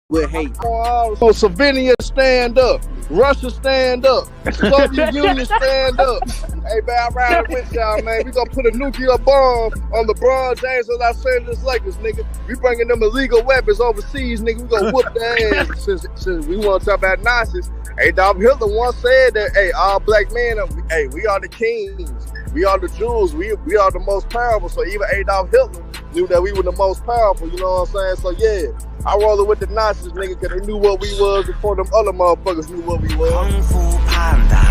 with hate. So Slovenia stand up, Russia stand up, Soviet Union stand up. Hey man, I'm riding with y'all, man. We gonna put a nuclear bomb on LeBron James and Los Angeles Lakers, nigga. We bringing them illegal weapons overseas, nigga. We gonna whoop their ass. Since we want to talk about Nazis, Adolf Hitler once said that, hey, all black men, hey, we are the kings. We are the Jews. We are the most powerful. So even Adolf Hitler knew that we were the most powerful. You know what I'm saying? So yeah. I roll it with the Nazis, nigga, because they knew what we was before them other motherfuckers knew what we was. Kung Fu Panda.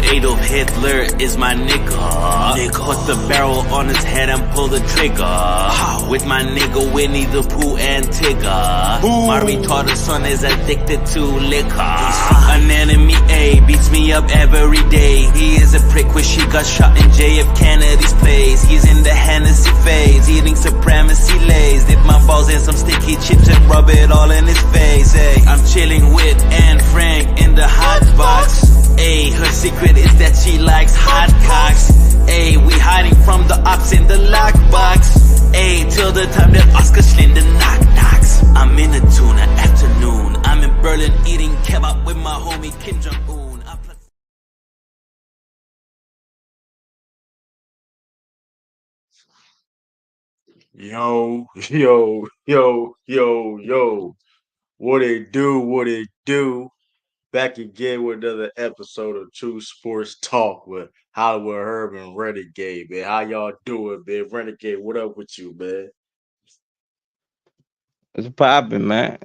Adolf Hitler is my nigga. Put the barrel on his head and pull the trigger. With my nigga Winnie the Pooh and Tigger. My retarded son is addicted to liquor. An enemy A beats me up every day. He is a prick wish he got shot in JF Kennedy's place. He's in the Hennessy phase, eating supremacy lays. Dip my balls in some sticky chips and rub it all in his face. Hey, I'm chilling with Anne Frank in the hot box. Ayy, her secret is that she likes hot cocks. Ayy, we hiding from the ops in the lockbox. Ayy, till the time that Oscar Schlinder knocks. I'm in a tuna afternoon. I'm in Berlin eating kebab with my homie Kim Jong-un. Yo. What it do? What it do? Back again with another episode of True Sports Talk with Hollywood Herb and Renegade, man. How y'all doing, man? Renegade, what up with you, man? What's poppin', man?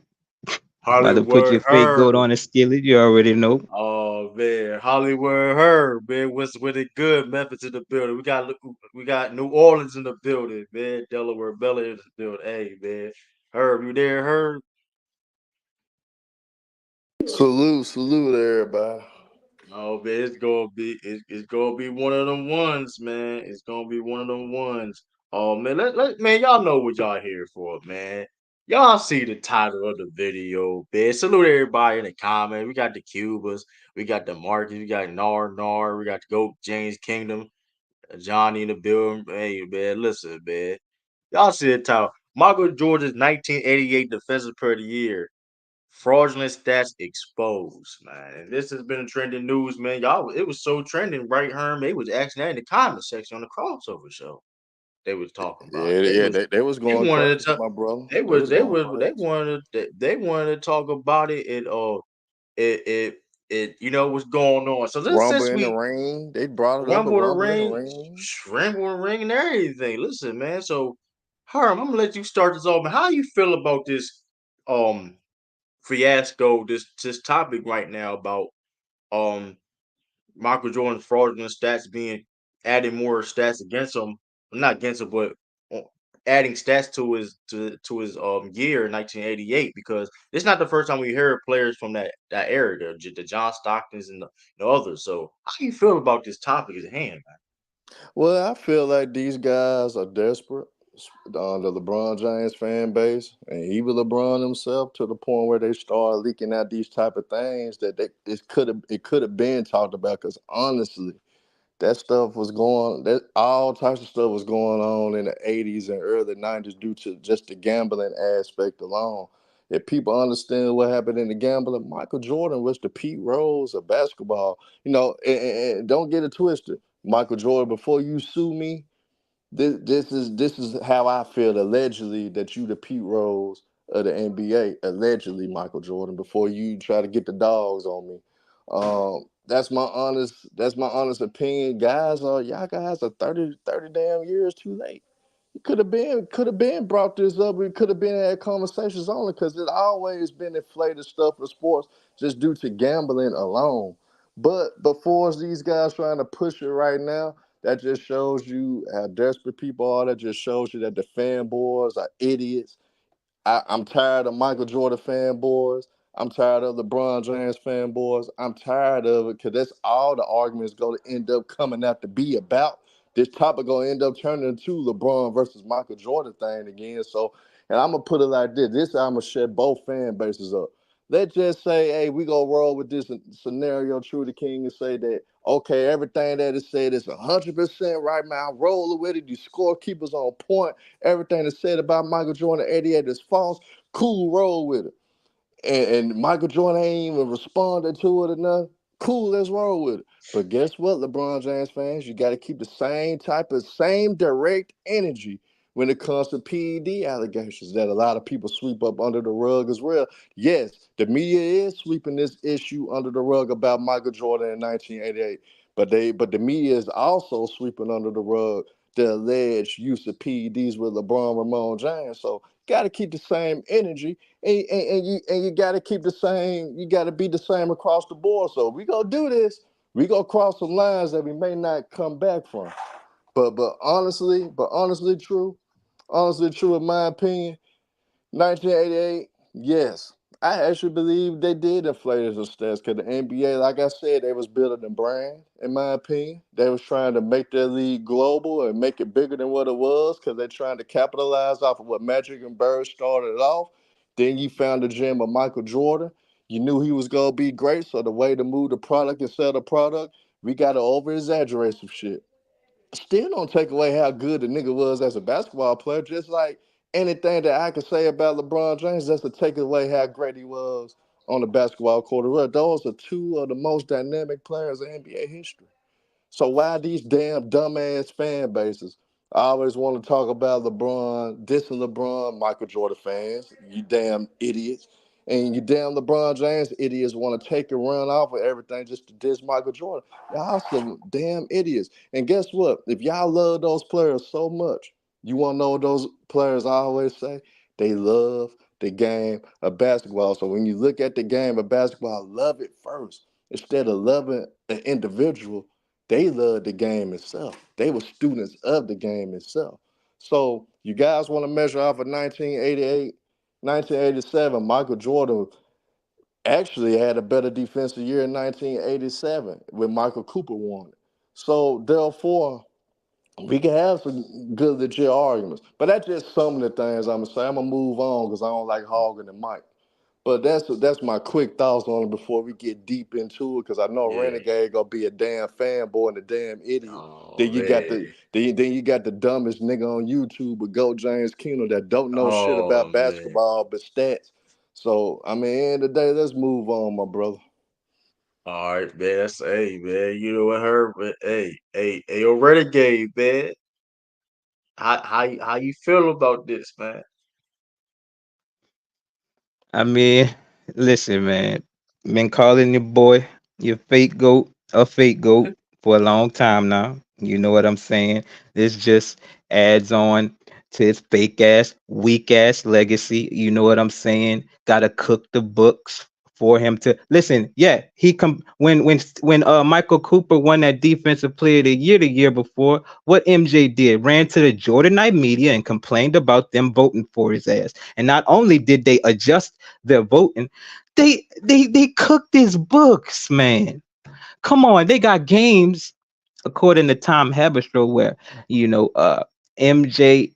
About to put Hollywood your fake goat Herb. on the skillet. You already know. Oh man, Hollywood Herb, man. What's with it good? Memphis in the building. We got New Orleans in the building, man. Delaware Bella in the building. Hey, man. Herb, you there, Herb? Salute everybody. Oh man, it's gonna be one of them ones, man. It's gonna be one of them ones. Oh man, man, y'all know what y'all here for, man. Y'all see the title of the video, man. Salute everybody in the comment. We got the Cubas, we got the Marcus, we got Nar, we got the Goat James Kingdom, Johnny in the building. Hey man, listen, man. Y'all see the title. Michael Jordan's 1988 Defensive Player of the Year. Fraudulent stats exposed, man. And this has been a trending news, man. Y'all, it was so trending, right, Herm? They was actually in the comment section on the crossover show. They was talking about it. They was They going wanted crazy, to talk. my brother. They They was was they going was they crazy. wanted they wanted to talk about it. It it what's going on. So Rumble since in the we ring. They brought it up a rumble the rumble in the ring, ring. ramble the ring, and everything. Listen, man. So Herm, I'm gonna let you start this off. Man, how you feel about this? Fiasco, this topic right now about um Michael Jordan's fraudulent stats being adding more stats against him, not against him, but adding stats to his year 1988, because it's not the first time we heard players from that era, the John Stocktons and the others. So how do you feel about this topic at hand, man? Well, I feel like these guys are desperate. The LeBron James fan base and even LeBron himself, to the point where they start leaking out these type of things that it could have been talked about. Because honestly, that stuff was going that all types of stuff was going on in the 80s and early 90s due to just the gambling aspect alone. If people understand what happened in the gambling, Michael Jordan was the Pete Rose of basketball. And don't get it twisted. Michael Jordan, before you sue me, this is how I feel allegedly that you the Pete Rose of the NBA, allegedly Michael Jordan, before you try to get the dogs on me. That's my honest opinion. Y'all guys are 30 damn years too late. It could have been brought this up. We could have been had conversations on it, because it always been inflated stuff for sports just due to gambling alone. But before these guys trying to push it right now, that just shows you how desperate people are. That just shows you that the fanboys are idiots. I'm tired of Michael Jordan fanboys. I'm tired of LeBron James fanboys. I'm tired of it, because that's all the arguments going to end up coming out to be about. This topic going to end up turning into LeBron versus Michael Jordan thing again. So, and I'm going to put it like this. I'm going to shut both fan bases up. Let's just say, hey, we going to roll with this scenario, True the King, and say that, okay, everything that is said is 100% right, man. I'm rolling with it. These scorekeepers on point. Everything that's said about Michael Jordan 88 is false. Cool, roll with it. and Michael Jordan ain't even responded to it enough. Cool, let's roll with it. But guess what, LeBron James fans? You got to keep the same direct energy when it comes to PED allegations that a lot of people sweep up under the rug as well. Yes, the media is sweeping this issue under the rug about Michael Jordan in 1988, but the media is also sweeping under the rug the alleged use of PEDs with LeBron Ramon James. So got to keep the same energy, and you got to keep the same. You got to be the same across the board. So we gonna do this. We gonna cross some lines that we may not come back from. But honestly true in my opinion. 1988, yes. I actually believe they did inflate his stats because the NBA, like I said, they was building a brand, in my opinion. They was trying to make their league global and make it bigger than what it was because they're trying to capitalize off of what Magic and Bird started off. Then you found the gem of Michael Jordan. You knew he was going to be great, so the way to move the product and sell the product, we got to over-exaggerate some shit. Still don't take away how good the nigga was as a basketball player. Just like anything that I could say about LeBron James, that's to take away how great he was on the basketball court. Well, those are two of the most dynamic players in NBA history. So why these damn dumbass fan bases always want to talk about LeBron, dissing LeBron, Michael Jordan fans, you damn idiots. And you damn LeBron James idiots want to take and run off of everything just to diss Michael Jordan. Y'all some damn idiots. And guess what? If y'all love those players so much, you want to know what those players always say? They love the game of basketball. So when you look at the game of basketball, love it first. Instead of loving an individual, they loved the game itself. They were students of the game itself. So you guys want to measure off of 1988, 1987, Michael Jordan actually had a better defensive year in 1987 when Michael Cooper won it. So therefore, we can have some good legit arguments. But that's just some of the things I'm gonna say. I'm gonna move on because I don't like hogging the mic. But that's my quick thoughts on it before we get deep into it, because I know Yeah. Renegade gonna be a damn fanboy and a damn idiot. Oh Then you got man. then you got the dumbest nigga on YouTube, but Go James Keenum that don't know shit Oh about man. basketball but stats. So I mean, end of the day, let's move on, my brother. All right, man. That's hey, man. You know what, her? But hey, yo, Renegade, man. How you feel about this, man? I mean, listen, man. Been calling your boy your fake goat a fake goat for a long time now. You know what I'm saying? This just adds on to his fake ass, weak ass legacy. You know what I'm saying? Gotta cook the books for him to listen. Yeah, he come when Michael Cooper won that defensive player of the year before. What MJ did, ran to the Jordanite media and complained about them voting for his ass. And not only did they adjust their voting, they cooked his books, man. Come on, they got games according to Tom Haberstroh where MJ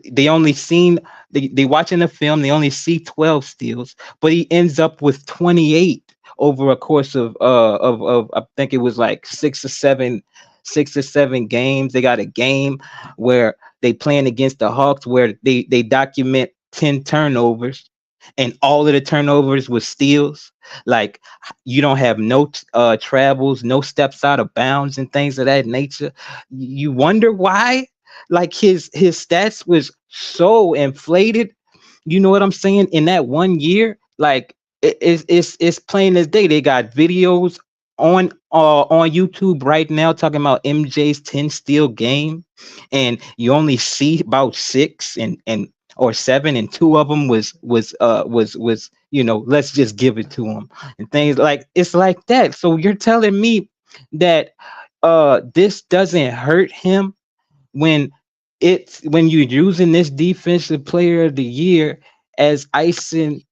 they only seen they watching the film, they only see 12 steals, but he ends up with 28 over a course of I think it was like 6 or 7 games. They got a game where they playing against the Hawks where they document 10 turnovers, and all of the turnovers was steals. Like, you don't have no travels, no steps out of bounds and things of that nature. You wonder why? Like, his stats was so inflated. You know what I'm saying? In that one year, like, it's plain as day. They got videos on YouTube right now talking about MJ's 10 steal game, and you only see about 6 and or 7, and 2 of them was let's just give it to him, and things like it's like that. So you're telling me that this doesn't hurt him when when you're using this defensive player of the year as icing,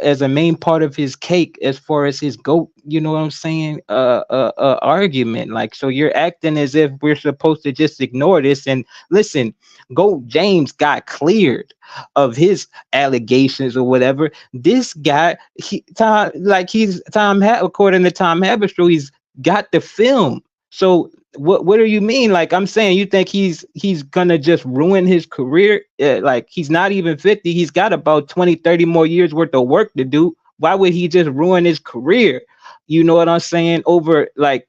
as a main part of his cake as far as his goat, you know what I'm saying, argument. Like, so you're acting as if we're supposed to just ignore this. And listen, Goat James got cleared of his allegations or whatever. This guy, according to Tom Haberstroh, he's got the film So what do you mean? Like I'm saying, you think he's gonna just ruin his career? Like he's not even 50. He's got about 20, 30 more years worth of work to do. Why would he just ruin his career? You know what I'm saying? Over like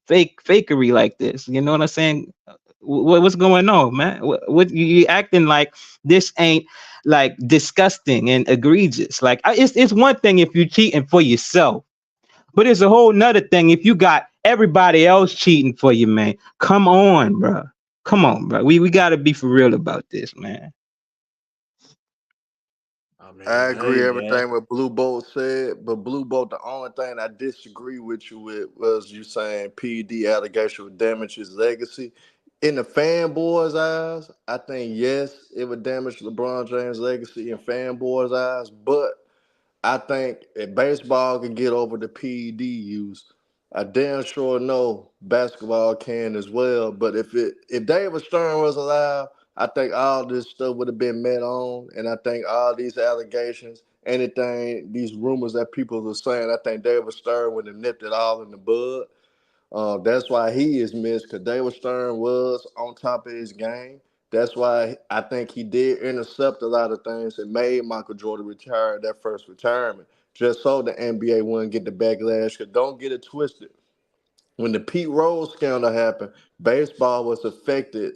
fakery like this. You know what I'm saying? What's going on, man? What you acting like this ain't like disgusting and egregious? Like it's one thing if you're cheating for yourself, but it's a whole nother thing if you got everybody else cheating for you, man. Come on, bro. Come on, bro. We gotta be for real about this, man. I I mean, agree hey, man. everything what Blue Bolt said, but Blue Bolt, the only thing I disagree with you with was you saying PD allegation would damage his legacy. In the fanboys' eyes, I think yes, it would damage LeBron James' legacy in fanboys' eyes, but I think if baseball can get over the PED use, I damn sure know basketball can as well. But if David Stern was alive, I think all this stuff would have been met on, and I think all these allegations, anything, these rumors that people are saying, I think David Stern would have nipped it all in the bud. That's why he is missed because David Stern was on top of his game. That's why I think he did intercept a lot of things and made Michael Jordan retire that first retirement, just so the NBA wouldn't get the backlash. Because don't get it twisted. When the Pete Rose scandal happened, baseball was affected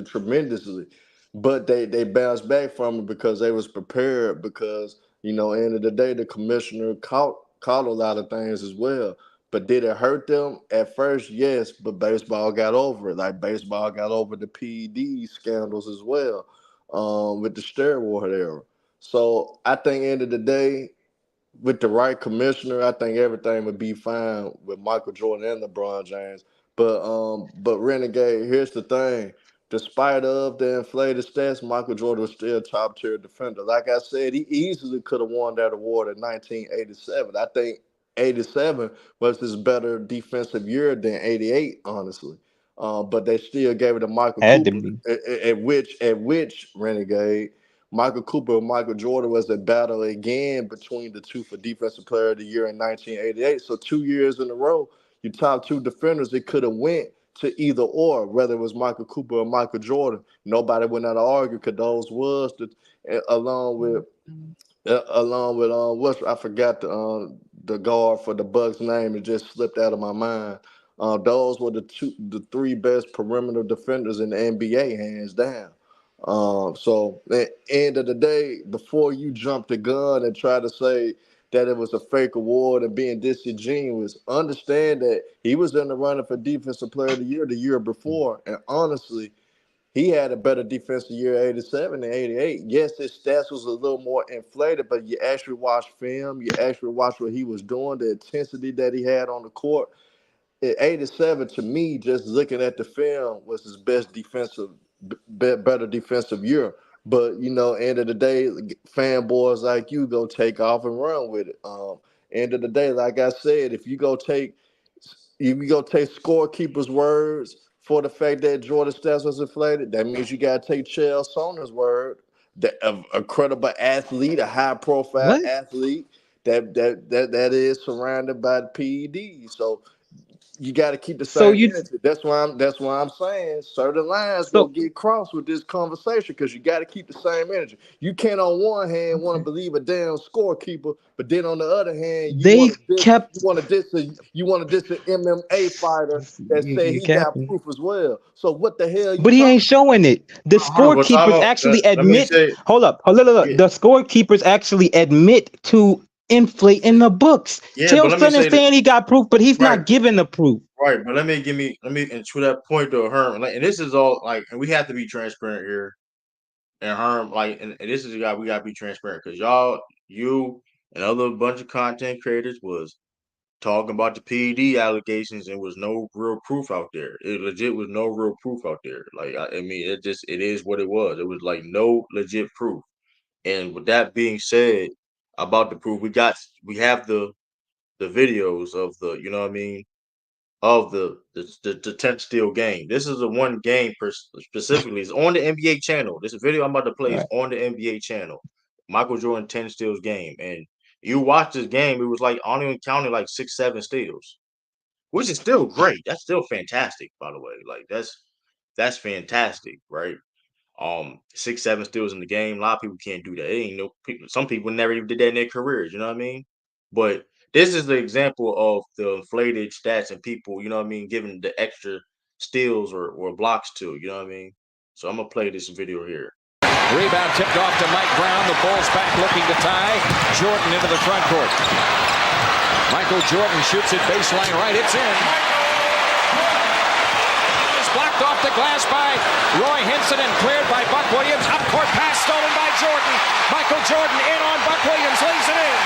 tremendously. But they bounced back from it because they was prepared because, end of the day, the commissioner caught a lot of things as well. But did it hurt them at first? Yes, but baseball got over it. Like baseball got over the PED scandals as well, with the steroid era. So I think end of the day, with the right commissioner, I think everything would be fine with Michael Jordan and LeBron James. But Renegade, here's the thing. Despite of the inflated stats, Michael Jordan was still top tier defender. Like I said, he easily could have won that award in 1987. I think 87 was his better defensive year than 88, honestly. But they still gave it to Michael Had to Cooper, be. at which Renegade Michael Cooper and Michael Jordan was a battle again between the two for Defensive Player of the Year in 1988. So 2 years in a row, you top two defenders, it could have went to either or, whether it was Michael Cooper or Michael Jordan. Nobody went out to argue because those was along with what I forgot the guard for the Bucks name. It just slipped out of my mind. Those were the three best perimeter defenders in the NBA, hands down. So at the end of the day, before you jump the gun and try to say that it was a fake award and being disingenuous, understand that he was in the running for Defensive Player of the year before, and honestly, he had a better defensive year 87 than 88. Yes, his stats was a little more inflated, but you actually watch film, you actually watch what he was doing, the intensity that he had on the court. At 87, to me, just looking at the film, was his best better defensive year. But end of the day, fanboys like you go take off and run with it. End of the day, like I said, if you go take scorekeeper's words for the fact that Jordan stats was inflated, that means you gotta take Chael Sonner's word, that a credible athlete, a high profile What? athlete that is surrounded by the PED. So you got to keep the So same you energy. That's why I'm saying certain lines go so get crossed with this conversation because you got to keep the same energy. You can't on one hand want to okay. believe a damn scorekeeper, but then on the other hand you They want to diss you kept want to diss a, you want to diss an MMA fighter that say you he got capping. proof as well. So what the hell you But he ain't talking about? showing it. The Hold on, but time scorekeepers out. actually Let me admit. say, Hold up, hold up, hold up. yeah, The scorekeepers actually admit to inflate in the books. yeah, but Chael let me Sonnen say that, saying he got proof, but he's right, not giving the proof. right. But let me, and to that point though, Herm, like, and this is all like, and we have to be transparent here, and Herm, like, and this is the guy we gotta be transparent because y'all, you, and other bunch of content creators was talking about the PED allegations and was no real proof out there. It legit was no real proof out there. Like I mean, it is what it was. It was like no legit proof. And with that being said, about the proof, we have the videos of the, you know what I mean, of the 10th steel game. This is the one game specifically. It's on the NBA channel. This video I'm about to play is Right. on the NBA channel. Michael Jordan 10 steals game. And you watch this game, it was like I don't even counting like 6, 7 steals. which is still great. That's still fantastic, by the way. Like that's fantastic, right? 6, 7 steals in the game. A lot of people can't do that. It ain't no people. Some people never even did that in their careers. You know what I mean? But this is the example of the inflated stats and people. You know what I mean? Giving the extra steals or blocks to. You know what I mean? So I'm gonna play this video here. Rebound tipped off to Mike Brown. The Bulls back looking to tie. Jordan into the front court. Michael Jordan shoots it baseline right. It's in. It's blocked off the glass by Roy Hinson and cleared by Buck Williams. Up court pass stolen by Jordan. Michael Jordan in on Buck Williams. Lays it in.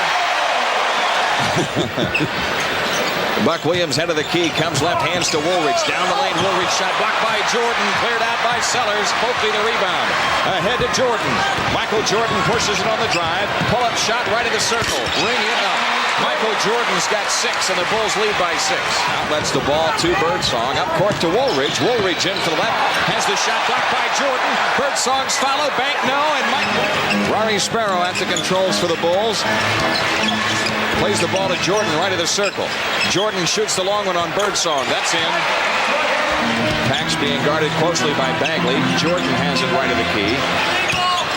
Buck Williams head of the key, comes left, hands to Woolridge. Down the lane, Woolridge shot blocked by Jordan, cleared out by Sellers. Oakley the rebound. Ahead to Jordan. Michael Jordan pushes it on the drive. Pull-up shot right in the circle. Ring it up. Michael Jordan's got 6, and the Bulls lead by 6. Outlets the ball to Birdsong. Up court to Woolridge. Woolridge in for the left. Has the shot blocked by Jordan. Birdsong's follow. Bank no, and Michael. Rari Sparrow at the controls for the Bulls. Plays the ball to Jordan right of the circle. Jordan shoots the long one on Birdsong. That's in. Pax being guarded closely by Bagley. Jordan has it right of the key.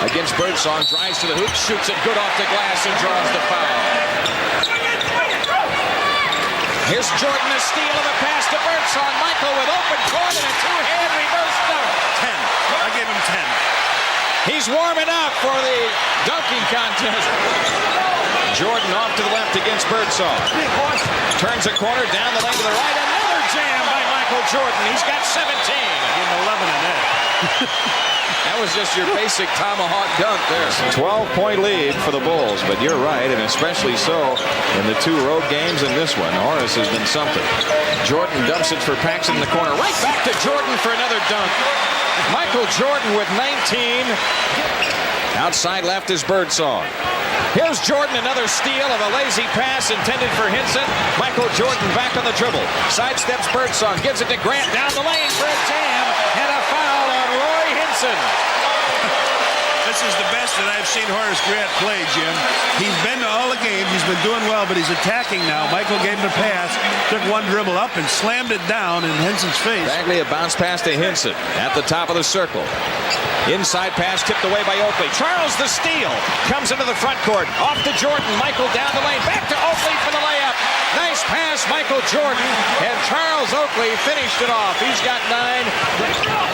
Against Birdsong, drives to the hoop, shoots it good off the glass and draws the foul. Here's Jordan, a steal of the pass to Birdsong. Michael with open court and a two-hand reverse dunk. 10. I gave him 10. He's warming up for the dunking contest. Jordan off to the left against Birdsong. Turns a corner down the lane to the right. Another jam by Michael Jordan. He's got 17. Give him 11 in that. That was just your basic tomahawk dunk there. 12-point lead for the Bulls, but you're right, and especially so in the 2 road games and this one. Horace has been something. Jordan dumps it for Paxson in the corner. Right back to Jordan for another dunk. Michael Jordan with 19. Outside left is Birdsong. Here's Jordan, another steal of a lazy pass intended for Hinson. Michael Jordan back on the dribble. Sidesteps Birdsong, gives it to Grant down the lane for a jam and a foul on Roy Hinson. This is the best that I've seen Horace Grant play, Jim. He's been to all the games. He's been doing well, but he's attacking now. Michael gave him a pass, took one dribble up and slammed it down in Hinson's face. Bagley, a bounce pass to Hinson at the top of the circle. Inside pass tipped away by Oakley. Charles the steal. Comes into the front court. Off to Jordan. Michael down the lane. Back to Oakley for the layup. Nice pass, Michael Jordan. And Charles Oakley finished it off. He's got 9.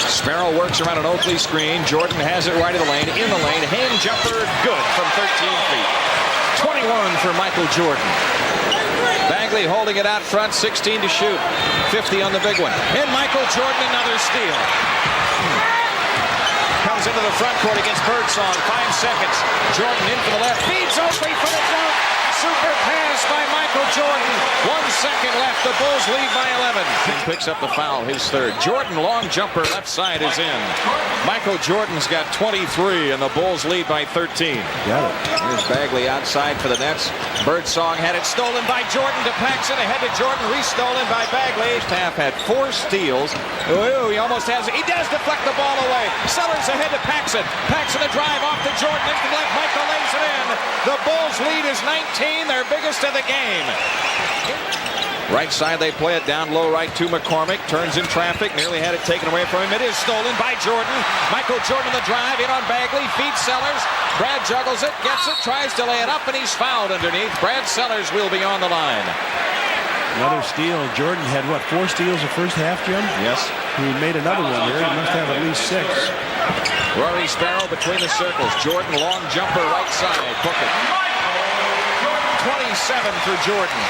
Sparrow works around an Oakley screen. Jordan has it right of the lane. In the lane. Hang jumper. Good from 13 feet. 21 for Michael Jordan. Bagley holding it out front. 16 to shoot. 50 on the big one. And Michael Jordan another steal. Comes into the front court against Birdsong. 5 seconds. Jordan in for the left. Feeds Oakley for the dunk. Super pass by Michael Jordan. 1 second left. The Bulls lead by 11. He picks up the foul, his third. Jordan, long jumper, left side is in. Michael Jordan's got 23, and the Bulls lead by 13. Got it. Here's Bagley outside for the Nets. Birdsong had it stolen by Jordan to Paxson. Ahead to Jordan, restolen by Bagley. Staff had 4 steals. Ooh, he almost has it. He does deflect the ball away. Sellers ahead to Paxson. Paxson a drive off to Jordan. Into the left. Michael lays it in. The Bulls lead is 19, their biggest of the game. Right side, they play it down low right to McCormick. Turns in traffic. Nearly had it taken away from him. It is stolen by Jordan. Michael Jordan the drive. In on Bagley. Feeds Sellers. Brad juggles it. Gets it. Tries to lay it up, and he's fouled underneath. Brad Sellers will be on the line. Another steal. Jordan had, what, 4 steals the first half, Jim? Yes. He made another one here. He must have at least 6. Rory Sparrow between the circles. Jordan, long jumper, right side. Book it. 27 for Jordan.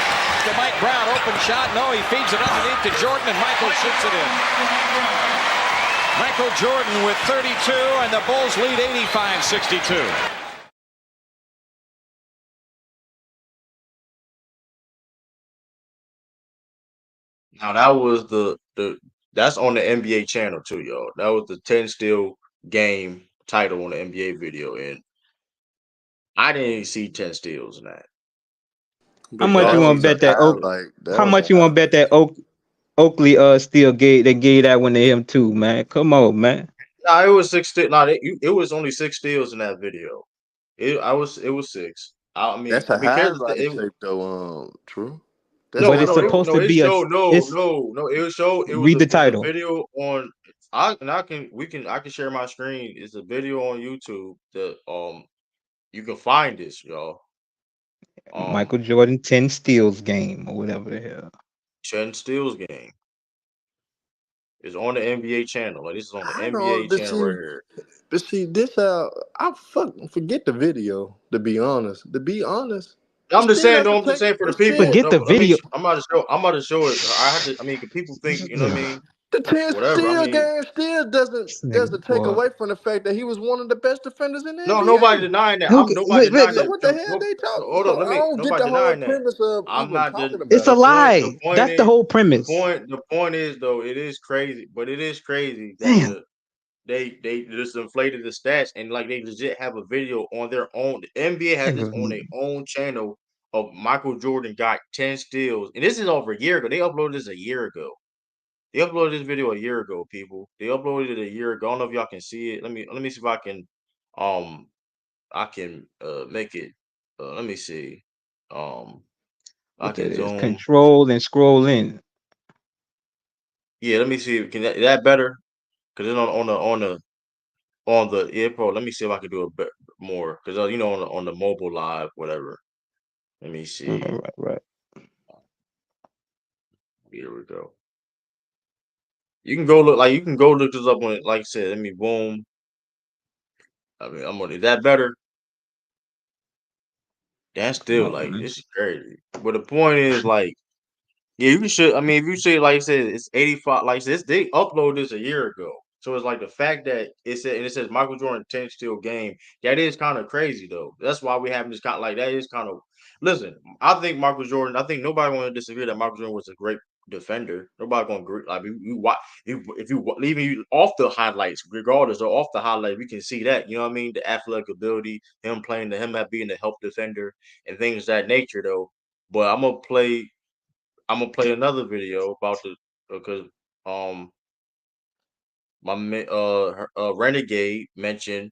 To Mike Brown, open shot. No, he feeds it underneath to Jordan, and Michael shoots it in. Michael Jordan with 32, and the Bulls lead 85-62. Now that was the that's on the NBA channel too, y'all. That was the 10 steal game title on the NBA video, and I didn't even see 10 steals in that. How much you want to bet that? How much you want to bet that Oakley still gave that one to him too, man? Come on, man. No, it was 6. It was only 6 steals in that video. It was 6. I mean, That's a because highlight tape though. True. But it's supposed to be a. It's It was show. It was read the a title. video on. I can share my screen. It's a video on YouTube that you can find this, y'all. Michael Jordan 10 steals game or whatever the hell. 10 steals game. It's on the NBA channel. Like, this is on the I NBA don't, channel right here. but see, this I forget the video. To be honest, I'm just saying for the people. Forget the video. I'm about to show it. I have to. I mean, people think, you know what I mean? The 10 steal game still doesn't take boy. away from the fact that he was one of the best defenders in the No, NBA. nobody denying that. Wait, denying So that. what the hell they talking? Hold on, I don't get the whole premise of I'm even not talking about it's a it. lie. That's the whole premise. The point is, though, it is crazy, but it is crazy Damn. that they just inflated the stats, and like they legit have a video on their own. The NBA has this on their own channel of Michael Jordan got 10 steals, and this is over a year ago. They uploaded this a year ago. They uploaded this video a year ago, people. They uploaded it a year ago. I don't know if y'all can see it. Let me see if I can make it let me see. I What that can is? zoom. Control and scroll in. Yeah, let me see. Can that better? Because it's on the earpro. Let me see if I can do a bit more. Because on the mobile live, whatever. Let me see. Right. Here we go. You can go look this up on it. Like I said, let me boom. I mean, is that better? That's still this is crazy. But the point is, like, yeah, you should. I mean, if you say, like I said, it's 85. Like this, they uploaded this a year ago. So it's like the fact that it says Michael Jordan 10 steal game. That is kind of crazy though. That's why we having this kind of like that is kind of. Listen, I think Michael Jordan. I think nobody want to disagree that Michael Jordan was a great defender. Nobody going to agree. Like if you leaving you off the highlights, regardless or off the highlight, we can see that. You know what I mean? The athletic ability, him being the help defender and things of that nature though. But I'm gonna play another video about because Renegade mentioned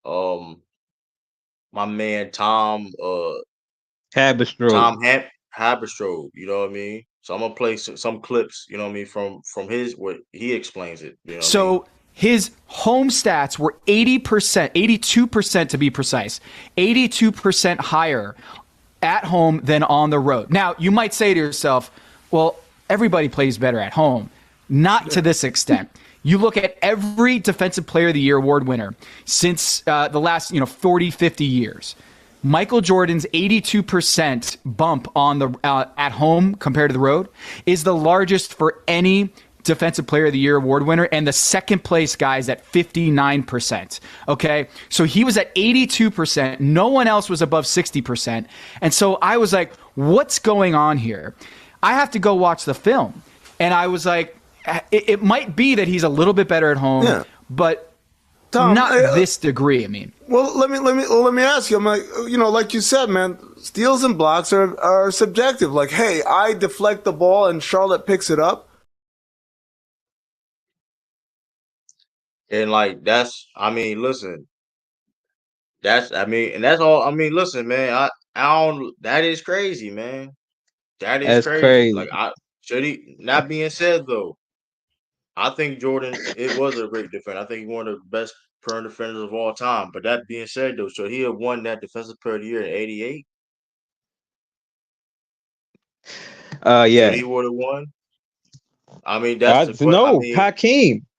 my man Tom Haberstroh. Haberstroh, you know what I mean? So I'm gonna play some clips, you know what I mean, from his what he explains it. You know what I mean? His home stats were 80%, 82% to be precise, 82% higher at home than on the road. Now, you might say to yourself, well, everybody plays better at home. Not to this extent. You look at every Defensive Player of the Year award winner since the last 40, 50 years. Michael Jordan's 82% bump on the at home compared to the road is the largest for any Defensive Player of the Year award winner, and the second place guy is at 59%. Okay, so he was at 82%. No one else was above 60%. And so I was like, what's going on here? I have to go watch the film. And I was like, it might be that he's a little bit better at home, but Tom, not this degree. I mean, well, let me ask you. I'm like, like you said, man, steals and blocks are subjective. Like, hey, I deflect the ball and Charlotte picks it up. And like listen. And that's all. I mean, listen, man. I don't. That is crazy, man. That's crazy. Like Not being said though, I think Jordan it was a great defender. I think he's one of the best perimeter defenders of all time. But that being said though, so he had won that Defensive Player of the Year in '88. Yeah. So he would have won. I mean, that's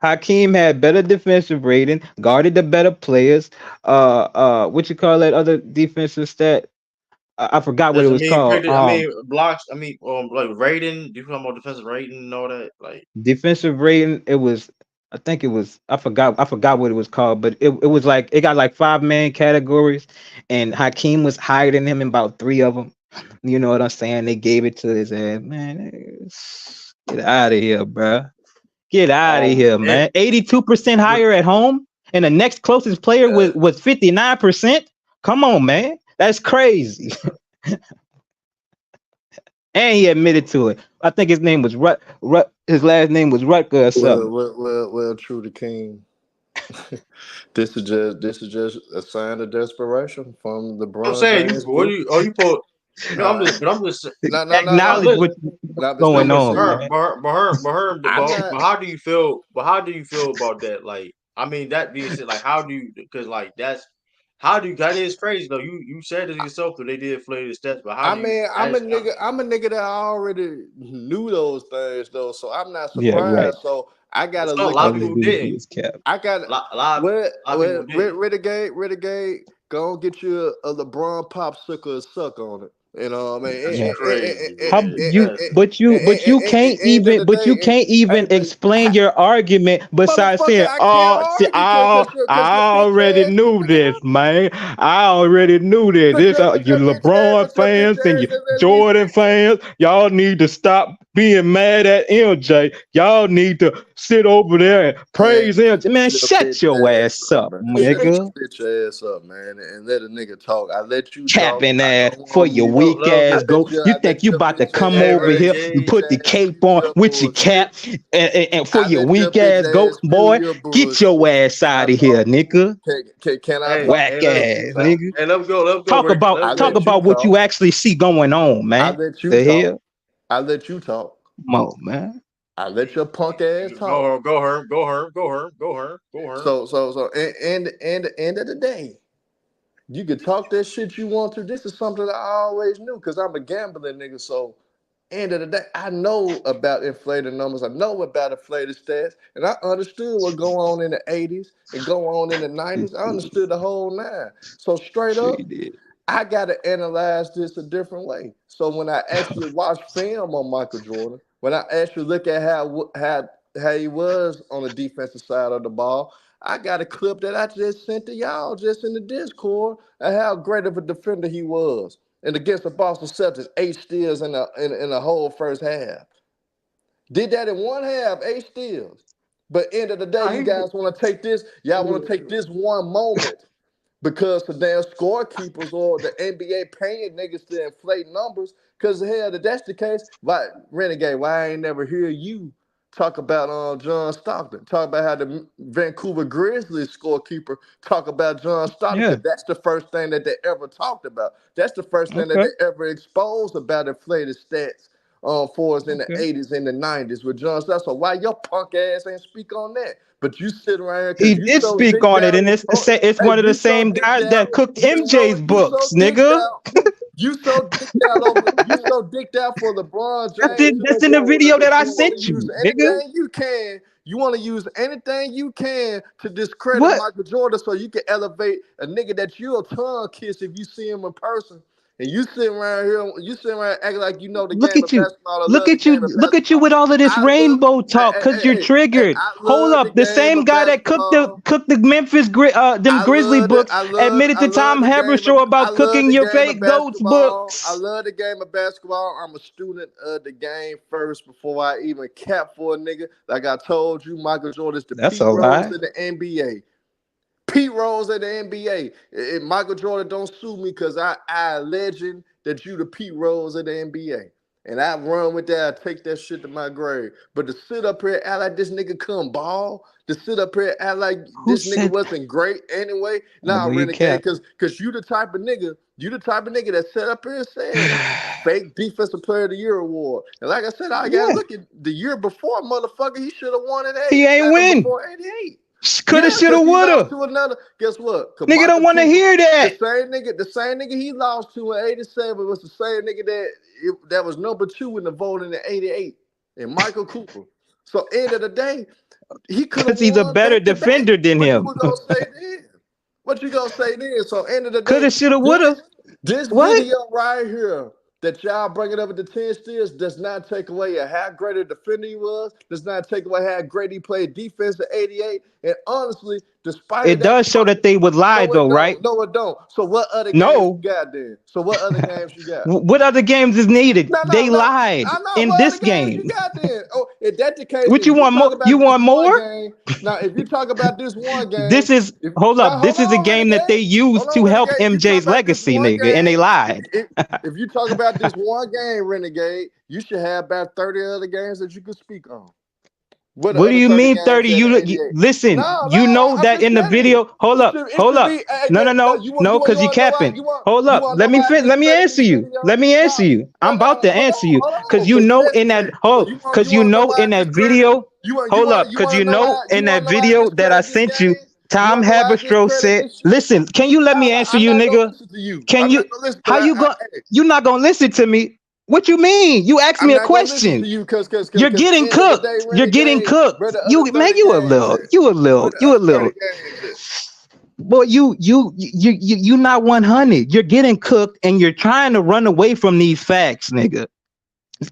Hakeem had better defensive rating, guarded the better players. What you call that other defensive stat? I forgot what it was called. Blocks. Like rating. You talking about defensive rating and all that? Like defensive rating. It was. I think it was. I forgot what it was called, but it was like it got like 5 main categories, and Hakeem was higher than him in about 3 of them. You know what I'm saying? They gave it to his ass. Man, get out of here, bro. Get out of here, man. 82% higher at home, and the next closest player was 59%. Come on, man. That's crazy. And he admitted to it. I think his name was his last name was Rutger or something. Well, true to King. This is just a sign of desperation from LeBron. I'm saying, I'm just Acknowledge what's going on, man. But how do you feel? But how do you feel about that? Like, I mean, that being said, like, how do you? Because like that is crazy though. You said it yourself that they did inflated stats, but how I do you? mean, I'm a nigga that already knew those things though, so I'm not Yeah, surprised. right. So I gotta A look lot at of people it. didn't. I got A lot of people didn't. Renegade, go and get you a LeBron popsicle and suck on it. You know what I mean? That's crazy, How man. but you can't even explain your argument besides motherfucker, saying, I can't "Oh, see, argue because your I bitch already ass knew this, man. I already knew this. You LeBron fans and you Jordan fans, y'all need to stop being mad at MJ. Y'all need to sit over there and praise MJ. Man, shut your ass up, nigga. Shut your ass up, man, and let a nigga talk. I let you talk. Capping I ass don't for want your to. weak ass go. You I think let you your about to bitch come ass over here and put the cape on with your cap and for I your let your weak bitch ass go, ass spew boy? your Get bullshit. your ass Can I out of here, talk? nigga. Can I Hey, talk? Whack ass, nigga. hey, let's go, Talk Rick. about Let's I talk go. let you about what you talk. actually see going on, I man. let you The talk. hell, I let you talk. come on, man. I let your punk ass talk. Go her. And the end of the day, you can talk that shit you want to. This is something that I always knew because I'm a gambling nigga. So end of the day, I know about inflated numbers. I know about inflated stats, and I understood what go on in the 80s and go on in the 90s. I understood the whole nine. So straight Sure up, you did. I got to analyze this a different way. So when I actually watch film on Michael Jordan, when I actually look at how he was on the defensive side of the ball, I got a clip that I just sent to y'all just in the Discord of how great of a defender he was. And against the Boston Celtics, 8 steals in the whole first half. Did that in one half, 8 steals. But end of the day, you guys want to take this. Y'all want to take this one moment because the damn scorekeepers or the NBA paying niggas to inflate numbers. Because hell, if that's the case, why Renegade? Why I ain't never hear you talk about John Stockton? Talk about how the Vancouver Grizzlies scorekeeper talk about John Stockton Yeah. because that's the first thing that they ever talked about. That's the first thing that Okay. they ever exposed about inflated stats for us in the Okay. 80s and the 90s with John Stockton. So why your punk ass ain't speak on that? But you sit around here He because you did so speak dicked on it, out. and it's Hey, one of the you so same dicked guys out. that cooked MJ's You so books, dicked nigga. out. You so dicked out over. You so dicked out for LeBron James. That's in the video that That I you want to sent use you, nigga. anything you can. You want to use anything you can to discredit What? Michael Jordan, so you can elevate a nigga that you'll tongue kiss if you see him in person. And you sitting around here, you sitting around acting like you know the Look game at of you. basketball. I Look love the at you. game of Look at you basketball. with all of this I love, rainbow talk because you're triggered. I Hold love the up. The game same of guy that basketball. cooked the them Grizzly books admitted to Tom Haberstroh I about love cooking the your game of fake goats basketball. I books. love the game of basketball. I'm a student of the game first before I even cap for a nigga. Like I told you, Michael Jordan's the That's Pete a Rose lie. in the NBA. Pete Rose at the NBA. If Michael Jordan don't sue me because I legend that you the Pete Rose at the NBA. And I run with that, I take that shit to my grave. But to sit up here act like this nigga come ball, to sit up here act like Who this nigga said wasn't great anyway. I Nah, know you Renegade, cap? cause you the type of nigga that sat up here and said fake defensive player of the year award. And like I said, I gotta Yeah. look at the year before, motherfucker. He should have won at He ain't 87 win. before 88. Coulda, Yeah, shoulda, because he lost woulda. to another. Guess what? Cause Nigga don't Michael want to Cooper, hear that. the same nigga he lost to in 87 was the same nigga that was number 2 in the voting in 88. And Michael Cooper. So end of the day, he could have Because he's a won better back to back. defender than What you him. were gonna say then? What you gonna say then? So end of the day, Coulda, shoulda, woulda. this What? video right here that y'all bringing up at the 10 steals does not take away how great a defender he was, does not take away how great he played defense at 88. And honestly, despite of It that, does show that they would lie, no, it though, right? don't. No, it don't. So what other games No. you got then? So what other games you got? What other games is needed? No, no, They no. lied I know in what this other games you game. got then. Oh, if that's the case, What if you you want talk more? You about this want one more? game, now if you talk about this one game, This is if hold now up. hold This is a on, game that they Renegade. Hold used to on, help Renegade. You talk MJ's about this legacy, one nigga, and they game. lied. If you talk about this one game, Renegade, you should have about 30 other games that you could speak on. What the What do other you 30 mean games 30? in the You NBA? listen. No, You know I'm that just in the telling you. video. Hold up, It hold should up. be. Hey, No, no, no, no, no, because you capping. Hold up. Let know me why fin- it's let me better answer this you. video? Let me answer No, you. I'm about to answer you hold because on. you Cause know check in that this. So hold because you wanna know know why in it's that discredited? video. Hold up, because you know in that video that I sent you, You Tom wanna know why I Haberstroh discredit said, this shit? "Listen, can you let No, me answer I'm you, not gonna nigga? listen to you. Can I'm you? not gonna listen. How Cause you go? hey, You're not gonna listen to me? What you mean? You asked I'm me a not gonna listen to question. you because You're getting end of the day, cooked. You're getting renegade, cooked. where the other You man, 30 games at? Where the you a other 30 little. games at? Boy, you not 100. You're getting cooked, and you're trying to run away from these facts, nigga.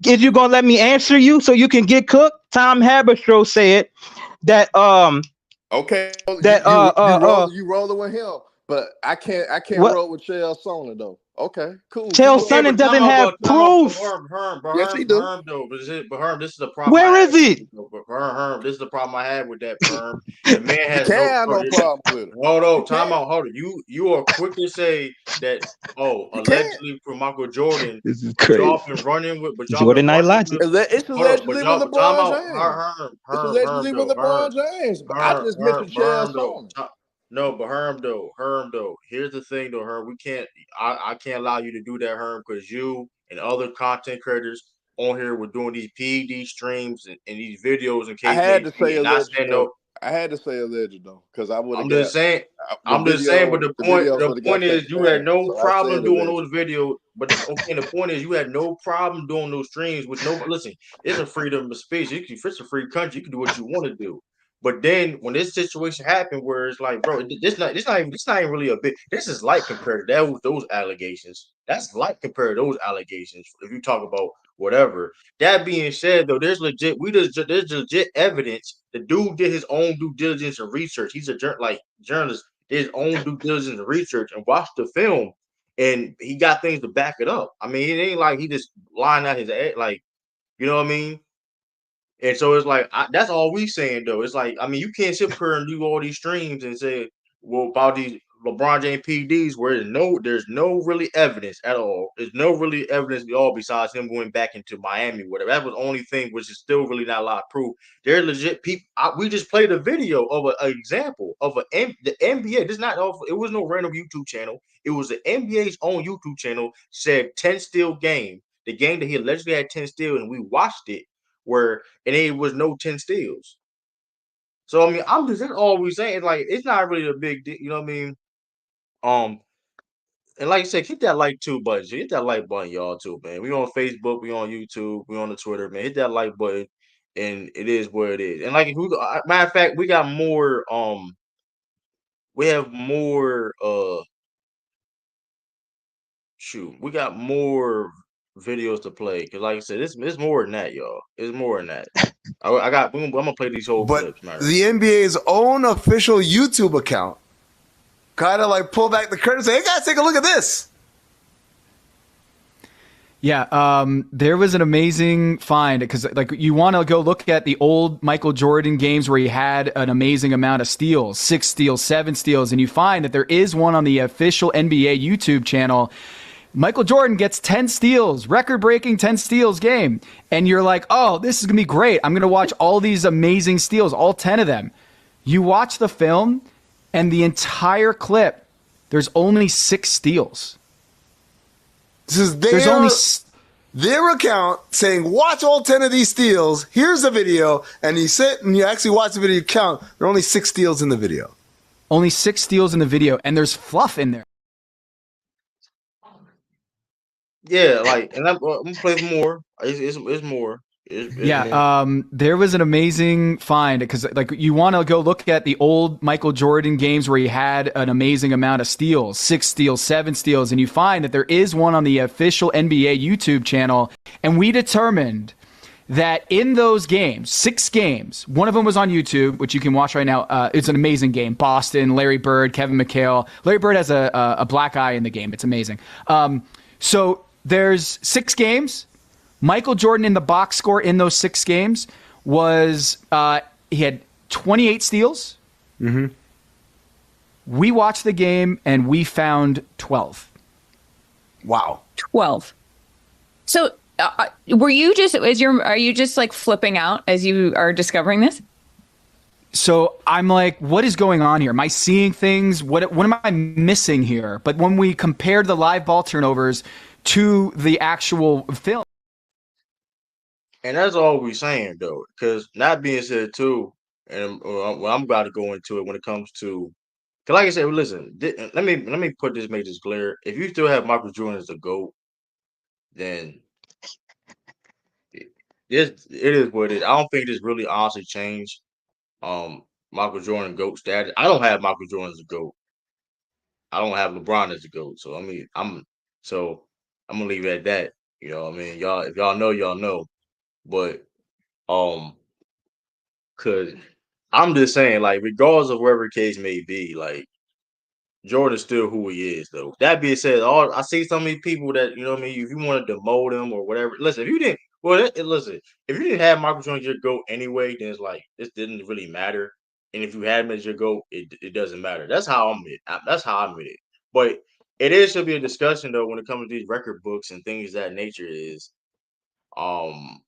Is you gonna let me answer you so you can get cooked? Tom Haberstroh said that Okay, that you rolling with him, but I can't what roll with Chael Sonnen though. Okay, cool, keep Chael going. Okay, Sonnen but time doesn't out, have but proof. Yes, he do. Herm though, but Herm, this is the problem I Where have is with it? it. But Herm, this is the problem I have with that Herm. The man You has can't no. have no problem with it. Hold You on, time can't. out, hold on. You are quick to say that. Oh, You can't. allegedly from Michael Jordan, This is but y'all crazy. been running with, but y'all been Jordan Night running Logic. with. It's Hold up, but allegedly with y'all time LeBron out. James. It's Herm allegedly with though, LeBron James. But I just mentioned Chael Herm though. Sonnen. No, but Herm though. Here's the thing though, Herm. We can't. I can't allow you to do that, Herm, because you and other content creators on here were doing these PED streams and these videos and I had to say KPHP, and I alleged said though. no. I had to say alleged though, because I would have I'm got just saying. the I'm just saying, but video. The videos the would have got point is taken you had down. no So I problem said doing alleged. those videos. But the point is you had no problem doing those streams with no. Listen, it's a freedom of speech. It's a free country. You can do what you want to do. But then when this situation happened, where it's like, bro, this not even really a bit. This is light compared to those allegations. That's light compared to those allegations. If you talk about whatever. That being said, though, there's legit evidence. The dude did his own due diligence and research. He's a journalist, did his own due diligence and research and watched the film, and he got things to back it up. I mean, it ain't like he just lying out his head, like you know what I mean. And so it's like that's all we saying though. It's like I mean you can't sit up here and do all these streams and say well about these LeBron James PDs where there's no really evidence at all. There's no really evidence at all besides him going back into Miami. Whatever that was the only thing which is still really not a lot of proof. They're legit people. We just played a video of an example of the NBA. This not it was no random YouTube channel. It was the NBA's own YouTube channel said 10 steal game. The game that he allegedly had 10 steal and we watched it where and it was no 10 steals. So I mean, that's all we saying. It's like it's not really a big deal, you know what I mean? Um, and like I said, hit that like too button. Hit that like button, y'all too, man. We on Facebook, we on YouTube, we on the Twitter, man. Hit that like button, and it is what it is. And like, if we matter of fact, we got more. We have more. Shoot, we got more videos to play because, like I said, it's more than that, y'all. It's more than that. I got. I'm gonna play these whole But clips, man. the NBA's own official YouTube account kind of like pull back the curtain and say, hey guys, take a look at this. Yeah, there was an amazing find because, like, you want to go look at the old Michael Jordan games where he had an amazing amount of steals, 6 steals, 7 steals, and you find that there is one on the official NBA YouTube channel. Michael Jordan gets 10 steals, record-breaking 10 steals game, and you're like, oh, this is going to be great. I'm going to watch all these amazing steals, all 10 of them. You watch the film, and the entire clip, there's only 6 steals. This is their account saying, watch all 10 of these steals. Here's the video. And you sit and you actually watch the video count. There are only 6 steals in the video. Only 6 steals in the video, and there's fluff in there. Yeah, like, and I'm gonna play more. It's more. It's more. There was an amazing find because, like, you want to go look at the old Michael Jordan games where he had an amazing amount of steals, 6 steals, 7 steals, and you find that there is one on the official NBA YouTube channel, and we determined that in those games, 6 games, one of them was on YouTube, which you can watch right now. It's an amazing game. Boston, Larry Bird, Kevin McHale. Larry Bird has a black eye in the game. It's amazing. So there's 6 games. Michael Jordan in the box score in those 6 games was he had 28 steals. Mm-hmm. We watched the game and we found 12. Wow. 12. So Are you just like flipping out as you are discovering this? So I'm like, what is going on here? Am I seeing things? What am I missing here? But when we compared the live ball turnovers to the actual film. And that's all we're saying, though. Because that being said, too, and I'm about to go into it when it comes to, because like I said, listen, let me make this clear. If you still have Michael Jordan as the GOAT, then it is what it is. I don't think this really honestly changed Michael Jordan GOAT status. I don't have Michael Jordan as a GOAT. I don't have LeBron as a GOAT. So I'm gonna leave it at that. You know what I mean? Y'all, if y'all know, y'all know. But cause I'm just saying, like, regardless of whatever case may be, like, Jordan's still who he is, though. That being said, I see some of these people that, you know what I mean, if you wanted to demote him or whatever, listen, if you didn't, listen, if you didn't have Michael Jordan as your GOAT anyway, then it's like, this didn't really matter. And if you had him as your GOAT, it doesn't matter. That's how I'm it. That's how I'm it. But should be a discussion, though, when it comes to these record books and things of that nature is, um,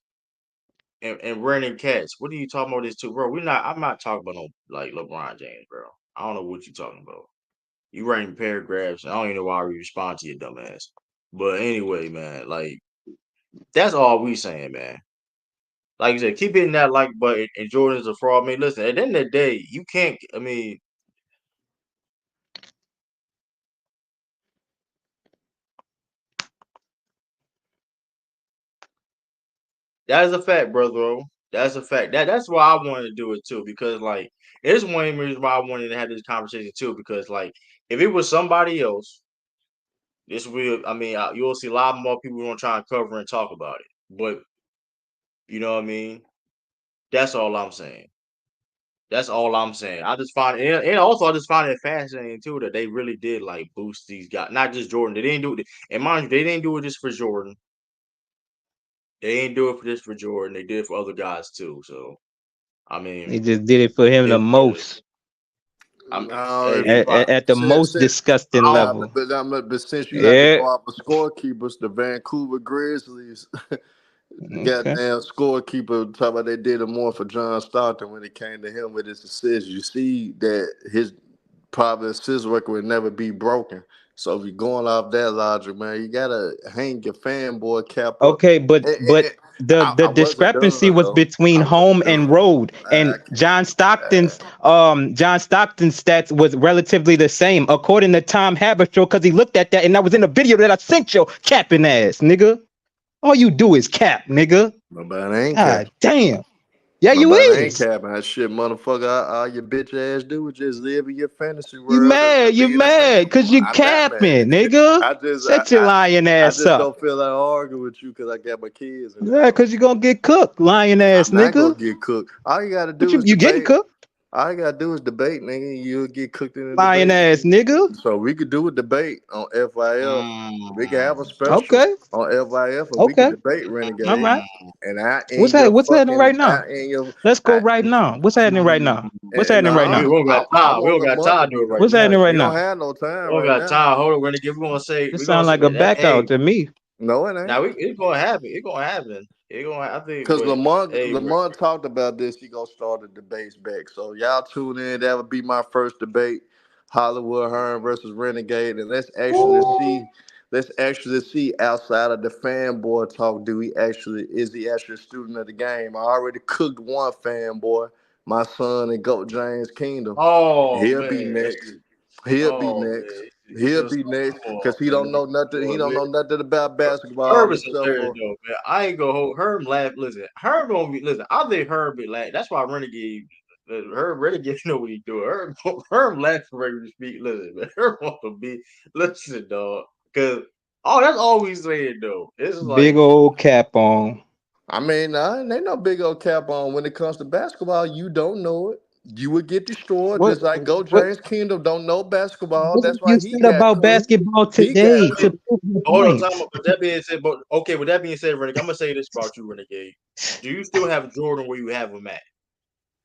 and running cats. What are you talking about this too, bro? I'm not talking about no like LeBron James, bro. I don't know what you're talking about. You writing paragraphs. I don't even know why we respond to your dumb ass. But anyway, man, like that's all we saying, man. Like you said, keep hitting that like button. And Jordan's a fraud. I mean, listen. At the end of the day, you can't. I mean, that is a fact, brother. That's a fact. That's why I wanted to do it too, because like it's one reason why I wanted to have this conversation too, because like if it was somebody else, this will. I mean, you'll see a lot more people gonna try and cover and talk about it. But you know what I mean? That's all I'm saying. That's all I'm saying. I just find it, and also I just find it fascinating too that they really did like boost these guys, not just Jordan. They didn't do it, and mind you, they didn't do it just for Jordan. They didn't do it for just for Jordan. They did it for other guys too. So I They mean, just did it for him the it, most I'm No, hey, if, at the most disgusting level. but since you like to Yeah. go off the scorekeepers, the Vancouver Grizzlies, the Okay. goddamn scorekeeper talk about they did it more for John Stockton when it came to him with his assists. You see that his probably assist record would never be broken. So if you're going off that logic, man, you gotta hang your fanboy cap up. Okay, but the I wasn't discrepancy done was though. between I home wasn't and done. road, I and can't. John Stockton's stats was relatively the same according to Tom Haberstroh, because he looked at that, and that was in a video that I sent your capping ass, nigga. All you do is cap, nigga. Nobody ain't capping. God damn. Yeah, you Nobody ain't is. capping that shit, motherfucker. All your bitch ass do is just live in your fantasy You world mad? of You being a mad? Cause fanboy. you I'm not mad. capping, nigga. I just, Shut your lying I ass just up. don't feel like arguing with you because I got my kids in the Yeah, house. cause you gonna get cooked, lying ass I'm not gonna nigga. get cooked. All you gotta What do is you getting debate. cooked? All you gotta do is debate, nigga. And you'll get cooked in a Lying debate. ass nigga. So we could do a debate on FYF. We can have a special Okay. on FYF, and we could Okay. debate All Renegade. right. And I What's in that? your What's happening right fucking, now? Let's go I, right now. What's happening right now? What's and happening right nah, we now? don't got time. I'm We on don't the got money. time to do it right What's now. happening right We don't now? have no time We don't right got now. time. Hold on, we're gonna say This we're gonna sounds say like a that. back out Hey, to me. No, it ain't. now it's gonna happen. It's gonna happen. I think, Because but hey, Lamont talked about this. He gonna start the debates back. So y'all tune in. That would be my first debate: Hollywood Hearn versus Renegade, and let's actually see. Let's actually see outside of the fanboy talk. Is he actually a student of the game? I already cooked one fanboy, my son and GOAT James Kingdom. oh He'll be man, next. He'll be oh next. man, it's He'll just be next come on, because he don't man. know nothing. He Boy, don't man. know nothing about basketball Herb is except hilarious for. though, man. I ain't gonna hold Herb laugh. Listen, Herb gonna be listen. I think Herb be laugh. That's why Renegade. Herb Renegade know what he doing. Herb laughs for regular speak. Listen, man. Herb want to be listen, dog. Cause that's all we saying though. It's just Big like old cap on. I mean, ain't no big old cap on when it comes to basketball. You don't know it. You would get destroyed What just like Go what James Kingdom don't know basketball. what That's why you he said got about cooked. basketball He got today to cooked. prove your hold on, time. point? With that being said, but okay, with that being said, Renegade, I'm gonna say this about you, Renegade. Do you still have Jordan where you have him at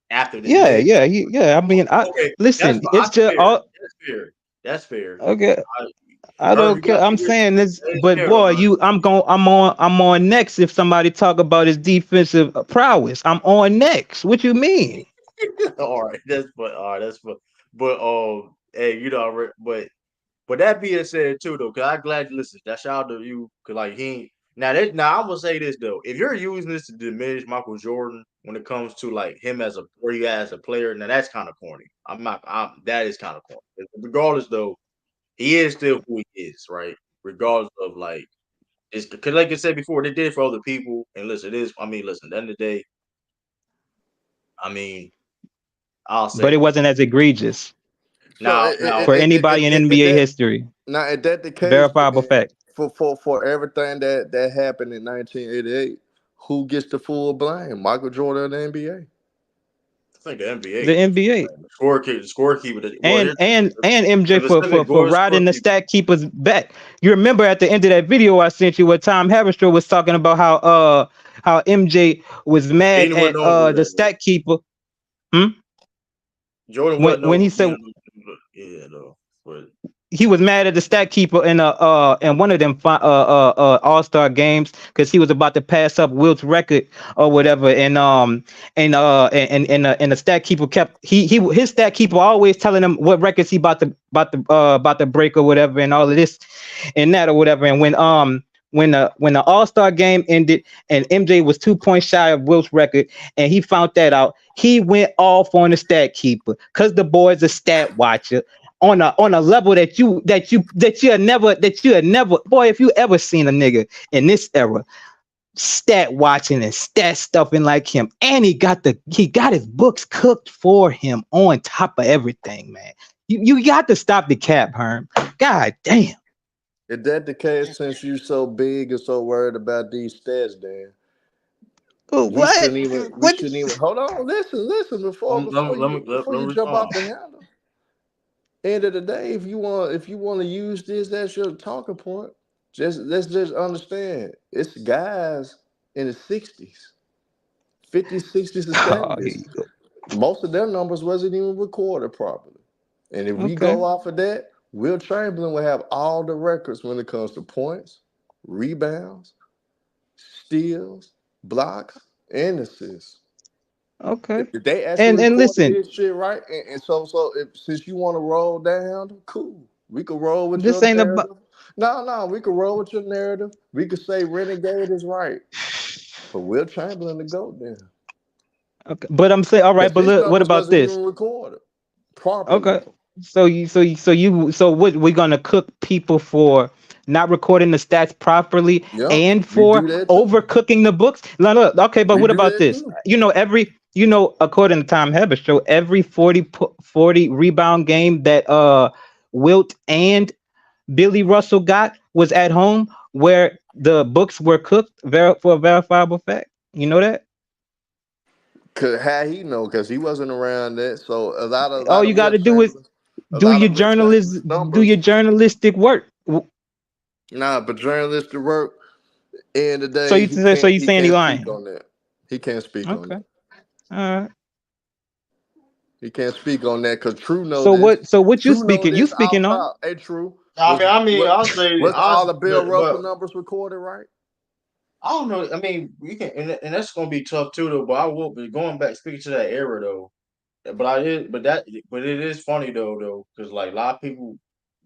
after this? Yeah, Yeah. yeah. I mean, I Okay, that's listen. It's that's just fair. all That's fair. That's fair. okay. I don't care. I'm saying this, but boy, I'm on next. If somebody talk about his defensive prowess, I'm on next. What you mean? All right, that's but hey, but that being said too though, cause I'm glad you listen. That shout out to you, cause like he ain't now I'm gonna say this though. If you're using this to diminish Michael Jordan when it comes to like him as a player, now that's kind of corny. That is kind of corny. Regardless though, he is still who he is, right? Regardless of like it's because like I said before, they did it for other people. And listen, listen, at the end of the day, I mean, I'll say But it wasn't as egregious now for anybody in NBA history. Now, is that the case? Verifiable fact. For everything that happened in 1988, who gets the full blame? Michael Jordan or the NBA? I think the NBA. The NBA. Scorekeeper. And MJ for riding the stat keeper's back. You remember at the end of that video I sent you where Tom Haberstroh was talking about how MJ was mad at the stat keeper. Jordan when he said but he was mad at the stat keeper in one of them all-star games because he was about to pass up Wilt's record or whatever, and the stat keeper kept his stat keeper always telling him what records he about to break or whatever, and all of this and that or whatever. And when the all-star game ended and MJ was 2 points shy of Wilt's record and he found that out, he went off on the stat keeper because the boy's a stat watcher on a level that you had never, boy, if you ever seen a nigga in this era stat watching and stat stuffing like him, and he got his books cooked for him on top of everything, man. You got to stop the cap, Herm. God damn. Is that the case since you so big and so worried about these stats, Dan? We shouldn't even hold on. Listen before you jump off the handle. End of the day, if you want to use this as your talking point, let's just understand it's guys in the 60s, 50s, 60s, and 70s. Most of their numbers wasn't even recorded properly. And if we go off of that, Will Chamberlain will have all the records when it comes to points, rebounds, steals, blocks, and assists. Okay. If they actually and listen, this shit right, and so since you want to roll down, cool. We can roll with this your ain't narrative. about. No, we can roll with your narrative. We could say Renegade is right, but Will Chamberlain to go there. Okay, but I'm saying, all right, but look, what about this? Even recorded properly. Okay, so what we're gonna cook people for not recording the stats properly and for overcooking the books? Look, okay, but what about this? Too. According to Tom Haberstroh, every 40 rebound game that Wilt and Billy Russell got was at home where the books were cooked for a verifiable fact. You know that? How he know? Because he wasn't around that. So a lot of all you got to do is do your journalistic work. Nah, but journalistic work. End of the day. So you saying he lying? On that. He can't speak on that. All right. He can't speak on that because True knows. So what you speaking? You speaking on? Hey, True. I'll say all the Bill Russell numbers recorded, right? I don't know. I mean, we can, and that's gonna be tough too, though. But I will be going back, speaking to that era, though. But it is funny though, because like a lot of people,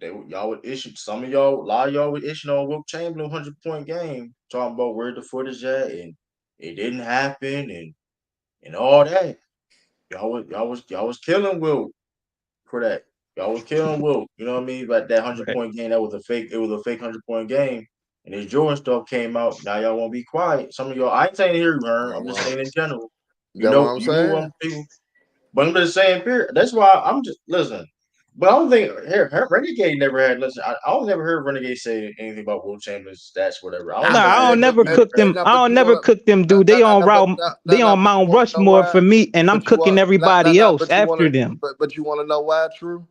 y'all would issue a lot of y'all would issue on Wilt Chamberlain 100-point game, talking about where the footage at, and it didn't happen, and all that. Y'all was killing Wilt for that. Y'all was killing Wilt. You know what I mean? Like that 100-point game, that was a fake. It was a fake 100-point game. And this Jordan stuff came out. Now y'all won't be quiet. Some of y'all, I ain't saying here, Vern. I'm just saying in general. You know what I'm saying? But I'm just saying, period. That's why I'm just listen. But I don't think Renegade never had. Listen, I don't never heard Renegade say anything about Wilt Chamberlain's stats, whatever. I don't never cook them. I don't never cook them, dude. They on Mount Rushmore for me, and I'm cooking everybody else after them. But you want to know why, True?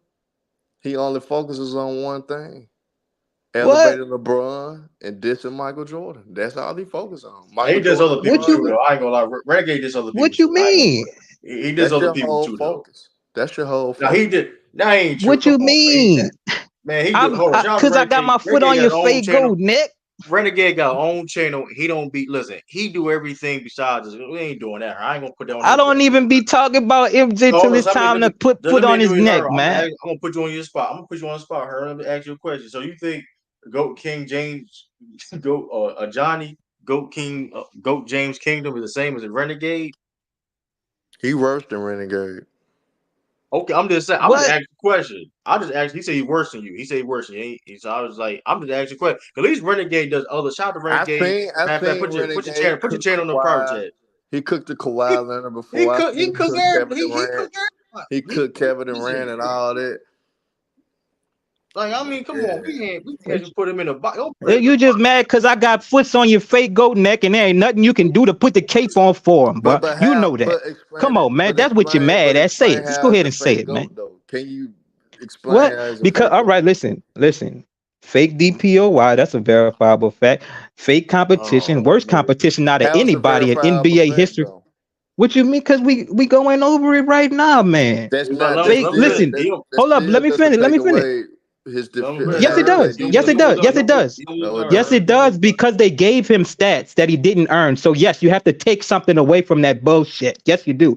He only focuses on one thing. Elevating LeBron and dissing Michael Jordan. That's all he focuses on. He does other people too, though. I ain't gonna lie. Renegade does other people. What you mean? He does other people too, though. That's your whole focus. Now he did. Now he ain't true. What you mean? Man, he do. I'm Hold on, shout out to because I got Renegade. my foot Renegade on got your his own fake channel. gold, Nick. Renegade got his own channel. He don't beat. Listen, he do everything besides this. We ain't doing that. I ain't gonna put that on I his don't back. even be talking about MJ So hold till on. it's So time to put let foot me on his do it. neck, I'm man. gonna put you on your spot. I'm gonna put you on the spot. Her. Let me ask you a question. So you think Goat King James, Goat Johnny, Goat King, Goat James Kingdom is the same as a Renegade? He worse than Renegade. Okay, I'm just saying. I'm just What? asking a question. I just asked. He said he's worse than you. He said he's worse than you. So I was like, I'm just asking a question. At least Renegade does other. Shout out to Renegade. I Matter of fact, seen Renegade put your cook channel on the private Kawhi. chat. He cooked the He Kawhi Leonard he before. I cook seen he him cook cook Kevin he Durant. cook everybody. He cooked Kevin Listen, Durant and all that. like I mean, come on, Yeah. we can't just put him in a box. Don't put him in You a just box. mad because I got foots on your fake goat neck and there ain't nothing you can do to put the cape on for him, But but you know that. explain Come it. on, man. That's what you're mad at. Say Explain it. Just how go it's ahead a and say fake it, man. goat though. Can you explain What? how it's a Because fake all goat? right, listen. Fake DPOY, that's a verifiable fact. Fake competition, Oh worst man, competition out of How it's a anybody in verifiable NBA fact history. though? What you mean? Because we going over it right now, man. That's let, not. let, That's Fake. let me still. finish. Listen. That Hold up. still Let me doesn't finish. Let take me finish. away his Let me defi- finish. Yes, it how Her. fake does. he Yes, You it is. almost does. done. Yes, it does. You almost No, it done. Yes, don't. it does because they gave him stats that he didn't earn. So yes, you have to take something away from that bullshit. Yes, you do.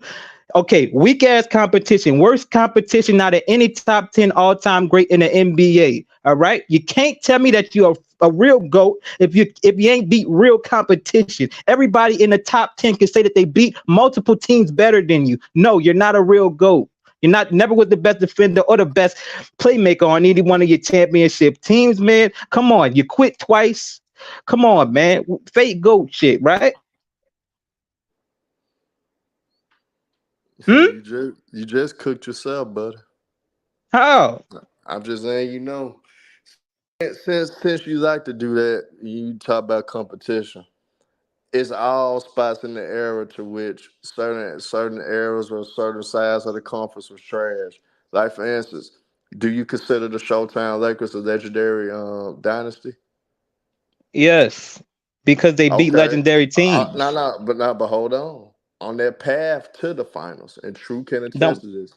Okay, weak ass competition, worst competition out of any top 10 all-time great in the NBA. All right. You can't tell me that you're a real GOAT if you ain't beat real competition. Everybody in the top 10 can say that they beat multiple teams better than you. No, you're not a real GOAT. You're not never was the best defender or the best playmaker on any one of your championship teams, man. Come on, you quit twice. Come on, man. Fake GOAT shit, right? Hmm? You just cooked yourself, buddy. How? I'm just saying, since you like to do that, you talk about competition. It's all spots in the era to which certain eras or certain sides of the conference was trash. Like for instance, do you consider the Showtime Lakers a legendary dynasty? Yes, because they beat Okay, legendary no, teams. no, but hold on. On their path to the finals, and True can attest Don't. to this.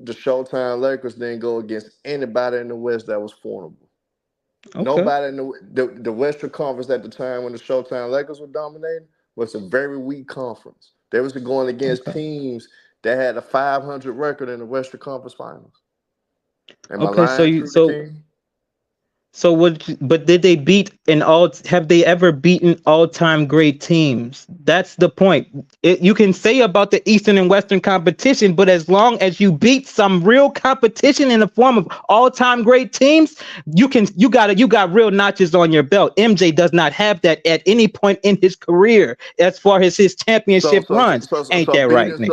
The Showtime Lakers didn't go against anybody in the West that was formidable. Okay. Nobody in the Western Conference at the time when the Showtime Lakers were dominating was a very weak conference. They was going against Okay. teams that had a 500 record in the Western Conference Finals. Am I Okay. So lying, you True the so King? So what? But did they beat an all? Have they ever beaten all-time great teams? That's the point. You can say about the Eastern and Western competition, but as long as you beat some real competition in the form of all-time great teams, you got real notches on your belt. MJ does not have that at any point in his career as far as his So championship so runs. so so, Ain't so that right, beating Nick?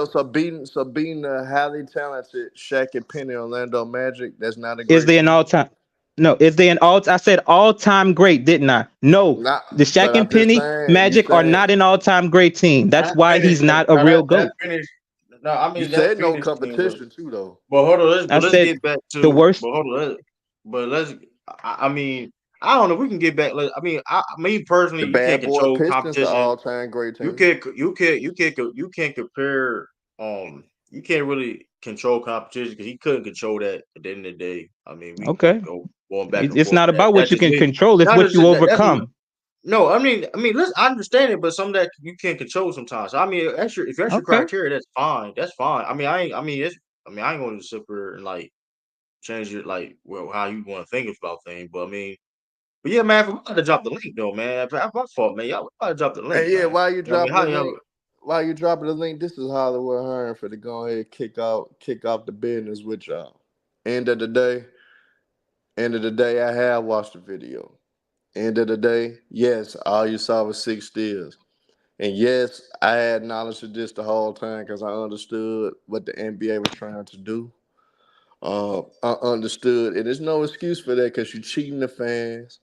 the highly talented Shaq and Penny Orlando Magic, that's not a Is great they an team. all-time? No, is they an all? I said all-time great, didn't I? No, Not, the Shaq but and I'm just Penny saying. You Magic are saying not an all-time great team. That's That why he's finish. not a Now real that goat. finish. No, I you mean that said no finish team was. competition too though. But hold on, I let's said get back the to. worst. But hold on, let's. I mean, I don't know. We can get back. I mean, me personally, The you can't Bad Boy control Pistons, the competition. all-time great You team. can't. You can't compare. You can't really control competition because he couldn't control that at the end of the day. I mean, we can Okay, go going back and it's forth not with that. about That's what you just can me. control; it's Not what just you that's overcome. no. I mean, listen. I understand it, but some that you can't control sometimes. I mean, if that's your Okay, criteria, that's fine. That's fine. I mean, I ain't. I mean, it's. I mean, I ain't going to sit there and like change it like well how you want to think about things. But I mean, but yeah, man, we got to drop the link though, man. That's my fault, man. Y'all got to drop the And link, yeah, man. I mean, how y'all? while you dropping the link, this is Hollywood Hearn for to go ahead and kick off the business with y'all. End of the day, I have watched the video. End of the day, yes, all you saw was 6 steals. And yes, I had knowledge of this the whole time because I understood what the NBA was trying to do. I understood, and there's no excuse for that because you're cheating the fans.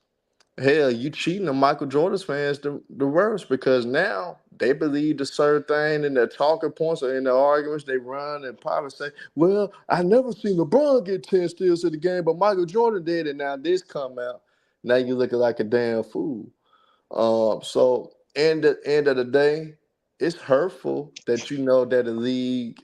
Hell, you cheating the Michael Jordan's fans the worst because now they believe the certain thing in their talking points or in their arguments they run and probably say, well, I never seen LeBron get 10 steals in the game, but Michael Jordan did, and now this come out. Now you looking like a damn fool. So end of the day, it's hurtful that you know that the league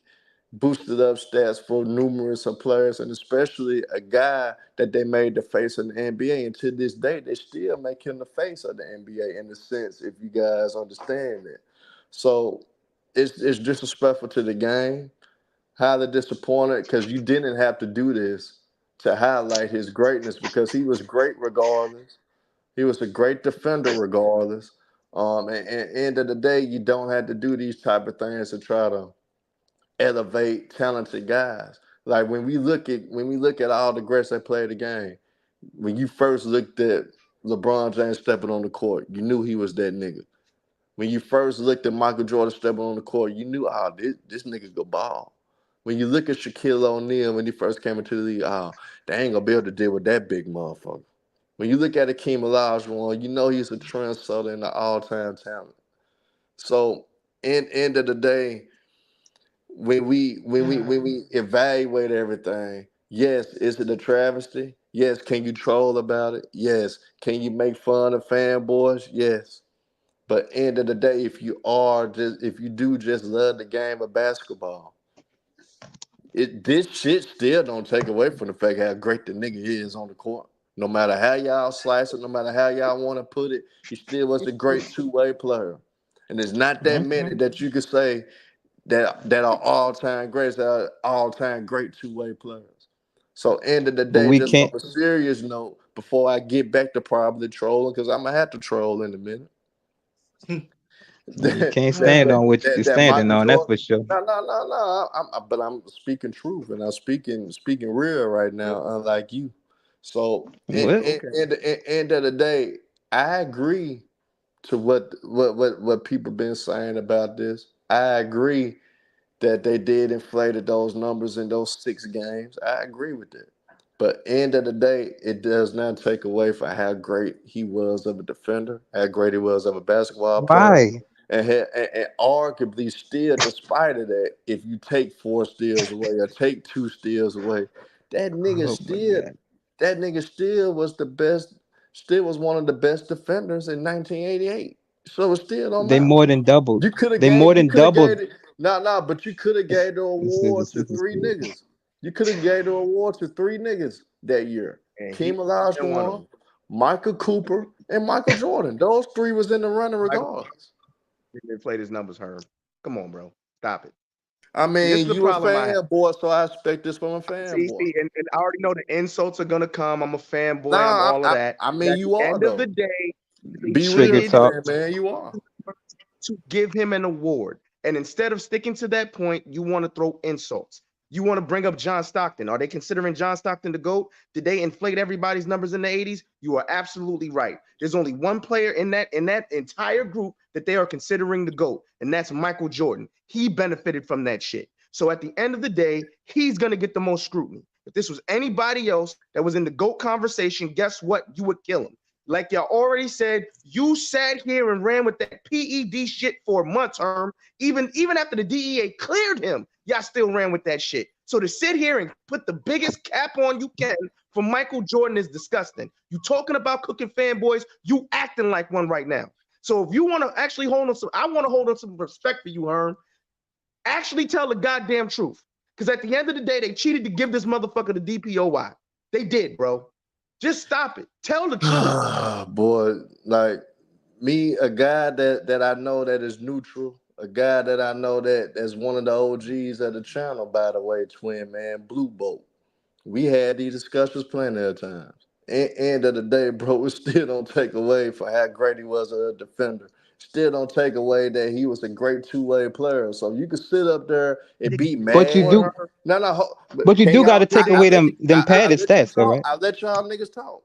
boosted up stats for numerous of players, and especially a guy that they made the face of the NBA. And to this day, they still make him the face of the NBA in the sense, if you guys understand it. So it's disrespectful to the game. Highly disappointed because you didn't have to do this to highlight his greatness because he was great regardless. He was a great defender regardless. And end of the day, you don't have to do these type of things to try to elevate talented guys. Like when we look at all the greats that played the game, when you first looked at LeBron James stepping on the court, you knew he was that nigga. When you first looked at Michael Jordan stepping on the court, you knew, this nigga go ball. When you look at Shaquille O'Neal when he first came into the league, they ain't gonna be able to deal with that big motherfucker. When you look at Akeem Olajuwon, you know he's a trendsetter and an all-time talent. So, end of the day, when we evaluate everything, yes, is it a travesty? Yes. Can you troll about it? Yes. Can you make fun of fanboys? Yes. But end of the day, if you do just love the game of basketball, this shit still don't take away from the fact how great the nigga is on the court. No matter how y'all slice it, no matter how y'all want to put it, he still was a great two-way player. And there's not that many that you could say that are all-time greats, that are all-time great two-way players. So end of the But day, we just on can't. a serious note, before I get back to probably trolling, because I'm gonna have to troll in a minute. You can't Yeah. stand on what you're that standing Michael on. That's Jordan. for sure. No. But I'm speaking truth and I'm speaking real right now, unlike you. So, Well, end of the day, I agree to what people been saying about this. I agree that they did inflated those numbers in those 6 games. I agree with that. But end of the day, it does not take away from how great he was of a defender, how great he was of a basketball player. why? And arguably still, despite of that, if you take 4 steals away or take 2 steals away, that nigga Oh my still God. that nigga still was the best, still was one of the best defenders in 1988. So it still don't They matter. more than doubled. They more You than could have doubled. gave it, but you could have gave the award to This is 3 crazy. niggas. You could have gave the award to 3 niggas that year. And he Keem been one of Olajuwon, them. Michael Cooper, and Michael Jordan. Those 3 was in the running Michael regardless. didn't play his numbers, Herb. Come on, bro. Stop it. I See, this is mean, the you a problem I have. fanboy, so I expect this from a See, fanboy. and I already know the insults are gonna come. I'm a fanboy. I'm Nah, all of that. I But mean, at you the are end of the though. day, they Be real Trigger cheated talk. then, man. You are. to give him an award. And instead of sticking to that point, you want to throw insults. You want to bring up John Stockton. Are they considering John Stockton the GOAT? Did they inflate everybody's numbers in the 80s? You are absolutely right. There's only one player in that entire group that they are considering the GOAT, and that's Michael Jordan. He benefited from that shit. So at the end of the day, he's going to get the most scrutiny. If this was anybody else that was in the GOAT conversation, guess what? You would kill him. Like y'all already said, you sat here and ran with that PED shit for months, Herm. Even after the DEA cleared him, y'all still ran with that shit. So to sit here and put the biggest cap on you can for Michael Jordan is disgusting. You talking about cooking fanboys, you acting like one right now. So if you want to actually hold on some, I want to hold on some respect for you, Herm. Actually tell the goddamn truth. Because at the end of the day, they cheated to give this motherfucker the DPOY. They did, bro. Just stop it. Tell the truth. Boy, like me, a guy that I know that is neutral, a guy that I know that's one of the OGs of the channel, by the way, twin man, Blue Bolt. We had these discussions plenty of times. End of the day, bro, it still don't take away for how great he was as a defender. Still don't take away that he was a great two-way player. So you can sit up there and be But you mad. do. But you Can do got to y'all? take away them I padded let you stats, though, talk. right? I let y'all niggas talk.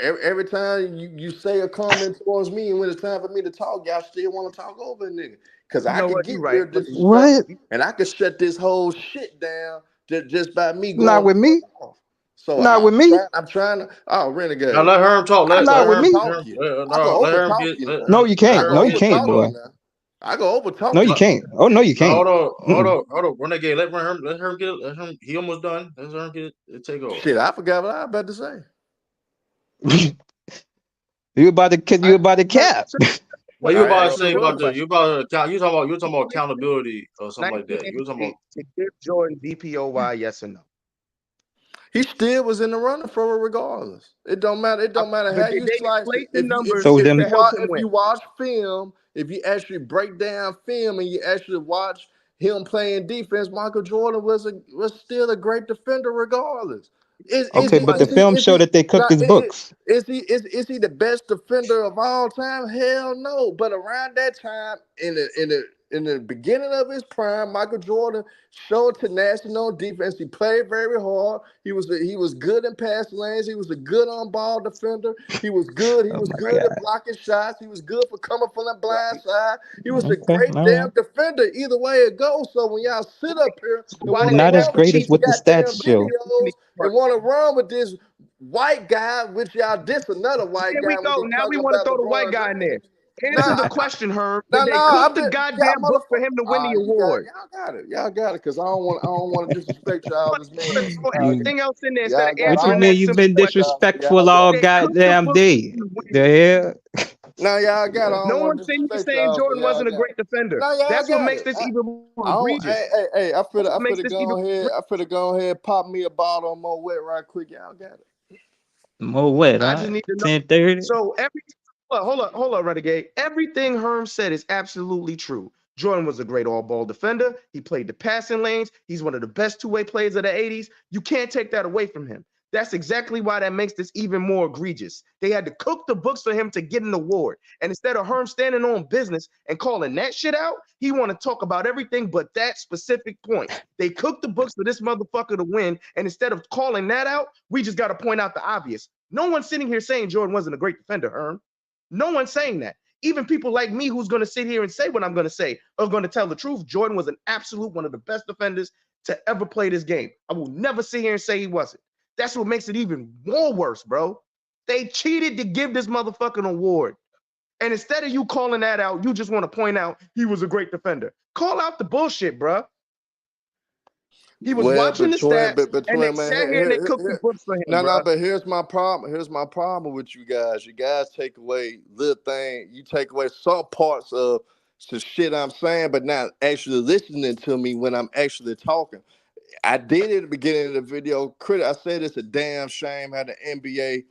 Every time you say a comment towards me, and when it's time for me to talk, y'all still want to talk over a nigga. Because I can get real disrespectful, What? and I can shut this whole shit down just by me Not with me. off. So Not with me. I'm trying to. Oh, renegade. Now let Herm talk. Let Not with Herm. me. Talk you. I No, go let over Herm talk get. you Let, now. No, you let can't. I Herm No, go you get over it. can't, talk boy. you now. I go over talk No, you. you can't. Oh, no, you No, can't. hold on. Renegade. Let Herm. Let Herm get. Let Herm. He almost done. Let Herm get it. Take over. Shit, I forgot what I was about to say. You about to cap. Well, you about to say about the question. you talking about accountability or something like that. You were talking about 1988 to give Jordan DPOY, yes or no? He still was in the running for it regardless. It don't matter. It don't matter But how did you they slice it. inflate the numbers So them to help him If win? you watch film, if you actually break down film and you actually watch him playing defense, Michael Jordan was still a great defender regardless. okay, but the film showed that they cooked his books. Is he the best defender of all time? Hell no. But around that time, in the beginning of his prime, Michael Jordan showed tenacity on defense. He played very hard. He was good in passing lanes. He was a good on ball defender. He was good. He Oh was my good at god. blocking shots. He was good for coming from the blind side. He was a Okay, great all damn right. defender. Either way it goes. So when y'all sit up here So and why want did to Not they as run have a with great as these cheat what the goddamn stats show. videos and want to run with this white guy, which y'all diss another white Here we guy when go. they Now we talking want to about throw the white LeBron guy in there. James. Answer the question, Herb. Did they I'm cook the just y'all goddamn book for motherfucker. him to win the You got award? y'all got it, cause I don't want to disrespect y'all this man. Throw You, everything else in there instead Y'all of got what you answering all that mean you've simple been question. disrespectful Did all they cook the goddamn book for day? him to win? The hell? now y'all got it. I No don't want one's to sitting here disrespect saying y'all, so Jordan y'all wasn't a got great defender. now y'all That's what got makes it. this even more I don't, egregious. hey, I That's what finna makes this even more egregious. go ahead and pop me a bottle of more wet right quick. Y'all got it. More wet, I huh? just need to know. 10:30. So hold on, Renegade. Everything Herm said is absolutely true. Jordan was a great all-ball defender. He played the passing lanes. He's one of the best two-way players of the 80s. You can't take that away from him. That's exactly why that makes this even more egregious. They had to cook the books for him to get an award. And instead of Herm standing on business and calling that shit out, he want to talk about everything but that specific point. They cooked the books for this motherfucker to win. And instead of calling that out, we just got to point out the obvious. No one's sitting here saying Jordan wasn't a great defender, Herm. No one's saying that. Even people like me who's going to sit here and say what I'm going to say are going to tell the truth. Jordan was an absolute one of the best defenders to ever play this game. I will never sit here and say he wasn't. That's what makes it even more worse, bro. They cheated to give this motherfucker an award. And instead of you calling that out, you just want to point out he was a great defender. Call out the bullshit, bro. He was watching the stats, and they sat here and they cooked the books for him, bro. But here's my problem. Here's my problem with you guys. You guys take away little thing. You take away some parts of the shit I'm saying, but not actually listening to me when I'm actually talking. I did at the beginning of the video. I said it's a damn shame how the NBA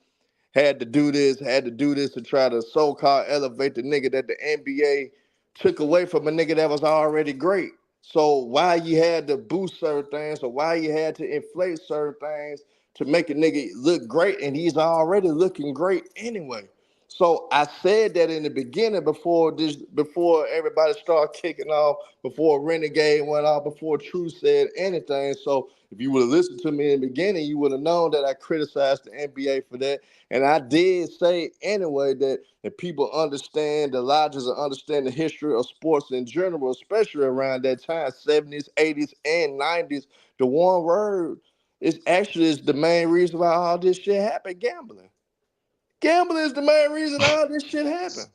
had to do this to try to so-called elevate the nigga that the NBA took away from a nigga that was already great. So why you had to boost certain things, or why you had to inflate certain things to make a nigga look great, and he's already looking great anyway. So I said that in the beginning before everybody started kicking off, before Renegade went off, before True said anything. So if you would have listened to me in the beginning, you would have known that I criticized the NBA for that. And I did say anyway that if people understand the logic and understand the history of sports in general, especially around that time, 70s, 80s, and 90s, the one word is the main reason why all this shit happened: gambling. Gambling is the main reason all this shit happened.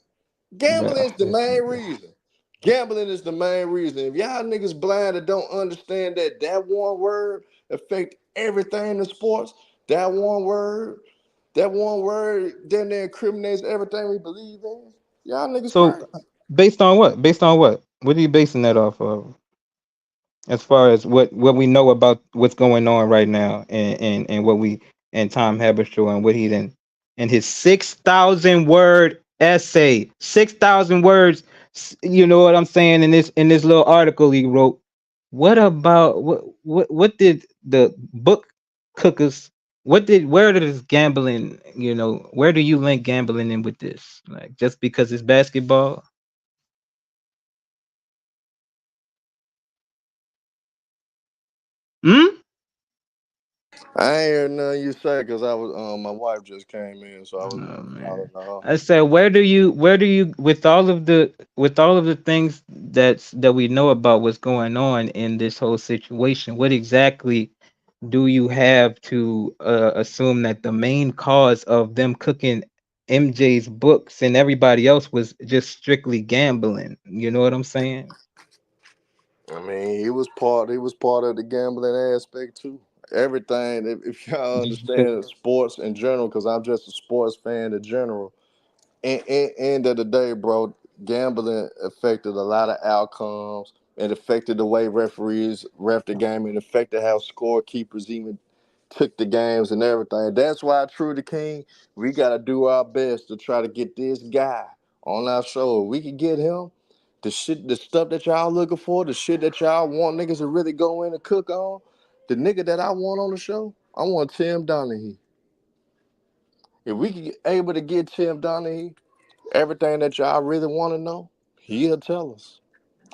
Gambling Bro, is the main reason. Gambling is the main reason. If y'all niggas blind and don't understand that one word affect everything in sports, that one word then incriminates everything we believe in. Y'all niggas so crazy. based on what? Based on what? What are you basing that off of? As far as what we know about what's going on right now, and what we and Tom Haberstroh and what he did in his 6,000 word essay, 6,000 words. You know what I'm saying, in this little article he wrote. What about what did the book cookers? Where does gambling? Where do you link gambling in with this? Like, just because it's basketball? Hmm. I ain't heard nothing you say because I was my wife just came in, so I was Oh man. talking to her. I said, where do you with all of the things that we know about what's going on in this whole situation, what exactly do you have to assume that the main cause of them cooking MJ's books and everybody else was just strictly gambling? You know what I'm saying? I mean, he was part of the gambling aspect too. Everything, if y'all understand sports in general, because I'm just a sports fan in general. And end of the day, bro, gambling affected a lot of outcomes. It affected the way referees ref the game. It affected how scorekeepers even took the games and everything. That's why, True the King, we got to do our best to try to get this guy on our show. If we can get him, the stuff that y'all looking for, the shit that y'all want niggas to really go in and cook on, the nigga that I want on the show, I want Tim Donaghy. If we can get able to get Tim Donaghy, everything that y'all really want to know, he'll tell us.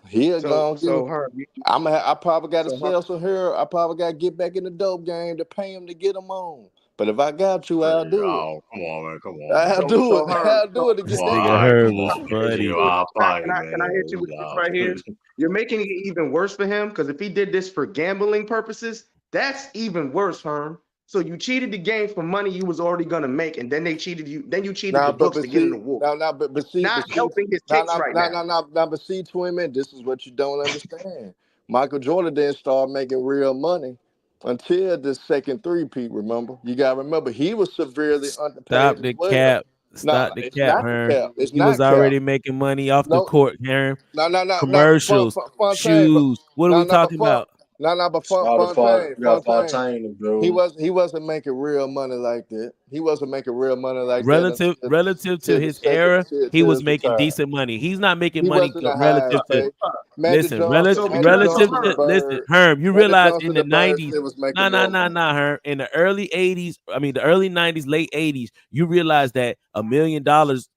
He'll go and give us. Herm, I probably got to so Herm, sell some here. I probably got to get back in the dope game to pay him to get him on. But if I got to, I'll do it. Oh, come on, man. Come on, man. I'll do it. Herm, I'll do it to Come get on. that All guy. right, Herb come was on. funny. Yeah, I'll fight, can I man. hit you with this Y'all- right here? You're making it even worse for him because if he did this for gambling purposes, that's even worse, Herm. So you cheated the game for money you was already gonna make, and then they cheated you. Then you cheated the books to get an award. Not helping his case right now. But see, Twin Man, this is what you don't understand. Michael Jordan didn't start making real money until the second three-peat, remember? You got to remember, he was severely underpaid Stop as the well. cap. No, Stop the it's cap, not the Herm. cap. It's He was not cap. already making money off the No, court, Herm. no. Commercials, Fontaine, shoes. What are we talking about? but Fontaine. You got Fontaine. Fontaine in the building. He wasn't making real money like that. He wasn't making real money like that Relative to until the his second era, he till was his making retire. decent money. He's not making He money wasn't the relative highest to. paid. Listen, So relative Herm, to Bird. Herm, you Magic realize Johnson in the and Bird 90s, still was making more money. Herm, in the early 80s, the early 90s, late 80s, you realize that $1 million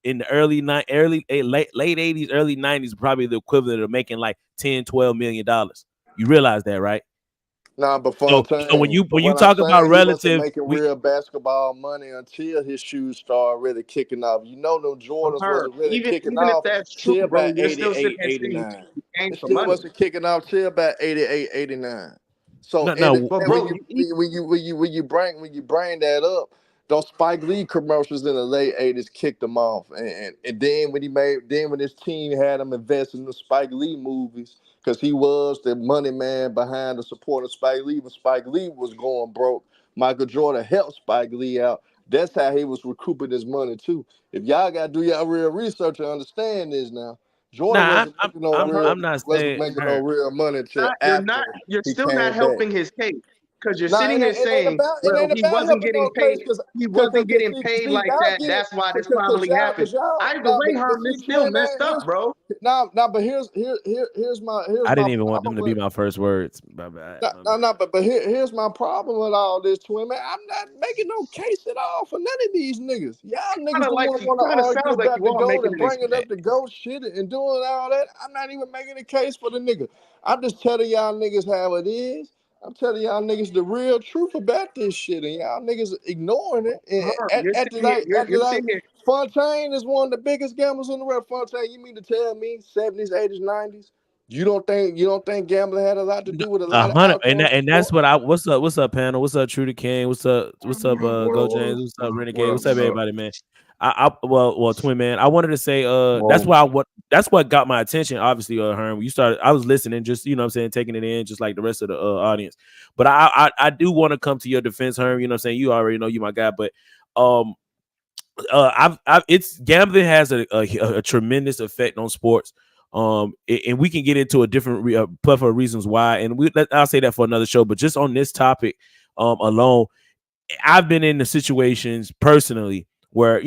in the late 80s, early 90s, probably the equivalent of making like 10, $12 million. You realize that, right? Nah, but So Fontaine. when you But what I'm talk about saying, he wasn't relative, making real basketball money until his shoes started really kicking off. You know, them Jordans Herm, wasn't really even kicking if off that's true, till bro, about you're still sitting 88, here saying 89. you came It for still money. wasn't kicking off till about 88, 89. So no, But and bro, when you bring that up, those Spike Lee commercials in the late 80s kicked him off. And then when his team had him invest in the Spike Lee movies, because he was the money man behind the support of Spike Lee when Spike Lee was going broke. Michael Jordan helped Spike Lee out. That's how he was recouping his money too. If y'all gotta do y'all real research to understand this now. Jordan nah, wasn't making no I'm not saying Herm. real money until you're after you're he still not came back. helping his case because you're Nah, sitting here saying, it well, ain't he about wasn't helping getting no paid. case because He wasn't getting paid see like y'all that. get it That's why this because probably happened. Either way, but Herm, see it's still Twin Man, messed up, bro. but here's I my didn't even want them problem to with be it. my first words. My bad. My bad. But here's my problem with all this, Twin Man. I'm not making no case at all for none of these niggas. Y'all niggas the one want to Kind of argue sounds like about you the are gold making and an bringing excuse. up the gold shit and doing all that. I'm not even making a case for the nigga. I'm just telling y'all niggas how it is. I'm telling y'all niggas the real truth about this shit, and y'all niggas ignoring it. Herm, And you're sitting here. You're sitting here. Fontaine is one of the biggest gamblers in the world. Fontaine, you mean to tell me 70s, 80s, 90s? You don't think gambling had a lot to do with a lot of 100, outcomes in and that's sport? what I. What's up, panel? What's up, True the King? What's up? Go James. What's up, What Renegade? up? What's up, What up? everybody, man? Well, Twin Man. I wanted to say, that's Whoa. why that's what got my attention. Obviously, Herm, you started. I was listening, just what I'm saying, taking it in, just like the rest of the audience. But I do want to come to your defense, Herm. You know what I'm saying? You already know you my guy, but it's gambling has a tremendous effect on sports. And we can get into a different plethora of reasons why, and I'll say that for another show. But just on this topic, alone, I've been in the situations personally where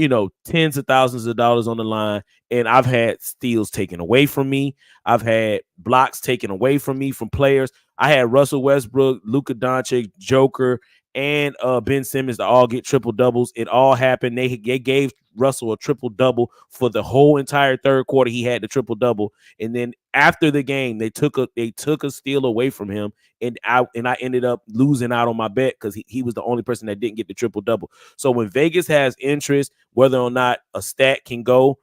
tens of thousands of dollars on the line, and I've had steals taken away from me. I've had blocks taken away from me from players. I had Russell Westbrook, Luka Doncic, Joker, and Ben Simmons to all get triple doubles. It all happened. They gave Russell a triple double for the whole entire third quarter. He had the triple double, and then after the game, they took a steal away from him, and I ended up losing out on my bet because he was the only person that didn't get the triple double. So when Vegas has interest, whether or not a stat can go,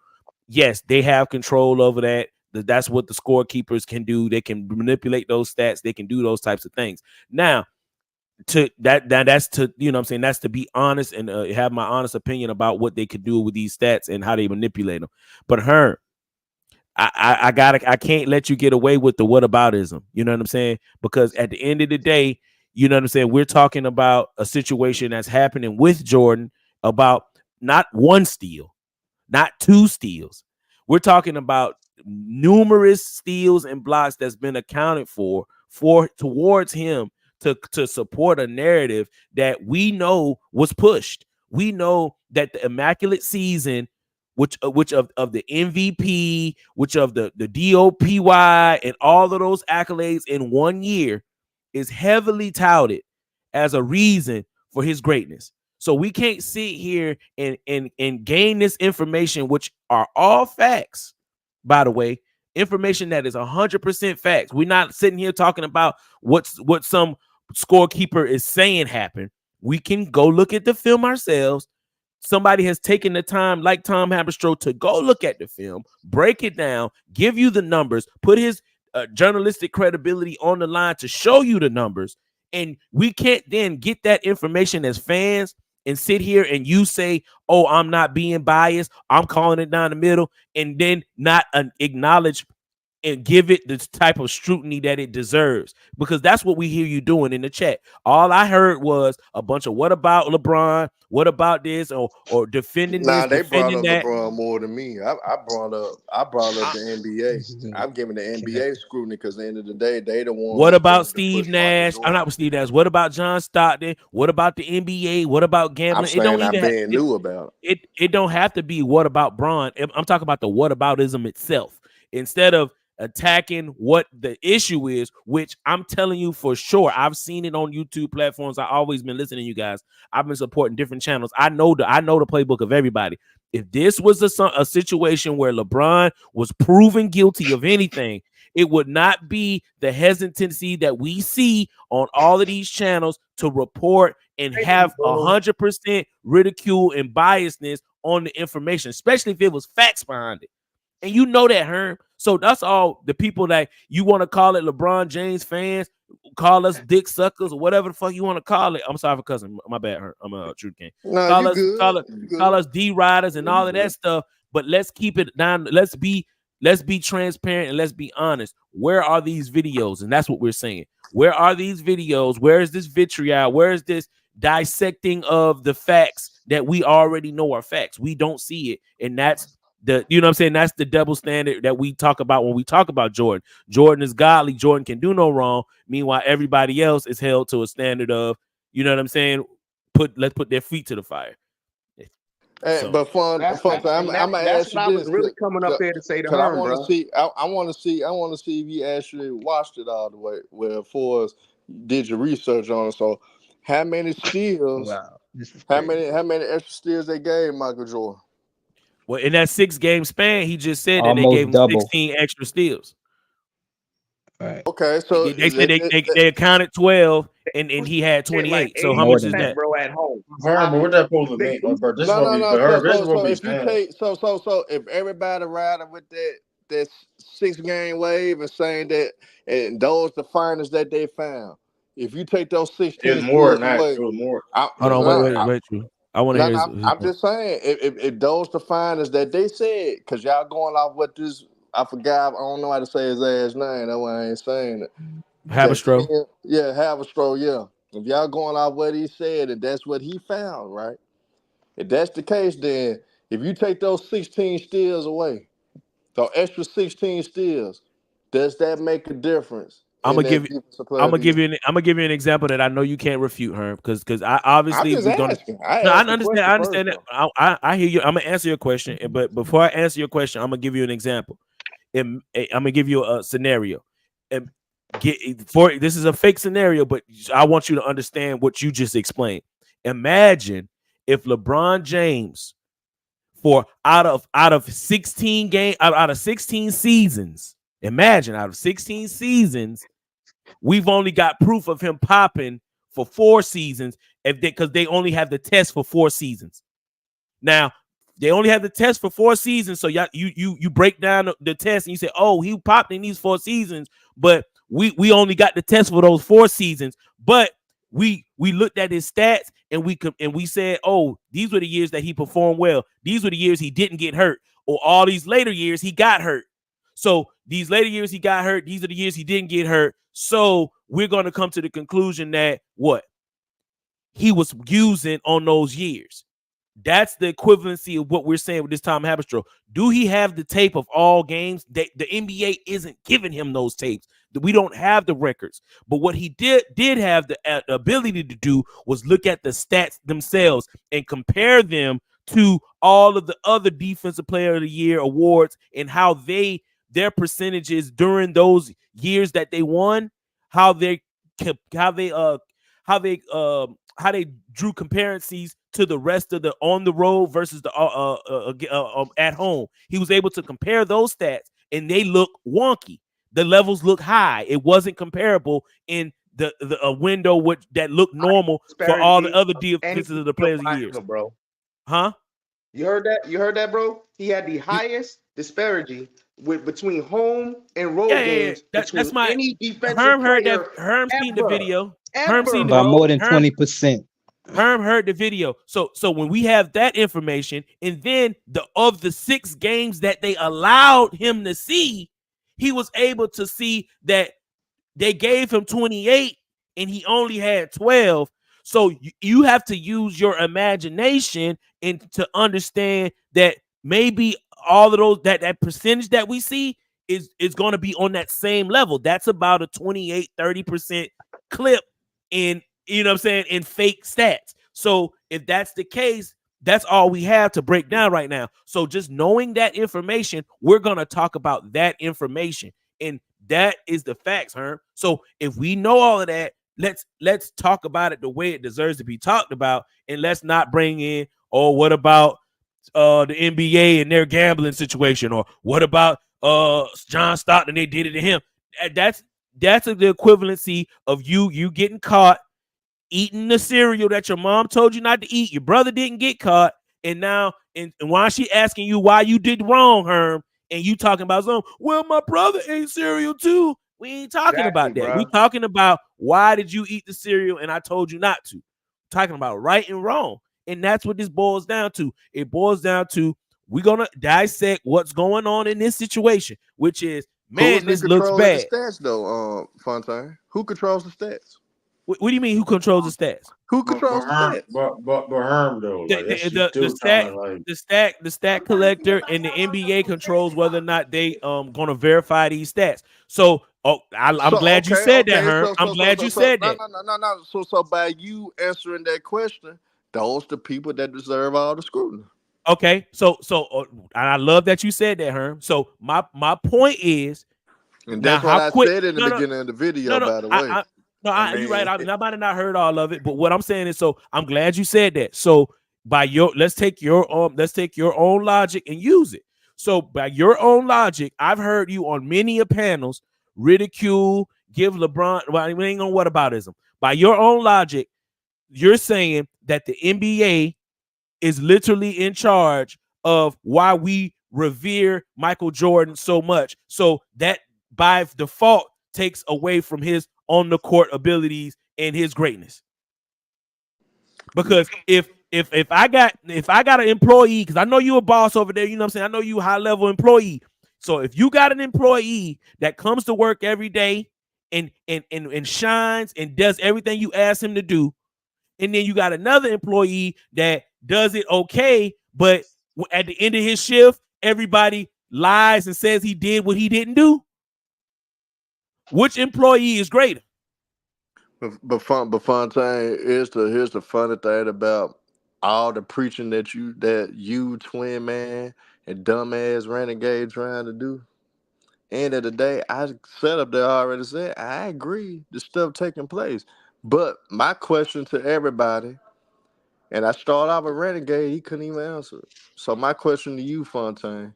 yes, they have control over that. That's what the scorekeepers can do. They can manipulate those stats. They can do those types of things. Now, that's to what I'm saying, that's to be honest and have my honest opinion about what they could do with these stats and how they manipulate them. But Herm, I can't let you get away with the whataboutism. You know what I'm saying? Because at the end of the day, you know what I'm saying, we're talking about a situation that's happening with Jordan about not one steal, not two steals. We're talking about numerous steals and blocks that's been accounted for towards him to support a narrative that we know was pushed. We know that the immaculate season, which of the MVP, which of the DPOY, and all of those accolades in 1 year is heavily touted as a reason for his greatness. So we can't sit here and gain this information, which are all facts, by the way, information that is 100% facts. We're not sitting here talking about what some scorekeeper is saying happened. We can go look at the film ourselves. Somebody has taken the time, like Tom Haberstroh, to go look at the film, break it down, give you the numbers, put his journalistic credibility on the line to show you the numbers. And we can't then get that information as fans and sit here and you say, oh, I'm not being biased, I'm calling it down the middle, and then not acknowledge and give it the type of scrutiny that it deserves, because that's what we hear you doing in the chat. All I heard was a bunch of what about LeBron, what about this, or defending Nah, this, they brought defending up that. LeBron more than me. I brought up the NBA. I'm giving the NBA scrutiny because at the end of the day, they the ones. What about to Steve push Michael Nash? Jordan. I'm not with Steve Nash. What about John Stockton? What about the NBA? What about gambling? I'm saying I'm being new about it. It don't have to be what about Bron. I'm talking about the whataboutism itself. Instead of attacking what the issue is, which I'm telling you for sure, I've seen it on YouTube platforms. I've always been listening to you guys. I've been supporting different channels. I know the playbook of everybody. If this was a situation where LeBron was proven guilty of anything, it would not be the hesitancy that we see on all of these channels to report and have 100% ridicule and biasness on the information, especially if it was facts behind it. And you know that, Herm. So that's all the people that you want to call it LeBron James fans, call us dick suckers or whatever the fuck you want to call it. I'm sorry for cussing. My bad, Herm. I'm a Truth King. No, Call us D riders and all of that stuff. But let's keep it down. Let's be transparent and let's be honest. Where are these videos? And that's what we're saying. Where are these videos? Where is this vitriol? Where is this dissecting of the facts that we already know are facts? We don't see it. And that's you know what I'm saying? That's the double standard that we talk about when we talk about Jordan. Jordan is godly. Jordan can do no wrong. Meanwhile, everybody else is held to a standard of, you know what I'm saying? Let's put their feet to the fire. Hey, but I'm gonna ask you this. Really coming up here to say to I Herm, want bro. to see. I want to see if you actually watched it all the way. Well, for us, did your research on it. So, how many steals? Wow, how many extra steals they gave Michael Jordan? Well, in that 6-game span, he just said that they Almost gave him double. 16 extra steals. Right. Okay, so they said they accounted 12 and he had 28. Like so how much is 80%, that, bro? At home, Herb, what that supposed to mean? Bro, this So if you take so if everybody riding with that 6-game wave and saying that, and those the finest that they found, if you take those 16, it was more than that. away, It was more. Hold on, wait. I want to hear his I'm just saying, if those the finest that they said, because y'all going off what this, I forgot, I don't know how to say his ass name, that's why I ain't saying it. Haberstroh. Yeah, Haberstroh, yeah. If y'all going off what he said and that's what he found, right? If that's the case, then if you take those 16 steals away, the extra 16 steals, does that make a difference? I'm gonna give you an example that I know you can't refute, Herm, because I obviously I'm just asking. I understand that. I hear you. I'm gonna answer your question, but before I answer your question, I'm gonna give you an example. I'm gonna give you a scenario. This is a fake scenario, but I want you to understand what you just explained. Imagine if LeBron James, for out of 16 seasons, imagine out of 16 seasons, we've only got proof of him popping for 4 seasons, because they only have the test for 4 seasons. Now, they only have the test for 4 seasons, so you break down the test and you say, oh, he popped in these 4 seasons, but we only got the test for those 4 seasons. But we looked at his stats and we said, oh, these were the years that he performed well. These were the years he didn't get hurt, or all these later years he got hurt. So these later years he got hurt. These are the years he didn't get hurt. So we're going to come to the conclusion that what he was using on those years. That's the equivalency of what we're saying with this Tom Haberstroh. Do he have the tape of all games? The NBA isn't giving him those tapes. We don't have the records. But what he did have the ability to do was look at the stats themselves and compare them to all of the other Defensive Player of the Year awards and how their percentages during those years that they won, how they drew comparisons to the rest of the on the road versus the at home. He was able to compare those stats, and they look wonky. The levels look high. It wasn't comparable in the window that looked normal for all the other defenses of the players of years, bro. Huh? You heard that? You heard that, bro? He had the highest disparity between home and road games. That's my any defensive Herm heard player that. Herm seen the video. Herm seen by more than 20%. Herm heard the video. So when we have that information, and then of the 6 games that they allowed him to see, he was able to see that they gave him 28 and he only had 12. So you have to use your imagination and to understand that maybe all of those that percentage that we see is going to be on that same level. That's about a 28-30% clip in, you know what I'm saying, in fake stats. So if that's the case, that's all we have to break down right now. So just knowing that information, we're going to talk about that information. And that is the facts, Herm. So if we know all of that, let's talk about it the way it deserves to be talked about, and let's not bring in, what about the NBA and their gambling situation, or what about John Stockton, they did it to him. That's the equivalency of you getting caught eating the cereal that your mom told you not to eat. Your brother didn't get caught, and now and why she asking you why you did wrong, Herm, and you talking about something. Well, my brother ate cereal too. We ain't talking about that. Bro. We talking about why did you eat the cereal and I told you not to. We're talking about right and wrong, and that's what this boils down to. It boils down to we're gonna dissect what's going on in this situation, which is, man, this looks bad. The stats, though, Fontaine. Who controls the stats? What do you mean? Who controls the stats? Who controls the stats? But Herm though, the stat collector and the NBA controls whether or not they gonna verify these stats. So I'm glad you said that, Herm. I'm glad you said that. No. So by you answering that question, those the people that deserve all the scrutiny. Okay, so I love that you said that, Herm. So my point is, and that's what I said in the beginning of the video. By the way. You're right. I might have not heard all of it, but what I'm saying is, so I'm glad you said that. So let's take your own logic and use it. So by your own logic, I've heard you on many panels ridicule, give LeBron. Well, we ain't on whataboutism. By your own logic, you're saying that the NBA is literally in charge of why we revere Michael Jordan so much. So that by default takes away from his on the court abilities and his greatness. Because if I got an employee, because I know you a boss over there, you know what I'm saying? I know you a high level employee. So if you got an employee that comes to work every day and shines and does everything you ask him to do, and then you got another employee that does it okay, but at the end of his shift, everybody lies and says he did what he didn't do, which employee is greater? But Fontaine, here's the funny thing about all the preaching that you twin man and dumbass renegade trying to do. End of the day, I said up there already said I agree the stuff taking place. But my question to everybody, and I start off with renegade, he couldn't even answer it. So my question to you, Fontaine,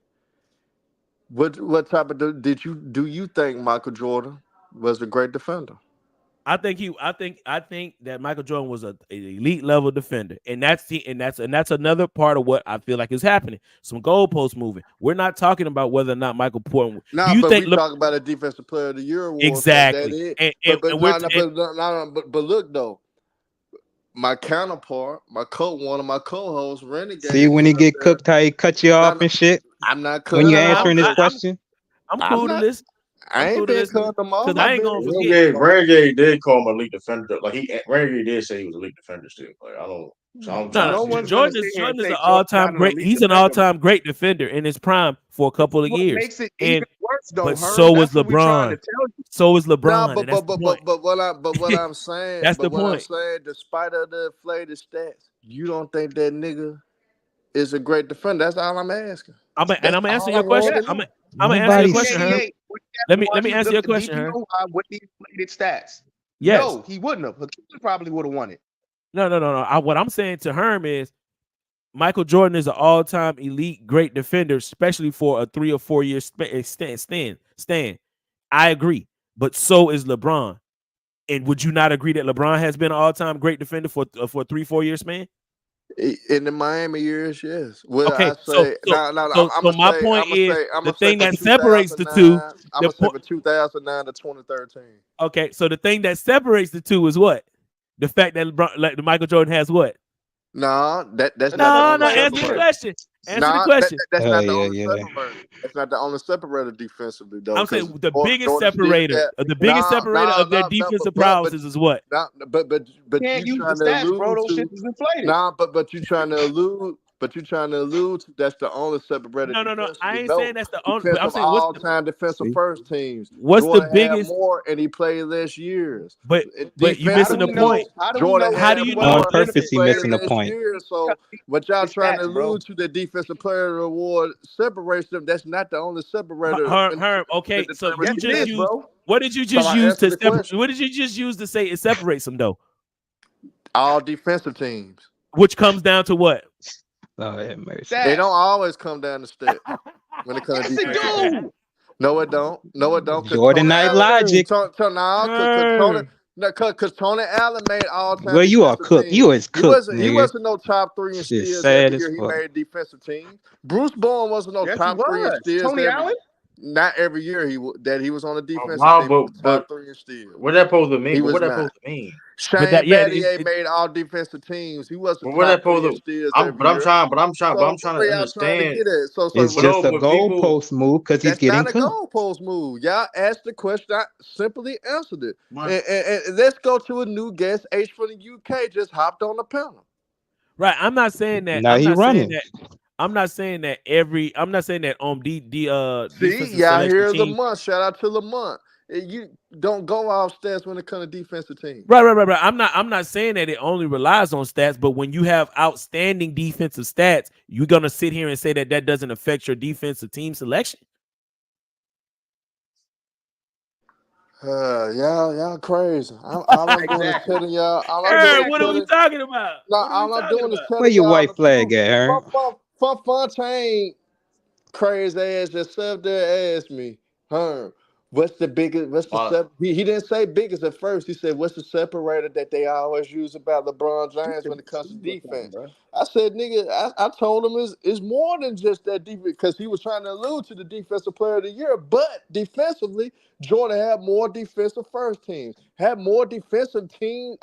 what type of do you think Michael Jordan was a great defender? I think that Michael Jordan was an elite level defender, and that's another part of what I feel like is happening. Some goalposts moving. We're not talking about whether or not Michael Jordan. No, but we talk about a defensive player of the year award. Exactly. But look though, my counterpart, one of my co-hosts, Renegade. See when he get cooked, how he cut you off and shit. I'm not when you're answering this question. I'm cool to this. I ain't been cutting them off. I ain't gonna forget. Renegade did call him a elite defender. Like Renegade did say he was a elite defender still. Like I don't. So No one's gonna sit here and Jordan is say an Jordan's all-time not an great. elite He's an defender. all-time great defender in his prime for a couple of What years. makes it even worse, though, But Herm? so was That's what we're trying to LeBron. tell you. So is Nah, LeBron, and that's the point. but what I'm saying, That's but the what I'm point. saying, despite of the inflated stats, you don't think that nigga is a great defender? That's all I'm asking. I'm That's answering all your I question. want to I'm know. gonna answer your Nobody's question, Herm. 1988, would he have Let me won answer your the question, Herm. DPOY with the inflated stats? Yes. No, he wouldn't have. He probably would have won it. No. What I'm saying to Herm is Michael Jordan is an all-time elite great defender, especially for a 3 or 4 year stand. I agree, but so is LeBron. And would you not agree that LeBron has been an all-time great defender for a 3-4 year span? In the Miami years, yes. Well, Okay, I say no. so my point is the thing that separates the two. I'm gonna say for 2009 to 2013. Okay, so the thing that separates the two is what? The fact that LeBron, Michael Jordan has what? No, that's No, not the only answer the separator. question. Answer the Nah, question. that's Oh, not the yeah, only yeah. separator. That's not the only separator defensively, though. I'm 'cause saying the Jordan biggest still separator, got- the biggest separator of their defensive prowesses is what? but Can't you use trying the to stats, bro. allude Those to shit is inflated. but you trying to allude to that's the only separator. No. defensively. I ain't No. saying that's the only. But I'm Defensive saying what's all-time defensive See? first teams. What's the Jordan had biggest? more and he played less years. But you How missing do the we know? point. How do we Jordan know? How had do you more know? On and purpose, he he played missing the less point. years. So what y'all It's trying to stats, bro. allude to the defensive player award separates them. That's not the only separator. Herm, okay, so determine you Yes, just it is, used bro. what did you So just I use answered to the separate? question. What did you just use to say it separates them though? All defensive teams. Which comes down to what? Lord have mercy. They don't Stats. always come down to stat when it comes to Yes, it defensive teams. do. No, it don't. No, it don't. Because Jordan Knight logic. Because Tony Allen made all-time Well, you are defensive cooked. teams. You is cooked, He nigga. wasn't no top 3 in Shit steals sad every as year he fuck. made defensive teams. Bruce Bowen wasn't no Yes, he top 3 in was. steals Tony every Allen? Not every year that he was on the defensive Wow, team. He was but top 3 in steals. what that supposed to mean? He But was what that not. supposed to mean? Shane that- yeah, Battier made all defensive teams. He wasn't But what that top 3 supposed in to? steals I'm every year. but I'm trying So to where y'all trying to understand. get at? So It's what just a but people- goalpost move because he's that's getting not a cooked. goalpost move. Y'all asked the question. I simply answered it. But- And let's go to a new guest. H from the UK just hopped on the panel. Right. I'm not saying that. Now I'm he not running. saying that. I'm not saying that every. I'm not saying that on See, defensive y'all selection hear team. Lamont. Shout out to Lamont. You don't go off stats when it comes to defensive teams. Right. I'm not saying that it only relies on stats, but when you have outstanding defensive stats, you're gonna sit here and say that that doesn't affect your defensive team selection. Y'all crazy. All I'm doing is Exactly. telling y'all. All I'm Hey, doing is what are we telling. talking about? No, What are we all I'm talking doing is about? telling Where your y'all white the flag truth. at, Aaron? Fontaine crazy ass just sat there and asked me, Herm, what's the biggest? He didn't say biggest at first. He said, what's the separator that they always use about LeBron James when it comes to defense? I said, nigga, I told him it's more than just that defense because he was trying to allude to the defensive player of the year. But defensively, Jordan had more defensive first teams, had more defensive teams,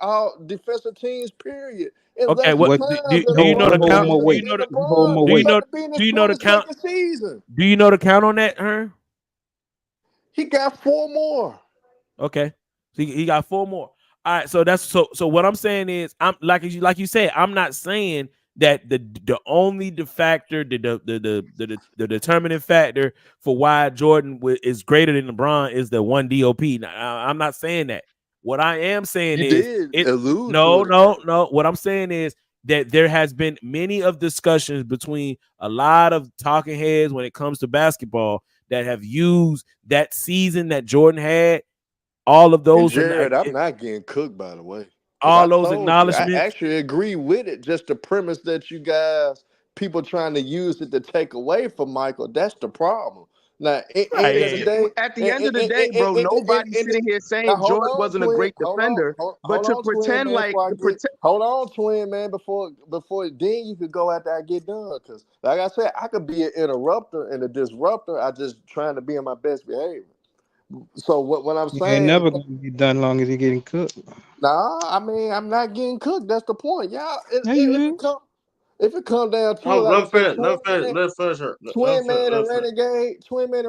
period. In Okay, less what time do than you know the LeBron count? James. Hold my weight. And Hold my LeBron weight. about to be in his Do you know the count? 22nd season. Do you know the count on that, Herm? He got 4 more. Okay, so he got 4 more. All right, so that's so. What I'm saying is, I'm like you said, I'm not saying that the only factor, the determining factor for why Jordan is greater than LeBron is the 1 DOP. Now, I'm not saying that. What I am saying You is, did allude no. to it. What I'm saying is that there has been many of discussions between a lot of talking heads when it comes to basketball that have used that season that Jordan had. All of And those, Jared, I'm not getting cooked, by the way. all those I acknowledgments. actually agree with it. Just the premise that you guys, people trying to use it to take away from Michael, that's the problem. Now, At the end of the day, bro, nobody's sitting here saying Jordan wasn't a great defender. But to pretend like hold on, twin man, before then you could go after I get done. Because like I said, I could be an interrupter and a disruptor. I just trying to be in my best behavior. So what I'm You saying, ain't never gonna be done long as you getting cooked. nah, I mean I'm not getting cooked. That's the point, y'all. Yeah, you is. If it come down to it, like Let's finish her. Twin Man and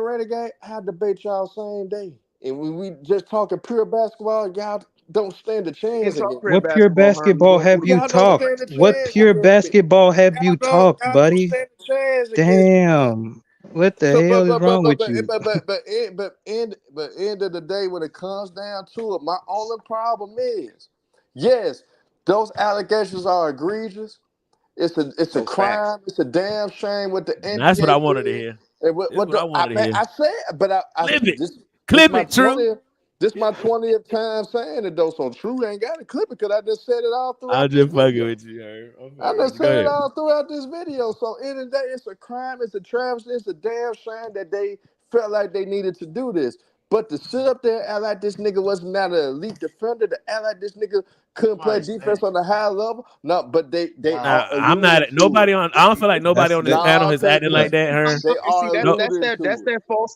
Renegade, I debate y'all same day. And we just talking pure basketball, y'all don't stand a We can chance talk against pure me. What pure basketball, Herm. basketball have you Y'all don't talked? stand a What chance pure against me. basketball have you talked, Y'all don't buddy? stand a chance against me. Damn. What the So, hell is wrong with you? end of the day, when it comes down to it, my only problem is, yes, those allegations are egregious. It's a Those facts. crime. It's a damn shame what the That's what I NBA wanted to did. hear. And This is what I wanted to hear. I said, but Clip it. this Clip my it, True. 20th time saying it though. So True ain't got to clip it because I just said it all I'm throughout this just fucking video. with you, Herm. I'm I fucking with just you. Go said it ahead. all throughout this video. So in the day, it's a crime, it's a travesty, it's a damn shame that they felt like they needed to do this. But to sit up there and act like this nigga wasn't not an elite defender, to act like this nigga couldn't play Nice, defense man. on the high level, no, but they Nah, are Now, I'm not alluding to nobody it. on. I don't feel like nobody That's on this the panel No, has acting like that, Herm. they You see, are No, alluding to it.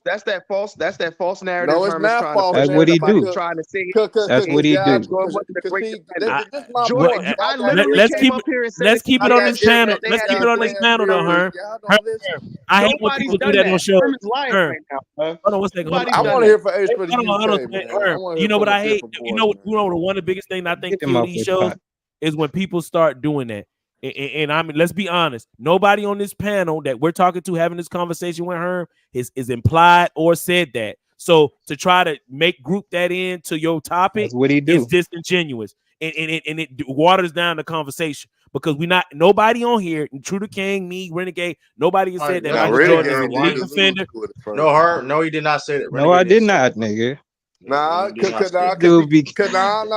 that's that false narrative No, it's Herm is not trying to false push. that's what he narrative Everybody's do. because trying to say That's what he Michael do. Jordan wasn't a great see, defender. this is my what, point. I Y'all got literally let's irritated. came keep up it. here and said Let's keep it Y'all on got this cases panel. that irritated. they Let's had keep the it on Y'all this damn ability panel, to though, do. furious. Herm. Y'all Herm, don't listen. I hate when Nobody's people do done that on that. shows. Herm is lying Herm, right now, bro. hold on one second. Hold on. I Nobody's Hold on. done want to that. hear from H for the Hold on, hold on, UK, man. I Herm. want to You hear know what from a I hate? different voice, man. You know one of the biggest things I think Get him kill off these his shows pot. is when people start doing that. And I mean, let's be honest. Nobody on this panel that we're talking to having this conversation with Herm is implied or said that. So to try to group that into your topic That's what he is do. disingenuous. And it waters down the conversation because nobody on here, True the King, me, Renegade, nobody has said that Now, Michael Jordan is an Renegade elite did allude defender. to it at no, first. her. No, he did not say that. No, I Renegade did didn't say not, that. nigga. Nah, He did not say that. Dude be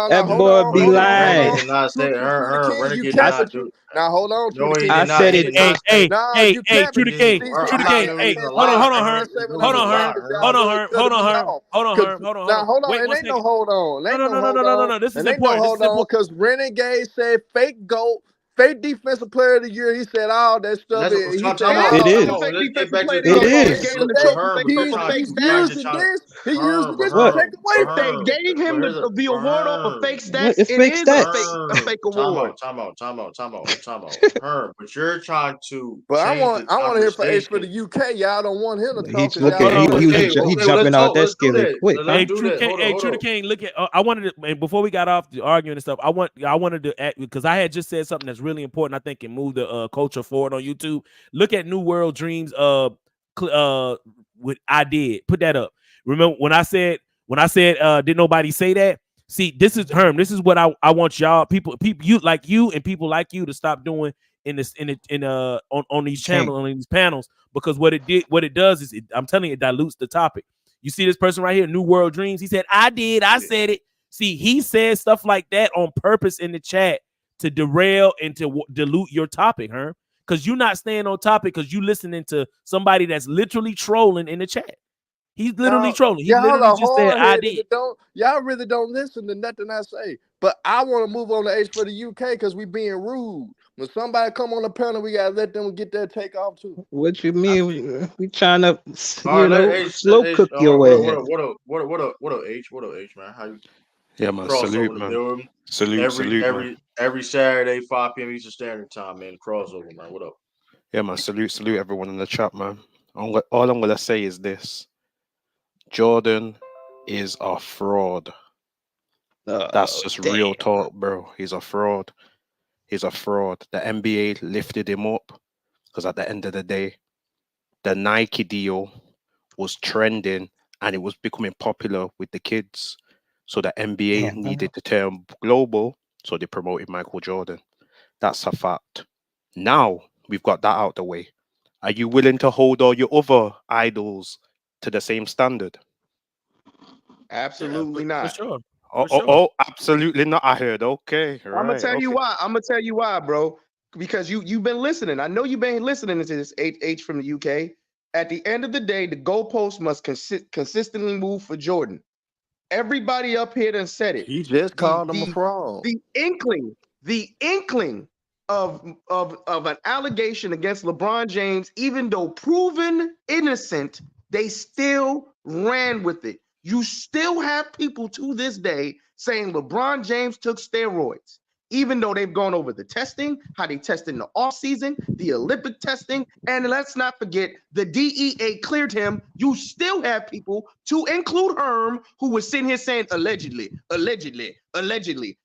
that hold boy on, be hold on, hold lying. Renegade on. did not say True, that. true, true the king, you Renegade did I capping not true. do. Now hold on, true No, the he king. did I not. said He it. did not say. Nah, you True capping. the King, See, True the I'm I not King. can't Hey, even say a what hold I on, lie. hold on, I Herm. can't say what Hold I on, said Herm. because Hold y'all on, really Herm. cutting me off. Hold on, Herm. Hold on, hold Now on. hold on, Wait it one ain't no second. hold on. It ain't no hold on. No. This is It ain't no important. This hold is on important. because Renegade said fake GOAT, fake defensive player of the year. He said all that stuff. Let's He time said out. It all Time is. that. The out. fake Let's get defensive back player to of the the It year, topic. but At they the is. end gave of him the the day, trophy. They gave him a fake he's stat. using this. He using this to What? take away If from they Herm, it. gave him the award off of fake What? stats, It's it fake is stats. a fake award. Time out. Herm, but you're trying to But change the I want to hear from H for conversation. the UK. Y'all don't want him to He talk because look y'all Hold at on. don't he want was him a, to Okay, he talk. well, let's jumping out talk. that Let's do skillet that. quick. Hey, Let's do True that. King. Hey, Hold True the up. King. Look at. I wanted to, and before we got off the arguing and stuff, I wanted to act because I had just said something that's really important. I think can move the culture forward on YouTube. Look at New World Dreams. What I did. Put that up. Remember when I said did nobody say that? See, this is Herm. This is what I want y'all people you like you and people like you to stop doing in this on these King. channels on these panels because what it does is I'm telling you it dilutes the topic. You see this person right here, New World Dreams. He said, I said it. See, he said stuff like that on purpose in the chat to derail and to dilute your topic, Herm. Because you're not staying on topic because you listening to somebody that's literally trolling in the chat. He's literally trolling. He Y'all literally are just said, hard I headed did. and y'all really don't listen to nothing I say. But I want to move on to H for the UK because we being rude. When somebody come on the panel, we gotta let them get their take off too. What you mean? We trying to, All right, slow cook your ass. What up, H? What up, H, man? How you Yeah, man. Salute, crossover the man. building? Salute, man. Every Saturday, 5 p.m. Eastern Standard Time, man. Crossover, man. What up? Yeah, man. Salute everyone in the chat, man. All I'm gonna say is this: Jordan is a fraud. That's Oh just damn! real talk, bro. He's a fraud. He's a fraud. The NBA lifted him up because at the end of the day, the Nike deal was trending and it was becoming popular with the kids. So the NBA Damn, bro. needed to turn global, so they promoted Michael Jordan. That's a fact. Now we've got that out the way. Are you willing to hold all your other idols to the same standard? Yeah, Absolutely for not. sure. Oh, absolutely not. I heard. Okay, I'm gonna right. tell you Okay. why. I'm gonna tell you why, bro. Because you've been listening. I know you've been listening to this H from the UK. At the end of the day, the goalpost must consistently move for Jordan. Everybody up here done said it. He just called him a The fraud. the inkling of an allegation against LeBron James, even though proven innocent, they still ran with it. You still have people to this day saying LeBron James took steroids. even though they've gone over the testing, how they test in the offseason, the Olympic testing, and let's not forget the DEA cleared him. You still have people, to include Herm, who was sitting here saying allegedly,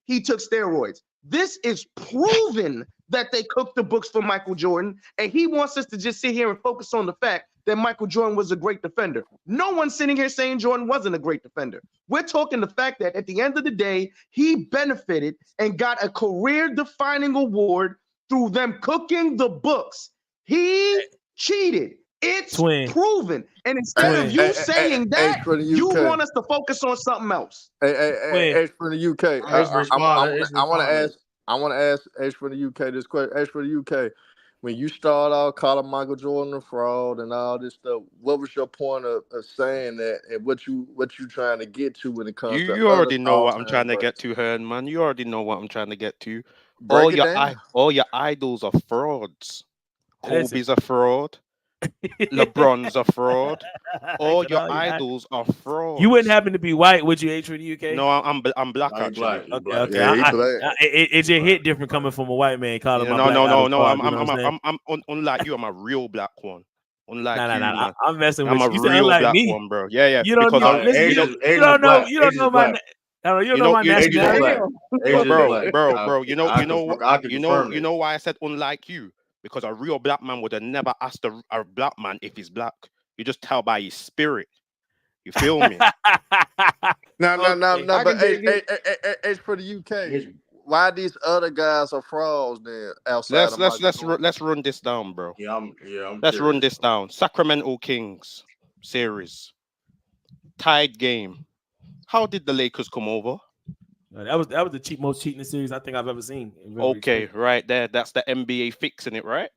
he took steroids. This is proven that they cooked the books for Michael Jordan, and he wants us to just sit here and focus on the fact that Michael Jordan was a great defender. No one's sitting here saying Jordan wasn't a great defender. We're talking the fact that at the end of the day, he benefited and got a career-defining award through them cooking the books. He cheated. It's proven. And instead of you saying that, you want us to focus on something else. H for the UK. I want to ask H for the UK this question. H for the UK. When you start out calling Michael Jordan a fraud and all this stuff, what was your point of saying that, and what you trying to get to when it comes to you already know what I'm trying to get to, Hearn, man. You already know what I'm trying to get to. All your idols are frauds. Kobe's a fraud. LeBron's a fraud. All your idols are frauds. You wouldn't happen to be white, would you, H for the UK? No, I'm black actually. Okay. Yeah, it just hit different coming from a white man. Calling No. I'm unlike you. I'm a real black one. Unlike you, man. I'm messing with I'm you. a real like black me. one, bro. Yeah. You don't know. You don't know. You don't know my. You don't know my nationality, bro. You know why I said unlike you. Because a real black man would have never asked a black man if he's black. You just tell by his spirit. You feel me? No. But H for the UK. Why these other guys are frauds then? Outside let's run this down, bro. I'm let's run this down. Sacramento Kings series, tied game. How did the Lakers come over? That was the most cheating series I think I've ever seen. Okay, right there. That's the NBA fixing it, right?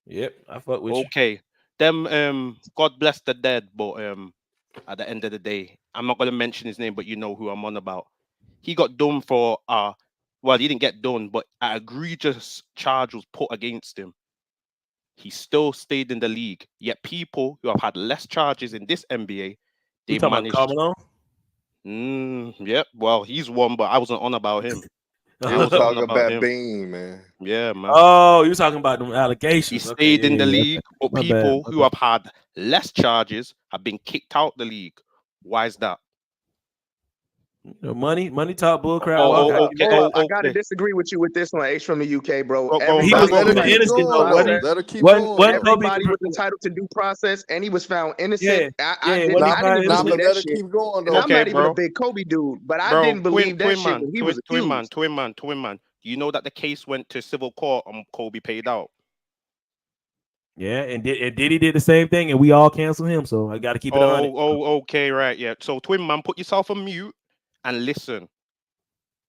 Yep, I fuck with you. Okay. Them God bless the dead, but at the end of the day, I'm not gonna mention his name, but you know who I'm on about. He got done for well, he didn't get done, but an egregious charge was put against him. He still stayed in the league. Yet people who have had less charges in this NBA, they managed. Yep. Well, he's one, but I wasn't on about him. I was talking about Bean, man. Yeah, man. Oh, you were talking about them allegations. He stayed in the league, but people who have had less charges have been kicked out the league. Why is that? Money talk bullcrap. I gotta disagree with you with this one, H from the UK, bro. He was innocent, though. Everybody was entitled to due process, and he was found innocent. I didn't believe that shit. Keep going, though. I'm not even a big Kobe dude, but I didn't believe that shit when he was accused. Twin man. You know that the case went to civil court and Kobe paid out. Yeah, and Diddy did the same thing, and we all canceled him. So I got to keep it on. Okay, right, yeah. So Twin man, put yourself on mute and listen,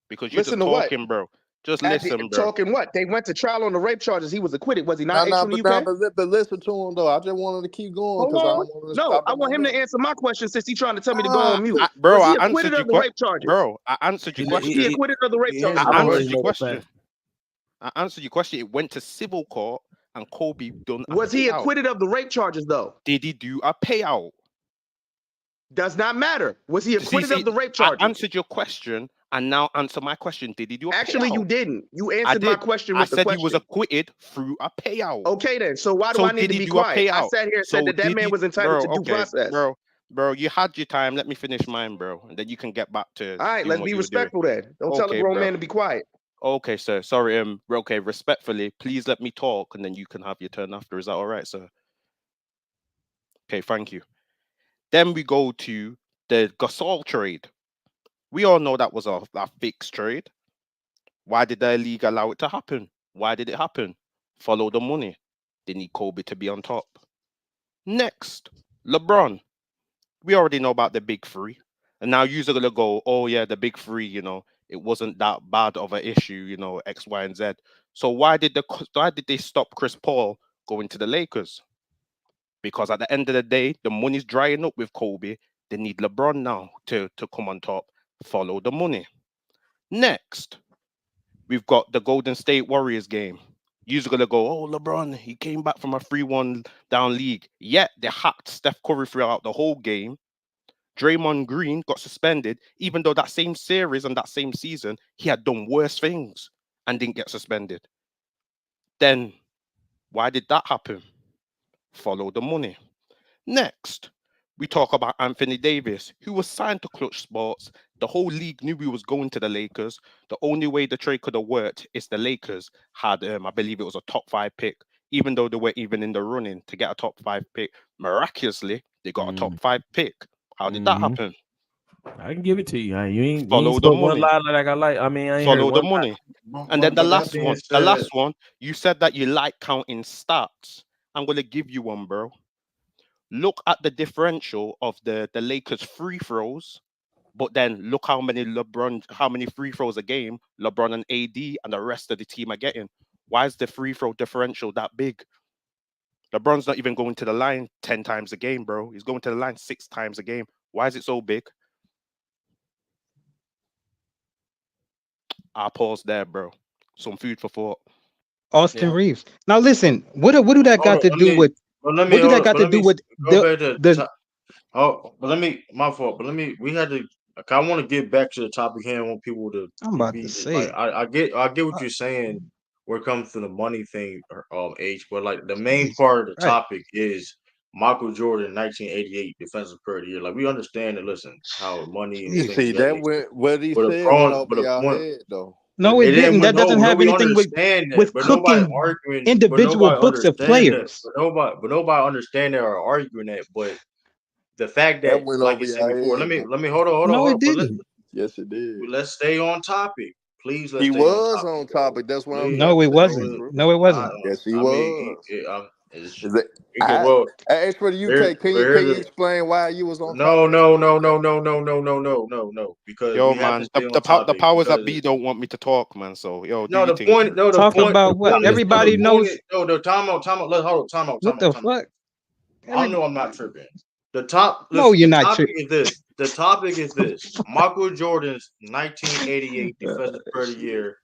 because you're just talking, bro. Just listen, bro. Talking what? They went to trial on the rape charges. He was acquitted. Was he not? But listen to him though. I just wanted to keep going. I want him to answer my question since he's trying to tell me to go on mute. Bro, was he acquitted of the rape charges? Bro, I answered your question. Was he acquitted of the rape charges? I answered your question. It went to civil court, and Kobe done. Was he acquitted of the rape charges though? Did he do a payout? Does not matter. Was he acquitted of the rape charges? I answered your question, and now answer my question. Did he do a payout? You didn't. You answered my question with the question. I said he was acquitted through a payout. Okay, then. So why do I need to be quiet? I sat here and said that man was entitled to due process. Bro, you had your time. Let me finish mine, bro, and then you can get back to. All right, let's be respectful then. Don't tell a grown man to be quiet. Okay, sir. Sorry. Okay, respectfully, please let me talk, and then you can have your turn after. Is that all right, sir? Okay, thank you. Then we go to the Gasol trade. We all know that was a fixed trade. Why did the league allow it to happen? Why did it happen? Follow the money. They need Kobe to be on top. Next, LeBron. We already know about the big three. And now you're going to go, oh yeah, the big three, it wasn't that bad of an issue, X, Y, and Z. So why did they stop Chris Paul going to the Lakers? Because at the end of the day, the money's drying up with Kobe. They need LeBron now to come on top. Follow the money. Next, we've got the Golden State Warriors game. You're going to go, oh, LeBron, he came back from a 3-1 down league. Yet they hacked Steph Curry throughout the whole game. Draymond Green got suspended, even though that same series and that same season, he had done worse things. and didn't get suspended. Then why did that happen? Follow the money. Next, we talk about Anthony Davis, who was signed to Clutch Sports. The whole league knew he was going to the Lakers. The only way the trade could have worked is the Lakers had, I believe it was a top 5 pick, even though they weren't even in the running to get a top 5 pick. Miraculously, they got a top 5 pick. How did that happen? I can give it to you. You ain't Follow the spoke one money. lie like I like. I mean, I ain't Follow heard the one money. lie. And then the But that last being one, said, you said that you like counting stats. I'm gonna give you one, bro. Look at the differential of the Lakers free throws, but then look how many free throws a game LeBron and AD and the rest of the team are getting. Why is the free throw differential that big? LeBron's not even going to the line 10 times a game, bro. He's going to the line 6 times a game. Why is it so big? I'll pause there, bro. Some food for thought. Austin Reeves. Now listen, what do that got to do with? What do that got to do with the? But let me. My fault. But let me. We had to. Like, I want to get back to the topic here. I want people to I'm about to be say. like. I get what you're saying when it comes to the money thing. H. But like the main part of the topic is Michael Jordan, 1988 Defensive Player of the Year. Like we understand and listen how money and things. See, that went what he said went over your head though. No, it didn't. That doesn't have anything with cooking arguing individual books of players. But nobody understand that or arguing that. But the fact that, went like over you said your before, head. let me hold on. No, it didn't. Yes, it did. Let's stay on topic, please. He was on topic. That's what I'm. No, it wasn't. No, it wasn't. Yes, he was. Well, as for the UK, can you explain why you was on topic? No. Because yo, we have man, to stay on topic. The powers that be don't want me to talk, man. So yo, no, the point. No, the talk point. about what everybody knows. No, the time out. Let's hold on. Time out. What the fuck? I know I'm not tripping. The top. No, you're not tripping. The topic is this: Michael Jordan's 1988 Defensive Player of the Year.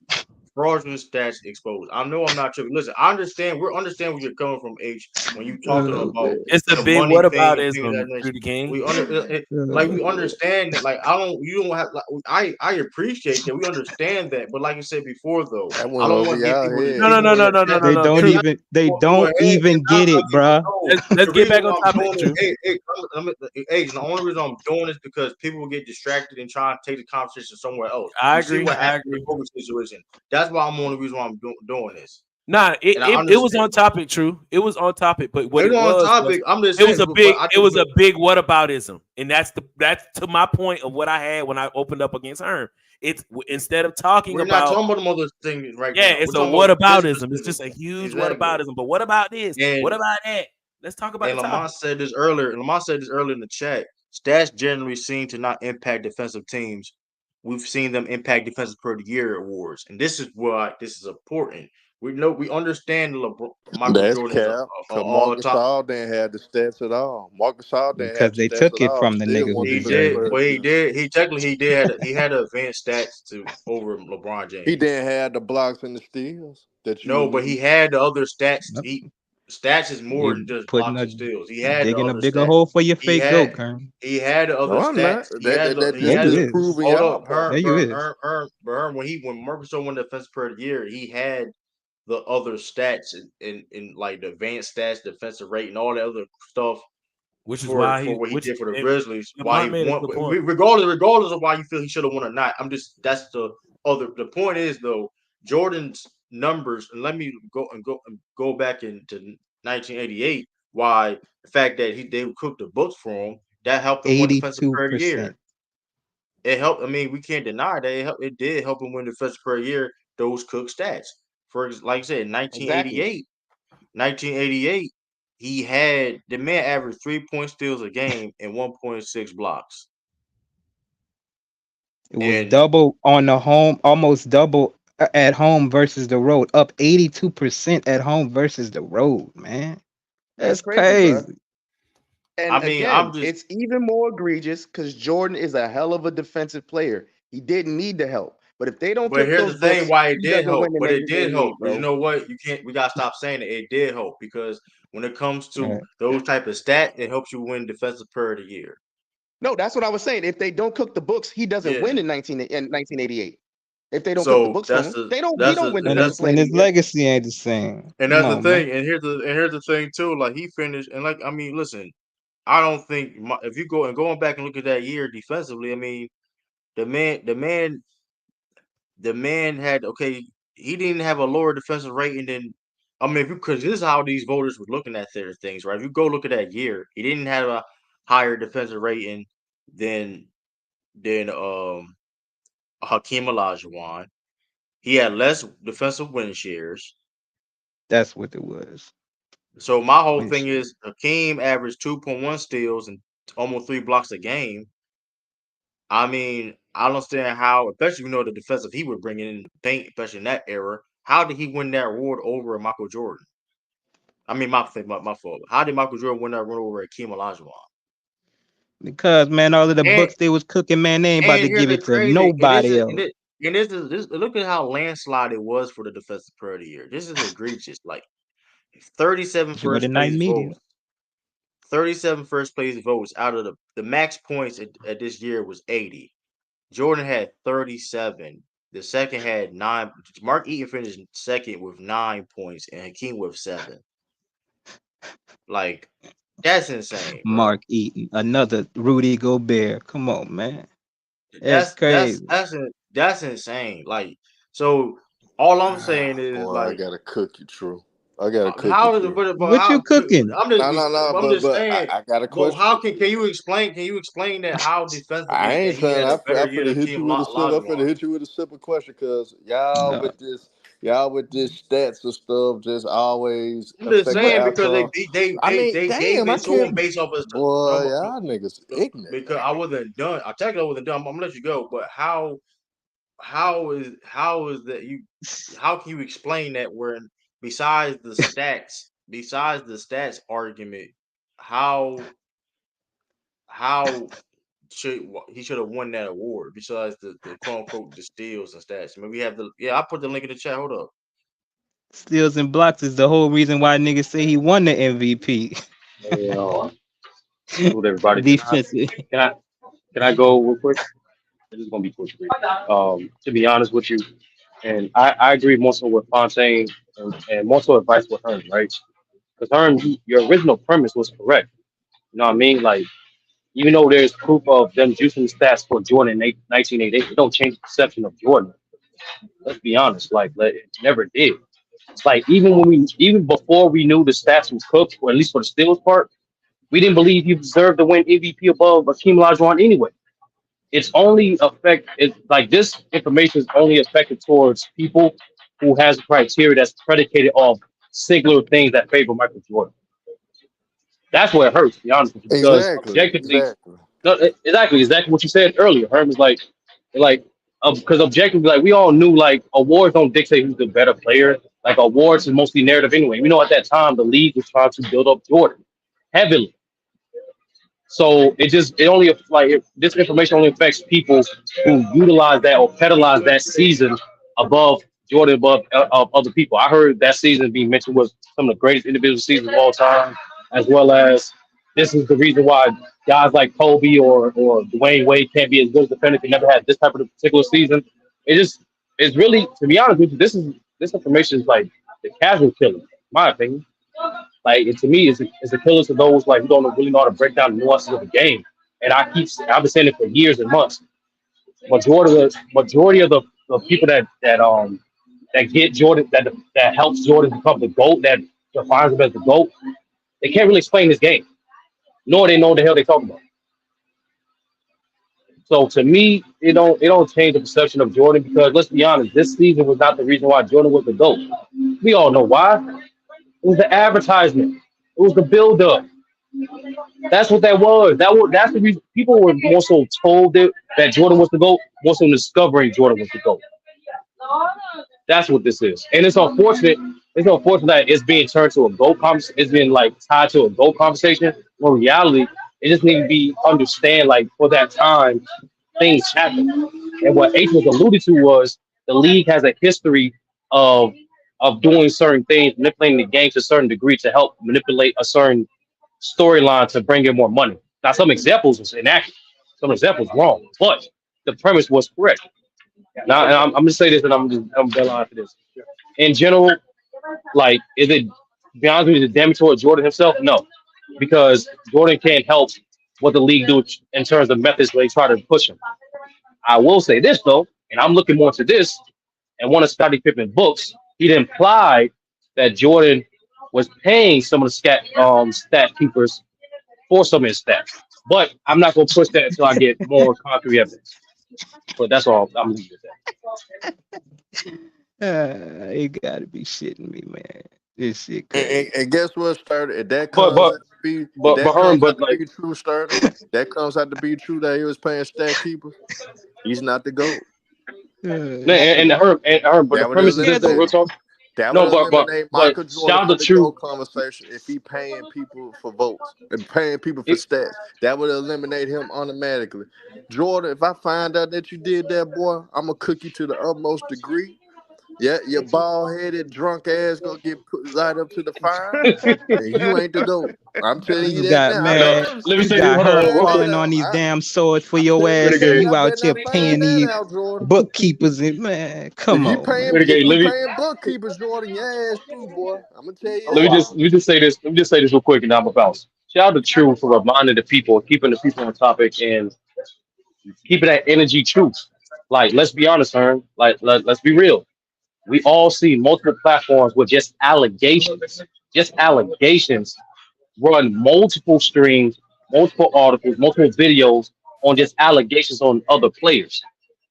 Fraudulent stats exposed. I know I'm not tripping. Listen, I understand. We understand where you're coming from, H. When you talking about it's a big whataboutism. We understand that. Like you don't have. Like, I appreciate that. We understand that. But like I said before, though, I don't want to get people. No. They don't even get it, bro. Let's get back on topic. The only reason I'm doing this because people will get distracted and try to take the conversation somewhere else. I agree. I agree. Situation. That's why I'm the only reason why I'm doing this. Nah, it was on topic. True, it was on topic. But what it was on topic, I'm just saying, it was a big whataboutism, and that's to my point of what I had when I opened up against Herm. It's instead of talking we're about not talking about them other things right now. Yeah, it's a whataboutism. It's just a huge whataboutism. But what about this? What about that? Let's talk about. And Lamont said this earlier. Lamont said this earlier in the chat. Stats generally seem to not impact defensive teams. We've seen them impact Defensive Player of the Year awards, and this is why this is important. We understand Michael Jordan is Marcus Gasol didn't have the stats at all. Marcus Gasol didn't because they took it from the nigga who he did. Well, he did. He technically he had advanced stats over LeBron James. He didn't have the blocks and the steals that you. No, but he had the other stats. Stats is more than just blocks and steals. He had digging a bigger hole for your fake goat, Kern. He had the other stats. When Marcus won the Defensive Player of the Year, he had the other stats in like the advanced stats, defensive rate, and all that other stuff. Which is why he did for the Grizzlies. Why he won, regardless of why you feel he should have won or not. That's the point is though, Jordan's numbers, and let me go back into 1988. Why the fact that they cooked the books for him, that helped him win Defensive Player of the Year. It helped. I mean, we can't deny that it did help him win Defensive Player of the Year. Those cooked stats, like I said, in 1988, he had the man averaged 3 steals a game and 1.6 blocks. It was double on the home, almost double at home versus the road, up 82% at home versus the road, man. That's crazy. And I mean, again, it's even more egregious because Jordan is a hell of a defensive player. He didn't need the help. But if they don't, but here's the thing: why it did help. But it did help. But you know what? We gotta stop saying it. It did help because when it comes to those type of stats, it helps you win Defensive Player of the Year. No, that's what I was saying. If they don't cook the books, he doesn't win in 1988. If they don't cook the So books for him, he don't win And defensive his player and of the his year. legacy ain't the same. and Come that's the on, man. thing. And here's the thing too. Like he finished, and like I mean, listen, I don't think if you go and going back and look at that year defensively, I mean, the man, the man, the man had okay. He didn't have a lower defensive rating than. I mean, because this is how these voters were looking at their things, right? If you go look at that year, he didn't have a higher defensive rating than than Hakeem Olajuwon. He had less defensive win shares. That's what it was. So my whole Win thing share. is Hakeem averaged 2.1 steals and almost 3 blocks a game. I mean, I don't understand how, especially the defensive he would bring in paint, especially in that era. How did he win that award over Michael Jordan? I mean, my fault. How did Michael Jordan win that award over Hakeem Olajuwon? Because man, all of the And books they was cooking, man, they ain't about and to here's give the it to crazy, nobody else. this is this. Look at how landslide it was for the defensive player of the year. This is egregious. Like 37 Jordan first Night place Media. votes. 37 first place votes out of the max points at this year was 80. Jordan had 37. The second had 9. Mark Eaton finished second with 9 points and Hakeem with 7. Like, that's insane, bro. Mark Eaton, another Rudy Gobert. Come on, man. That's That's that's crazy. that's that's insane. Like, so all I'm saying is Boy, I like, gotta cook you, True. I gotta cook you, how is it? True. But What you how? cooking? No, no, no. I'm just But saying. I got a Well, question how for you. can you explain? Can you explain that how I defensively that ain't he trying. had a I better year finna than hit Team you with a simple. I'm finna Olajuwon? hit you with a simple question, cause No. y'all with this stats and stuff just always I'm just affect the saying because outcome. I mean, they gave damn, I it to him can't. based off his no, Boy, no, y'all niggas no, ignorant, because man. I wasn't done. I technically wasn't done. I'm gonna let you go. But how is that you? How can you explain that when besides the stats argument, how how he should have won that award besides the quote unquote the steals and stats? I mean, we have I put the link in the chat. Hold up. Steals and blocks is the whole reason why niggas say he won the MVP. Hey, salute everybody. Defensive. Can I can I go real quick? This is gonna be quick. To be honest with you, and I agree more so with Fontaine and more so advice with Herm, right? Because Herm, your original premise was correct. You know what I mean? Like, even though there's proof of them juicing stats for Jordan in 1988, it don't change the perception of Jordan. Let's be honest, it never did. It's like even before we knew the stats was cooked, or at least for the steals part, we didn't believe he deserved to win MVP above Akeem Olajuwon anyway. It's only like this information is only effective towards people who has a criteria that's predicated off singular things that favor Michael Jordan. That's where it hurts, to be honest with you, because Exactly, objectively, exactly. no, exactly what you said earlier. Herm is like, because objectively, like we all knew, like awards don't dictate who's the better player. Like awards is mostly narrative anyway. We know at that time the league was trying to build up Jordan heavily. So this information only affects people who utilize that or pedalize that season above Jordan, above other people. I heard that season being mentioned was some of the greatest individual seasons of all time, as well as this is the reason why guys like Kobe or Dwayne Wade can't be as good as defenders. They never had this type of particular season. It's really, to be honest with you, this information is like the casual killer, in my opinion. Like to me, it's a killer to those like who don't really know how to break down the nuances of the game. And I've been saying it for years and months. Majority of the people that get Jordan that helps Jordan become the GOAT, that defines him as the GOAT, they can't really explain this game, nor they know what the hell they talking about. So to me, it don't change the perception of Jordan, because let's be honest, this season was not the reason why Jordan was the GOAT. We all know why. It was the advertisement. It was the build up. That's what that was. That's the reason people were more so told that Jordan was the GOAT, more so discovering Jordan was the GOAT. That's what this is. And it's unfortunate. It's unfortunate that it's being turned to a GOAT conversation. It's been like tied to a GOAT conversation. When in reality, it just needs to be understand like for that time, things happen. And what H was alluded to was the league has a history of doing certain things, manipulating the game to a certain degree to help manipulate a certain storyline to bring in more money. Now, some examples was inaccurate, some examples wrong, but the premise was correct. Now, and I'm gonna say this, and I'm done after this. In general, like, is it, to be honest with you, is it damage toward Jordan himself? No, because Jordan can't help what the league do in terms of methods where they try to push him. I will say this though, and I'm looking more to this. And one of Scottie Pippen's books, he implied that Jordan was paying some of the stat keepers for some of his stats. But I'm not gonna push that until I get more concrete evidence. But that's all I'm leaving it You gotta be shitting me, man. This shit crazy. And guess what, Sturdy? If that But comes but out to be, if but that Herm, comes out but to like, be true, Sturdy, that comes out to be true that he was paying stat keepers. He's not the GOAT. and Herm, but the That would premise is this though, eliminate. real talk. That would No, eliminate but Michael Jordan shout from the the truth. GOAT conversation if he paying people for votes and paying people for It, stats. That would eliminate him automatically. Jordan, if I find out that you did that, boy, I'm gonna cook you to the utmost degree. Yeah, your bald headed drunk ass gonna get put right up to the fire, and you ain't the GOAT. I'm telling you You that got now. I no, better man, not. let me you say this. got Hold on, her real quick. falling on these damn swords for I'm your telling you ass, that and Renegade, now. you I out better here not find paying that these out, Jordan. bookkeepers. And man, come on, man. Renegade. If you paying bookkeepers, Jordan, your ass too, boy. I'm gonna tell you that. Let me just say this. Let me just say this real quick, and I'm a bounce. Shout out to True for reminding the people, keeping the people on topic, and keeping that energy true. Like, let's be honest, Ern. Like, let's be real. We all see multiple platforms with just allegations, run multiple streams, multiple articles, multiple videos on just allegations on other players.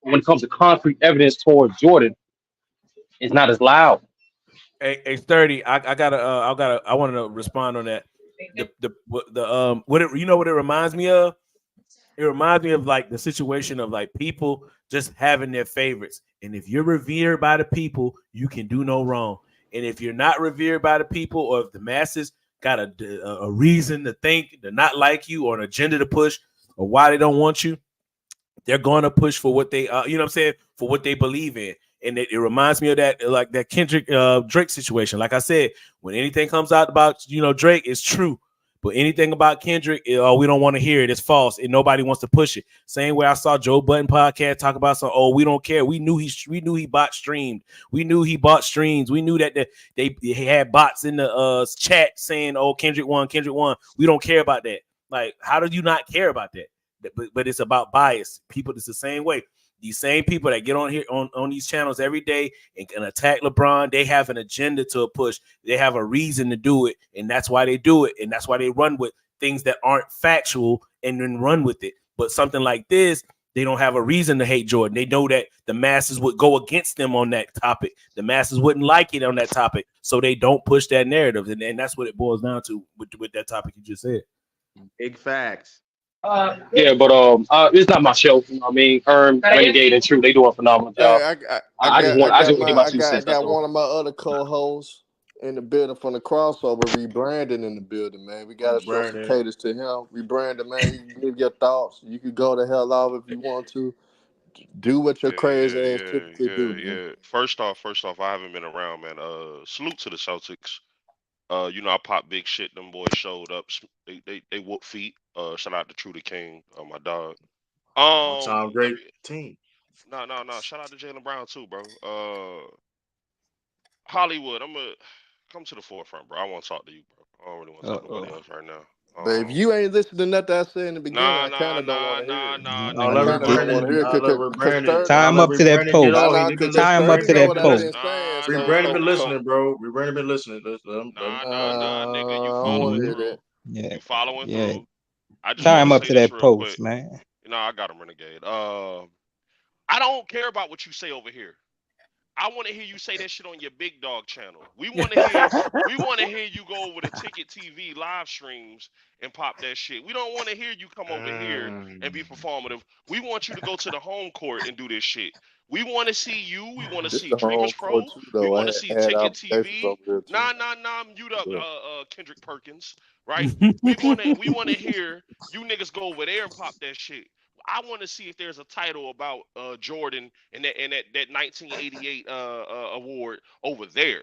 When it comes to concrete evidence towards Jordan, it's not as loud. Hey, 30. I wanted to respond on that. What it, you know what it reminds me of? It reminds me of like the situation of like people just having their favorites. And if you're revered by the people, you can do no wrong. And if you're not revered by the people, or if the masses got a reason to think to not like you, or an agenda to push, or why they don't want you, they're going to push for what they, you know what I'm saying, for what they believe in. And it reminds me of that, like that Kendrick Drake situation. Like I said, when anything comes out about, Drake, it's true. But anything about Kendrick, we don't want to hear it. It's false, and nobody wants to push it. Same way I saw Joe Budden podcast talk about some. Oh, we don't care. We knew he bought streamed. We knew he bought streams. We knew that they had bots in the chat saying, "Oh, Kendrick won. Kendrick won." We don't care about that. Like, how do you not care about that? But it's about bias. People, it's the same way. These same people that get on here on these channels every day and attack LeBron, they have an agenda to push. They have a reason to do it, and that's why they do it, and that's why they run with things that aren't factual and then run with it. But something like this, they don't have a reason to hate Jordan. They know that the masses would go against them on that topic. The masses wouldn't like it on that topic, so they don't push that narrative, and that's what it boils down to with that topic you just said. Big facts. Yeah, but it's not my show. You know what I mean, Herm, Renegade, and True, they do a phenomenal job. Hey, I just want to get my I 2 got, I cents. That's got all. one of my other co-hosts in the building from the crossover, rebranding in the building, man. We gotta show some Brandon. cadence to him. Rebranding, man. You can give your thoughts. You can go the hell off if you want to. Do what your crazy ass typically do, man. yeah. First off, I haven't been around, man. Salute to the Celtics. I popped big shit. Them boys showed up. They whoop feet. Shout out to True the King, my dog. All-time great team. No. Shout out to Jaylen Brown too, bro. Hollywood, I'm gonna come to the forefront, bro. I want to talk to you, bro. I don't really want to talk to nobody else right now. But if you ain't listening to nothing I said in the beginning, I kind of don't want to hear it. I kind of don't want to hear it because Tie him up to that post. Tie him up to that post. Brandon been listening, bro. Brandon been listening. Nigga, you I don't following want to hear through. that. Yeah. You following Yeah. through. I just Tie him want up to to say this that real post, quick. man. I got him, Renegade. I don't care about what you say over here. I want to hear you say that shit on your big dog channel. We want to hear you go over to Ticket TV live streams and pop that shit. We don't want to hear you come over here and be performative. We want you to go to the home court and do this shit. We want to see you. We want to see Dreamers Pro. We want to see Ticket TV. Nah. Mute up, Kendrick Perkins. Right? we want to hear you niggas go over there and pop that shit. I want to see if there's a title about Jordan and that 1988 award over there.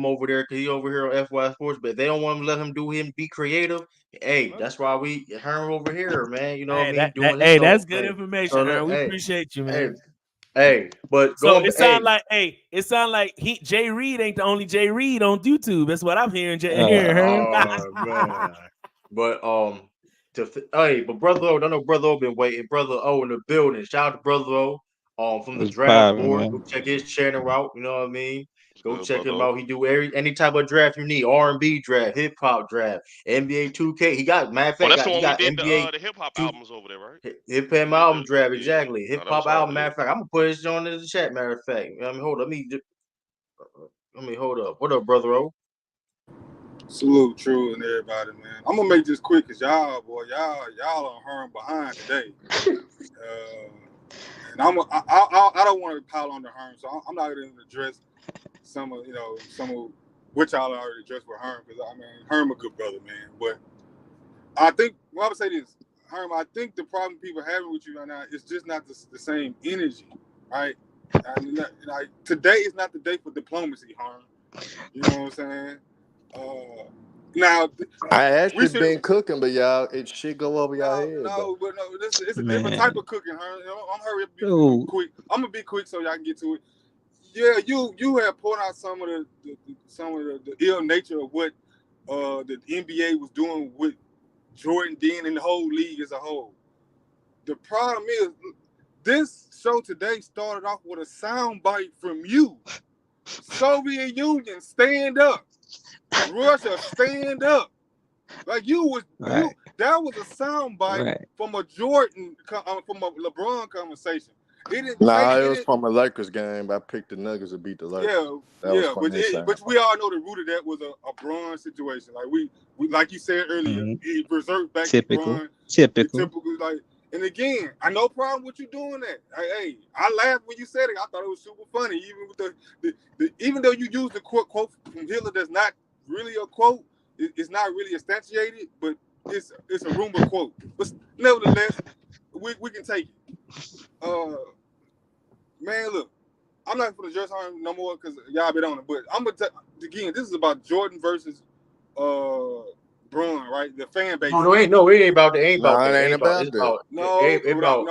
him over there because he over here on FY Sports, but they don't want to let him be creative. Hey, that's why we Herm over here, man. You know what I mean? Doing his own That's good thing. information, So Aaron. We hey, appreciate you, hey, man. hey, but So going, it sound like, Jay Reed ain't the only Jay Reed on YouTube. That's what I'm hearing. Herm. Man. But but Brother O, I know Brother O been waiting. Brother O in the building. Shout out to Brother O. From the It's draft popping, board. man. Go check his channel out. You know what I mean? Go Good check him brother. out. He do any type of draft you need. R&B draft, hip hop draft, NBA 2K. He got matter of Oh, fact, that's the he one we got did NBA the hip hop 2 albums over there, right? hip hop Yeah, album draft, yeah. exactly. Hip Nah, that was hop all album. Matter good. of fact, I'm gonna put this on in the chat. Matter of fact, hold up. Hold up. What up, brother O? Salute, True, and everybody, man. I'm gonna make this quick because y'all are hurrying behind today. And I don't want to pile on the Herm, so I'm not going to address some of which y'all already addressed with Herm, because I mean Herm a good brother, man. But I think I would say this, Herm. I think the problem people having with you right now is just not the same energy, right? And like today is not the day for diplomacy, Herm. You know what I'm saying? Now I actually been cooking, but y'all, it should go over y'all head. It's a different type of cooking, Herm. I'm hurry up, be quick. I'm gonna be quick so y'all can get to it. Yeah, you have pointed out some of the ill nature of what the NBA was doing with Jordan then and the whole league as a whole. The problem is this show today started off with a soundbite from you. Soviet Union, stand up. Russia, stand up. Like that was a soundbite from a Jordan, from a LeBron conversation. It was from a Lakers game. I picked the Nuggets to beat the Lakers. But we all know the root of that was a Bron situation. Like we like you said earlier, it reserved back to Bron. Typical. Like, and again, I no problem with you doing that. Hey, I laughed when you said it. I thought it was super funny, even with even though you used the quote from Hitler that's not really a quote. It's not really instantiated, but it's a rumor quote. But nevertheless, we can take it. Man, look, I'm not going to address her no more because y'all been on it. But I'm gonna again, this is about Jordan versus Bron, right? The fan base. No, it ain't about that.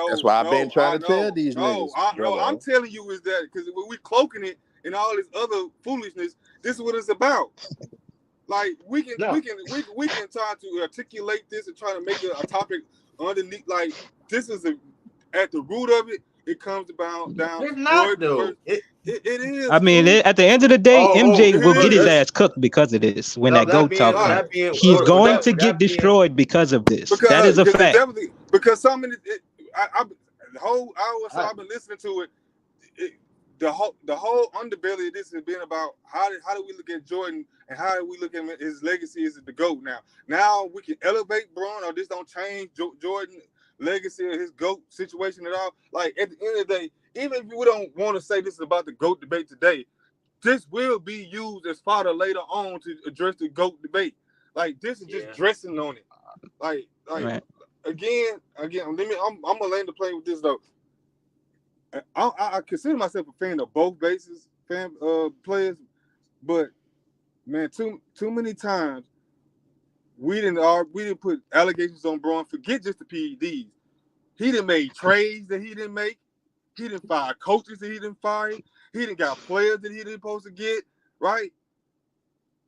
That's why I've been trying to tell these niggas. I'm telling you is that because we cloaking it and all this other foolishness. This is what it's about. Like we can try to articulate this and try to make it a topic underneath. Like this is at the root of it. It comes down. It's not though. It is. I mean, at the end of the day, MJ will get his ass cooked because of this. When that GOAT talk, he's going to get destroyed because of this. That is a fact. Because some of the whole hour I've been listening to it. The whole underbelly of this has been about how do we look at Jordan and how do we look at his legacy as the GOAT now. Now we can elevate Bron, or this don't change Jordan legacy or his GOAT situation at all. Like at the end of the day, even if we don't want to say this is about the GOAT debate today, this will be used as fodder later on to address the GOAT debate. Like this is just dressing on it. Like again, let me. I'm gonna land the plane with this though. I consider myself a fan of both bases, players, but man, too many times we didn't put allegations on Bron. Forget just the PEDs. He didn't make trades that he didn't make. He didn't fire coaches that he didn't fire. He didn't got players that he didn't supposed to get. Right?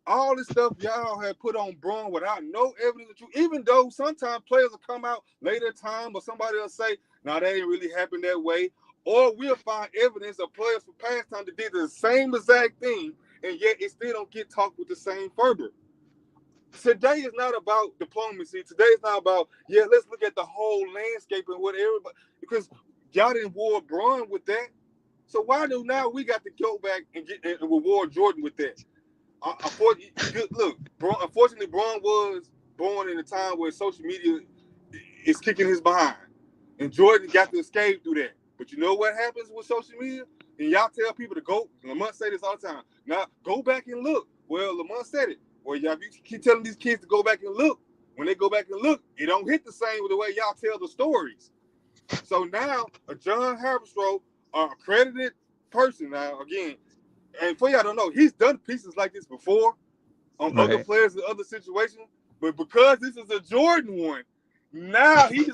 All this stuff y'all have put on Bron without no evidence of truth. Even though sometimes players will come out later in time, or somebody will say, "No, that didn't really happen that way." Or we'll find evidence of players from past time that did the same exact thing, and yet it still don't get talked with the same fervor. Today is not about diplomacy. Today is not about, let's look at the whole landscape and what everybody, because y'all didn't reward Bron with that. So why do now we got to go back and reward Jordan with that? Unfortunately, Bron was born in a time where social media is kicking his behind. And Jordan got to escape through that. But you know what happens with social media? And y'all tell people to go. Lamont say this all the time. Now, go back and look. Well, Lamont said it. Well, y'all keep telling these kids to go back and look. When they go back and look, it don't hit the same with the way y'all tell the stories. So now, a John Haberstroh, an accredited person now, again, and for y'all don't know, he's done pieces like this before on other players in other situations. But because this is a Jordan one, now he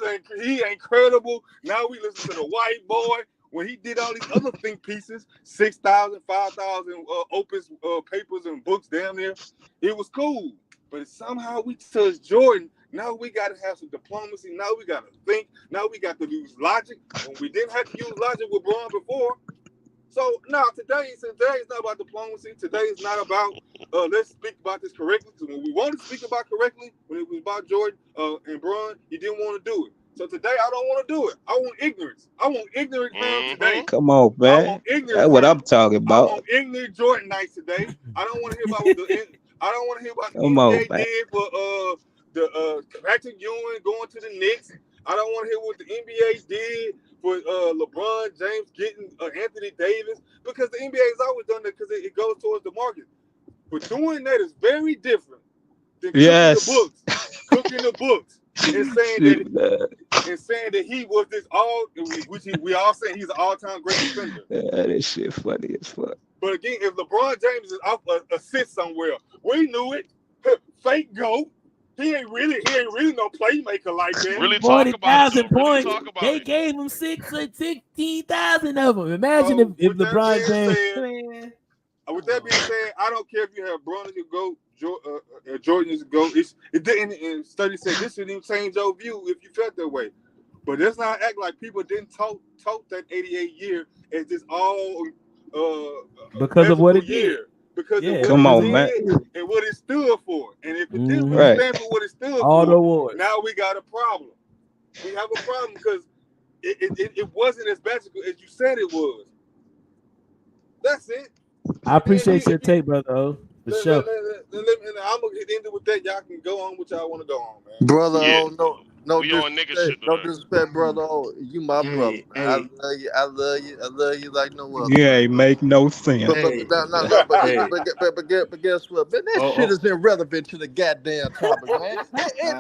ain't credible. Now we listen to the white boy when he did all these other think pieces, 6,000, 5,000 opus papers and books down there. It was cool, but somehow we touched Jordan. Now we got to have some diplomacy. Now we got to think. Now we got to use logic when we didn't have to use logic with Bron before. So now today is not about diplomacy. Today is not about let's speak about this correctly. Because when we wanted to speak about correctly, when it was about Jordan and Bron, you didn't want to do it. So today I don't want to do it. I want ignorance. I want ignorant fans today. Come on, I man. want ignorant. That's what I'm talking I about. want ignorant Jordan nights today. I don't want to hear about what the I don't want to hear about the Come on, NBA man. did for the Patrick Ewing going to the Knicks. I don't want to hear what the NBA did for LeBron James getting Anthony Davis, because the NBA has always done that because it goes towards the market. But doing that is very different than cooking the books and saying that he was this which we all saying he's an all-time great defender. This shit funny as fuck. But again, if LeBron James is off assist somewhere, we knew it. Fake GOAT. He ain't really no playmaker like that. Really talk about it. Really talk about they it. gave him 16,000 of them. Imagine if LeBron James. With that being said, I don't care if you have Bron as your GOAT, Jordan as a GOAT. It didn't. And study said this shouldn't even change your view if you felt that way. But let's not act like people didn't talk that 88 year as this all because of what it did. Because of what Come it on, did man. and what it stood for. And if it didn't really stand for what it stood for, now we got a problem. We have a problem because it wasn't as magical as you said it was. That's it. I appreciate your take, brother. For sure. I'm gonna end it with that. Y'all can go on what y'all want to go on, man. Brother, Yeah. no We on nigga shit no today. disrespect, brother. Oh, you my brother. Man. I love you like no other. You ain't make no sense. But guess what? Man, that shit is irrelevant to the goddamn topic, man.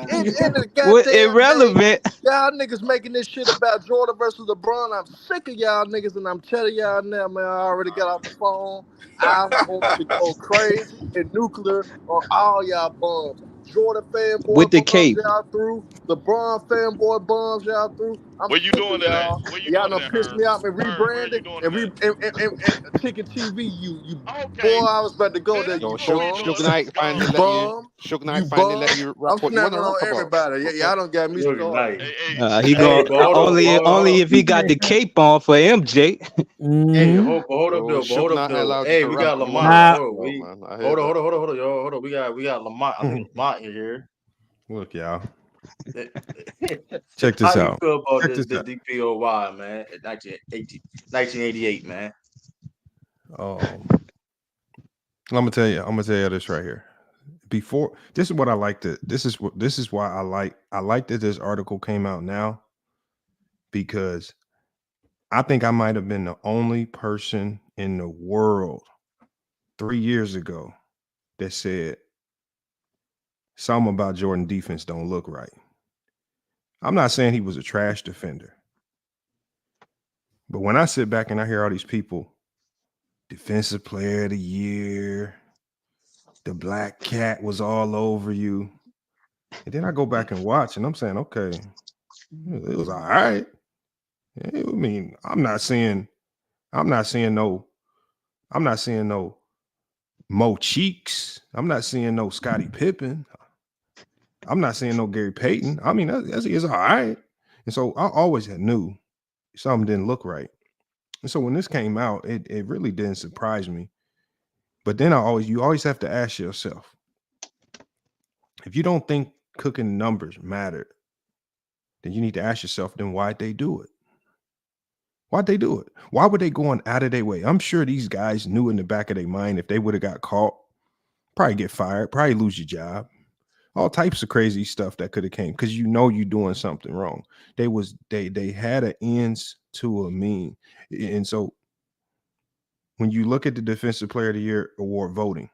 In the goddamn Irrelevant. day, y'all niggas making this shit about Jordan versus LeBron. I'm sick of y'all niggas, and I'm telling y'all now, man. I already got off the phone. I'm going to go crazy and nuclear on all y'all bums. Jordan fanboy With the bombs cape. y'all through. LeBron fanboy bombs y'all through. I'm Where you sick doing of that y'all. at? Where you Y'all doing done that, pissed me off and where you rebranded doing and Chicken TV. You boy, I was about to go there. Yo, You Suge Knight finally let you. Suge Knight You finally let bum. you rap I'm what you want snapping to rap on about. everybody. Y'all don't got me started. He going only if he got the cape on for MJ. Hey, hold up, Yo, though. Suge Hold up, Knight though. allowed you Hey, to we rap got what you Lamont. want to rap Oh, about, we man. I hear hold on, y'all. Hold on. We got Lamont. I think Lamont here. Look, y'all. Check this How out. you feel about Check this this out. DPOY, man? 1988, man. I'm gonna tell you this right here. Before this is what I like to. This is why I like that this article came out now, because I think I might have been the only person in the world 3 years ago that said something about Jordan defense don't look right. I'm not saying he was a trash defender, but when I sit back and I hear all these people, defensive player of the year, the black cat was all over you, and then I go back and watch, and I'm saying, okay, it was all right. I mean, I'm not seeing no Mo Cheeks. I'm not seeing no Scottie Pippen. I'm not seeing no Gary Payton. I mean, it's all right. And so I always knew something didn't look right. And so when this came out, it really didn't surprise me. But then you always have to ask yourself, if you don't think cooking numbers matter, then you need to ask yourself, then why'd they do it? Why'd they do it? Why were they going out of their way? I'm sure these guys knew in the back of their mind, if they would have got caught, probably get fired, probably lose your job. All types of crazy stuff that could have came, because you're doing something wrong. They had an ends to a mean. And so when you look at the Defensive Player of the Year award voting,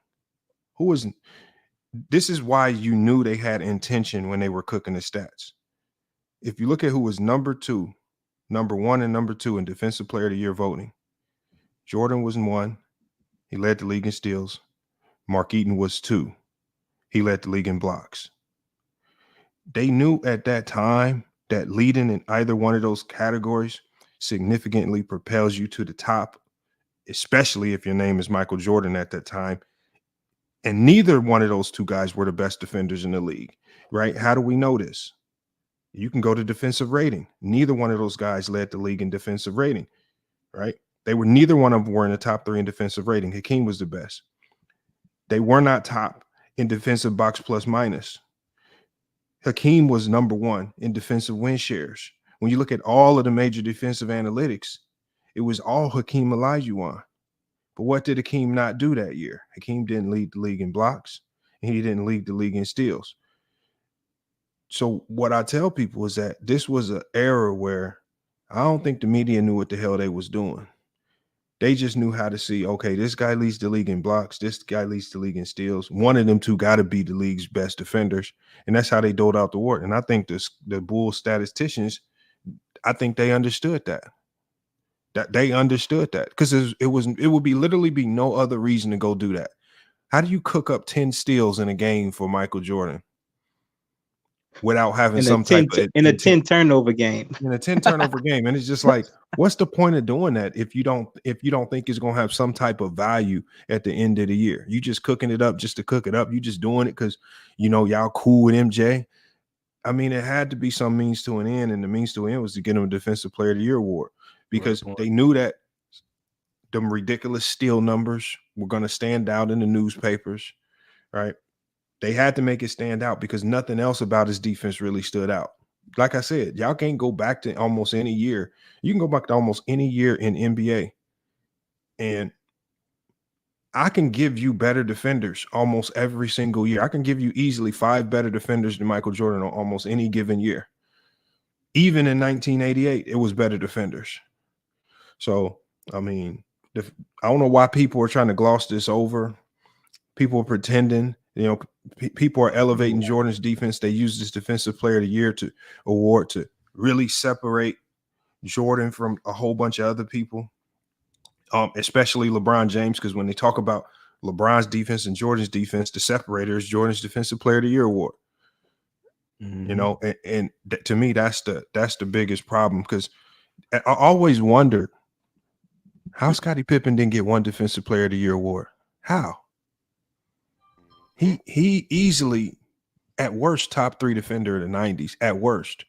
this is why you knew they had intention when they were cooking the stats. If you look at who was number 1 and number 2 in Defensive Player of the Year voting, Jordan was 1. He led the league in steals. Mark Eaton was 2. He led the league in blocks. They knew at that time that leading in either one of those categories significantly propels you to the top, especially if your name is Michael Jordan at that time. And neither one of those two guys were the best defenders in the league, right? How do we know this? You can go to defensive rating. Neither one of those guys led the league in defensive rating, right? Neither one of them were in the top 3 in defensive rating. Hakeem was the best. They were not top in defensive box plus minus. Hakeem was number 1 in defensive win shares. When you look at all of the major defensive analytics, it was all Hakeem Olajuwon. But what did Hakeem not do that year? Hakeem didn't lead the league in blocks, and he didn't lead the league in steals. So what I tell people is that this was an era where I don't think the media knew what the hell they was doing. They just knew how to see, okay, this guy leads the league in blocks. This guy leads the league in steals. One of them two got to be the league's best defenders. And that's how they doled out the award. And I think the Bulls statisticians, I think they understood that. That they understood that. Because it would literally be no other reason to go do that. How do you cook up 10 steals in a game for Michael Jordan without having some type of in a 10 turnover game? In a 10 turnover game. And it's just like, what's the point of doing that if you don't think it's going to have some type of value at the end of the year? You just cooking it up just to cook it up. You just doing it because, y'all cool with MJ. I mean, it had to be some means to an end, and the means to an end was to get him a Defensive Player of the Year award because they knew that them ridiculous steal numbers were going to stand out in the newspapers, right? They had to make it stand out because nothing else about his defense really stood out. Like I said, y'all can't go back to almost any year. You can go back to almost any year in NBA. And I can give you better defenders almost every single year. I can give you easily 5 better defenders than Michael Jordan on almost any given year. Even in 1988, it was better defenders. So, I mean, I don't know why people are trying to gloss this over. People are pretending, people are elevating Jordan's defense. They use this Defensive Player of the Year award to really separate Jordan from a whole bunch of other people, especially LeBron James, because when they talk about LeBron's defense and Jordan's defense, the separator is Jordan's Defensive Player of the Year award. And to me, that's the biggest problem, because I always wondered how Scottie Pippen didn't get one Defensive Player of the Year award. How? He easily, at worst, top 3 defender of the 90s, at worst,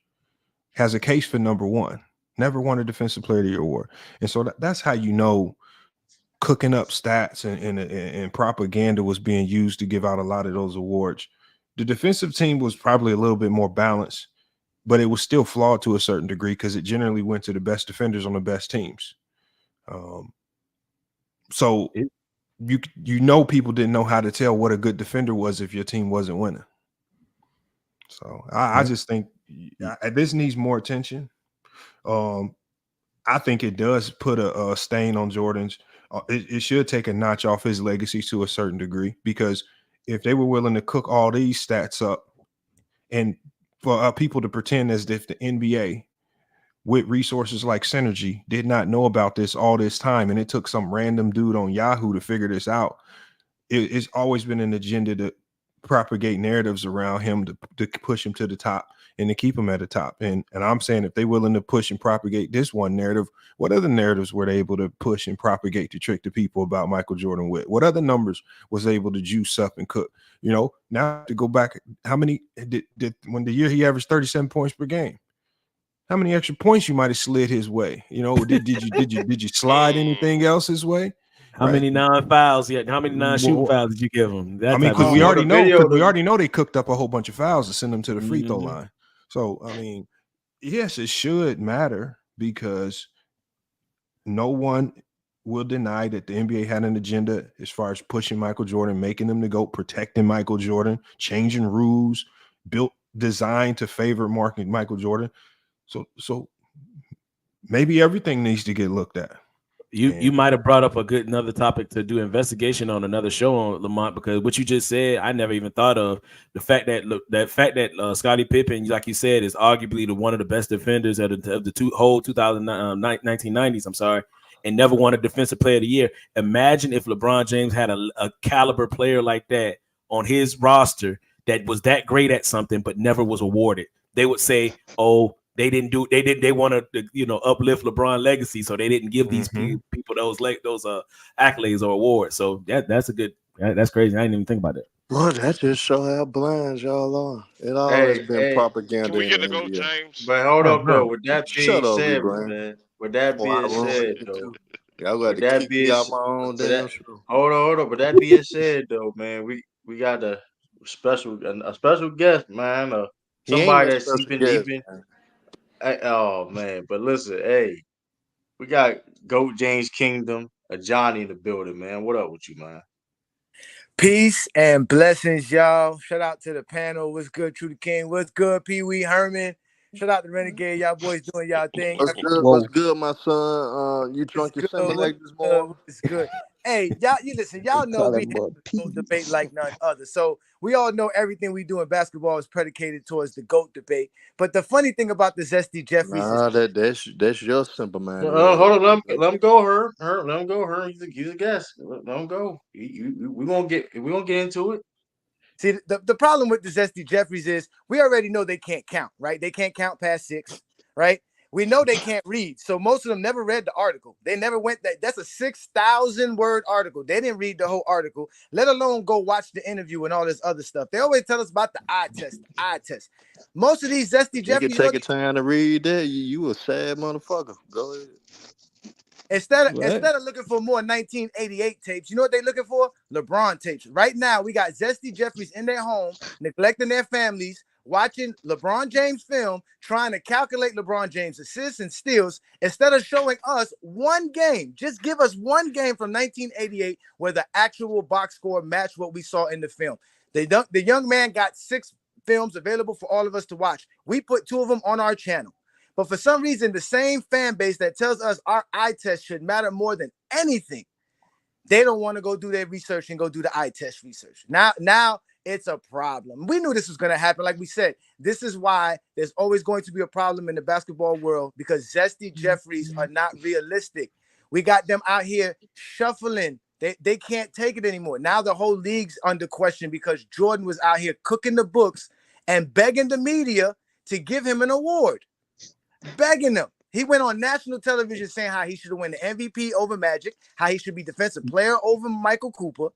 has a case for number 1. Never won a Defensive Player of the Year award. And so that's how cooking up stats and propaganda was being used to give out a lot of those awards. The defensive team was probably a little bit more balanced, but it was still flawed to a certain degree because it generally went to the best defenders on the best teams. So people didn't know how to tell what a good defender was if your team wasn't winning. So I just think this needs more attention. I think it does put a stain on Jordan's. It should take a notch off his legacy to a certain degree, because if they were willing to cook all these stats up and for people to pretend as if the NBA with resources like Synergy did not know about this all this time, and it took some random dude on Yahoo to figure this out, it's always been an agenda to propagate narratives around him to push him to the top and to keep him at the top. And I'm saying, if they're willing to push and propagate this one narrative, what other narratives were they able to push and propagate to trick the people about Michael Jordan with? What other numbers was able to juice up and cook? Now to go back, how many did when the year he averaged 37 points per game? How many extra points you might have slid his way? Did you slide anything else his way? How many non-fouls yet? How many non-shooting fouls did you give him? Because we already know they cooked up a whole bunch of fouls to send them to the free throw line. So, I mean, yes, it should matter, because no one will deny that the NBA had an agenda as far as pushing Michael Jordan, making them the GOAT, protecting Michael Jordan, changing rules, designed to favor marketing Michael Jordan. So maybe everything needs to get looked at. You might have brought up another topic to do investigation on another show on, Lamont, because what you just said, I never even thought of the fact that Scottie Pippen, like you said, is arguably one of the best defenders of the whole 1990s. I'm sorry, and never won a Defensive Player of the Year. Imagine if LeBron James had a caliber player like that on his roster that was that great at something but never was awarded. They would say, "Oh, they want to uplift LeBron legacy, so they didn't give these people those accolades or awards." So that's crazy. I didn't even think about that. Well, that just show how blind y'all are. It always been propaganda. Can we get to go, James? But hold up, though. With that being Shut up, said, LeBron. man. With that being said, though, Y'all got With to that keep being me out s- my own but damn that show. hold on. But that being said, though, man, we got a special guest, man. He ain't Somebody no that's special guest, even. man. Oh man, but listen, hey, we got Goat James Kingdom, a Johnny in the building, man. What up with you, man? Peace and blessings, y'all. Shout out to the panel. What's good, True the King? What's good, Pee Wee Herman? Shout out to Renegade. Y'all boys doing y'all thing. What's good? What's good, my son? You drunk your Similac this morning? It's good. Hey, y'all, you listen, y'all know we have a GOAT debate like none other. So we all know everything we do in basketball is predicated towards the GOAT debate. But the funny thing about the Zesty Jeffries Nah, is that's your simple man. Hold on, let him go, let him go, her. He's a guest. Let him go. We gonna get into it. See, the problem with the Zesty Jeffries is we already know they can't count, right? They can't count past 6, right? We know they can't read. So most of them never read the article. They never went that's a 6,000 word article. They didn't read the whole article, let alone go watch the interview and all this other stuff. They always tell us about the eye test. Most of these Zesty You can Jeffries, take your time to read that. You a sad motherfucker. Go ahead. Instead of looking for more 1988 tapes, you know what they're looking for? LeBron tapes. Right now, we got Zesty Jeffries in their home, neglecting their families, watching LeBron James film, trying to calculate LeBron James assists and steals. Instead of showing us one game, just give us one game from 1988 where the actual box score matched what we saw in the film. The young man got 6 films available for all of us to watch. We put 2 of them on our channel. But for some reason, the same fan base that tells us our eye test should matter more than anything, they don't want to go do their research and go do the eye test research. Now it's a problem. We knew this was going to happen. Like we said, this is why there's always going to be a problem in the basketball world, because Zesty Jeffries are not realistic. We got them out here shuffling. They can't take it anymore. Now the whole league's under question because Jordan was out here cooking the books and begging the media to give him an award. Begging them. He went on national television saying how he should win the MVP over Magic, how he should be defensive player over Michael Cooper,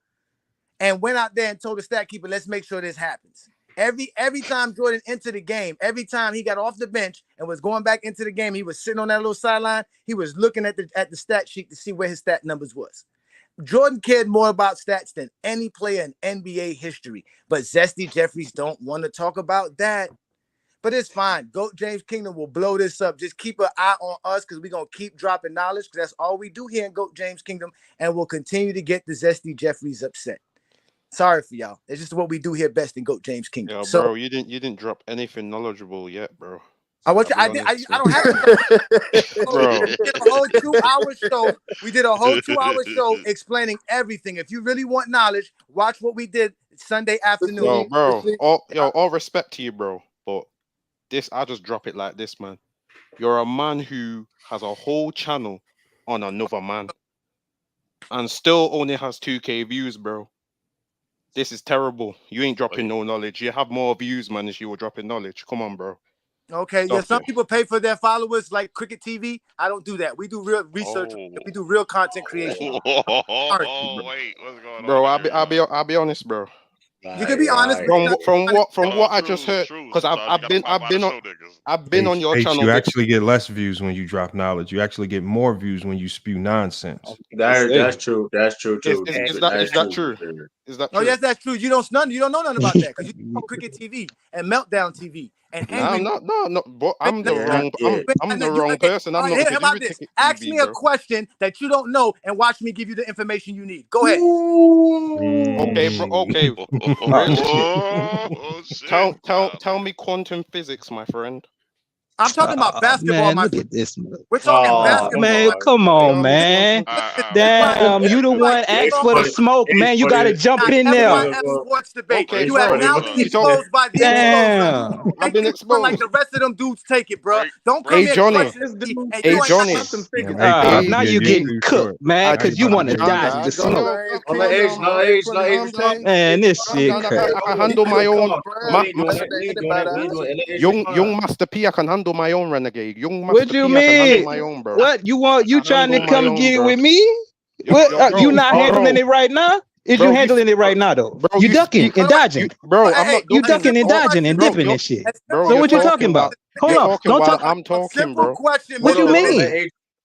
and went out there and told the stat keeper, let's make sure this happens. Every time Jordan entered the game, every time he got off the bench and was going back into the game, he was sitting on that little sideline. He was looking at the stat sheet to see where his stat numbers was. Jordan cared more about stats than any player in NBA history, but Zesty Jeffries don't want to talk about that. But it's fine. Goat James Kingdom will blow this up. Just keep an eye on us because we're going to keep dropping knowledge because that's all we do here in Goat James Kingdom, and we'll continue to get the Zesty Jeffries upset. Sorry for y'all. It's just what we do here best in Goat James Kingdom. Yo, So, bro, you didn't drop anything knowledgeable yet, bro. I want you. I don't have to. Bro. We did a whole 2-hour show. We did a whole 2-hour show explaining everything. If you really want knowledge, watch what we did Sunday afternoon. Yo, bro. All respect to you, bro. But I'll just drop it like this, man. You're a man who has a whole channel on another man and still only has 2K views, bro. This is terrible. You ain't dropping no knowledge. You have more views, man, as you were dropping knowledge. Come on, bro. Okay, Stop yeah, some it. people pay for their followers like Cricket TV. I don't do that. We do real research. We do real content creation. Wait, what's going Bro, on? I'll be honest, bro. You can be honest. From what I just heard, because I've been on your channel. You actually get less views when you drop knowledge. You actually get more views when you spew nonsense. That's true. That's true too. Is that true? Is that true? Oh yes, that's true. You don't know nothing about that because you know Cricket TV and Meltdown TV and Angry. No. But I'm the wrong person. I'm not. How about this? Ask me a question that you don't know and watch me give you the information you need. Go ahead. Okay, bro. Okay. Tell me quantum physics, my friend. I'm talking about basketball, man, my look friend. at this. We're talking basketball. Man, come on, man. Damn, you the one asked for the smoke, man. You got to jump in there. Sports debate. Okay, You have bro. now been exposed by the Damn. I've been exposed. Like the rest of them dudes take it, bro. Don't come here questioning me. Hey, Johnny. Now you getting cooked, man, because you want to dodge the smoke. Man, this shit crazy. I can handle my own. Young Master P, I can handle my own, renegade. Young Master What you P, I can handle mean? my own, bro. What you trying to come get it with me? Yo, What bro, you not handling it right now? Is you handling it right now though? Bro, you ducking and dodging, bro. I'm not you ducking and dodging and dipping and shit. Bro, So what you talking about? Hold on, don't talk. I'm talking, bro. Question. What you mean?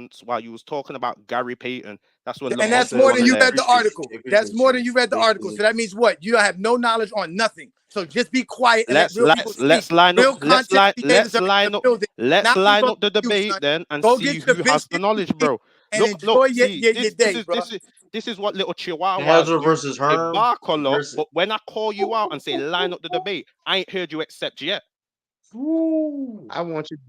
once while you was talking about Gary Payton. That's when And LeBron that's more than you read the appreciate article. That's more than you read the article. So that means what? You have no knowledge on nothing. So just be quiet and let real people speak. Let's line real up. Let's content line up. Let's line up the debate then and Go see get your who has the biscuit knowledge, bro. and enjoy your day, bro. This is what little chihuahuas Hazard do. versus They Herm bark a lot, versus- but when I call you out and say line up the debate, I ain't heard you accept yet. I want you to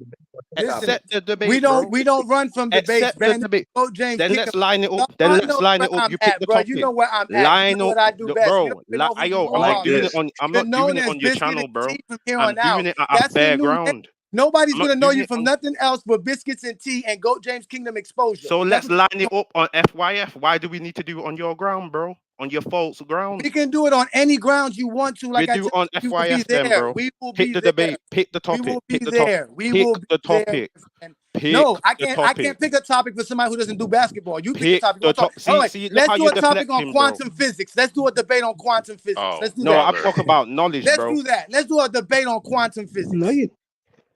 Listen, Accept the debate, we bro. don't run from debates, Accept the man. debate. Go James. Then Kick let's him. line it No, up. Then you let's know line where it up. I'm You pick at, the bro. topic. You know where I'm at. You Line know up, what I do best. You bro. don't even know who you Yo, are. I'm not doing this. it on. I'm You're not doing known it as on your Biscuit channel, and bro. Tea from here I'm on doing out. it at a That's your fair new name. ground. Nobody's I'm gonna not know doing you it from on. nothing else but Biscuits and Tea and Goat James Kingdom exposure. So That's let's what line it up on FYF. Why do we need to do it on your ground, bro? On your false ground? we can do it on any grounds you want to. We Like I do tell on you, we will be FYF then, there. bro. We will Pick be the there. debate. Pick the We topic. will be Pick the topic. there. We Pick will be the there. topic. No, Pick I the can't. I topic. can't pick a topic for somebody who doesn't do basketball. You pick the Pick topic. the top. Hold on, See, look let's how do you're a topic on deflecting, bro. quantum physics. Let's do a debate on quantum physics. Let's do No, that. I'm talking about knowledge, Let's bro. do that. Let's do a debate on quantum physics. No, you.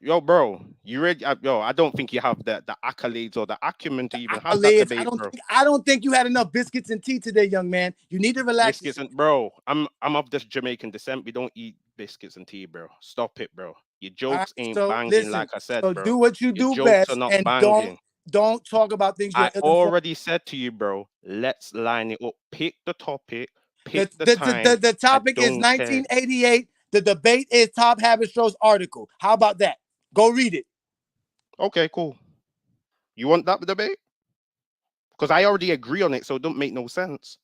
Yo, bro, you ready? Yo, I don't think you have the accolades or the acumen to even have that Accolades. debate, bro. I don't think you had enough biscuits and tea today, young man. You need to relax. Biscuits and bro, I'm of this Jamaican descent. We don't eat biscuits and tea, bro. Stop it, bro. Your jokes ain't So banging, listen. like I said, So bro. do what you Your do jokes best are not and banging. don't talk about things you're I already said to you, bro. Let's line it up. Pick the topic. Pick the time. The topic is don't care. 1988. The debate is Top Haberstroh's article. How about that? Go read it. Okay, cool. You want that debate? Because I already agree on it, so it don't make no sense.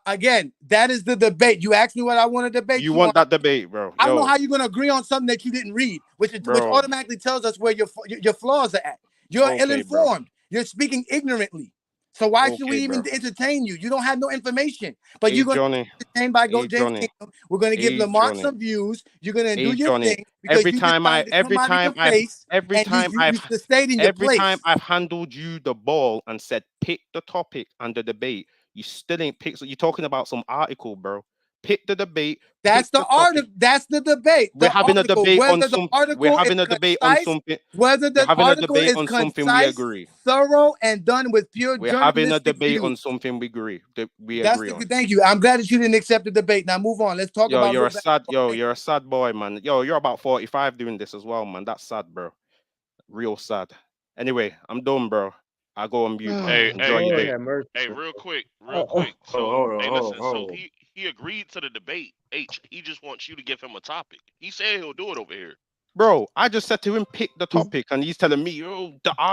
Again, that is the debate. You asked me what I want to debate. You want that debate, bro? I don't know how you're going to agree on something that you didn't read, which automatically tells us where your flaws are at. You're ill-informed. Bro. You're speaking ignorantly. So why should we even entertain you? You don't have no information. But you're going to be entertained by Goat James Kingdom. We're going to give Lamont some views. You're going to do your thing because every time I've handled you the ball and said pick the topic and the debate, you still ain't picked. So you're talking about some article, bro. Pick the debate. That's the article. That's the debate. We're having a debate on something. We're having a debate on something. Whether the article is concise, we agree. Thorough, and done with pure We're having a debate views. on something we agree. Thank you. I'm glad that you didn't accept the debate. Now move on. Let's talk about. You're a sad boy, man. You're about 45 doing this as well, man. That's sad, bro. Real sad. Anyway, I'm done, bro. I go on mute. Hey, real quick. So he agreed to the debate. He just wants you to give him a topic. He said he'll do it over here. Bro, I just said to him, pick the topic, and he's telling me,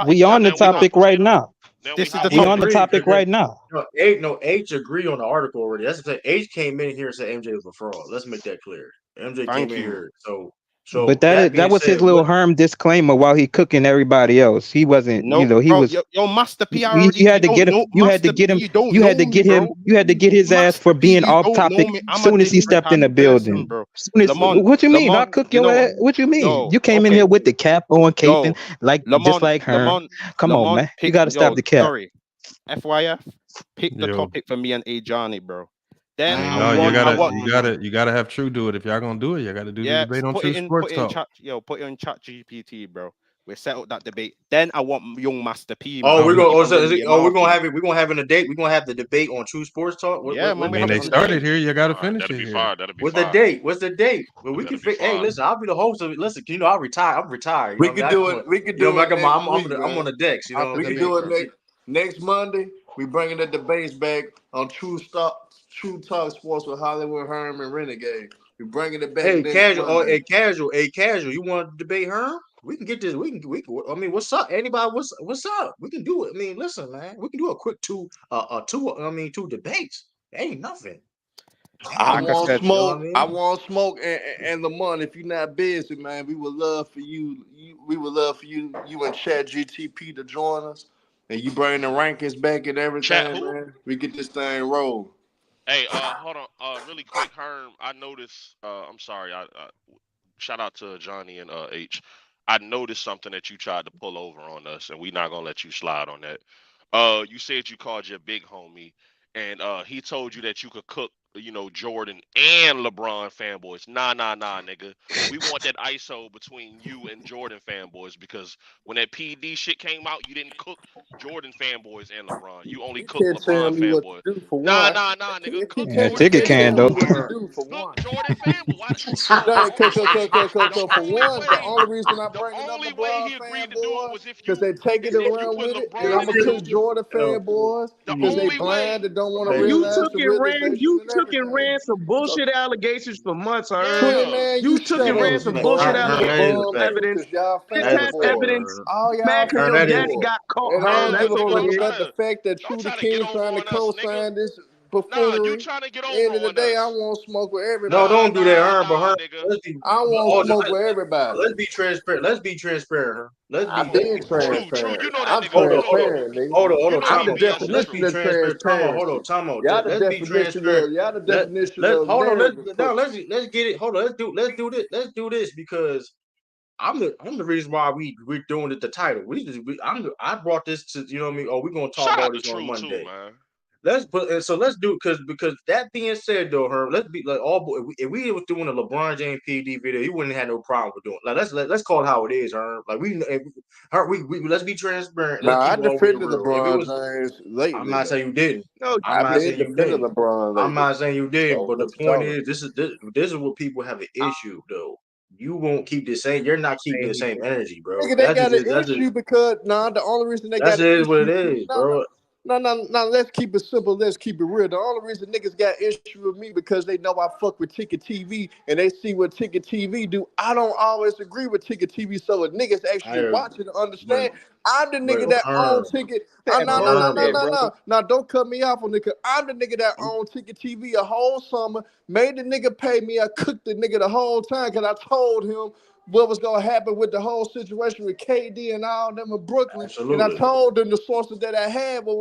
we on the topic right now. This is the topic. On the topic right now. H agree on the article already. That's what H came in here and said MJ was a fraud. Let's make that clear. MJ came in here, so. But that was his little Herm disclaimer while he cooking everybody else. He wasn't, he was. Yo, Master P. You had to get him. You had to get him. You had to get him. You had to get his ass for being off topic as soon as he stepped in the building. What you mean? I cook your ass? What you mean? You came in here with the cap on, caping just like Herm. Come on, man. You got to stop the cap. Sorry, FYF. Pick the topic for me and A Johnny, bro. Then you gotta have True do it. If y'all gonna do it, you gotta do the debate on True Sports Talk. Put it in Chat GPT, bro. We set up that debate. Then I want young Master P. We're gonna have it. We're gonna have a date. We're gonna have the debate on True Sports Talk. They started here. You gotta finish it here. What's the date? What's the date? Well, we can. Hey, listen, I'll be the host of it. Listen, I'll retire. I'm retired. We can do it. We can do it. I'm on the decks. You know, we can do it next Monday. We bringing the debates back on True Talk Sports with Hollywood Herm and Renegade. We bringing it back. Hey, casual. You want to debate Herm? We can get this. We can. I mean, what's up? Anybody? What's up? We can do it. I mean, listen, man. We can do a quick two debates. It ain't nothing. I want smoke and Lamont. If you're not busy, man, we would love for you. We would love for you and Chat GTP to join us, and you bring the rankings back and everything, man. We get this thing rolled. Hey, hold on, really quick, Herm. I noticed. I'm sorry. I shout out to Johnny and H. I noticed something that you tried to pull over on us, and we're not gonna let you slide on that. You said you called your big homie, and he told you that you could cook, Jordan and LeBron fanboys. Nah, nigga. We want that ISO between you and Jordan fanboys, because when that PD shit came out, you didn't cook Jordan fanboys and LeBron. You only cooked LeBron fanboys. Nah, nigga. Cook ticket can though. Cook Jordan fanboys. For one, the only reason I bring it up LeBron fanboys because they take it around with it, and I'm gonna cook Jordan fanboys because they blind and don't want to realize the realization. everything. and ran some bullshit allegations for months, Trent, man, You took and ran some bullshit evidence. Y'all This fan has boys. evidence. All y'all Man, because fan your boys. daddy got caught, And I Herm. don't That's give a all fuck it is. about the fact that Trudy King trying to co-sign this Nah, buffoonery. you trying to get over End of the on day, us. I want smoke with everybody. No, don't do that, Herm. But Herm, let's be. I want smoke with everybody. Let's be transparent. Let's be transparent, Herm. I've been transparent. You know that I'm nigga. transparent, nigga. Hold on, I'm time the out. Let's definition be of transparent. transparency. Time out. Y'all the Let's be definition transparent. of y'all the definition of Hold on. narrative. Let's get it. Hold on. Let's do this because I'm the reason why we're doing it. The title. I brought this to what I mean. Oh, we're gonna talk Shout about out this to on True Monday. too, man. Let's do because that being said though, Herm, let's be like if we was doing a LeBron James PD video, he wouldn't have no problem with doing it. Like let's call it how it is, Herm. Like we let's be transparent. Nah, Let's I keep it all the way defended real. If it LeBron was, James lately. I'm not saying you didn't. No, I'm not saying you defending didn't. LeBron lately. I'm not saying you did, So but the what you point talking is, this is what people have an issue though. You won't keep the same. You're not keeping the same energy, bro. Nigga, they got an issue because the only reason they got an is what it issue. is, bro. No, let's keep it simple. Let's keep it real. The only reason niggas got issue with me because they know I fuck with Ticket TV and they see what Ticket TV do. I don't always agree with Ticket TV, so if niggas actually watch it and understand, I'm the nigga that own Ticket. No, don't cut me off on nigga. I'm the nigga that own Ticket TV a whole summer, made the nigga pay me. I cooked the nigga the whole time because I told him what was gonna happen with the whole situation with KD and all them in Brooklyn. Absolutely. And I told them the sources that I had how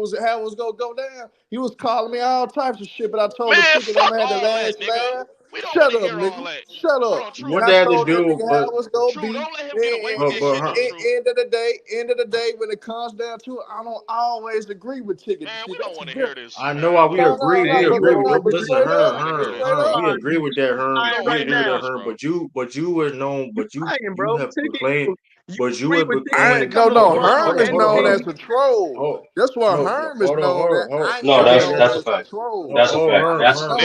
it was gonna go down. He was calling me all types of shit, but I told him ticket I'm gonna have the last laugh. Shut up, nigga. Shut up. What And I that to told that do? nigga how it was gonna be. Don't let him get away with this shit. End of the day, when it comes down to it, I don't always agree with Ticket. Man, we don't want to hear this. I know why we agree. We agree with listen, Herm. We agree with that, Herm. We agree with that, Herm. But you are known. But you have proclaimed. But you have proclaimed. No, Herm is known as a troll. That's why Herm is known as. No, that's a fact. That's a fact. That's Herm.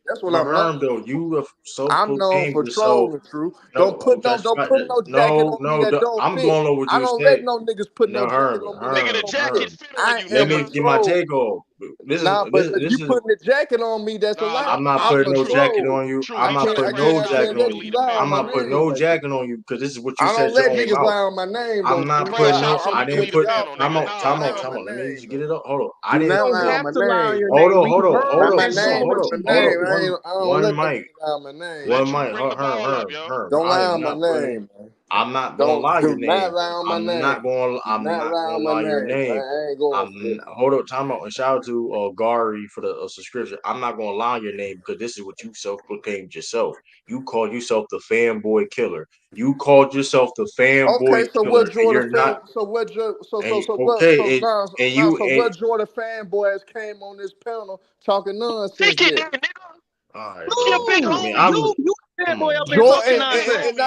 That's what I'm Herm, though, you have I'm known for trolling, True. No, don't put no jacket on me that don't I'm fit. going over what I you don't said. let no niggas put no jacket on me. Nigga, the jacket fit on you. Let me get my take off. But you putting the jacket on me, that's a lie. I'm not putting no jacket on you. I'm not putting no jacket on you. I'm not putting no jacket on you because this is what you said. I don't let niggas lie on my name. I'm not putting no. I didn't put. Time out. Let me just get it up. Hold on. I didn't lie on my name. Hold on. My name. One mic. Herm. Don't lie on my name. I'm not gonna lie your name. I'm not gonna lie your name. Hold up, time out. And shout out to Gary for the subscription. I'm not gonna lie your name because this is what you self-proclaimed yourself. You called yourself the fanboy killer. You called yourself the fanboy so killer. What Jordan You're not. What Jordan fanboys came on this panel talking nonsense? All right. You fanboy up here talking nonsense.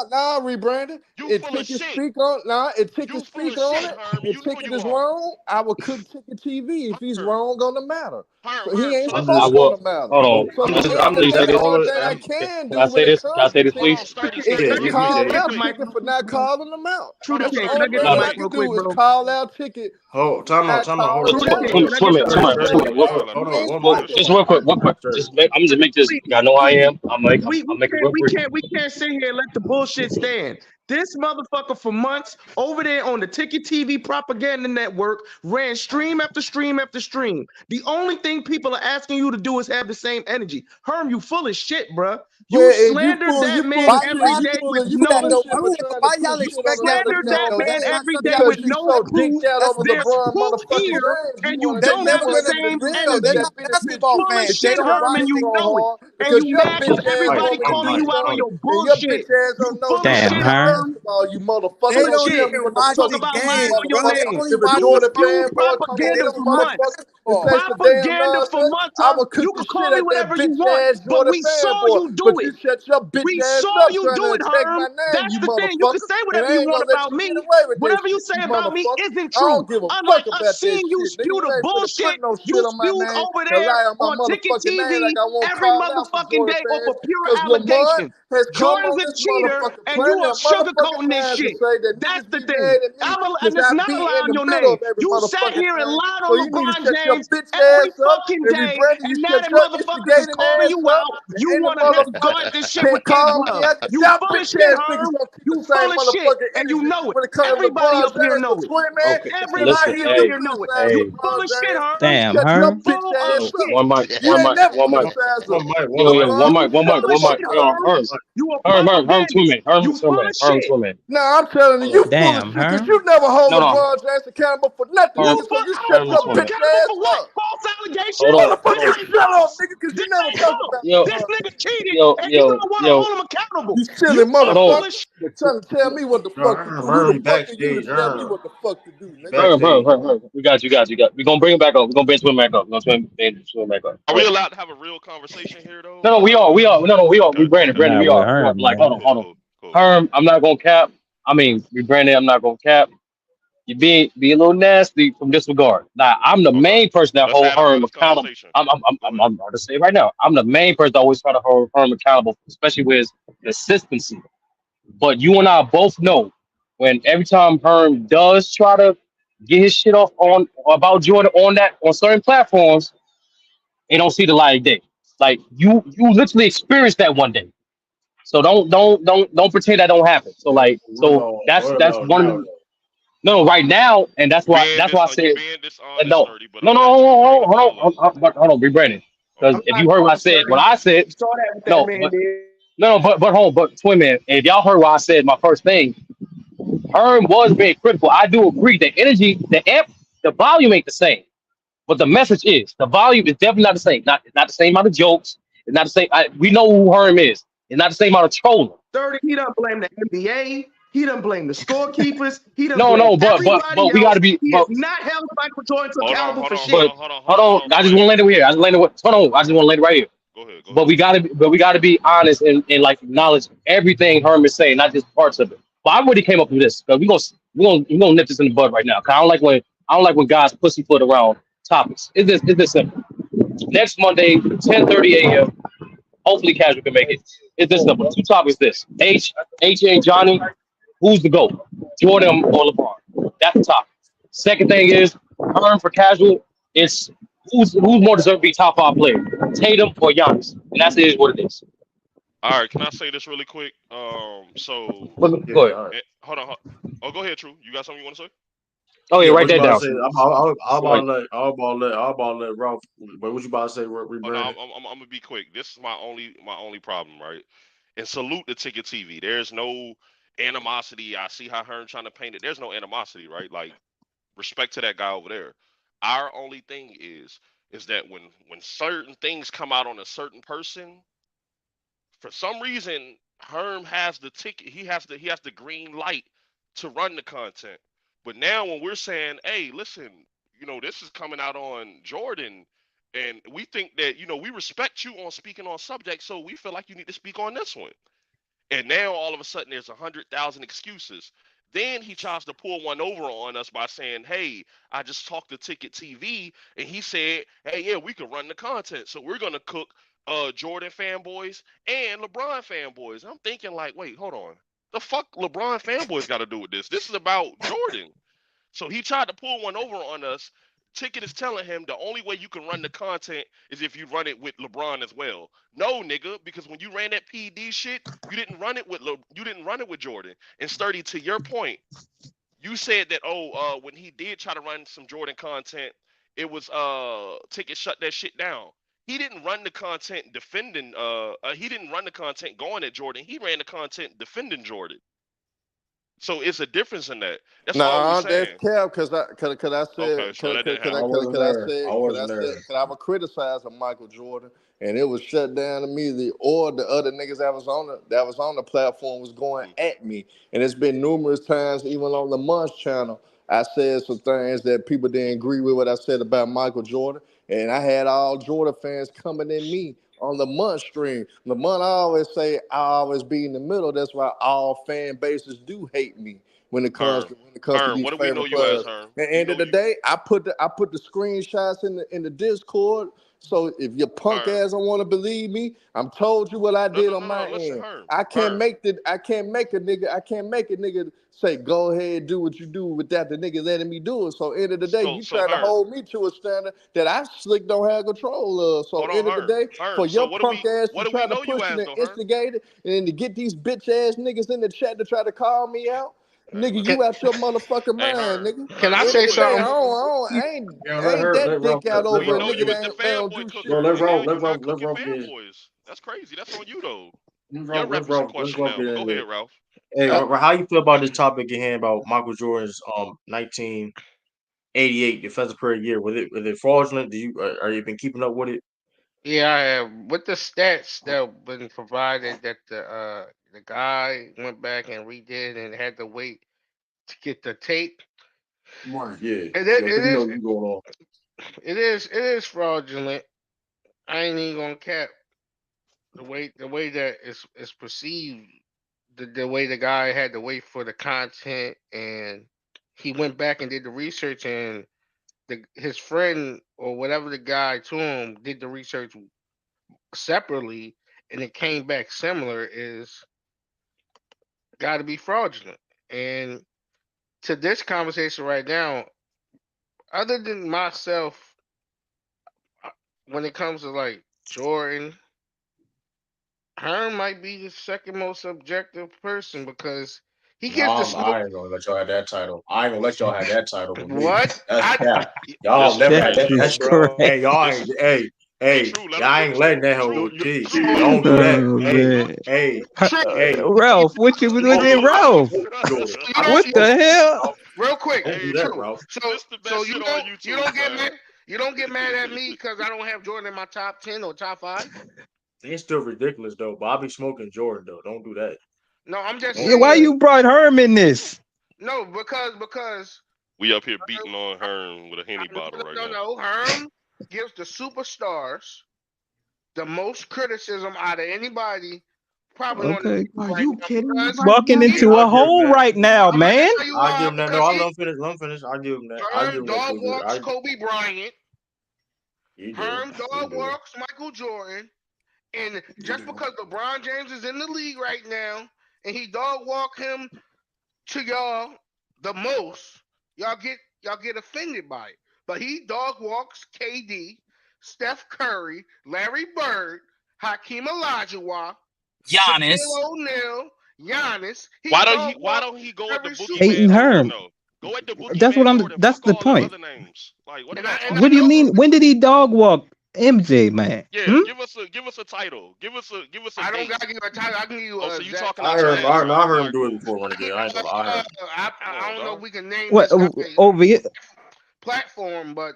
Nah, rebranded. It Ticket speak on. It Ticket speak on it. If Ticket is wrong, I will cook Ticket TV. If he's wrong, gonna matter. So he ain't supposed to matter. Hold on. I'm just say this. I can I say this? Can I say this, please? It's call out Ticket for not calling them out. True, That's the can I only get thing the I mic can real do quick, is bro? call out Ticket. Time out. Hold on. Just real quick. I'm just make this. I know I am. I'll make it real quick. We can't sit here and let the bullshit stand. This motherfucker for months over there on the Ticket TV propaganda network ran stream after stream after stream. The only thing people are asking you to do is have the same energy. Herm, you full of shit, bruh. You slandered that man every day with no proof. Why y'all expect slandered that man every day with no proof? There's proof here, and you don't have the same energy. You full of shit, Herm, and you know it. And you mad because everybody calling you out on your bullshit. You full of Damn, shit, Herm. You motherfucker. They don't shit. even watch Talk the about game, lying on your bro. They name. only You watch fuel propaganda for months. Propaganda for months. You can call me whatever you want, but we saw you do it. We saw you do it, Herm. That's the thing. You can say whatever you want about me. Whatever you say about me isn't true. Unlike us seeing you spew the bullshit you spewed over there on Ticket TV every motherfucking day off of pure allegations. Jordan's a cheater, and you are sugarcoating this shit. That's the thing. And it's not allowing your name. You sat here and lied on LeBron James accolades every fucking day, and now that motherfuckers is calling you out. You want to guard this shit with kid gloves. You full of shit, Herm. You full of shit, and you know it. Everybody up here know it. Okay, listen, Everybody up here know it. You full of shit, Herm. Damn, You Herm. full of shit. One mic. You a Herm, propagandist. 2 minutes. You full of shit. Nah, I'm telling you, you full of shit because you never hold LeBron James accountable for nothing, nigga. So you shut your bitch ass up. False allegations. Motherfucker, shut up, nigga, because you never talk about this nigga cheated, and you don't want to hold him accountable. You silly motherfucker. You're trying to tell me what the fuck to do. Who the fuck are you to tell me what the fuck to do, nigga? Herm. We got you. We're gonna bring him back up. We're gonna bring swim back up. We're gonna swim back up. Are we allowed to have a real conversation here, though? No, we are. We Brandon, we are. Like, hold on. Herm, I'm not gonna cap. I mean, Brandon, I'm not gonna cap. You be a little nasty from this regard. Now, I'm the main person that hold Herm accountable. I'm about to say it right now. I'm the main person that always try to hold Herm accountable, especially with consistency. But you and I both know when every time Herm does try to get his shit off on about Jordan on certain platforms, they don't see the light of day. Like you literally experienced that one day. So don't pretend that don't happen. So that's one of the. No, right now, and that's why I said no. Hold on, be Brandon. Because if you heard what I said, but Twin Man, if y'all heard what I said, my first thing, Herm was being critical. I do agree. The energy, the amp, the volume ain't the same, but the message is. The volume is definitely not the same. Not the same amount of jokes. It's not the same. We know who Herm is. It's not the same amount of trolling. 30, he doesn't blame the NBA. He doesn't blame the scorekeepers. He doesn't but we got to be. He is not held Michael Jordan accountable for shit. Hold on. I just want to land it here. Hold on. I just want to land it right here. Go ahead. But we gotta be honest and like acknowledge everything Herm is saying, not just parts of it. But I already came up with this because we're gonna nip this in the bud right now. Cause I don't like when guys pussyfoot around topics. It's this simple. Next Monday, 10:30 a.m. Hopefully, Casual can make it. It's this simple. Two topics. This and Johnny. Who's the GOAT? Jordan or LeBron? That's the topic. Second thing is Herm for Casual. It's who's more deserved to be top 5 player, Tatum or Giannis, and that's what it is. All right, can I say this really quick? So go ahead. Hold on. Oh, go ahead, True. You got something you want to say? Oh yeah, write that down. I'm about to let Ralph. But what you about to say? I'm gonna be quick. This is my only problem, right? And salute to Ticket TV. There's no animosity. I see how Herm trying to paint it. There's no animosity, right? Like respect to that guy over there. Our only thing is that when certain things come out on a certain person, for some reason Herm has the ticket. He has the green light to run the content. But now when we're saying, hey, listen, this is coming out on Jordan, and we think that, we respect you on speaking on subjects, so we feel like you need to speak on this one. And now all of a sudden there's 100,000 excuses. Then he tries to pull one over on us by saying, hey, I just talked to Ticket TV, and he said, hey, yeah, we could run the content. So we're going to cook Jordan fanboys and LeBron fanboys. I'm thinking like, wait, hold on. The fuck LeBron fanboys got to do with this? This is about Jordan. So he tried to pull one over on us. Ticket is telling him the only way you can run the content is if you run it with LeBron as well. No, nigga, because when you ran that PD shit, you didn't run it with Jordan. And Sturdy, to your point, you said that when he did try to run some Jordan content, it was Ticket shut that shit down. He didn't run the content defending. He didn't run the content going at Jordan. He ran the content defending Jordan. So it's a difference in that. That's all I'm saying. That's cap because I said I'm a criticizer of Michael Jordan, and it was shut down immediately. Or the other niggas that was on the platform was going at me, and it's been numerous times, even on the Munch channel. I said some things that people didn't agree with what I said about Michael Jordan, and I had all Jordan fans coming at me on the Munch stream. The Munch, I always say I always be in the middle. That's why all fan bases do hate me when it comes to these favorite players. At the end of the day, I put the screenshots in the Discord So if your punk ass don't want to believe me, I'm told you what I did on my Listen, end. Herm. I can't make a nigga say go ahead do what you do without the nigga letting me do it. So end of the day, you trying to hold me to a standard that I slick don't have control of. So end of the day, for your punk ass to try to push it and instigate it and to get these bitch ass niggas in the chat to try to call me out. Nigga, you out your motherfucking mind, nigga. Can I say something? I ain't that dick out over a nigga that don't do shit. Let Ralph get in. That's crazy. That's on you though. Your referencing question now. But go ahead, Ralph. Hey, how you feel about this topic at hand about Michael Jordan's 1988 Defensive Player of the Year? Was it fraudulent? Are you been keeping up with it? Yeah, I have. With the stats that have been provided, that the guy went back and redid and had to wait to get the tape. Yeah, it is fraudulent. I ain't even gonna cap the way that it's perceived. The way the guy had to wait for the content, and he went back and did the research, and his friend or whatever the guy to him did the research separately, and it came back similar, is got to be fraudulent. And to this conversation right now, other than myself, when it comes to like Jordan, Herm might be the second most objective person because he gives the smoke. I ain't gonna let y'all have that title. I ain't gonna let y'all have that title with me. What? That's cap. Y'all never had that. That's correct. Hey, y'all ain't. Y'all ain't letting that hoe with G. Don't do that. Hey, Ralph, what you was with Ralph? What the hell? Real quick, don't do that, Ralph. So you don't get mad at me because I don't have Jordan in my top 10 or top 5. It's still ridiculous though. Bobby smoking Jordan though. Don't do that. No, I'm just saying. Why you brought Herm in this? No, because we up here beating on Herm with a Henny bottle right now. No, Herm gives the superstars the most criticism out of anybody. Probably okay. Are you kidding me? Walking into a hole right now, man. I'll give him that. No, I'll let him finish. I'll give him that. Herm dog walks Kobe Bryant. Herm dog walks Michael Jordan. And just because LeBron James is in the league right now and he dog walk him to y'all the most, y'all get offended by it. But he dog walks KD, Steph Curry, Larry Bird, Hakeem Olajuwon, Giannis, Shaquille O'Neal, Giannis. Why don't he go at the boogeyman? Hating Herm. Go at the boogeyman. That's what I'm. That's the point. Like, What do you mean? When did he dog walk MJ, man? Yeah, give us a title. Give us a. I don't gotta give you a title. I can give you. So you talking? I heard him do it before running game. I ain't gonna lie. I don't know if we can name what over here platform, but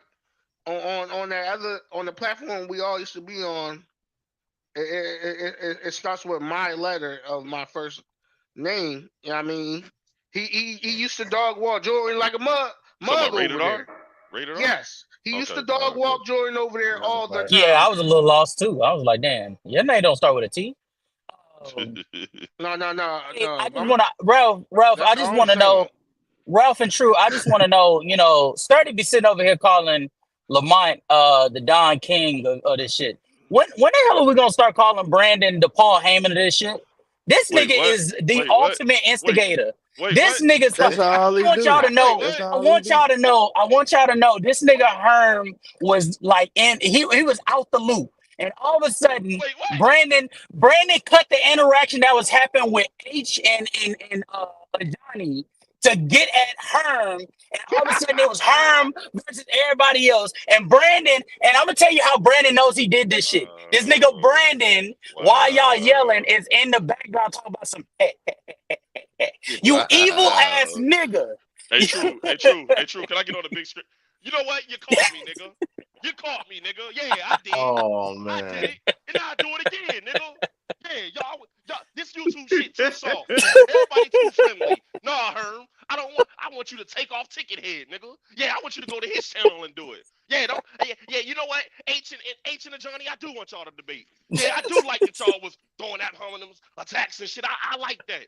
on the platform we all used to be on. It starts with my letter of my first name. You know what I mean? He used to dog walk Jordan like a mug over there. Rated yes. He used to dog walk Jordan over there all the time. Yeah, I was a little lost too. I was like, damn, your name don't start with a T. No. I just want to, Ralph. I just want to know, Ralph and True. I just want to know, Sturdy be sitting over here calling Lamont the Don King of this shit. When the hell are we gonna start calling Brandon the Paul Heyman of this shit? This nigga is the ultimate instigator. This nigga's. That's all he I want do. y'all to know. That's all I want y'all to know. I want y'all to know. This nigga Herm was like he was out the loop, and all of a sudden, Brandon cut the interaction that was happening with H and Johnny to get at Herm, and all of a sudden it was Herm versus everybody else. And Brandon, and I'm gonna tell you how Brandon knows he did this shit. This nigga Brandon, while y'all yelling, is in the background talking about some you evil ass nigga. Hey, true. Can I get on the big screen? You know what? You caught me, nigga. You caught me, nigga. Yeah, I did. Oh man. I did it, and I'll do it again, nigga. Yeah, y'all, this YouTube shit too soft. Everybody too friendly. Nah, Herm. I want you to take off Ticket Head, nigga. Yeah, I want you to go to his channel and do it. Yeah, you know what? H and Johnny, I do want y'all to debate. Yeah, I do like that y'all was throwing out homonyms, attacks and shit. I like that.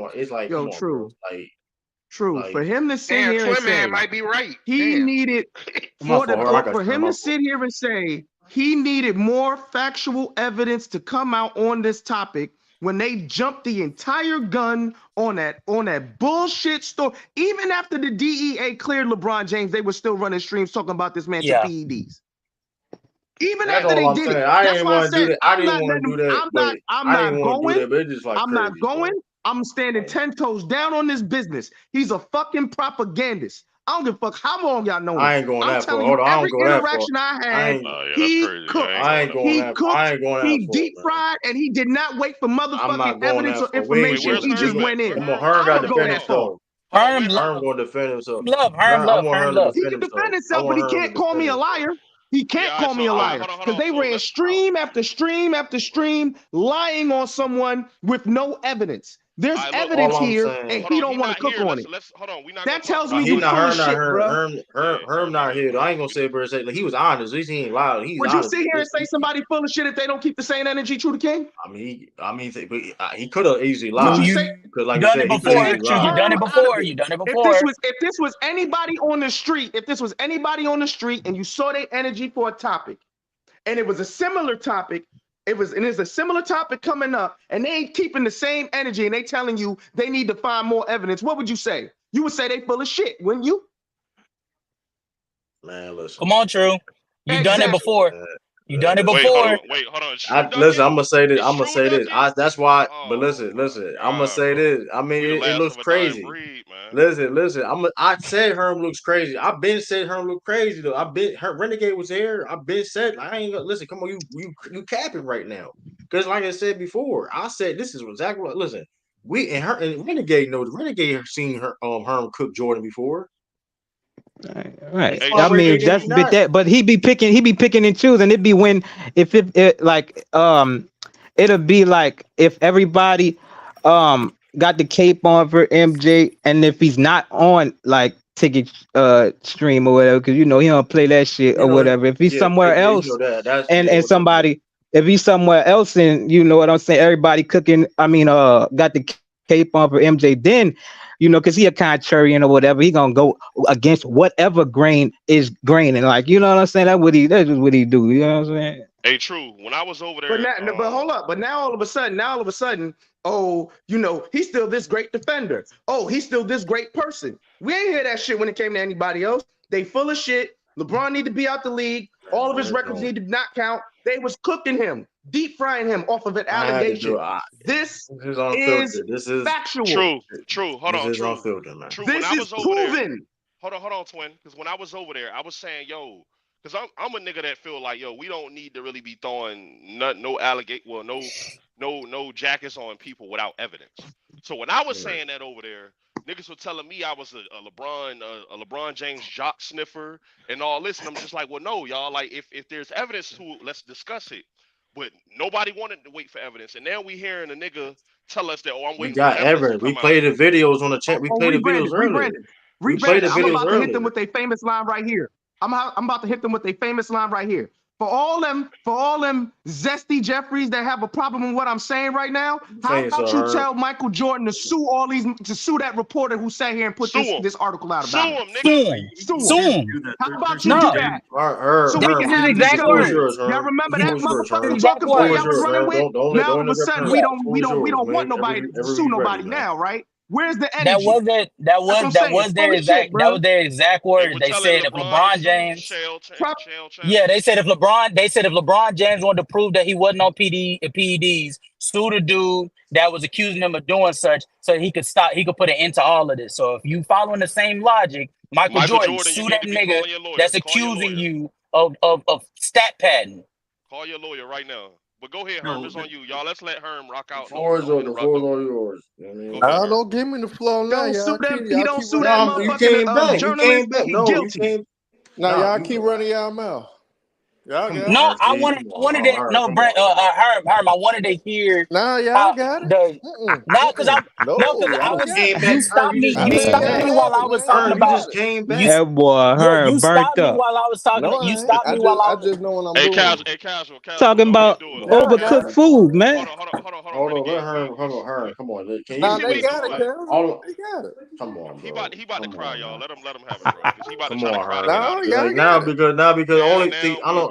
on. It's like, Yo, come on, bro. True. For him to sit Damn, here and Twin say Man might be right. he Damn. needed My fault, I gotta for turn him my to sit here and say he needed more factual evidence to come out on this topic when they jumped the entire gun on that bullshit story. Even after the DEA cleared LeBron James, they were still running streams talking about this man took PEDs. Even That's after all they I'm did saying. it. I That's didn't why I want to do said that. I didn't want to do that, but I'm I not didn't want to do going. that. But it's just like I'm crazy, not going. I'm standing 10 toes down on this business. He's a fucking propagandist. I don't give a fuck how long y'all know him. I ain't going I'm that far. telling Hold you, on, I don't every go that far. interaction I I had, ain't. That's he crazy. cooked. I ain't going He that. cooked. I ain't going that He far, deep man. fried, and he did not wait for I'm motherfucking not going evidence that or far. We ain't information. going. He just went in. Come on, Herm I got would to go defend that far. himself. Herm Herm love, going to defend himself. Herm I want Herm Herm to love. He defend can himself. defend I himself, want but he Herm to can't call defend me a himself. liar. He can't call me a liar because they ran stream after stream after stream lying on someone with no evidence. There's evidence All I'm here, saying. and he don't want to cook on it. Hold on. We not That gonna talk tells No, me about he you not full of Herm, not shit, bro. Herm not here. I ain't gonna say but say he was honest. At least he ain't loud. He's Would you honest. sit here and say somebody full of shit if they don't keep the same energy true to King? He could have easily Would you lied say because, like you done it said, he could have before? easily True, you lied. done it out of before. it? You done it If before. this was anybody on the street, and you saw their energy for a topic, and it was a similar topic, there's a similar topic coming up, and they ain't keeping the same energy, and they telling you they need to find more evidence, what would you say? You would say they full of shit, wouldn't you? Man, listen. Come on, True. You done it before. You done it Wait, hold before. on. Wait, hold on. Listen, I'm gonna say this. I'm gonna say this. That's why. But Oh, listen. I'm gonna say this. I mean, We the it last looks of a dying crazy. breed, man. Listen. I said Herm looks crazy. I've been said Herm look crazy though. Renegade was there. I've been said. I ain't gonna listen. Come on, you capping right now. Because like I said before, I said this is exactly what. Listen, and Renegade knows. Renegade have seen Herm cook Jordan before. Right. Hey, I mean, Renegade that's be bit not. that, but he be picking and choosing. It'd be when if it like it'll be like if everybody got the cape on for MJ, and if he's not on like ticket stream or whatever, because he don't play that shit or whatever. If he's somewhere else and somebody if he's somewhere else and you know what I'm saying, everybody cooking, got the cape on for MJ, then because he a contrarian or whatever, he gonna go against whatever grain is grain, and like what I'm saying, that's just what he do. You know what I'm saying? Hey, True. When I was over But there, now, but hold up. But now all of a sudden, oh, he's still this great defender. Oh, he's still this great person. We ain't hear that shit when it came to anybody else. They full of shit. LeBron need to be out the league. All of his records need to not count. They was cooking him, deep frying him off of an allegation. This is factual. True. Hold on, This is True. unfiltered, man. True. This When I is was over there, proven. hold on, twin. Because when I was over there, I was saying, yo, because I'm a nigga that feel like, yo, we don't need to really be throwing no jackets on people without evidence. So when I was saying that over there, niggas were telling me I was a LeBron James jock sniffer and all this, and I'm just like, well, no, y'all. Like, if there's evidence to it, let's discuss it. But nobody wanted to wait for evidence, and now we hearing a nigga tell us that, oh, I'm We waiting for got the evidence to evidence. We come out. played the videos on the chat. We played the videos earlier. We played the I'm videos about to hit earlier. them with their famous line right here. I'm about to hit them with their famous line right here. For all them zesty Jeffries that have a problem with what I'm saying right now, how about you tell Michael Jordan to sue that reporter who sat here and put this article out about him? Sue him. How about you do that? So we can have discovery. Y'all remember that motherfucking talking point y'all was running with? Now all of a sudden we don't want nobody to sue nobody now, right? Where's the energy? That was their exact word. They said if LeBron James, they said if LeBron James wanted to prove that he wasn't on PEDs, sue the dude that was accusing him of doing such, so he could put an end to all of this. So if you following the same logic, Michael Jordan sue that nigga that's accusing you of stat padding. Call your lawyer right now. But go ahead, Herm. It's on you, y'all. Let's let Herm rock out. The floor is all yours. Nah, don't give me the floor now. Y'all keep that motherfucking journalist. No, you came. Now y'all keep running y'all mouth. Y'all got no, I wanted to Herm. I wanted to hear. Now y'all got it. Because I was. You stopped me. You stopped me while I was talking about. You just came back. That boy, You burnt stopped me up. while I was talking. You stopped me while I was. I just know what I'm doing. Casual. Talking about overcooked food, man. Hold on, let Herm. Come on. They got it, Casual. They got it. Come on, bro. He about to cry, y'all. Let him have it, bro. Because he about to try to cry. Now because only thing I don't.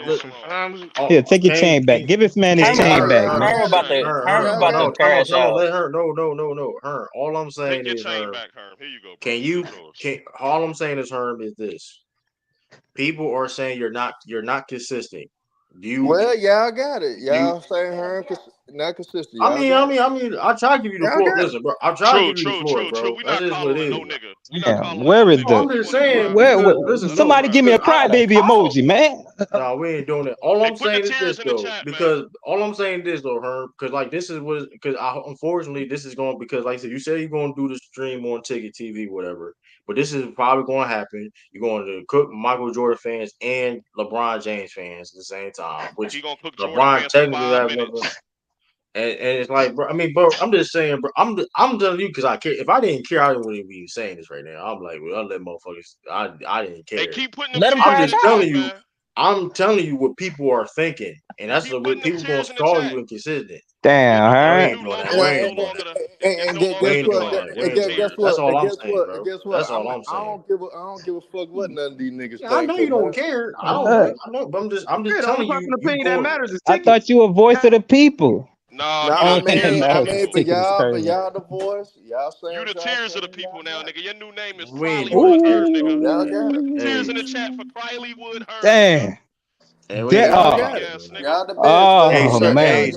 Here, take your chain back. Give this man his chain back, man. Herm about to No, crash out. let her. No. Herm. All I'm saying is, Herm. Back, Herm. Here you go. Can you? All I'm saying is, Herm, is this. People are saying you're not consistent. Well, y'all got it. Y'all saying Herm not consistent. I mean, I try to give you the floor. Listen, bro. I try to give you the floor, bro. We That's not just what it is. no nigga. Yeah, where is I'm just saying. Listen, somebody give me a crybaby emoji, man. No, we ain't doing it. All I'm saying is this, though, because all I'm saying is though, Herm, because like this is what, because unfortunately this is going, because like I said, you say you're going to do the stream on Ticket TV, whatever, but this is probably going to happen. You're going to cook Michael Jordan fans and LeBron James fans at the same time, which he gonna cook LeBron technically has nothing. And it's like, bro. I mean, bro. I'm just saying, bro. I'm telling you because I care. If I didn't care, I wouldn't be saying this right now. I'm like, well, I'll let motherfuckers. I didn't care. They keep putting them I'm just telling you. man. I'm telling you what people are thinking, and that's what people gonna call you inconsistent. Damn, Herm. And guess what? That's all I'm saying, bro. Guess what? That's all I'm saying. I don't give a fuck what none of these niggas think. I know you don't care. I know, but I'm just telling you. Opinion that matters is I thought you were a voice of the people. I mean, but y'all the voice. Y'all saying you the tears of the people now, nigga. Your new name is Riley Wood, nigga. Y'all got Put it. tears in the chat for Riley Wood. Damn. Y'all the best. Hey,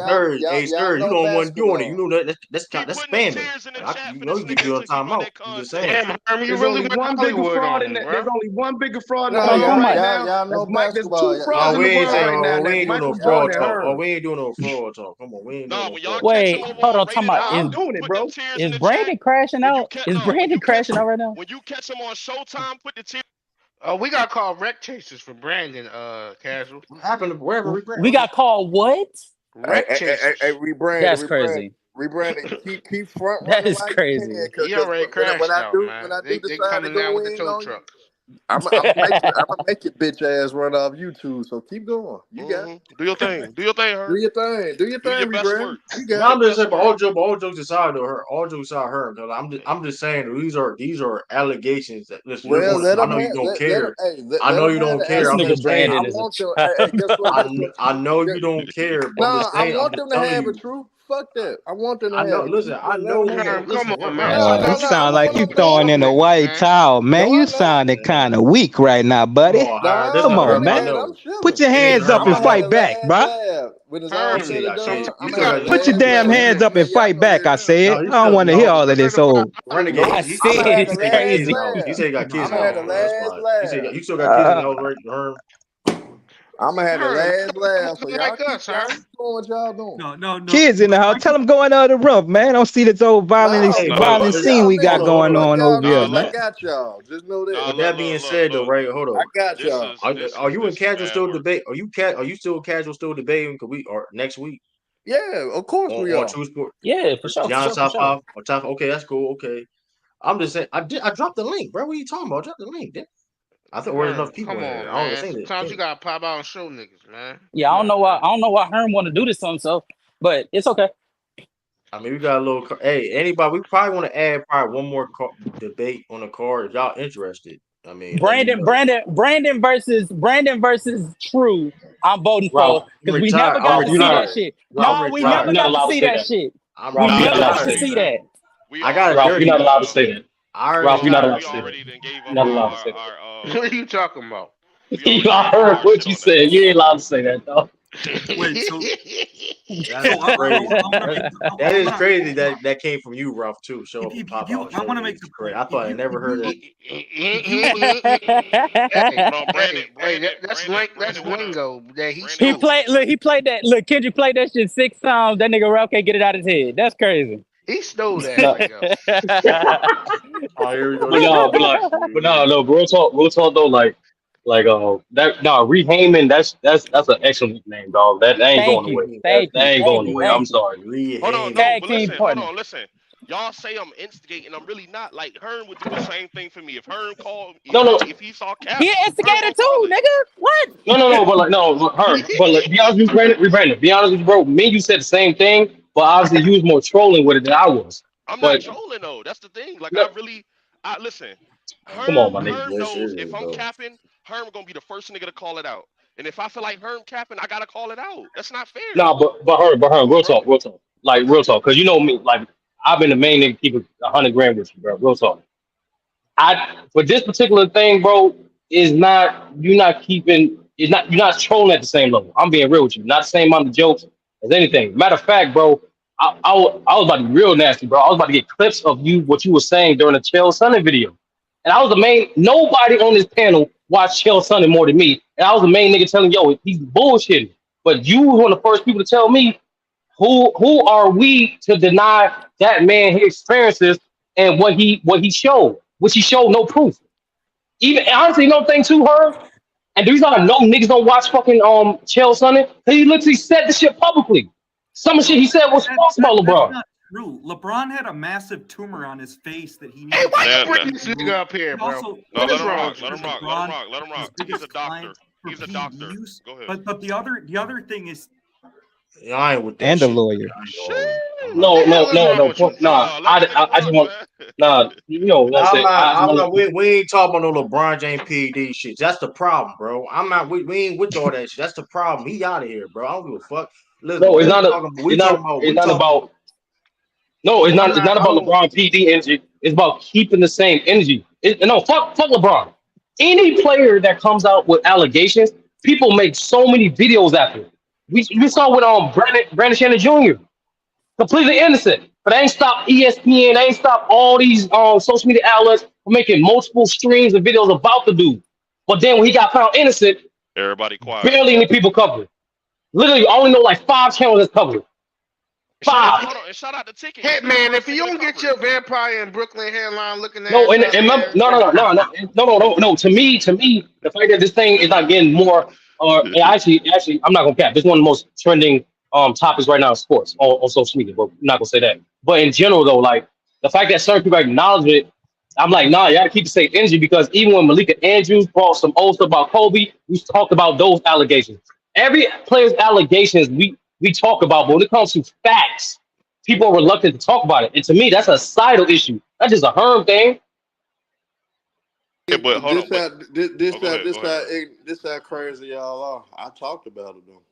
sir, you don't want doing it. You know that's spamming. You know you get you on timeout. I'm just saying. There's only one bigger fraud in that. There's only one bigger fraud in the No, world right y'all now. know There's basketball. two frauds in the world right now. We ain't That's doing no Michael fraud Jordan and talk. Herm. We ain't doing no fraud talk. Come on, we ain't doing no fraud. Wait, hold on. Talking about I'm doing it, bro. is Brandon crashing out? Is Brandon crashing out right now? When you catch him on Showtime, put the tears. We got called wreck chasers for Brandon. Casual. What happened to wherever we got called what? Wreck chasers. Hey, rebrand. That's crazy. Rebrand. Keep front That running is like crazy. you can. He already crashed when I out, do, man. when I They decide coming to down go with the in tow on you, truck. I'm gonna make your bitch ass run off YouTube. So keep going. You got it. Do your thing. Do your thing, Herm. Do your thing. Do your best rebrand. work. You got I'm it. just saying, but all jokes aside, though, all jokes aside, her. I'm just saying these are allegations that listen. Well, let I them know you have. don't Let care. them I know you don't care. This I'm nigga just saying. Brandon I is a want them. child. Guess what? I know you don't care, but I'm Nah, just I saying. want I'm them just to telling have you. it. True. Fuck that. I want them to I have know. it. Listen, I Let know. them have it. Listen, come on, man. You sound like you throwing in a white towel, man. You sounding kind of weak right now, buddy. Come on, man. Put your hands up and fight back, bro. When it's all said and done, Put your damn hands up and fight back. I said. I don't want to hear all of this old. Renegade. I said it's crazy. He said he got kids in had the the house. last laugh. He said you still got kids in the house, right, Herm? I'm gonna have the last laugh. So Like us, y'all keep doing what y'all doing. No. Kids in the house. Tell them go in the other room, man. Don't see this old violent scene we got going on over here, man. I got y'all. Just know that. With that being said, though, right? Hold on. I got y'all. Are you in casual still debate? Are you still casual still debating? Could we or next week? Yeah, of course we are. True Sport. Yeah, for sure. John For sure, top five. Okay, that's cool. Okay, I'm just saying. I dropped the link, bro. What are you talking about? I dropped the link. I thought there was enough people. Come on, man. Sometimes you gotta pop out and show niggas, man. Yeah, I don't know why Herm want to do this to himself, but it's okay. I mean, we got a little. Hey, anybody? We probably want to add probably one more debate on the card if y'all interested. I mean, Brandon versus True. I'm voting for because we never got to see that shit. No, we never got to see that shit. We never got to see that. I got Ralph, you're not allowed to say that. Ralph, you're not allowed to say that. You're not allowed to say that. What are you talking about? I heard what you said. You ain't allowed to say that, though. Wait, so that is crazy. That came from you, Ralph, too. Show up and pop out. I want to make the great. I thought I never heard it. That's lingo that he played. Look, he played that. Look, Kendrick played that shit 6 times. That nigga Ralph can't get it out of his head. That's crazy. He stole that lingo. Oh, here we go. But no. Real talk though. Like Reed Heyman. That's an excellent name, dog. That ain't going away. That ain't going away. I'm sorry. Hold on, no, but listen. Y'all say I'm instigating. I'm really not. Like Herm would do the same thing for me. If Herm called, if he saw Cap, he instigated too, nigga. What? No. But Herm. But be honest with you, Brandon. Be honest with you, bro. Me and you said the same thing, but obviously you was more trolling with it than I was. I'm not trolling though. That's the thing. Like I listen. Come on, my nigga. Herm knows if I'm capping, Herm gonna be the first nigga to call it out. And if I feel like Herm capping, I gotta call it out. That's not fair. Nah, but her, real talk, like real talk, because you know me, like I've been the main nigga keeping 100 grand with you, bro. Real talk. For this particular thing, bro, you're not trolling at the same level. I'm being real with you. Not the same amount of jokes as anything. Matter of fact, bro, I was about to be real nasty, bro. I was about to get clips of what you were saying during the Chael Sonnen video. And I was the main, nobody on this panel watched Chael Sonnen more than me. And I was the main nigga telling, yo, he's bullshitting. But you were one of the first people to tell me, who are we to deny that man his experiences and what he showed, which he showed no proof. Even honestly, no thing to her. And the reason I know niggas don't watch fucking Chael Sonnen, he literally said the shit publicly. Some of the shit he said was false about LeBron. True. LeBron had a massive tumor on his face that he needed. Hey, why you bring this nigga up here, bro? No, let him rock. Let him rock. He's a doctor. He's a doctor. Go ahead. But the other thing is, I ain't with that. And a lawyer. No. Nah. I just want. Nah, you know what I'm saying. We ain't talking about no LeBron James PD shit. That's the problem, bro. I'm not. We ain't with all that shit. That's the problem. He out of here, bro. I don't give a fuck. Listen, No, it's not about LeBron PD energy. It's about keeping the same energy. Fuck LeBron. Any player that comes out with allegations, people make so many videos after it. We saw with Brandon Shannon Jr. completely innocent, but they ain't stopped ESPN. They ain't stopped all these social media outlets from making multiple streams and videos about the dude. But then when he got found innocent, everybody quiet. Barely any people covered. Literally, I only know like 5 channels that's covered. 5. And shout out the ticket. Hey man, if you don't get your vampire in Brooklyn headline looking at No. To me, the fact that this thing is not getting more, actually, I'm not gonna cap. This is one of the most trending topics right now in sports on social media. But I'm not gonna say that. But in general, though, like the fact that certain people acknowledge it, I'm like, nah, you gotta keep the same energy because even when Malika Andrews brought some old stuff about Kobe, we talked about those allegations. Every player's allegations we talk about, but when it comes to facts, people are reluctant to talk about it. And to me, that's a societal issue. That's just a Herm thing. Yeah, but hold on. This how crazy y'all are. I talked about it though.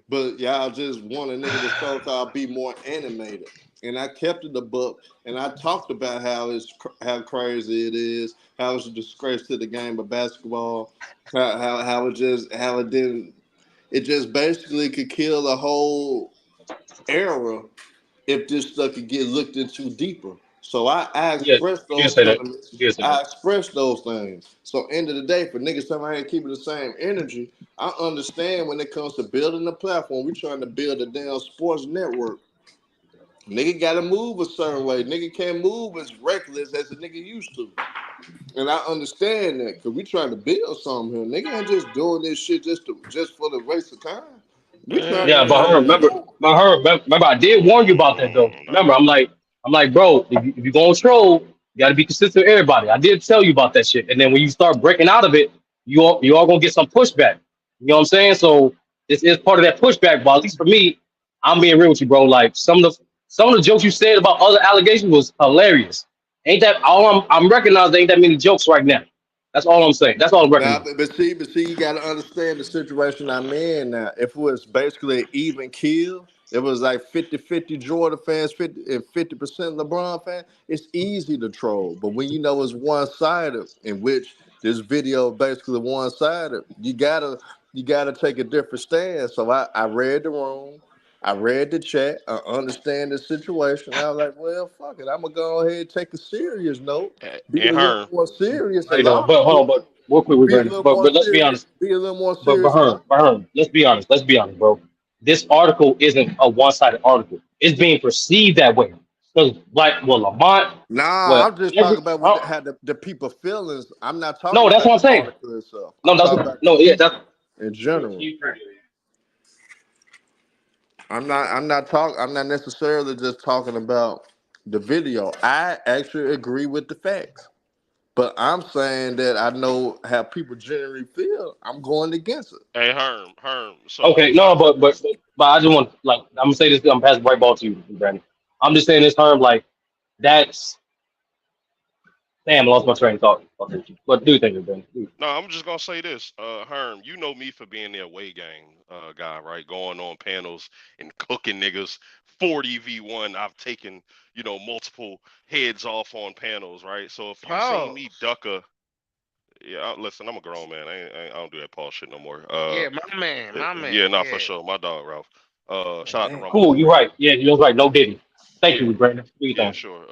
But y'all just want a nigga to so-called be more animated. And I kept it a buck, and I talked about how crazy it is, how it's a disgrace to the game of basketball, how it just basically could kill the whole era if this stuff could get looked into deeper. So I expressed those things. I expressed those things. So end of the day, for niggas talking about keeping the same energy, I understand when it comes to building a platform, we trying to build a damn sports network. Nigga gotta move a certain way. Nigga can't move as reckless as a nigga used to. And I understand that because we trying to build something here. Nigga ain't just doing this shit just for the waste of time. But remember, I did warn you about that though. Remember, I'm like, bro, if you're gonna troll, you gotta be consistent with everybody. I did tell you about that shit. And then when you start breaking out of it, you all gonna get some pushback. You know what I'm saying? So this is part of that pushback, but at least for me, I'm being real with you, bro. Like some of the jokes you said about other allegations was hilarious. Ain't that all I'm recognizing? Ain't that many jokes right now. That's all I'm saying. That's all I'm recognizing. But see, you gotta understand the situation I'm in now. If it was basically an even kill, it was like 50-50 Jordan fans, 50% LeBron fans, it's easy to troll. But when you know it's one-sided, in which this video basically one-sided, you gotta take a different stance. So I read the room. I read the chat. I understand the situation. I was like, well, fuck it. I'm going to go ahead and take a serious note. Be a little more serious. But hold on, but real quick, but let's be honest. Be a little more serious. But Herm, let's be honest, bro. This article isn't a one-sided article. It's being perceived that way. Because, Lamont. I'm just talking about how the people feelings. I'm not talking about that's what I'm saying. That's in general. I'm not necessarily just talking about the video. I actually agree with the facts. But I'm saying that I know how people generally feel. I'm going against it. Hey, Herm. So okay, no, but I just want I'm gonna say this. I'm passing the right ball to you, Brandon. I'm just saying this, Herm. Like that's Damn, I lost my train of thought. What do you think, Ben? No, I'm just gonna say this, Herm. You know me for being the away gang guy, right? Going on panels and cooking niggas 40v1. I've taken, multiple heads off on panels, right? So if you seen me duck a, listen, I'm a grown man. I don't do that Paul shit no more. Yeah, my man. Yeah, Yeah. for sure. My dog Ralph. Shout out to Rumble. Cool, you're right. Yeah, you're right. No Diddy. Thank you, Brandon. Yeah, sure.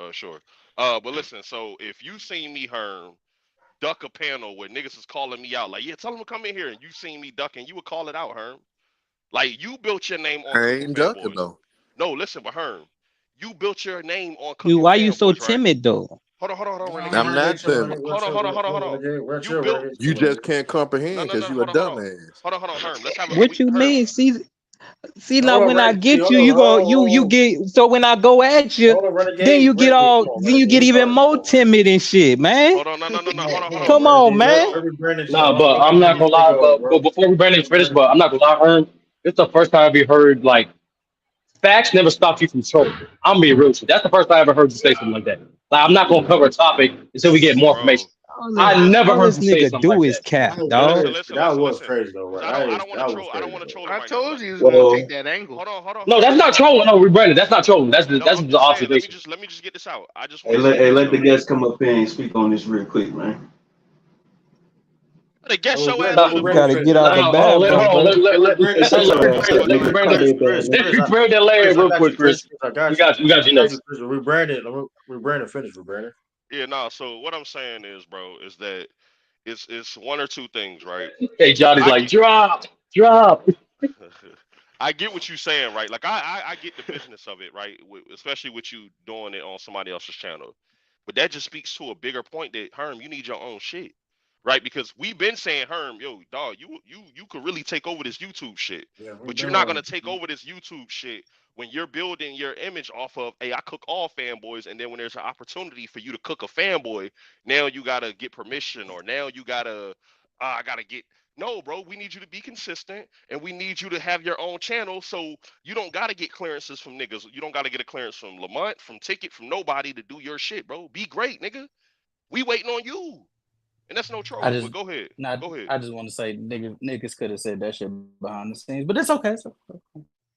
But listen, so if you seen me, Herm, duck a panel where niggas is calling me out, like, yeah, tell them to come in here, and you seen me ducking, you would call it out, Herm. Like, you built your name on I cooking ain't ducking fanboys. though. No, listen, but Herm, you built your name on cooking Why you so fanboys, right? timid though? Hold on, Renegade. I'm not timid. Hold on. You built. You just can't comprehend because you a dumbass. Hold on, Herm. Let's have a. What you mean? See, like Hold on, when I Renegade. get you, Hold on, you get. So when I go at you, Hold on, Renegade. then you get Renegade, then you get even more timid and shit, man. Hold on, no. Hold on. Come on, man. Nah, but I'm not gonna lie. But before we Brandon finish, but I'm not gonna lie, Herm. It's the first time I've ever heard like facts never stop you from trolling. I'm being real with you. That's the first time I ever heard you say something like that. Like I'm not gonna cover a topic until we get more information. I never heard you say something like that. Cap, dog. That was crazy though, right? I don't want to troll. I told you he was gonna take that angle. Hold on. No, that's not trolling. No, Brandon, that's not trolling. That's the observation. Let me just get this out. I just Hey, let the guests come up here and speak on this real quick, man. The guest show ass. Gotta get out the bad. Let Brandon Larry real quick, Chris. We got you next. Rebranded. Finish, Rebranded. Yeah, no. So what I'm saying is, bro, is that it's one or two things, right? Hey, Johnny's like drop. I get what you're saying, right? Like I get the business of it, right? Especially with you doing it on somebody else's channel, but that just speaks to a bigger point that Herm, you need your own shit, right? Because we've been saying, Herm, yo, dog, you could really take over this YouTube shit, but you're not gonna take over this YouTube shit when you're building your image off of, hey, I cook all fanboys, and then when there's an opportunity for you to cook a fanboy, now you gotta get permission, or now you gotta, I gotta get. No, bro, we need you to be consistent, and we need you to have your own channel, so you don't gotta get clearances from niggas. You don't gotta get a clearance from Lamont, from Ticket, from nobody to do your shit, bro. Be great, nigga. We waiting on you. And that's no troll. But go ahead. Go ahead. I just want to say niggas could have said that shit behind the scenes, but it's okay.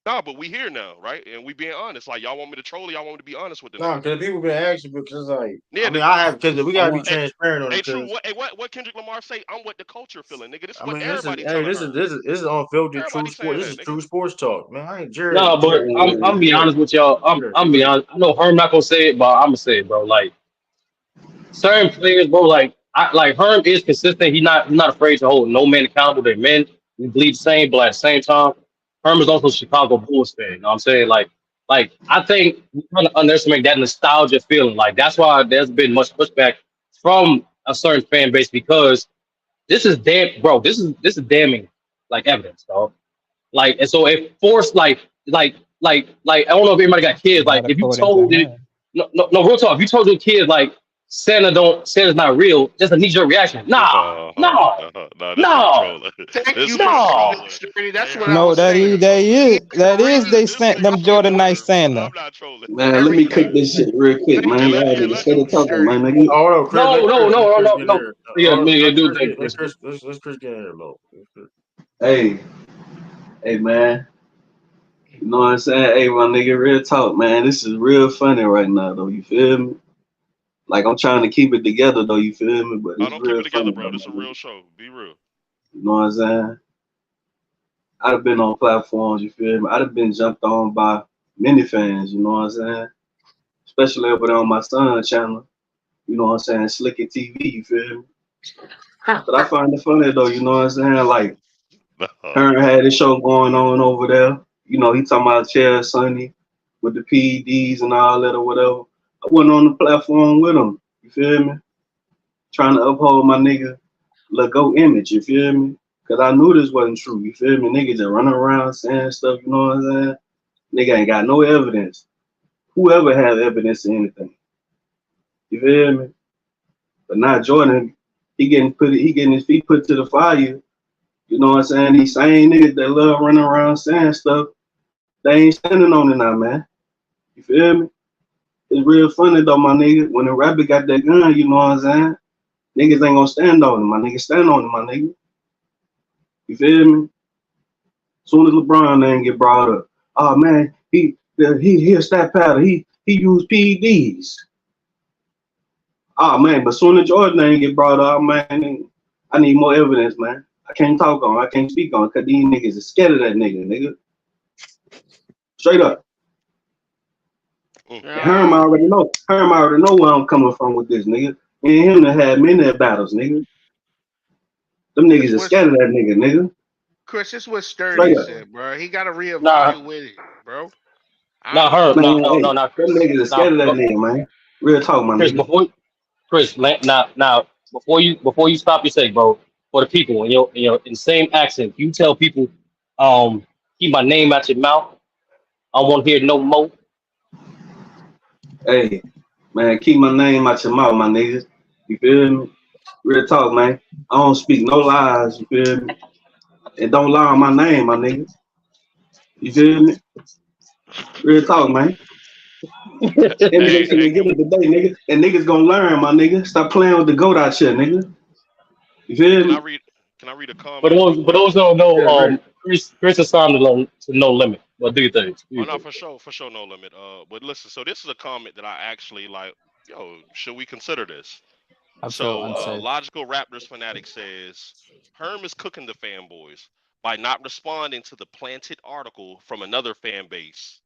Nah, but we here now, right? And we being honest. Like, y'all want me to troll, y'all want me to be honest with them. No, because people been asking because like, yeah, I mean, I have because we gotta be transparent on it. Hey, true. What Kendrick Lamar say? I'm what the culture feeling, nigga. This is what everybody. This is unfiltered true sports. This is true sports talk, man. I ain't Jared. No, but I'm be honest with y'all. I'm be honest. I know Herm not gonna say it, but I'm gonna say it, bro. Like certain players, bro. Like Herm is consistent. He's not afraid to hold no man accountable. They're men. We bleed the same, but at the same time, Herm is also a Chicago Bulls fan. You know what I'm saying? Like I think we kind of underestimate that nostalgia feeling. Like that's why there's been much pushback from a certain fan base because this is This is damning like evidence, dog. Like and so it forced like I don't know if everybody got kids. Like if you told it, no real talk. If you told your kids like Santa's not real, just a knee-jerk reaction. No. Thank you for that's what I was saying. That is they sent them Jordan Knight Santa. Man, let me cook this shit real quick, man. Y'all instead of talking, man. No. Yeah, man, do it. Let's Chris get in here, low. Hey, man. You know what I'm saying? Hey, my nigga, real talk, man. This is real funny right now, though. You feel me? Like I'm trying to keep it together, though. You feel me? But it's don't real keep it together, funny, bro. This is a real show. Be real. You know what I'm saying? I'd have been on platforms. You feel me? I'd have been jumped on by many fans. You know what I'm saying? Especially over there on my son's channel. You know what I'm saying? Slick It TV. You feel me? But I find it funny though. You know what I'm saying? Like, Hearn had his show going on over there. You know, he talking about Chair Sonny with the PEDs and all that or whatever. I went on the platform with him. You feel me? Trying to uphold my nigga Lego image. You feel me? Cause I knew this wasn't true. You feel me? Niggas just running around saying stuff. You know what I'm saying? Nigga ain't got no evidence. Whoever have evidence of anything. You feel me? But now Jordan, he getting his feet put to the fire. You know what I'm saying? These same niggas that love running around saying stuff, they ain't standing on it now, man. You feel me? it's real funny though, my nigga. When the rabbit got that gun, you know what I'm saying? Niggas ain't gonna stand on him, my nigga. Stand on him, my nigga. You feel me? Soon as LeBron name get brought up, oh man, he a stat pattern. He used PEDs. Oh man, but soon as Jordan name get brought up, man, I need more evidence, man. I can't talk on, I can't speak on, cause these niggas is scared of that nigga. Straight up. Herm already know. Herm already know where I'm coming from with this, nigga. Me and him done had many battles, nigga. Them niggas is scared of that nigga. Chris, this is what Sturdy said, bro. He got to reevaluate it, bro. Nah, Herm. No, Chris. Them niggas is scared of that nigga, man. Real talk, my nigga. Before you stop your say, bro, for the people, in the same accent, you tell people, keep my name out your mouth. I won't hear no more. Hey, man, keep my name out your mouth, my niggas. You feel me? Real talk, man. I don't speak no lies, you feel me? And don't lie on my name, my niggas. You feel me? Real talk, man. And niggas finna get it today, nigga. And niggas gonna learn, my nigga. Stop playing with the goat out here, nigga. You feel me? Can I read a comment? But those don't know. Chris assigned to No Limit. Well, do your thing. Oh no, for sure, No Limit. But listen, so this is a comment that I actually like. Yo, should we consider this? So Logical Raptors Fanatic says Herm is cooking the fanboys by not responding to the planted article from another fan base.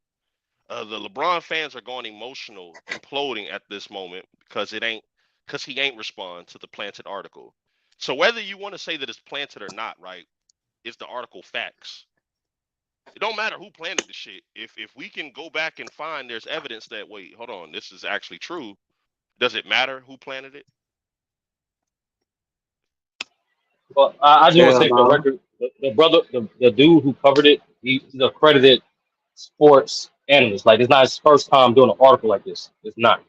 The LeBron fans are going emotional, imploding at this moment because he ain't respond to the planted article. So whether you want to say that it's planted or not, right, is the article facts? It don't matter who planted the shit. If we can go back and find there's evidence that wait, hold on, this is actually true. Does it matter who planted it? Well, I just want to say for the record, the brother, the dude who covered it, he's an accredited sports analyst. Like, it's not his first time doing an article like this. It's not.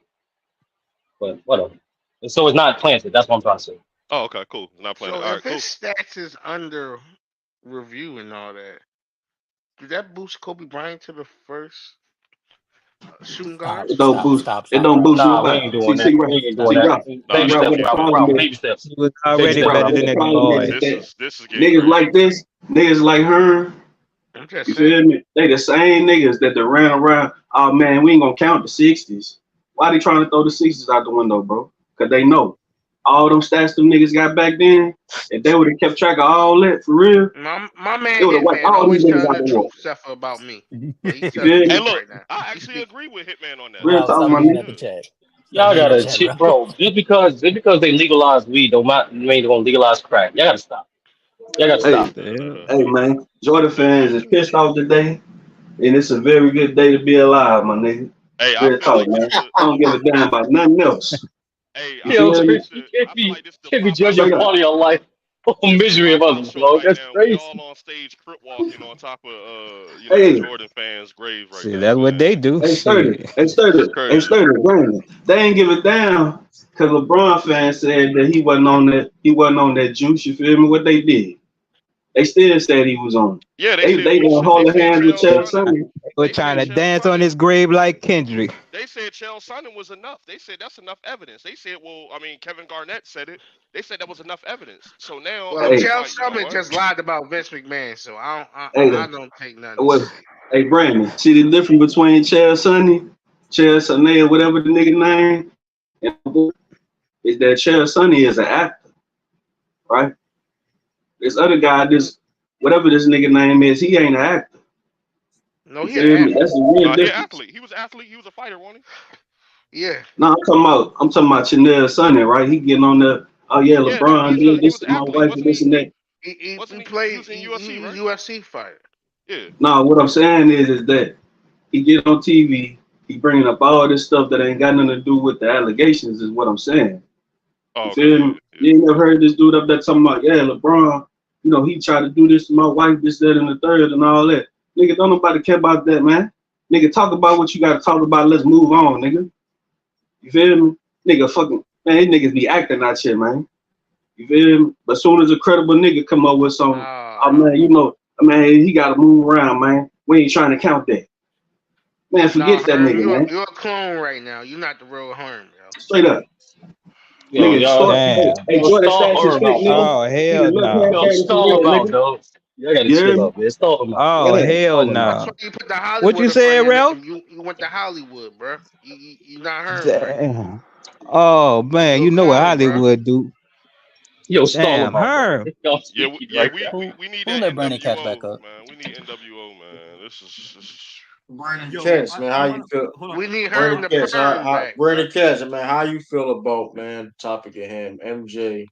But whatever. And so it's not planted. That's what I'm trying to say. Oh, okay, cool. It's not planted. So All if right, his stats is under review and all that, did that boost Kobe Bryant to the first shooting guard? It don't boost. It don't boost nobody. We ain't doing that. We ain't doing that. Baby steps. He was already better than the boy. This is niggas like this. Niggas like her. You feel me? They the same niggas that ran around. Oh man, we ain't gonna count the 60s. Why they trying to throw the 60s out the window, bro? Cause they know all them stats them niggas got back then. If they would have kept track of all that for real, my man Hitman always telling the truth, except for about me. Hey, look, I actually agree with Hitman on that. Real talk, my nigga. Y'all gotta shit, bro. Just because they legalize weed don't mean they're gonna legalize crack. Y'all gotta stop. Hey man, Jordan fans is pissed off today, and it's a very good day to be alive, my nigga. Hey, real talk, man. I don't give a damn about nothing else. Hey, you can't be judging part of your life on misery of others, bro. That's crazy. We all on stage crip walking on top of Jordan fans' graves right now. That's what they do. Hey, Sturdy, Brandon. They ain't give it down because LeBron fans said that he wasn't on that juice. You feel me? What they did? They still said he was on. Yeah, they gonna hold hands with Chael Sonnen. They were trying to dance on his grave like Kendrick. They said Chael Sonnen was enough. They said that's enough evidence. They said, well, I mean, Kevin Garnett said it. They said that was enough evidence. So now, Chael Sonnen just lied about Vince McMahon, so I don't take nothing. Hey, Brandon, see the difference between Chael Sonnen, whatever the nigga name, is that Chael Sonnen is an actor, right? This other guy, whatever this nigga name is, he ain't an actor. No, he's an athlete. That's a real difference. Athlete. He was an athlete. He was a fighter, wasn't he? Yeah. No, I'm talking about Chanel Sonny, right? He getting on the LeBron did this to my wife and this and that. He played in UFC, right? UFC fighter. Yeah. No, what I'm saying is that he get on TV, he bringing up all this stuff that ain't got nothing to do with the allegations, is what I'm saying. Oh, you feel me? You ain't never heard this dude up there talking about, LeBron, he tried to do this to my wife, this, that, and the third, and all that. Nigga, don't nobody care about that, man. Nigga, talk about what you got to talk about. Let's move on, nigga. You feel me? Nigga, fucking, man, these niggas be acting out here, man. You feel me? But as soon as a credible nigga come up with some, he got to move around, man. We ain't trying to count that. Man, forget that Herm, nigga, man. you're a clone right now. You're not the real Herm, yo. Straight up. Yo, Nigga, y'all, start. Damn. Hey, yo, Jordan stall stats is Herm fake, out, nigga. dog. Oh hell Nigga, left hand no. Yo, pattern for stall real, him out, nigga. dog. Y'all gotta You heard chill me? out, man. Stall him out. Oh Yeah. hell Stall him out. That's no. why you put the What you Hollywood up said, under Ralph? him. You went to Hollywood, bro. You not Herm right now. Damn. Oh man, You're a you know what clone, bro. Hollywood do? Yo, stall Damn, him out, dog. Herm. Y'all Yeah, tweaking yeah, right now. we need Who that let Brandon catch back NWO, up? man. We need NWO, man. This is Brandon Yo, Cash, man, I how want you to feel? hold on. We need Herm Brandon the Cash, perm back, bro. Brandon Cash, man, how you feel about, man, the topic at him, MJ,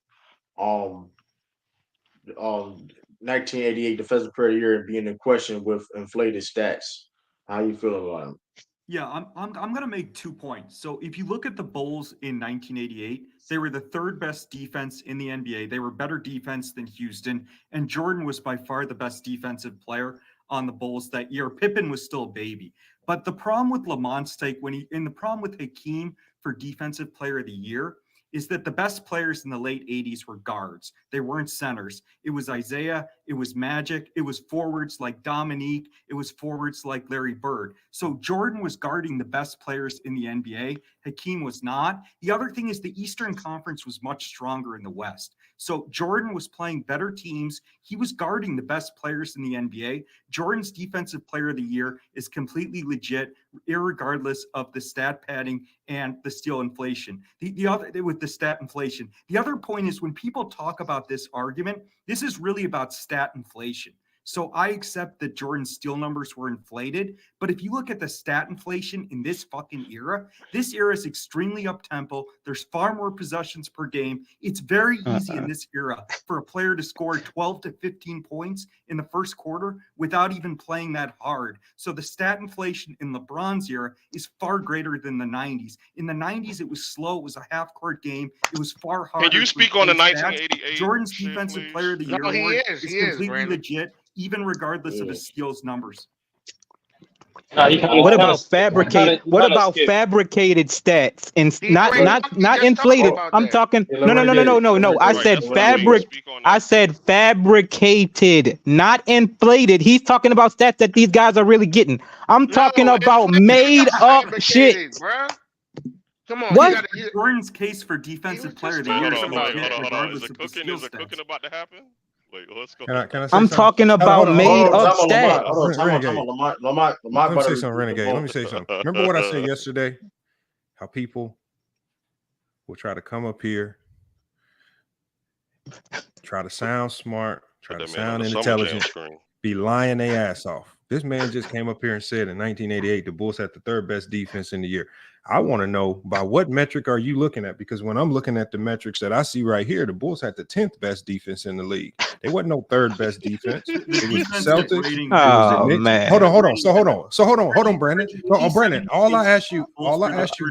um, 1988 Defensive Player of the Year and being in question with inflated stats? How you feel about him? Yeah, I'm gonna make 2 points. So if you look at the Bulls in 1988, they were the third best defense in the NBA. They were better defense than Houston, and Jordan was by far the best defensive player on the Bulls that year. Pippen was still a baby. But the problem with Lamont's take and the problem with Hakeem for defensive player of the year is that the best players in the late 80s were guards. They weren't centers. It was Isaiah, it was Magic, it was forwards like Dominique, it was forwards like Larry Bird. So Jordan was guarding the best players in the NBA. Hakeem was not. The other thing is the Eastern Conference was much stronger in the West. So Jordan was playing better teams. He was guarding the best players in the NBA. Jordan's defensive player of the year is completely legit, irregardless of the stat padding and the steal inflation. The other with the stat inflation. The other point is when people talk about this argument, this is really about stat inflation. So I accept that Jordan's steal numbers were inflated, but if you look at the stat inflation in this fucking era, this era is extremely up-tempo. There's far more possessions per game. It's very easy in this era for a player to score 12 to 15 points in the first quarter without even playing that hard. So the stat inflation in LeBron's era is far greater than the 90s. In the 90s, it was slow. It was a half-court game. It was far harder. Can you speak on the 1988 Jordan's shit, defensive please? player of the No, year he award is. is He is, completely Brandon. legit, even regardless of his steals numbers. Nah, he kinda, What he kinda about skipped. fabricated? He What kinda about skipped. fabricated stats and He not already not talked, he not just talked inflated? about I'm that. talking Hey, no no no no no no no. I Right, said that's what I mean. Speak on I that. said fabricated, not inflated. He's talking about stats that these guys are really getting. I'm No, talking about inflated made is up shit. fabricated, bro. Come on, he What? got Jordan's case for he defensive was player of just the year Hold is talking on, hold about on, hold legit, on, that. hold on. regardless of the skill Is the cooking stats. about to happen? Wait, let's go. Can I say I'm something? talking about Hold made on. up Hold on, stats. Renegade. Lamont Let me better say repeat something, the Renegade. Let me vote. say something. Remember what I said yesterday? How people will try to come up here, try to sound smart, try Put to that man on sound the Summer Jam intelligent, screen. be lying their ass off. This man just came up here and said in 1988 the Bulls had the third best defense in the year. I want to know by what metric are you looking at? Because when I'm looking at the metrics that I see right here, the Bulls had the 10th best defense in the league. They wasn't no third best defense. It was the Celtics. It was the Oh Knicks. man. Hold on. So hold on, Brandon. Brandon. All I asked you,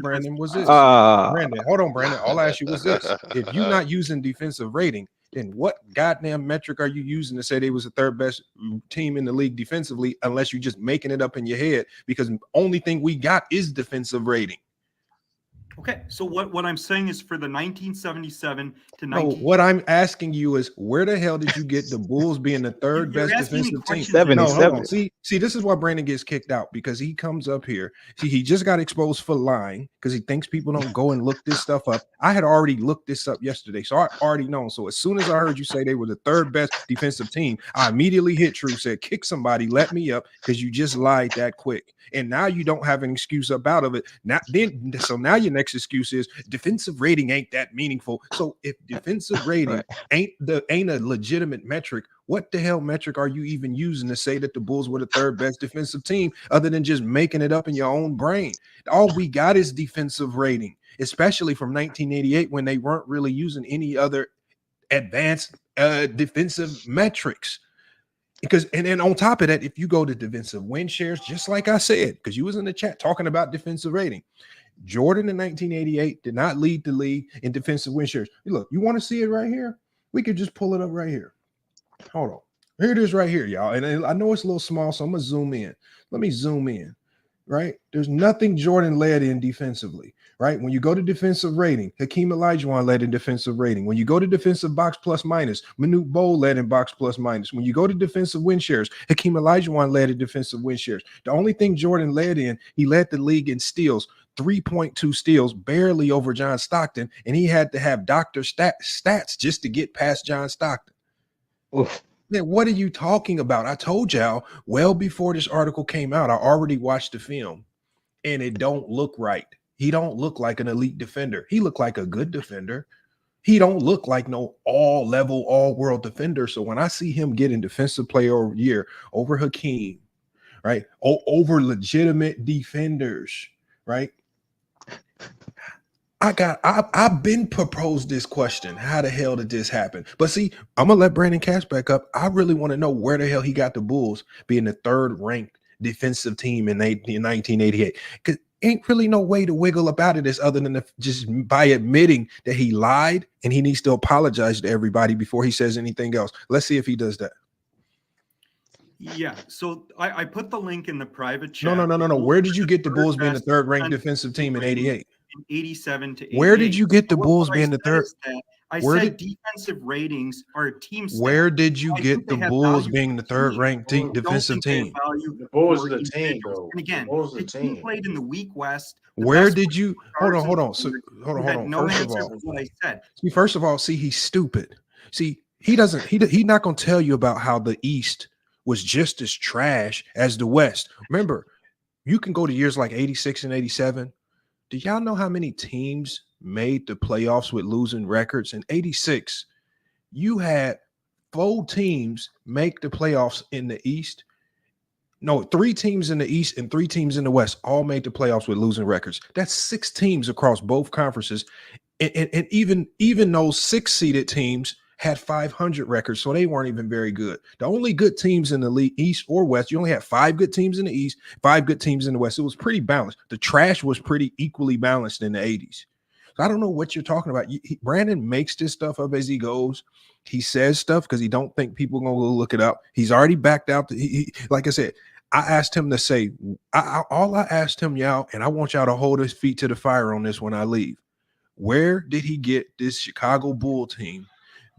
Brandon, was this. Brandon, hold on, Brandon. All I asked you was this. If you're not using defensive rating, then what goddamn metric are you using to say they was the third best team in the league defensively, unless you're just making it up in your head? Because the only thing we got is defensive rating. Okay, so what I'm saying is for the 1977 to No, what I'm asking you is where the hell did you get the Bulls being the third You're best asking me defensive team? questions. No, hold on. See, this is why Brandon gets kicked out, because he comes up here. See, he just got exposed for lying because he thinks people don't go and look this stuff up. I had already looked this up yesterday, so I already know. So as soon as I heard you say they were the third best defensive team, I immediately hit true, said, kick somebody, let me up, because you just lied that quick. And now you don't have an excuse up out of it. So now your next excuse is defensive rating ain't that meaningful. So if defensive rating ain't a legitimate metric, what the hell metric are you even using to say that the Bulls were the third best defensive team, other than just making it up in your own brain? All we got is defensive rating, especially from 1988 when they weren't really using any other advanced defensive metrics. Because and then on top of that, if you go to defensive win shares, just like I said, because you was in the chat talking about defensive rating, Jordan in 1988 did not lead the league in defensive win shares. Look, you want to see it right here? We could just pull it up right here. Hold on. Here it is right here, y'all. And I know it's a little small, so I'm going to zoom in. Let me zoom in right? There's nothing Jordan led in defensively, right? When you go to defensive rating, Hakeem Olajuwon led in defensive rating. When you go to defensive box plus minus, Manute Bol led in box plus minus. When you go to defensive win shares, Hakeem Olajuwon led in defensive win shares. The only thing Jordan led in, he led the league in steals, 3.2 steals, barely over John Stockton, and he had to have doctor stats just to get past John Stockton. Oof. Man, what are you talking about? I told y'all well before this article came out, I already watched the film, and it don't look right. He don't look like an elite defender. He looked like a good defender. He don't look like no all-level, all-world defender. So when I see him getting defensive player of the year over Hakeem, right, over legitimate defenders, right, I've been proposed this question. How the hell did this happen? But see, I'm gonna let Brandon Cash back up. I really want to know where the hell he got the Bulls being the third ranked defensive team in 1988. Because ain't really no way to wiggle about it other than just by admitting that he lied, and he needs to apologize to everybody before he says anything else. Let's see if he does that. Yeah, so I put the link in the private chat. No. Where did you get the Bulls being the third ranked defensive team in 88? In 87 to 88. Where did you get the Bulls being the third? I said defensive ratings are a team stat. Where did you get the Bulls being the third ranked defensive team? The Bulls are the team, though. And again, the team played in the weak West. Where did you hold on? No answer for what I said. First of all, he's stupid. See, he's not gonna tell you about how the East was just as trash as the West. Remember, you can go to years like 86 and 87. Do y'all know how many teams made the playoffs with losing records? In 86, you had 4 teams make the playoffs in the East. No, 3 teams in the East and 3 teams in the West all made the playoffs with losing records. That's 6 teams across both conferences. And even those 6-seeded teams had 500 records, so they weren't even very good. The only good teams in the league, East or West, you only had 5 good teams in the East, 5 good teams in the West. It was pretty balanced. The trash was pretty equally balanced in the 80s. So I don't know what you're talking about. Brandon makes this stuff up as he goes. He says stuff because he don't think people are going to go look it up. He's already backed out. Like I said, I asked him to say, all I asked him, y'all, and I want y'all to hold his feet to the fire on this when I leave. Where did he get this Chicago Bull team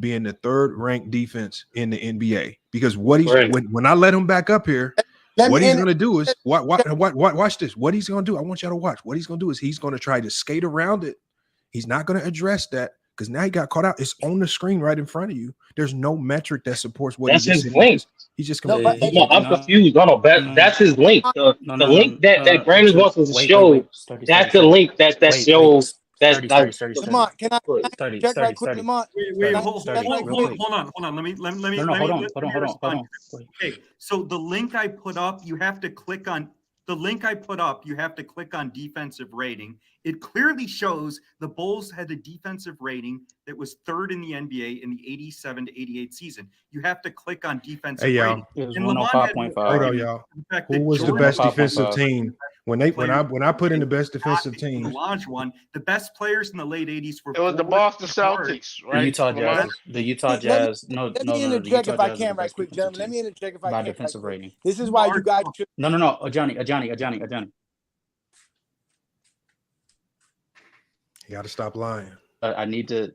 being the third ranked defense in the NBA? Because what he's when I let him back up here, what he's going to do is watch this. What he's going to do, I want y'all to watch. What he's going to do is he's going to try to skate around it. He's not going to address that because now he got caught out. It's on the screen right in front of you. There's no metric that supports what that's he his link. He's just I'm confused. No, that's his link. The link that Brandon wants us to show. That's the link that shows. Lamont, can I check right quick, Lamont? Wait, hold on. Let me. Hold on. Okay, so the link I put up, you have to click on. The link I put up, you have to click on defensive rating. It clearly shows the Bulls had a defensive rating that was third in the NBA in the 87 to 88 season. You have to click on defensive rating. It was 105.5. Hold on, y'all. Who was the best defensive team? When I put in the best defensive team, the best players in the late 80s were. It was the Boston Celtics, right? The Utah Jazz. Let me interject if I can, right quick, gentlemen. Let me interject if I can. By defensive rating. This is why you guys should. No. Johnny. You got to stop lying. I need to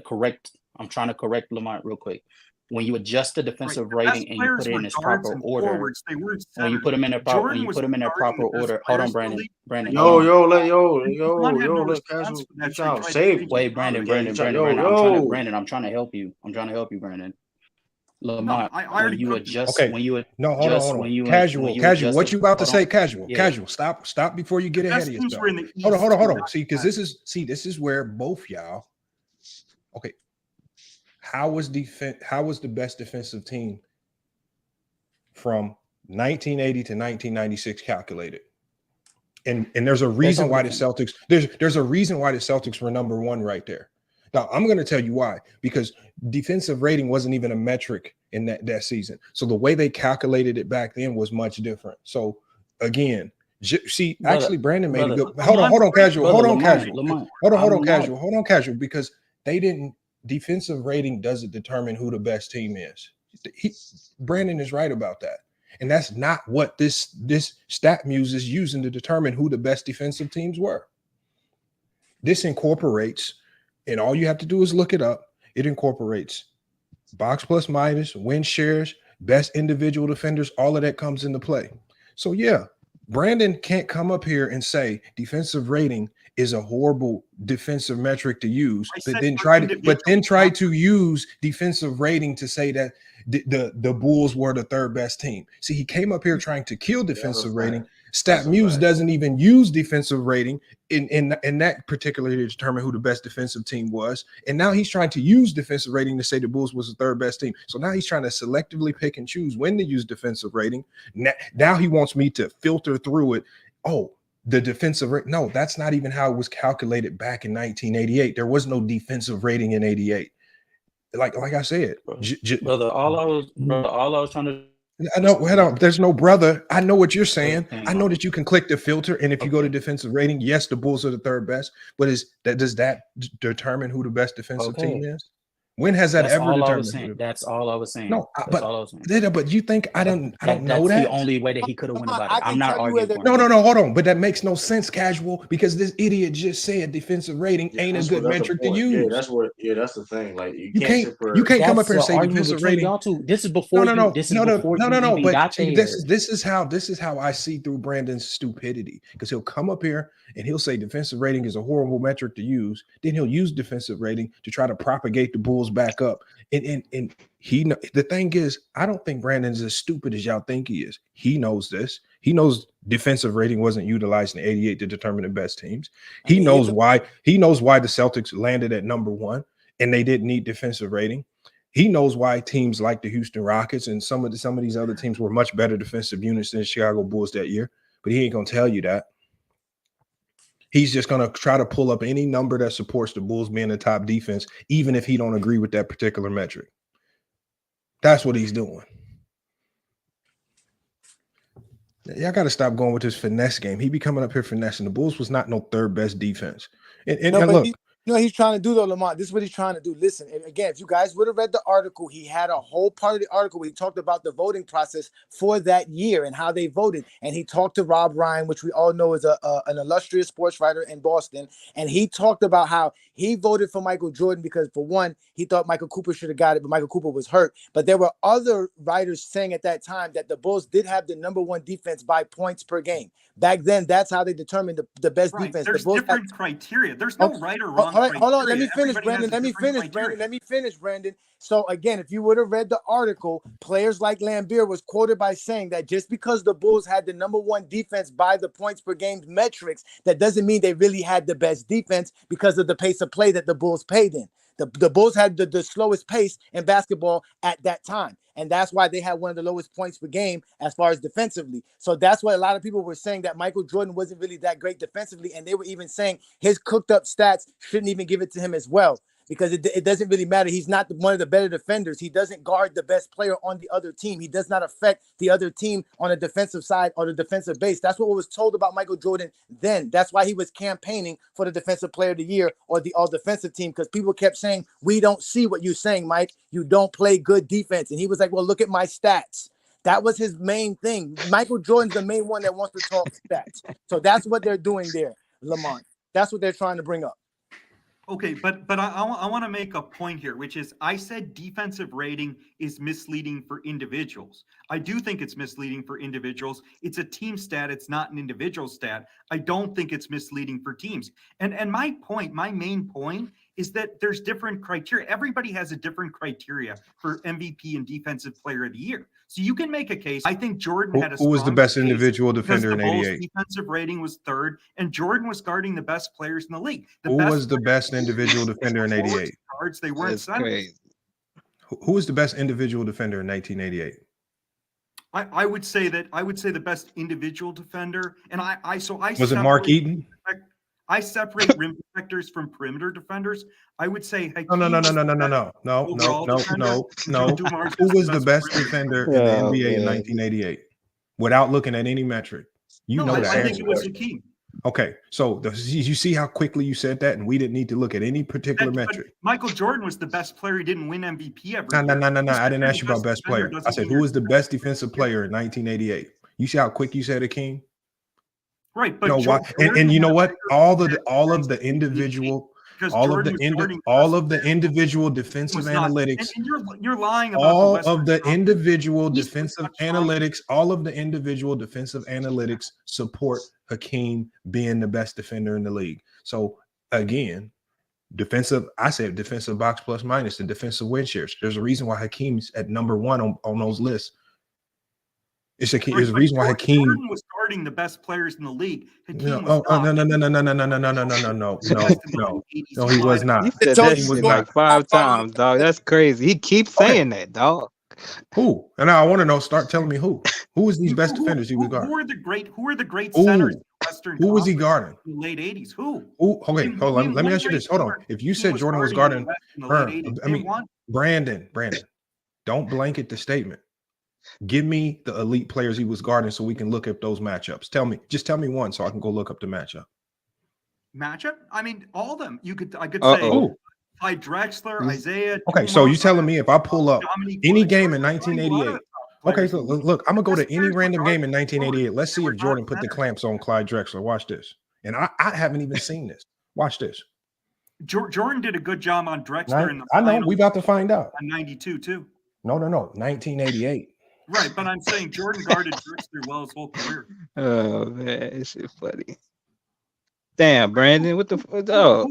correct. I'm trying to correct Lamont real quick. When you adjust the defensive rating and you put it in its proper order, when you put them in their proper order. Hold on, Brandon. Let Casual save. Wait, Brandon. I'm trying to help you. Brandon. Lamont, when you adjust, when you adjust, when you casual. What you about to say? Casual. Stop before you get ahead of yourself. Hold on. See, because this is where both y'all. Okay. How was the best defensive team from 1980 to 1996 calculated? And there's a reason why the Celtics there's a reason why the Celtics were number 1 right there. Now I'm going to tell you why, because defensive rating wasn't even a metric in that season. So the way they calculated it back then was much different. So again, see, actually Brandon made a good. Hold on, casual, because they didn't. Defensive rating doesn't determine who the best team is. Brandon is right about that. And that's not what this stat muse is using to determine who the best defensive teams were. This incorporates, and all you have to do is look it up. It incorporates box plus minus, win shares, best individual defenders, all of that comes into play. So yeah, Brandon can't come up here and say defensive rating is a horrible defensive metric to use, but then try to use defensive rating to say that the Bulls were the third best team. See, he came up here trying to kill defensive rating. StatMuse doesn't even use defensive rating in that particularly to determine who the best defensive team was. And now he's trying to use defensive rating to say the Bulls was the third best team. So now he's trying to selectively pick and choose when to use defensive rating. Now he wants me to filter through it. Oh, the defensive rate. No, that's not even how it was calculated back in 1988. There was no defensive rating in 88. Like I said, brother, all I was trying to. I know. Hold on. There's no brother. I know what you're saying. I know that you can click the filter, and if you go to defensive rating, yes, the Bulls are the third best. But does that determine who the best defensive team is? When has that ever determined? That's all I was saying. No, but you think I don't know that? That's the only way that he could have went about it. I'm not arguing. No, hold on. But that makes no sense, Casual, because this idiot just said defensive rating ain't a good metric to use. That's the thing. Like you can't come up here and say defensive rating. Y'all too. This is before. No. This is how I see through Brandon's stupidity, because he'll come up here and he'll say defensive rating is a horrible metric to use. Then he'll use defensive rating to try to propagate the Bulls back up. And the thing is, I don't think Brandon's as stupid as y'all think he is. He knows this. He knows defensive rating wasn't utilized in 88 to determine the best teams. He knows why the Celtics landed at number 1 and they didn't need defensive rating. He knows why teams like the Houston Rockets and some of these other teams were much better defensive units than the Chicago Bulls that year. But he ain't gonna tell you that. He's just going to try to pull up any number that supports the Bulls being the top defense, even if he don't agree with that particular metric. That's what he's doing. Y'all got to stop going with this finesse game. He be coming up here finessing. The Bulls was not no third best defense. And look. You know what he's trying to do, though, Lamont? This is what he's trying to do. Listen, and again, if you guys would have read the article, he had a whole part of the article where he talked about the voting process for that year and how they voted. And he talked to Rob Ryan, which we all know is an illustrious sports writer in Boston. And he talked about how he voted for Michael Jordan because, for one, he thought Michael Cooper should have got it, but Michael Cooper was hurt. But there were other writers saying at that time that the Bulls did have the number 1 defense by points per game. Back then, that's how they determined the best defense. There's different criteria. There's no right or wrong. All right, hold on. Let me finish, Brandon. Let me finish, Brandon. So again, if you would have read the article, players like Lambeer was quoted by saying that just because the Bulls had the number 1 defense by the points per game metrics, that doesn't mean they really had the best defense because of the pace of play that the Bulls played in. The Bulls had the slowest pace in basketball at that time. And that's why they had one of the lowest points per game as far as defensively. So that's why a lot of people were saying that Michael Jordan wasn't really that great defensively. And they were even saying his cooked up stats shouldn't even give it to him as well, because it doesn't really matter. He's not one of the better defenders. He doesn't guard the best player on the other team. He does not affect the other team on the defensive side or the defensive base. That's what was told about Michael Jordan then. That's why he was campaigning for the defensive player of the year or the all-defensive team, because people kept saying, we don't see what you're saying, Mike. You don't play good defense. And he was like, well, look at my stats. That was his main thing. Michael Jordan's the main one that wants to talk stats. So that's what they're doing there, Lamont. That's what they're trying to bring up. Okay, but I want to make a point here, which is I said defensive rating is misleading for individuals. I do think it's misleading for individuals. It's a team stat. It's not an individual stat. I don't think it's misleading for teams. And my main point is that there's different criteria. Everybody has a different criteria for MVP and defensive player of the year. So you can make a case. I think Jordan had a who was the best individual defender in 88? Defensive rating was 3rd, and Jordan was guarding the best players in the league. Who was the best individual defender in 88? Guards, they weren't centers. Who was the best individual defender in 1988? I would say the best individual defender, and I was it Mark Eaton? I separate rim protectors from perimeter defenders. I would say no. Who was the best defender in the NBA in 1988? Without looking at any metric, you know that. I think it was Hakeem. Okay, so you see how quickly you said that, and we didn't need to look at any particular metric. Michael Jordan was the best player. He didn't win MVP every No. year. I didn't ask you about best player. I said, who was the best defensive player in 1988? You see how quick you said it, King? Right, but no, why? And you know what? All of the individual defensive analytics. And you're lying about all of the individual defensive analytics support Hakeem being the best defender in the league. So again, I said defensive box plus minus and defensive win shares. There's a reason why Hakeem's at number one on those lists. There's a reason why Hakeem Jordan was guarding the best players in the league. Hakeem no, he was not. You said that shit like 5 times, dog. That's crazy. He keeps saying that, dog. Who? And now I want to know. Start telling me who. Who is these best defenders he was guarding? Who are the great centers in Western Who was he guarding? In the late 80s? Who? Okay, hold on. Let me ask you this. Hold on. If you said Jordan was guarding Brandon, don't blanket the statement. Give me the elite players he was guarding so we can look at those matchups. Just tell me one so I can go look up the matchup. Matchup? I mean, all of them. I could say Clyde Drexler, Isaiah. Okay, so you telling me if I pull up any game in 1988. Okay, so look, I'm gonna go to any random game in 1988. Let's see if Jordan put the clamps on Clyde Drexler. Watch this. And I haven't even seen this. Watch this. Jordan did a good job on Drexler in the I know. We about to find out. On 92 too. No. 1988. Right, but I'm saying Jordan guarded Drexler well his whole career. Oh man, it's funny. Damn, Brandon, what the fuck? Oh.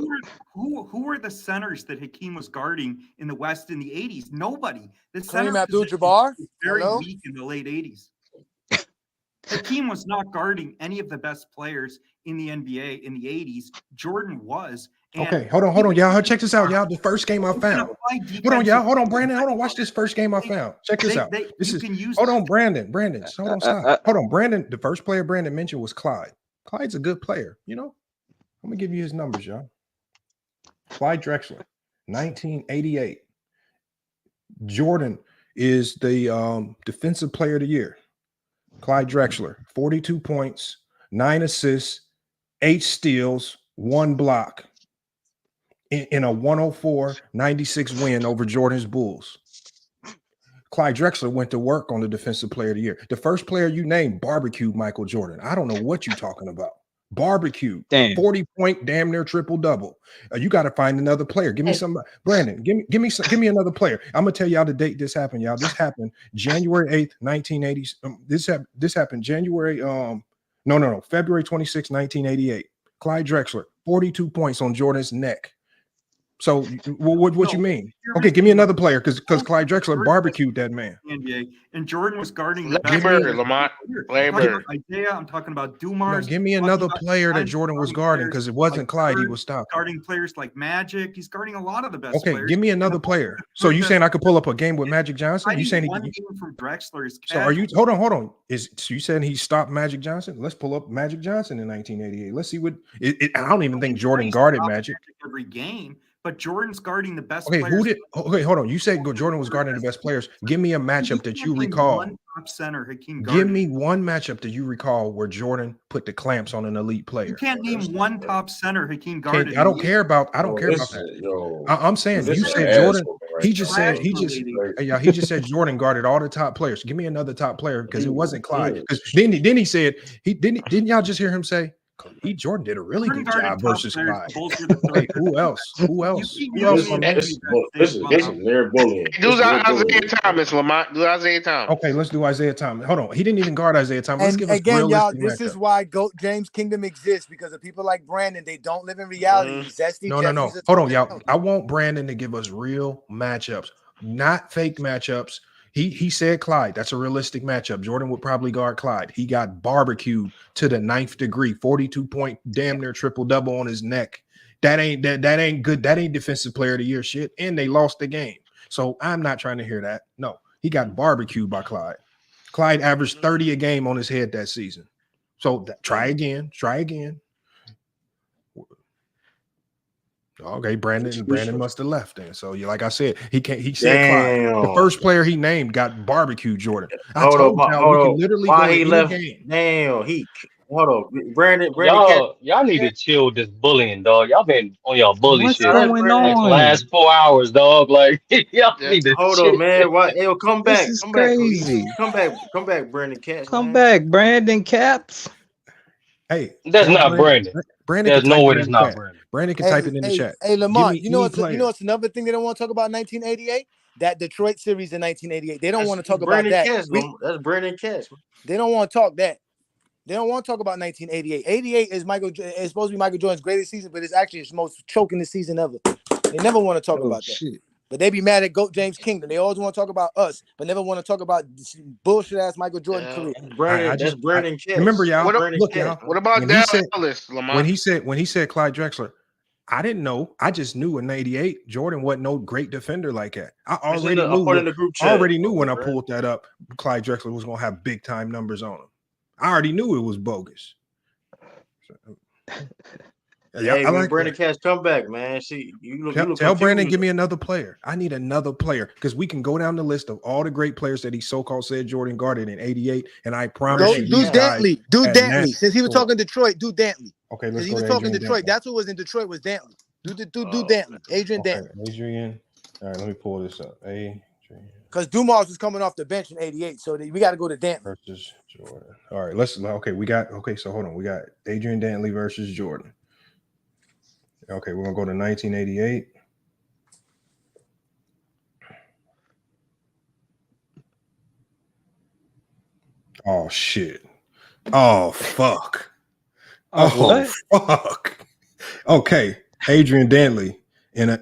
Who were the centers that Hakeem was guarding in the West in the 80s? Nobody. The Kareem center Abdul-Jabbar? was very weak in the late 80s. Hakeem was not guarding any of the best players in the NBA in the 80s. Jordan was. Okay, hold on, y'all. Check this out, y'all. The first game I found. Hold on, y'all. Hold on, Brandon. Hold on. Watch this first game I found. Check this out. Hold on, Brandon. Hold on, stop. Hold on, Brandon. The first player Brandon mentioned was Clyde. Clyde's a good player. You know, I'm gonna give you his numbers, y'all. Clyde Drexler, 1988. Jordan is the defensive player of the year. Clyde Drexler, 42 points, 9 assists, 8 steals, 1 block. In a 104-96 win over Jordan's Bulls. Clyde Drexler went to work on the defensive player of the year. The first player you named barbecued Michael Jordan. I don't know what you're talking about. Barbecue, 40-point, damn near triple-double. You got to find another player. Give me some, Brandon. Give me another player. I'm gonna tell y'all the date this happened, y'all. This happened January 8th, 1980. This happened January. February 26, 1988. Clyde Drexler, 42 points on Jordan's neck. So what you mean? Okay, give me another player because Clyde Drexler barbecued that man. NBA and Jordan was guarding Lamont. Isaiah, I'm talking about Dumars. Give me another player that Jordan was guarding because it wasn't Clyde. He was stopped. Guarding players like Magic. He's guarding a lot of the best. Okay, give me another player. So you saying I could pull up a game with Magic Johnson? You saying one game from Drexler is so? Are you hold on? So you saying he stopped Magic Johnson? Let's pull up Magic Johnson in 1988. Let's see what. I don't even think Jordan guarded Magic every game. But Jordan's guarding the best players. Okay, hold on. You said Jordan was guarding the best players. Give me a matchup that you recall. One top center, Hakeem Give me one matchup that you recall where Jordan put the clamps on an elite player. You can't name one top center Hakeem guarded. I don't care about that. I'm saying you said Jordan. He just said Jordan guarded all the top players. Give me another top player because it wasn't Clyde. Because then he said didn't y'all just hear him say? Jordan did a really good job versus Clyde. Okay, who else? This is Larry bullying. Do Isaiah Thomas, Lamont. Do Isaiah Thomas. Okay, let's do Isaiah Thomas. Hold on. He didn't even guard Isaiah Thomas. Let's give us again, y'all. This is why GOAT James Kingdom exists because of people like Brandon. They don't live in reality. No. Hold on, y'all. I want Brandon to give us real matchups, not fake matchups. He said Clyde. That's a realistic matchup. Jordan would probably guard Clyde. He got barbecued to the 9th degree, 42-point, damn near triple-double on his neck. That ain't good. That ain't defensive player of the year shit. And they lost the game. So I'm not trying to hear that. No, he got barbecued by Clyde. Clyde averaged 30 a game on his head that season. So try again. Okay, Brandon must have left then. So like I said, he can't. He said Clyde. The first player he named got barbecue Jordan. I told y'all we can literally go to any game. Damn, hold on. Brandon Y'all need to chill with this bullying, dog. Y'all been on y'all bully What's shit going like on? last 4 hours, dog. Like y'all need to hold chill. on, man. Why? Yo, come This back. is Come back. crazy. Come back, Brandon Cash, Come man. back, Brandon Caps. Hey, That's not Brandon. Brandon There's can no type way it that's in the not chat. Brandon. Brandon can type it in the chat. Hey, Lamont, you know player. what's another thing they don't want to talk about 1988? That Detroit series in 1988. They don't want to talk about Brandon that. Cash, that's Brandon Cash. They don't want to talk that. They don't want to talk about 1988. 88 is supposed to be Michael Jordan's greatest season, but it's actually his most choking season ever. They never want to talk about that. But they be mad at GOAT James Kingdom. They always want to talk about us, but never want to talk about this bullshit ass Michael Jordan career. That's Brandon Cash. Remember, y'all. Look, y'all. What about Dallas, Lamont? When he said Clyde Drexler, I didn't know. I just knew in '88 Jordan wasn't no great defender like that. I already knew when I pulled that up, Clyde Drexler was gonna have big time numbers on him. I already knew it was bogus. Hey, man, Brandon Cash, come back, man. See, Tell Brandon, give me another player. I need another player because we can go down the list of all the great players that he so-called said Jordan guarded in '88, and I promise you, do Dantley. Since he was talking Detroit, do Dantley. Okay, let's he go was to talking Adrian Detroit. Dantley. That's what was in Detroit was Dantley. Do Dantley. Adrian Dantley. Adrian. All right, let me pull this up. Because Dumas was coming off the bench in '88, so we got to go to Dantley versus Jordan. All right, so hold on. We got Adrian Dantley versus Jordan. Okay, we're gonna go to 1988. Oh shit. Oh fuck. Oh fuck. Okay, Adrian Dantley in a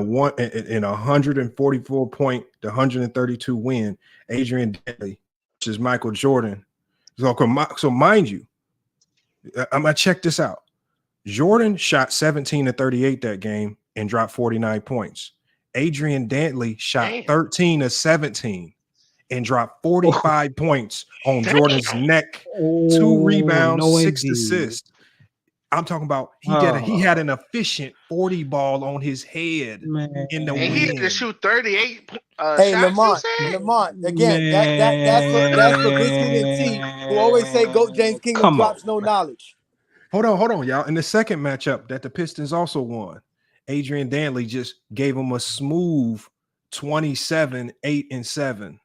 144 point to 132 win. Adrian Dantley versus Michael Jordan. So mind you, I'm gonna check this out. Jordan shot 17 to 38 that game and dropped 49 points. Adrian Dantley shot 13 to 17 and dropped 45 points on Jordan's neck. 2 rebounds, 6 assists. I'm talking about he had an efficient 40 ball on his head in the win. He had to shoot 38 Hey, shots. Lamont, again, that's for Vincent and T, who always say GOAT James Kingdom drops no knowledge. Hold on, y'all. In the second matchup that the Pistons also won, Adrian Dantley just gave him a smooth 27, 8, and 7.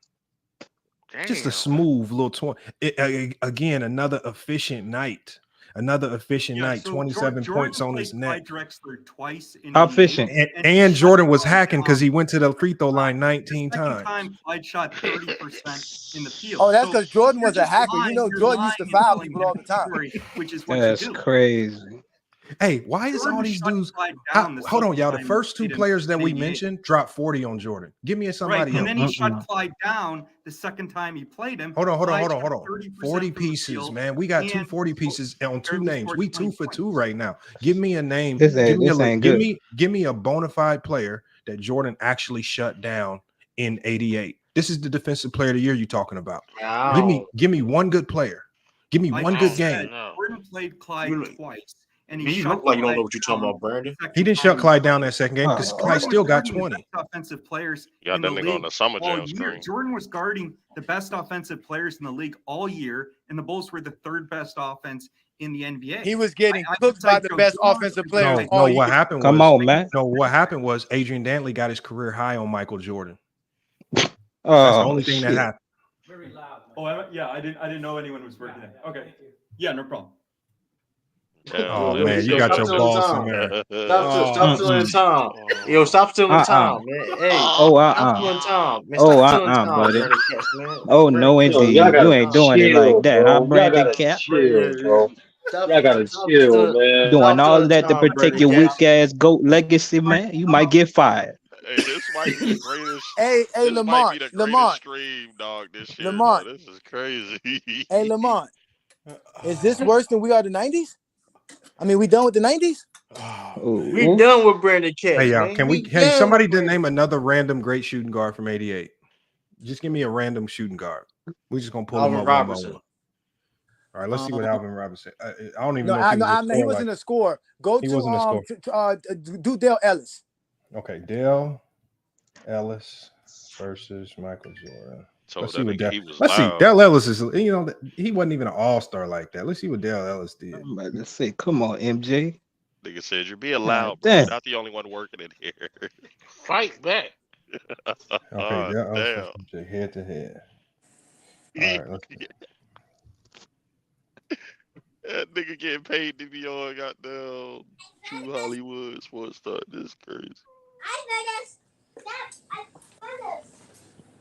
Damn. Just a smooth little 20. Again, another efficient night. 27 points on his neck. Drexler twice in How efficient. And Jordan was hacking because he went to the free throw line 19 times. Time Clyde shot 30% in the field. Oh, that's because Jordan was a hacker. You know, Jordan used to foul people all the time. Which is what that's you do. crazy. Hey, why is all these dudes? Hold on, y'all. The first 2 players that we mentioned dropped 40 on Jordan. Give me somebody else. And then he shut Clyde down the second time he played him. Hold on. 40 pieces, man. We got 2 40 pieces on 2 names. We 2 for 2 right now. Give me a name. Give me a bona fide player that Jordan actually shut down in '88. This is the defensive player of the year you're talking about. Wow. Give me one good player. Give me one good game. Jordan played Clyde twice. And you look like you don't know what you're talking about, Brandon. He didn't shut Clyde down that second game because Clyde still got 20. Offensive players. Yeah, that nigga on the summer jam screen. Jordan was guarding the best offensive players in the league all year, and the Bulls were the 3rd best offense in the NBA. He was getting cooked by the best offensive players. What happened? Come on, man. No, what happened was Adrian Dantley got his career high on Michael Jordan. That's the only thing that happened. Very loud. Oh, I didn't know anyone was working there. Okay. Yeah, no problem. Oh man, you got your balls in there. Stop stealing time. Yo, stop stealing time, man. Hey, stop stealing time. Man, stop stealing time, buddy. Brandon Cash, man. Oh no, indeed. You ain't doing it like that, huh, Brandon Cap? Y'all gotta chill, man. Doing all of that to protect your weak ass GOAT legacy, man. You might get fired. Hey, this might be the greatest. Hey, Lamont. Stream, dog. This year, Lamont. This is crazy. Hey, Lamont. Is this worse than we are the 90s? I mean, we done with the 90s? We done with Brandon Cash. Hey, y'all, man. can somebody name another random great shooting guard from '88? Just give me a random shooting guard. We're just gonna pull them up one by one. All All right, let's see what Alvin Robinson. I don't even No, know if he was a he scorer. wasn't a scorer. Go He to wasn't a scorer. do Dale Ellis. Okay, Dale Ellis versus Michael Jordan. Let's see what Dale. Let's see. Dale Ellis is. You know, he wasn't even an all-star like that. Let's see what Dale Ellis did. Let's see. Come on, MJ. Nigga said you're being loud, bro. damn. You're not the only one working in here. Fight back. Okay, Dale Ellis versus MJ head to head. All right, let's see. That nigga getting paid to be on goddamn True Hollywood Sports Star. This is crazy.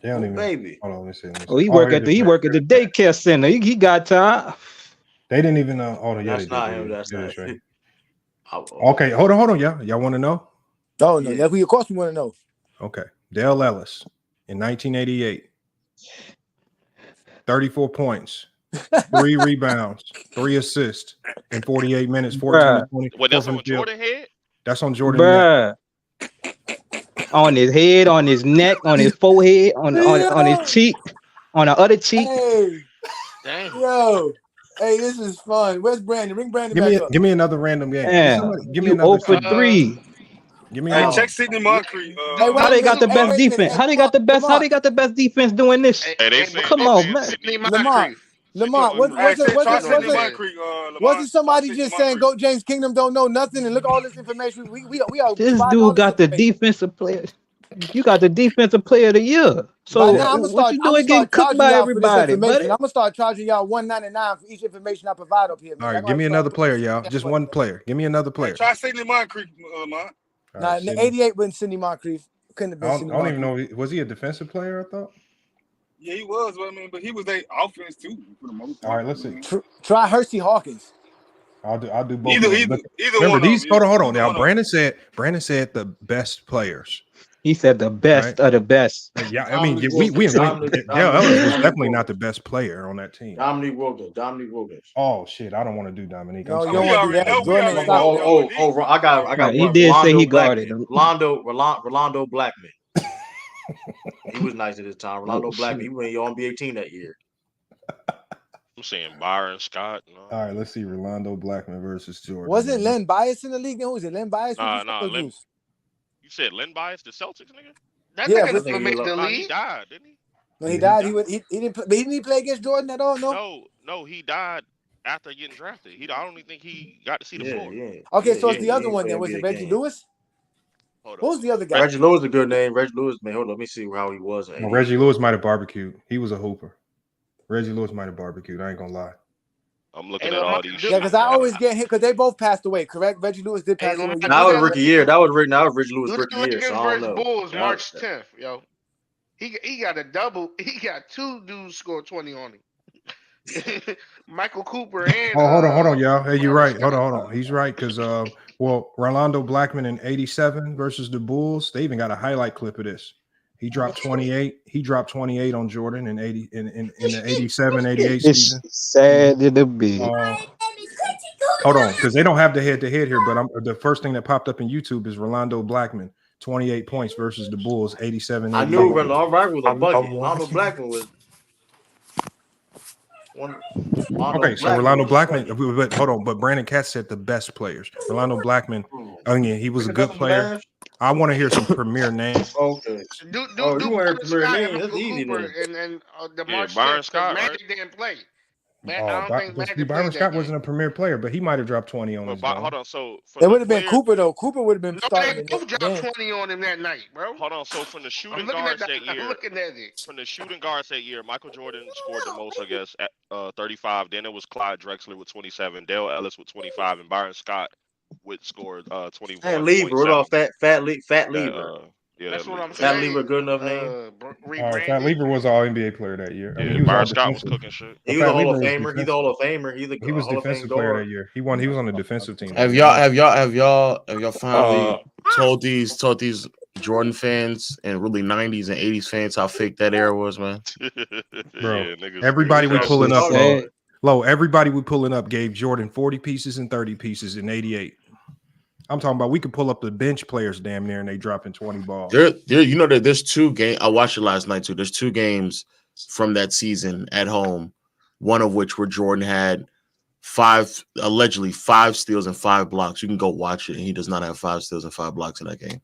They don't even. Baby. Hold on, let me see. Oh, he work at the daycare center. He got time. They didn't even know. Oh, yeah, That's they not did. him. That's not Right. him. Okay, hold on, y'all want to know? Oh no, yeah, of course we want to know. Okay, Dale Ellis in 1988, 34 points, 3 rebounds, 3 assists in 48 minutes, 14 to 20. What, that's on Jordan head? That's on Jordan. Bruh. On his head, on his neck, on his forehead, on his cheek, on the other cheek. Hey, damn. Yo, hey, this is fun. Where's Brandon? Bring Brandon back up. Give me another random game. Yeah. Give me You another 0 for 3. Give me Hey, another. check Sidney Moncrief. How they got the best defense? How they got the best? How they got the best defense doing this? Come on, man. Lamar, wasn't somebody just saying "Go James Kingdom don't know nothing" and look at all this information? We are. This dude got the defensive player. You got the defensive player of the year. So what you doing getting cooked by everybody, buddy? I'm gonna start charging y'all $1.99 for each information I provide up here. Man. All right, give me another player, y'all. Just one player. Give me another player. Try Sidney Moncrief, man. Nah, in the 88 wasn't Sidney Moncrief. Couldn't have been. I don't even know. Was he a defensive player? I thought. Yeah, he was. I mean, but he was their offense too for the most part. All right, let's see. Try Hersey Hawkins. I'll do both. Either Remember one these? of them. Hold on. Now Brandon said the best players. He said the best of the best. Yeah, I mean, we Dale Ellis was definitely not the best player on that team. Dominique Wilkins. Oh shit, I don't want to do Dominique. No, you don't want to do that. I got. He did say he guarded him. Rolando Blackman. He was nice at this time. Rolando Blackman. He went on NBA team that year. I'm saying Byron Scott. No. All right, let's see. Rolando Blackman versus Jordan. Wasn't Len Bias in the league? Who was it? Len Bias? Nah, Len. You said Len Bias, the Celtics nigga? That nigga didn't make the league. He died, didn't he? No, he died. He didn't. But didn't he play against Jordan at all? No, he died after getting drafted. I don't even think he got to see the floor. Okay, so it's the other one then. Was it Reggie Lewis? What was the other guy? Reggie Lewis is a good name. Reggie Lewis, man. Hold on, let me see how he was. No, Reggie Lewis might have barbecued. He was a hooper. Reggie Lewis might have barbecued. I ain't gonna lie. I'm looking at all these. Yeah, because I always get hit because they both passed away. Correct? Reggie Lewis did pass away. That was rookie year. That was Reggie Lewis rookie year. So I don't know. Bulls March 10th, yo. He got a double. He got 2 dudes score 20 on him. Michael Cooper and hold on, y'all. Hey, you're right. Hold on. He's right because Rolando Blackman in '87 versus the Bulls. They even got a highlight clip of this. He dropped 28. He dropped 28 on Jordan in the 87-88 season. Sad to be. Hold on, because they don't have the head-to-head here. But the first thing that popped up in YouTube is Rolando Blackman, 28 points versus the Bulls, 87. I knew Rolando Blackman was a bucket. Rolando Blackman was one. Okay, so Rolando Blackman. But hold on, but Brandon Katz said the best players. Rolando Blackman. Again, he was a good player. I want to hear some premier names. Okay. You want premier names? That's easy. And the March Byron Scott, Magic didn't play. Byron Scott wasn't a premier player, but he might have dropped 20 on his. Hold on, so it would have been Cooper though. Cooper would have been starting. They both dropped 20 on him that night, bro. Hold on, so from the shooting guards that year, I'm looking at it. From the shooting guards that year, Michael Jordan scored the most, I guess, at 35. Then it was Clyde Drexler with 27, Dale Ellis with 25, and Byron Scott scored 21. Hey, Lever, what about Fat Lever? Yeah, that's what I'm Fat saying. Lever, good enough name. Fat Lever was all NBA player that year. I mean, he was Byron Scott was cooking shit. He was a Hall of Famer. He's a Hall of Famer. He was defensive player that year. He was on the defensive team. Have y'all finally told these Jordan fans and really 90s and 80s fans how fake that era was, man? Bro, everybody we pulling up, everybody we pulling up gave Jordan 40 pieces and 30 pieces in 88. I'm talking about we could pull up the bench players damn near and they dropping 20 balls. There's 2 games. I watched it last night too. There's 2 games from that season at home one of which where Jordan had allegedly 5 steals and 5 blocks. You can go watch it, and he does not have 5 steals and 5 blocks in that game.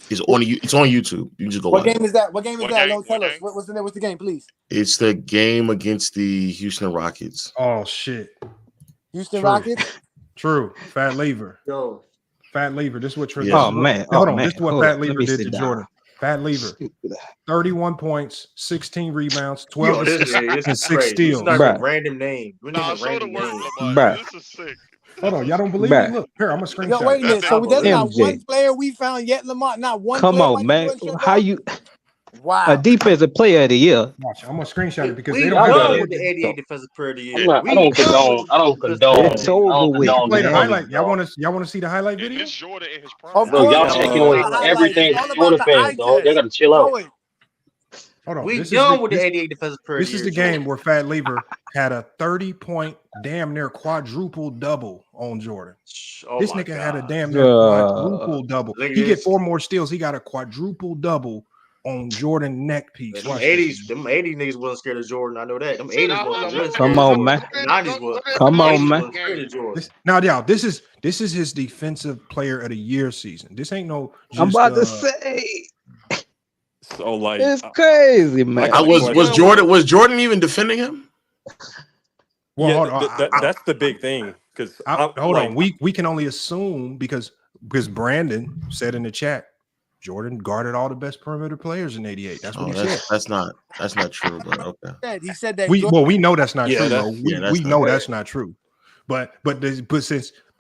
It's on YouTube. You can just go What watch game it. is that? What game is that? Don't tell us. What's the name? What's the game, please? It's the game against the Houston Rockets. Oh shit. Houston Rockets. True. Fat Lever. Yo. Fat Lever. This is what. Yeah. Oh man. Hold Oh on. man. This is what Hold Fat up. Lever Let me did sit to down. Jordan. Fat Lever. 31 points, 16 rebounds, 12 Yo, this assists, and 6 crazy. steals. It's not a random name. We need a random name. This is sick. Hold on, y'all don't believe me? Look, here, I'm gonna screenshot. Yo, wait a minute. So there's not MJ. one player we found yet, Lamar. Not one Come player. on, man. How you? Wow. A defensive player of the year. Watch, I'm gonna screenshot it because We they don't done have with the 88 defensive player of the year. I don't condone. It's over with, play the man. highlight. Y'all want to see the highlight video? It's Jordan in his prime. Of Bro, course, y'all taking away everything from Jordan fans, dog. Y'all gotta chill out. Hold on. We this done is with the 88 defensive player of This the is year. the game where Fat Lever had a 30-point, damn near quadruple double on Jordan. Oh This my nigga had a God. damn near quadruple double. Look at He get this. 4 more steals. He got a quadruple double on Jordan neck piece. Them Watch 80s niggas wasn't scared of Jordan. I know that. Them 80s wasn't really scared Come of on, Jordan. man. The 90s was. Come on, 80s man. wasn't scared of Jordan. Now, y'all, this is his defensive player of the year season. This ain't no. Just, I'm about to say. So like, It's crazy, man. Was Jordan even defending him? Well, yeah, hold on. that's the big thing because Hold on. We can only assume because Brandon said in the chat, Jordan guarded all the best perimeter players in '88. That's what he said. That's not true, but okay. He said that. We know that's not true. that's- Though. yeah, We that's know not that's not true. But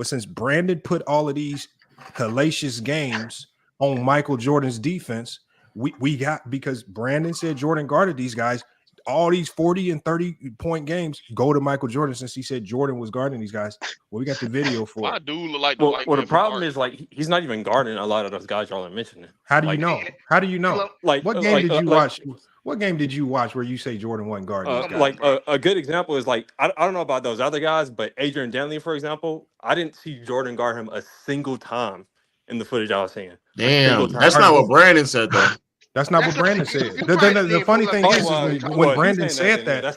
since Brandon put all of these hellacious games on Michael Jordan's defense, we got, because Brandon said Jordan guarded these guys. All these 40 and 30-point games go to Michael Jordan since he said Jordan was guarding these guys. Well, we got the video for Why it. do look like well, the problem is like he's not even guarding a lot of those guys y'all are mentioning. How do you know? How do you know? Like What game did you watch? What game did you watch where you say Jordan wasn't guarding these guys? Like a good example is like I don't know about those other guys, but Adrian Dantley, for example, I didn't see Jordan guard him a single time in the footage I was seeing. Damn, that's not what Brandon said though. That's not what Brandon said. The funny thing is when Brandon said that,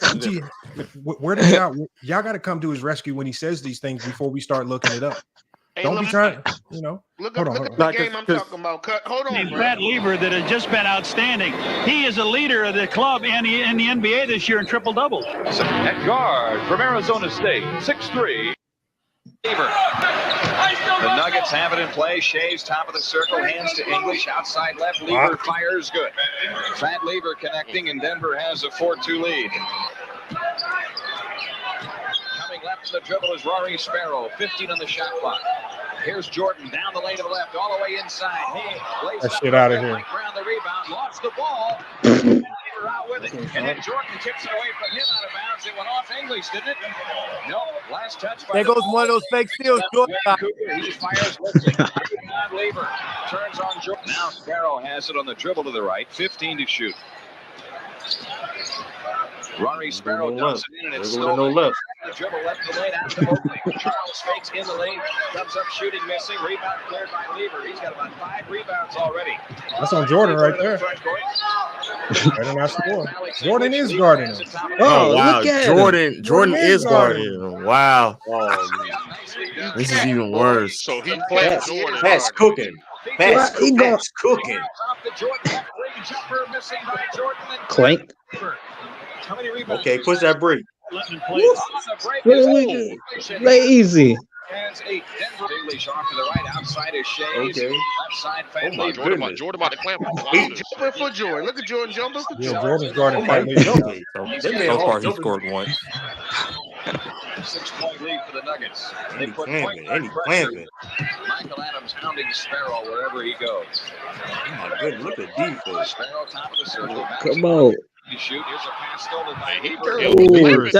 where did y'all got to come to his rescue when he says these things before we start looking it up. Hey, Don't be trying, Look at the game I'm talking about. Hold on, bro. Fat Lever that has just been outstanding. He is a leader of the club in the NBA this year in triple doubles. At guard from Arizona State, 6'3". Lever. The Nuggets have it in play. Shays top of the circle, hands to English, outside left. Lever fires good. Fat Lever connecting, and Denver has a 4-2 lead. Coming left to the dribble is Rory Sparrow, 15 on the shot clock. Here's Jordan down the lane to the left, all the way inside. Hey, that shit out of here. Around the rebound, lost the ball. Lever out with it, and then Jordan tips it away from him out of bounds. It went off English, didn't it? No, last touch by There goes one of those fake steals. Jordan. He fires on Lever, turns on Jordan. Now Sparrow has it on the dribble to the right, 15 to shoot. Rory Sparrow dumps it in, and it's still left. The dribble left the lane out to opening. Charles fakes in the lane, comes up shooting, missing. Rebound cleared by Lever. He's got about 5 rebounds already. That's on Jordan right there. Better not score. Jordan is guarding him. Oh wow, Jordan is guarding him. Wow. This is even worse. So he played Jordan. That's cooking. That's cooking. Clank. Okay, push that break. Lazy. English off to the right, outside is Shays. Okay. Left side, Fat my Lever. goodness. Jordan about to clamp him. He's jumping for Jordan. Look at Jordan jumping for Yeah, Jordan. Jordan's guarding. So far, he scored once. 6-point lead for the Nuggets. They put clamping, point and pressure. clamping. Michael Adams hounding Sparrow wherever he goes. Oh my goodness, look at defense. Sparrow top of the circle. Come on. You shoot. Here's a pass stolen by Ooh,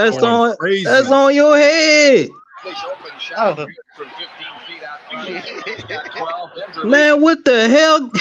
that's on your head. Open shot from 15 feet out. Got 12. Denver Man, what the hell?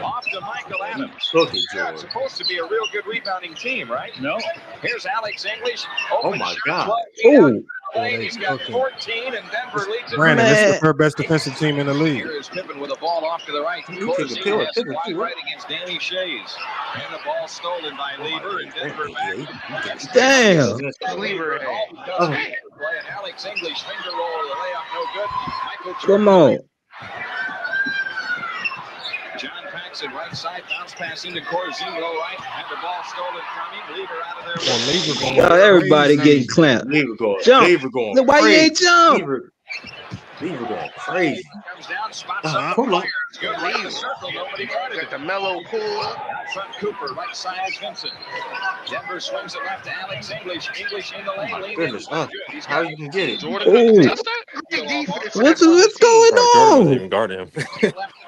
off to Michael Adams. Cooking, It's Jordan. supposed to be a real good rebounding team, right? No. Here's Alex English. Oh Open my shot, God. 12 feet out. Ooh. they He's got cooking. 14, and Denver leads it. Brandon, this is the third best defensive team in the league. Here is Pippen with the ball off to the right. Corsi has wide right against Danny Shays. And the ball stolen by Lever, and Denver back. Damn. Lever. Play, and Alex English finger roll, the layup no good. Michael Come Jordan. on. John Paxson right side, bounce pass into Corsi, low right, had the ball stolen from him. Lever out of there. Yo, everybody getting clamped. Lever going. Jump. Lever going. Look, why you ain't jump? Lever going crazy. Comes down, spots up, Hold on. fires. Good right in the circle, nobody guarded it. Got the mellow pull up. Out front, Cooper, right side is Vincent. Denver swings it left to Alex English. English in the lane. Lean Goodness, in. Good. how you can get it? Jordan Ooh. contest that? Great defense. What's going Bro, Jordan wasn't on? even guarding him.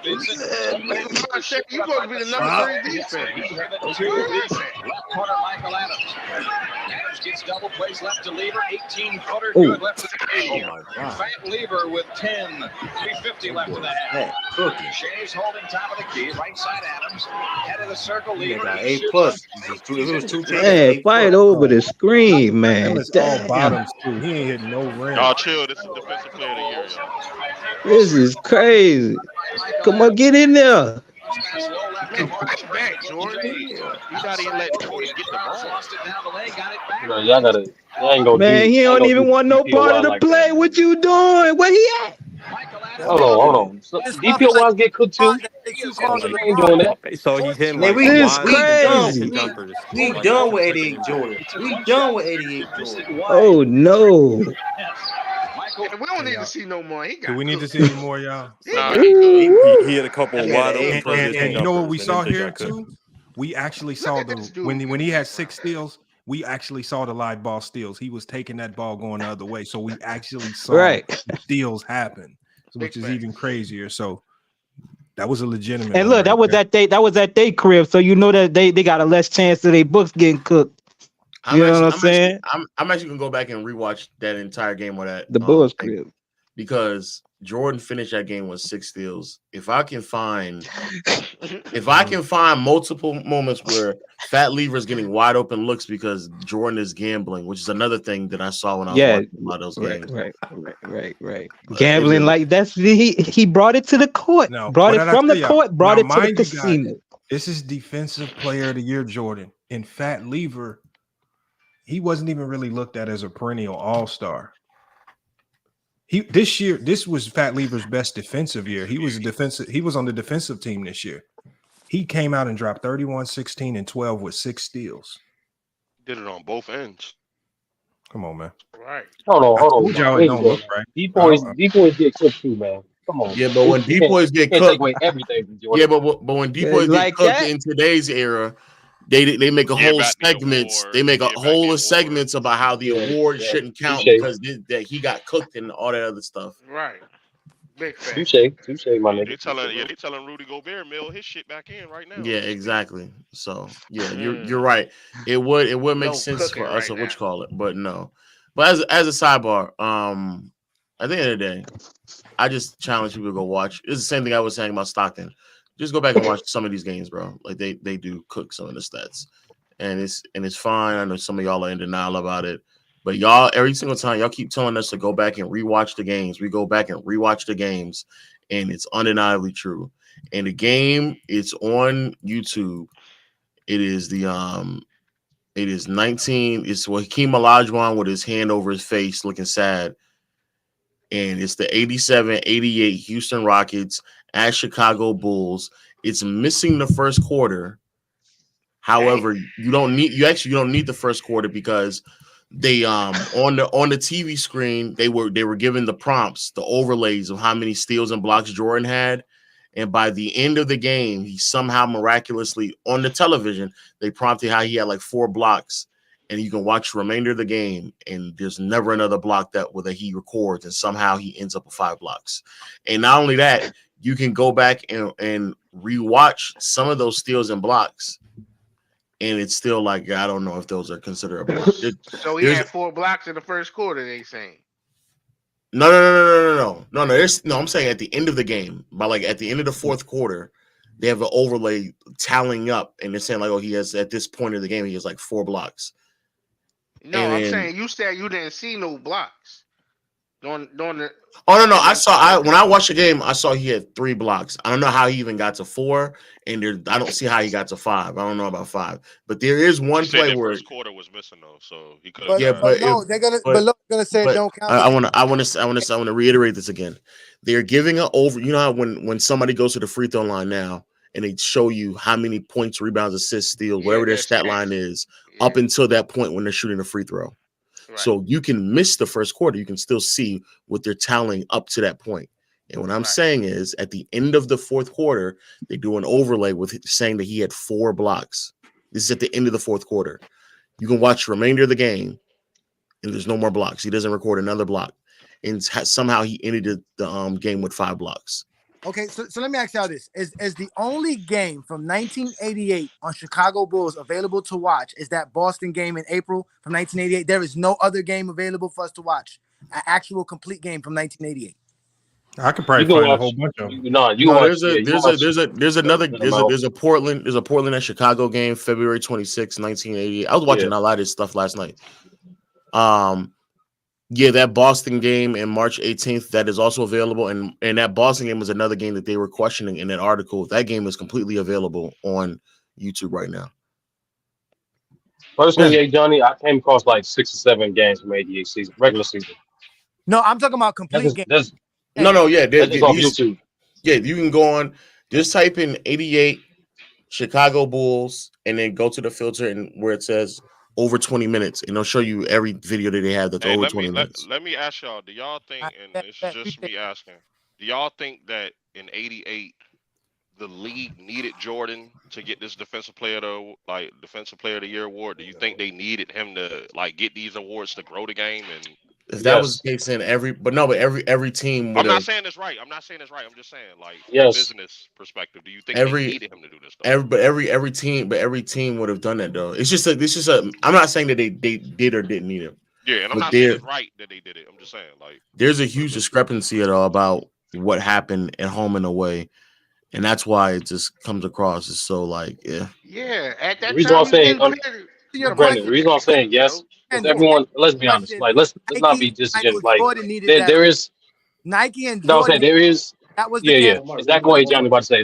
You supposed to be the number 3 defense. Left corner, Michael Adams. Adams gets double plays left to Lever. 18-footer, Ooh. good left to the key. Oh my God. Fat Lever with 10. 3:50 left in the half. Shays holding top of the key. Right side Adams. Head of the circle. He Lever. got He A shoots plus. one. If it was 2 teams, Man, A fight plus. over the screen, Them man. is all Damn. bottoms too. He ain't hitting no rim. Y'all chill. This is defensive player of the year, y'all. This is crazy. Come on, get in there. Push back, Jordan. You gotta even let Jordan get the ball. Lost it down the lane. Got it back. Y'all ain't gonna Man, he don't even want no part of the like play. that. What you doing? Where he at? Hold on. So, DPOYs get cooked too. I ain't doing that. So he's hitting Man, like we This wide crazy. transition jumpers. We Like, done with 88 Jordan. We done with 88 Jordan. Oh no. Yeah, we don't need to see no more. He got Do we need to cooked. see any more, y'all? Nah, he good. he hit a couple Yeah, wide and- open And, transition you know what we jumpers, saw and then here got cooked. too? We actually saw at this the dude, when he had 6 steals. We actually saw the live ball steals. He was taking that ball going the other way, so we actually saw Right. the steals happen, which Big is facts. even crazier. So that was a legitimate. And one look, that right was there. at they crib, so you know that they got a less chance of their books getting cooked. You know what I'm saying? I'm actually gonna go back and rewatch that entire game with that The Bulls thing, crib. because Jordan finished that game with 6 steals. If I can find multiple moments where Fat Lever is getting wide open looks because Jordan is gambling, which is another thing that I saw when I was watching a lot of those games. Right. But Gambling like that's he brought it to the court. No, Brought what it did I from tell the y'all? court, brought Now, it to the mind you, guys, casino. this is defensive player of the year, Jordan. And Fat Lever, he wasn't even really looked at as a perennial all-star. This was Fat Lever's best defensive year. He was on the defensive team this year. He came out and dropped 31, 16, and 12 with 6 steals. Did it on both ends. Come on, man. Right. Hold on. Told y'all it don't look right. DPOYs get cooked too, man. Come on. Yeah, but when DPOYs get can't cooked, take away everything from Jordan. yeah, but when DPOYs Like get cooked that? in today's era, they make a Give whole back the segments. award. They make a Give back the whole award. segments about how the award shouldn't count Touche. because that he got cooked and all that other stuff. Right. Big fact. Touche, my nigga. They telling Rudy Gobert mail his shit back in right now. Yeah, exactly. So yeah, you're right. It would make No sense for cooking us, right or what you now. call it, but no. But as a sidebar, at the end of the day, I just challenge people to go watch. It's the same thing I was saying about Stockton. Just go back and watch some of these games, bro. Like they do cook some of the stats, and it's fine. I know some of y'all are in denial about it, but y'all every single time y'all keep telling us to go back and rewatch the games. We go back and rewatch the games, and it's undeniably true. And the game, it's on YouTube. It is it is 19. It's Hakeem Olajuwon with his hand over his face, looking sad. And it's the 87-88 Houston Rockets at Chicago Bulls. It's missing the first quarter. However, you don't need the first quarter because they on the TV screen they were given the prompts, the overlays of how many steals and blocks Jordan had. And by the end of the game, he somehow miraculously on the television, they prompted how he had like 4 blocks. And you can watch the remainder of the game, and there's never another block that he records, and somehow he ends up with 5 blocks. And not only that, you can go back and rewatch some of those steals and blocks, and it's still like I don't know if those are considerable. So he had 4 blocks in the first quarter. They saying. No. I'm saying at the end of the game, at the end of the fourth quarter, they have an overlay tallying up, and they're saying like, oh, he has at this point of the game, he has like 4 blocks. No, And I'm then, saying you said you didn't see no blocks during the. oh no, I when I watched the game, I saw he had 3 blocks. I don't know how he even got to 4, and I don't see how he got to 5. I don't know about 5, but there is He one said play that where, first quarter was missing though, so he could have yeah, got. Low gonna say it don't count. I want to reiterate this again. They're giving an over. You know how when somebody goes to the free throw line now and they show you how many points, rebounds, assists, steals, whatever their stat line is, up until that point when they're shooting a free throw. Right. So you can miss the first quarter. You can still see what they're tallying up to that point. And what I'm saying is, at the end of the fourth quarter, they do an overlay with saying that he had 4 blocks. This is at the end of the fourth quarter. You can watch the remainder of the game, and there's no more blocks. He doesn't record another block, and somehow he ended the game with 5 blocks. Okay, so let me ask y'all this: is the only game from 1988 on Chicago Bulls available to watch is that Boston game in April from 1988? There is no other game available for us to watch, an actual complete game from 1988. I could probably find a whole bunch of them. There's a Portland and Chicago game, February 26, 1988. I was watching a lot of this stuff last night. Yeah, that Boston game in March 18th, that is also available. And that Boston game was another game that they were questioning in that article. That game is completely available on YouTube right now. Personally, Johnny, I came across like 6 or 7 games from 88 season, regular season. No, I'm talking about complete game. That's on YouTube. Yeah, you can go on, just type in 88 Chicago Bulls and then go to the filter and where it says over 20 minutes, and it'll show you every video that they have that's over 20 minutes. Let me ask y'all, do y'all think, and it's just me asking, do y'all think that in 88 the league needed Jordan to get this defensive player of the year award? Do you think they needed him to get these awards to grow the game? And if that was the case, then every team would. I'm not saying it's right. I'm just saying from a business perspective, do you think they needed him to do this stuff? Every team would have done that though. It's just a. I'm not saying that they did or didn't need him. Yeah, and I'm not saying it's right that they did it. I'm just saying there's a huge discrepancy at all about what happened at home and away, and that's why it just comes across as so Yeah, at that the reason time, I'm saying, Brandon, the reason I'm saying yes, because everyone. Let's be honest. Let's not be disingenuous. There is Nike and no. I'm saying there is. That was exactly what Johnny about to say.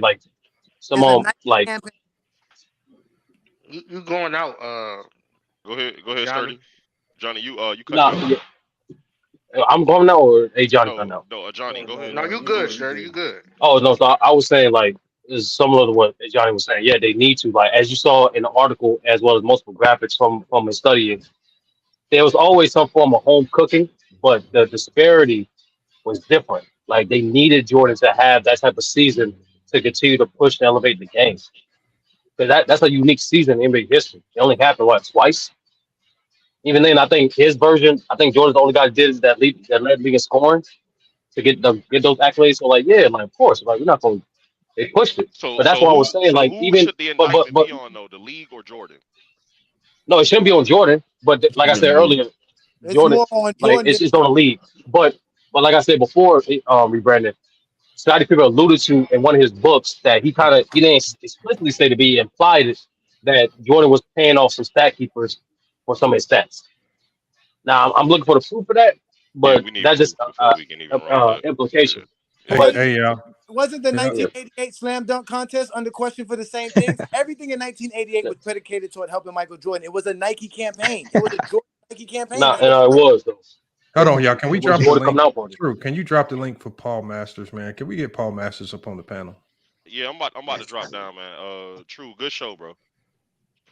You going out? Go ahead, Johnny. Sturdy. Johnny, you cut. I'm going now, or Johnny cut now? No, Johnny, go ahead. No, you good, Sturdy. You good. Oh no, so I was saying this is similar to what Johnny was saying. Yeah, they need to as you saw in the article, as well as multiple graphics from his studying. There was always some form of home cooking, but the disparity was different. They needed Jordan to have that type of season to continue to push and elevate the game. Because that's a unique season in NBA history. It only happened twice. Even then, I think his version. I think Jordan's the only guy that did that led the league in scoring to get those accolades. So of course, we're not going. They pushed it. But that's what I was saying. Who should the indictment be on though, the league or Jordan? No, it shouldn't be on Jordan. But like I said earlier, Jordan, it's on the league. But like I said before, rebranded. Scottie Pippen alluded to in one of his books that he didn't explicitly say to be implied that Jordan was paying off some stat keepers for some of his stats. Now I'm looking for the proof of that, but that's just implication. Hey, y'all. Wasn't the 1988 slam dunk contest under question for the same things? Everything in 1988 was predicated toward helping Michael Jordan. It was a Nike campaign. It was a Jordan Nike campaign. It was though. Hold on, y'all. Can we drop the link? True. Can you drop the link for Paul Masters, man? Can we get Paul Masters up on the panel? Yeah, I'm about to drop down, man. True, good show, bro.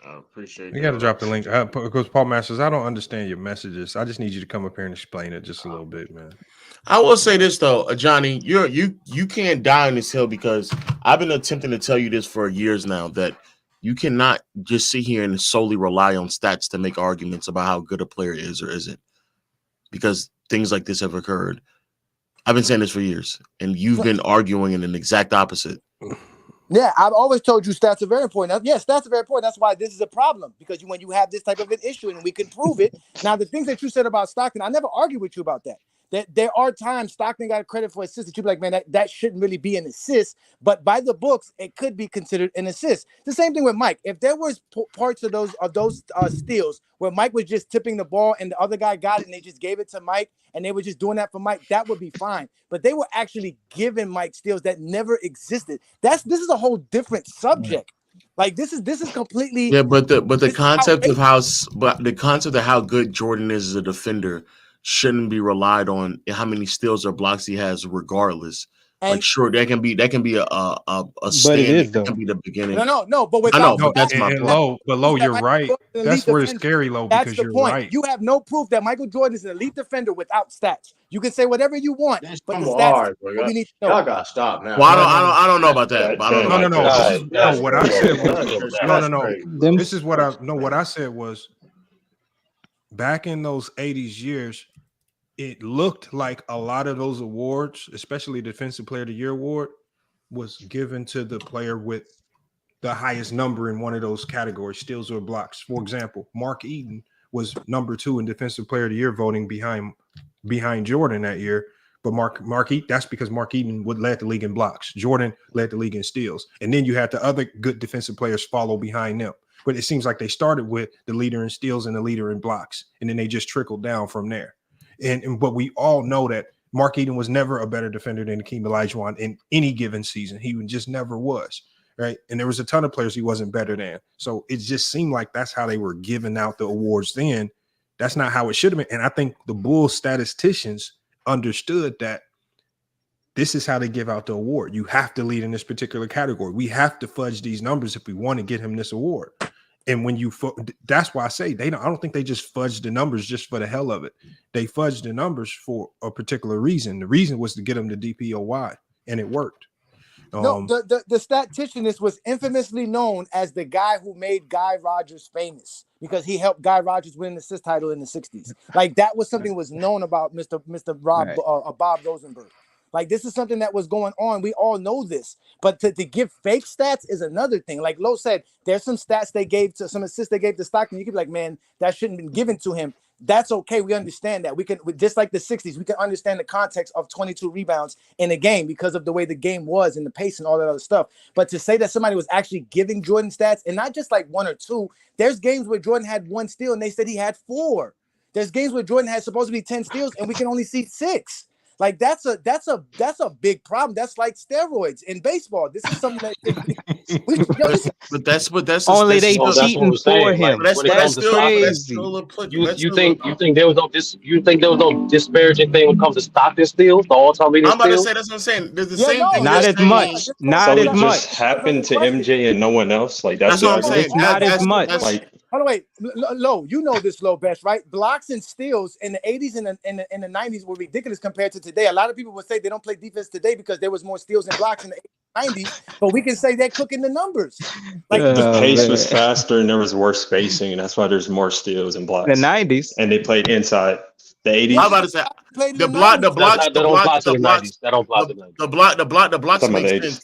I appreciate. You got to drop the link because Paul Masters, I don't understand your messages. I just need you to come up here and explain it just a little bit, man. I will say this though, Johnny, you can't die on this hill because I've been attempting to tell you this for years now that you cannot just sit here and solely rely on stats to make arguments about how good a player is or isn't, because things like this have occurred. I've been saying this for years, and you've been arguing in an exact opposite. Yeah, I've always told you stats are very important. Yes, stats are very important. That's why this is a problem, because when you have this type of an issue and we can prove it. Now, the things that you said about Stockton, I never argued with you about that. There are times Stockton got credit for assists that you'd be like, man, that shouldn't really be an assist, but by the books, it could be considered an assist. The same thing with Mike. If there was parts of those steals where Mike was just tipping the ball and the other guy got it and they just gave it to Mike and they were just doing that for Mike, that would be fine. But they were actually giving Mike steals that never existed. This is a whole different subject. Like this is completely but the concept of how good Jordan is as a defender shouldn't be relied on how many steals or blocks he has, regardless. And like, sure, that can be a stand. That can be the beginning. No. But I know, but that's my point. Low, you're right. That's where it's scary, Low, because you're right. You have no proof that Michael Jordan is an elite defender without stats. You can say whatever you want, but the stats. We need to know. Y'all gotta stop now. Well, I don't know about that. No. What I said was This is what I said was back in those 80s years. It looked like a lot of those awards, especially Defensive Player of the Year award, was given to the player with the highest number in one of those categories, steals or blocks. For example, Mark Eaton was number 2 in Defensive Player of the Year voting behind Jordan that year. But Mark Eaton, that's because Mark Eaton led the league in blocks. Jordan led the league in steals. And then you had the other good defensive players follow behind them. But it seems like they started with the leader in steals and the leader in blocks. And then they just trickled down from there. But we all know that Mark Eaton was never a better defender than Hakeem Olajuwon in any given season. He just never was, right? And there was a ton of players he wasn't better than. So it just seemed like that's how they were giving out the awards then. That's not how it should have been. And I think the Bulls statisticians understood that this is how they give out the award. You have to lead in this particular category. We have to fudge these numbers if we want to get him this award. And when that's why I say I don't think they just fudged the numbers just for the hell of it. They fudged the numbers for a particular reason. The reason was to get them the DPOY, and it worked. The statistician was infamously known as the guy who made Guy Rogers famous because he helped Guy Rogers win the assist title in the 60s. Like that was something that was known about Mr. Bob Rosenberg. Like this is something that was going on. We all know this, but to give fake stats is another thing. Like Lo said, there's some stats they gave to some assists they gave to Stockton. You could be like, man, that shouldn't have been given to him. That's okay. We understand that. We can, just like the 60s, we can understand the context of 22 rebounds in a game because of the way the game was and the pace and all that other stuff. But to say that somebody was actually giving Jordan stats and not just like 1 or 2, there's games where Jordan had 1 steal and they said he had 4. There's games where Jordan had supposed to be 10 steals and we can only see 6. Like that's a big problem. That's like steroids in baseball. This is something that but that's only they cheating for him. That's crazy. You think there was no disparaging thing when it comes to Stockton steals, the all-time leading steals? I'm about to say that's what I'm saying. There's the same thing. Not as much. Not as much. Just happened to MJ and no one else. Like that's what I'm saying. It's not as much. Like, hold on, wait, Lo, you know this, Lo, best, right? Blocks and steals in the 80s and in the 90s were ridiculous compared to today. A lot of people would say they don't play defense today because there was more steals and blocks in the 80s, 90s, but we can say they're cooking the numbers. Like the pace was faster and there was worse spacing, and that's why there's more steals and blocks. The 90s, and they played inside. The 80s. I'm about to say the blocks make sense.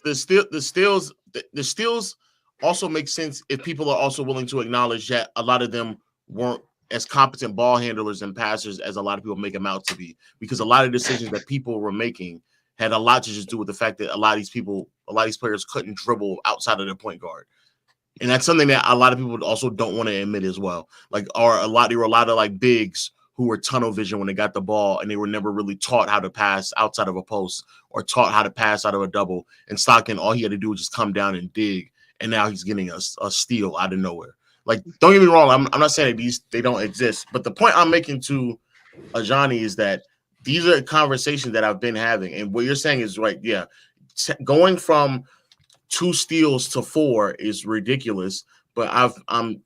The steals also make sense if people are also willing to acknowledge that a lot of them weren't as competent ball handlers and passers as a lot of people make them out to be, because a lot of decisions that people were making had a lot to just do with the fact that a lot of these players couldn't dribble outside of their point guard. And that's something that a lot of people also don't want to admit as well. Like, there were a lot of like bigs who were tunnel vision when they got the ball and they were never really taught how to pass outside of a post or taught how to pass out of a double. And Stockton, all he had to do was just come down and dig. And now he's getting a steal out of nowhere. Like, don't get me wrong. I'm not saying that they don't exist. But the point I'm making to Ajani is that these are conversations that I've been having. And what you're saying is right. Yeah. Going from 2 steals to 4 is ridiculous. But I've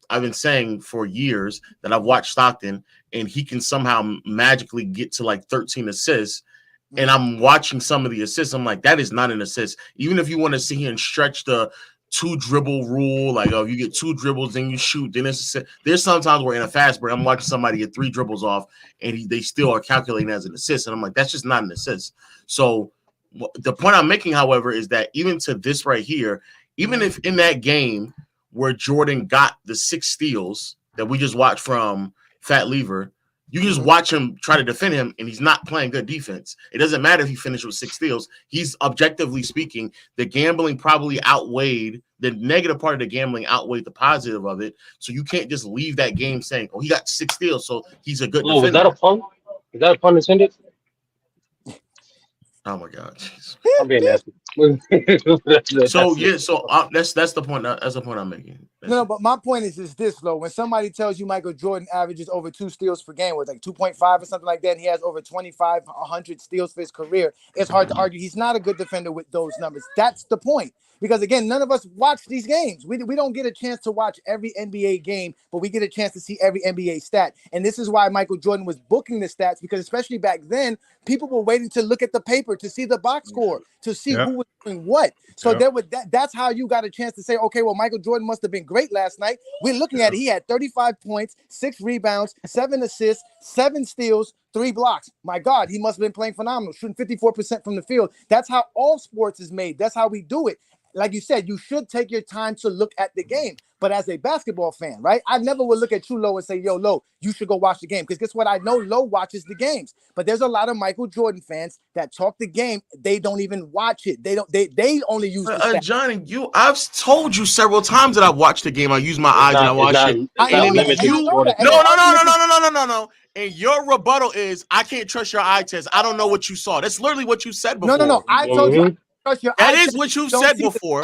been saying for years that I've watched Stockton and he can somehow magically get to like 13 assists. And I'm watching some of the assists. I'm like, that is not an assist. Even if you want to see him stretch the 2 dribble rule, like, oh, you get 2 dribbles, then you shoot, then it's a, there's sometimes where in a fast break I'm watching somebody get 3 dribbles off and they still are calculating as an assist, and I'm like, that's just not an assist. So the point I'm making, however, is that even to this right here, even if in that game where Jordan got the 6 steals that we just watched from Fat Lever, You can just watch him try to defend him, and he's not playing good defense. It doesn't matter if he finished with 6 steals. He's objectively speaking, the gambling probably outweighed the negative part of the gambling outweighed the positive of it. So you can't just leave that game saying, "Oh, he got 6 steals, so he's a good defender." Was that a pun? Is that a pun intended? Oh my God! I'm being nasty. So that's the point. That's the point I'm making. No, but my point is this, though. When somebody tells you Michael Jordan averages over 2 steals per game, with like 2.5 or something like that, and he has over 2,500 steals for his career, it's hard to argue he's not a good defender with those numbers. That's the point. Because, again, none of us watch these games. We don't get a chance to watch every NBA game, but we get a chance to see every NBA stat. And this is why Michael Jordan was booking the stats, because especially back then, people were waiting to look at the paper, to see the box score, to see who was doing what. So that's how you got a chance to say, okay, well, Michael Jordan must have been great last night. We're looking at it. He had 35 points, 6 rebounds, 7 assists, 7 steals, 3 blocks. My God, he must have been playing phenomenal, shooting 54% from the field. That's how all sports is made. That's how we do it. Like you said, you should take your time to look at the game. But as a basketball fan, right, I never would look at you, Lo, and say, yo, Lo, you should go watch the game. Because guess what? I know Lo watches the games. But there's a lot of Michael Jordan fans that talk the game. They don't even watch it. They only use the stats. Johnny, I've told you several times that I watched the game. I use my eyes and I watch it. No. And your rebuttal is, I can't trust your eye test. I don't know what you saw. That's literally what you said before. No. I told you. Trust your that eye is test. what you said before.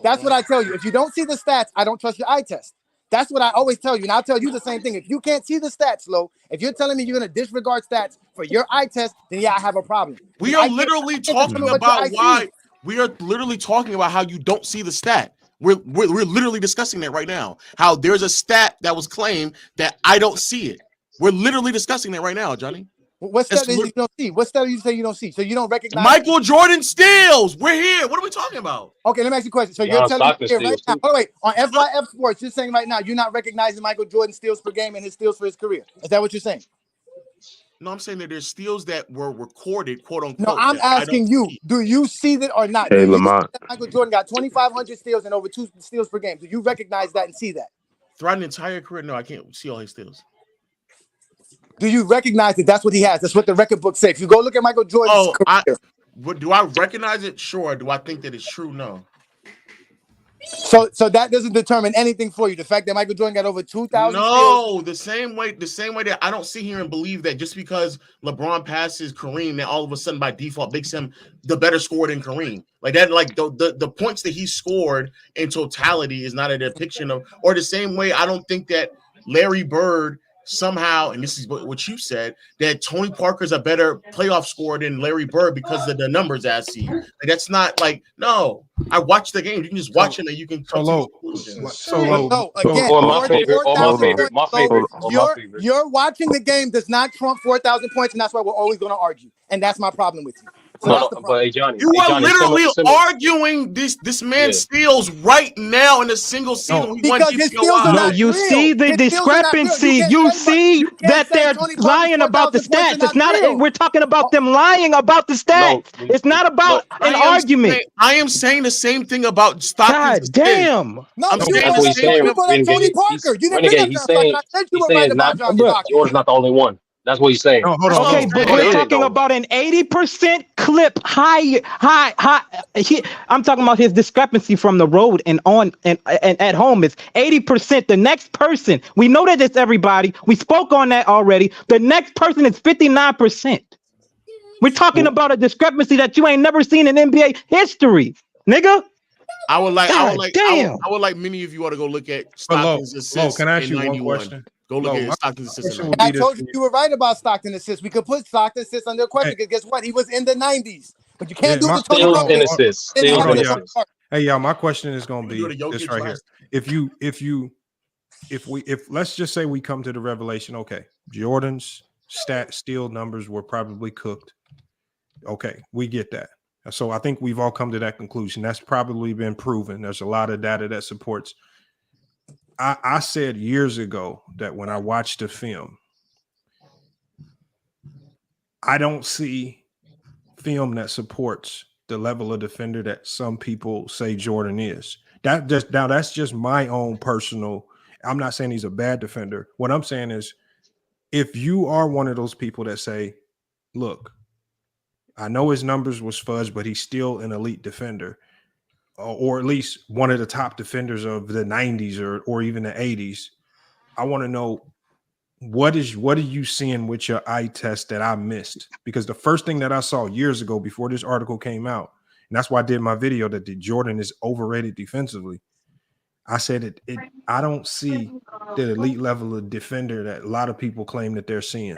That's what I tell you. If you don't see the stats, I don't trust your eye test. That's what I always tell you. And I'll tell you the same thing. If you can't see the stats, Lo, if you're telling me you're going to disregard stats for your eye test, then yeah, I have a problem. We are literally talking about why. We are literally talking about how you don't see the stat. We're literally discussing that right now. How there's a stat that was claimed that I don't see it. We're literally discussing that right now, Johnny. What stat do you don't see? What stat do you say you don't see? So you don't recognize Michael Jordan steals. We're here. What are we talking about? Okay, let me ask you a question. So you're telling me here right now. Oh wait, on FYF Sports, you're saying right now you're not recognizing Michael Jordan steals per game and his steals for his career. Is that what you're saying? No, I'm saying that there's steals that were recorded, quote unquote. No, I'm asking you, do you see that or not? Hey, Lamont. Michael Jordan got 2,500 steals and over 2 steals per game. Do you recognize that and see that? Throughout an entire career, no, I can't see all his steals. Do you recognize that that's what he has? That's what the record book says. If you go look at Michael Jordan's career. Do I recognize it? Sure. Do I think that it's true? No. So that doesn't determine anything for you. The fact that Michael Jordan got over 2,000 steals. The same way that I don't sit here and believe that just because LeBron passes Kareem, that all of a sudden by default makes him the better scorer than Kareem. Like that, like the points that he scored in totality is not a depiction of, or the same way I don't think that Larry Bird somehow, and this is what you said, that Tony Parker's a better playoff scorer than Larry Bird because of the numbers I see. Like, that's not like, no. I watch the game. You can just watch it and you can come to conclusions. You're watching the game does not trump 4,000 points, and that's why we're always going to argue. And that's my problem with you. You are literally arguing this man steals right now in a single season. No, you see the discrepancy. You see that they're lying about the stats. It's not. We're talking about them lying about the stats. It's not about an argument. I am saying the same thing about Stockton. God damn. No, that's what he's saying. Tony Parker. You didn't bring up Stockton. I said you were right about John Stockton. Jordan's not the only one. That's what he's saying. Okay, but we're talking about an 80% clip high. I'm talking about his discrepancy from the road and on and at home is 80%. The next person, we know that it's everybody. We spoke on that already. The next person is 59%. We're talking about a discrepancy that you ain't never seen in NBA history, nigga. I would like many of you ought to go look at Stockton's assists. Can I ask you 91. one question? Go look at Stockton's assists. I told you were right about Stockton assists. We could put Stockton assists under question because guess what? He was in the 90s. But you can't do the Tony Parker. Hey, y'all, my question is going to be this right here. If let's just say we come to the revelation, okay, Jordan's steal numbers were probably cooked. Okay, we get that. So I think we've all come to that conclusion. That's probably been proven. There's a lot of data that supports. I said years ago that when I watched the film, I don't see film that supports the level of defender that some people say Jordan is. That's just my own personal. I'm not saying he's a bad defender. What I'm saying is if you are one of those people that say, look, I know his numbers was fudged, but he's still an elite defender, or at least one of the top defenders of the 90s or even the 80s. I want to know what are you seeing with your eye test that I missed? Because the first thing that I saw years ago before this article came out, and that's why I did my video that Jordan is overrated defensively. I said I don't see the elite level of defender that a lot of people claim that they're seeing.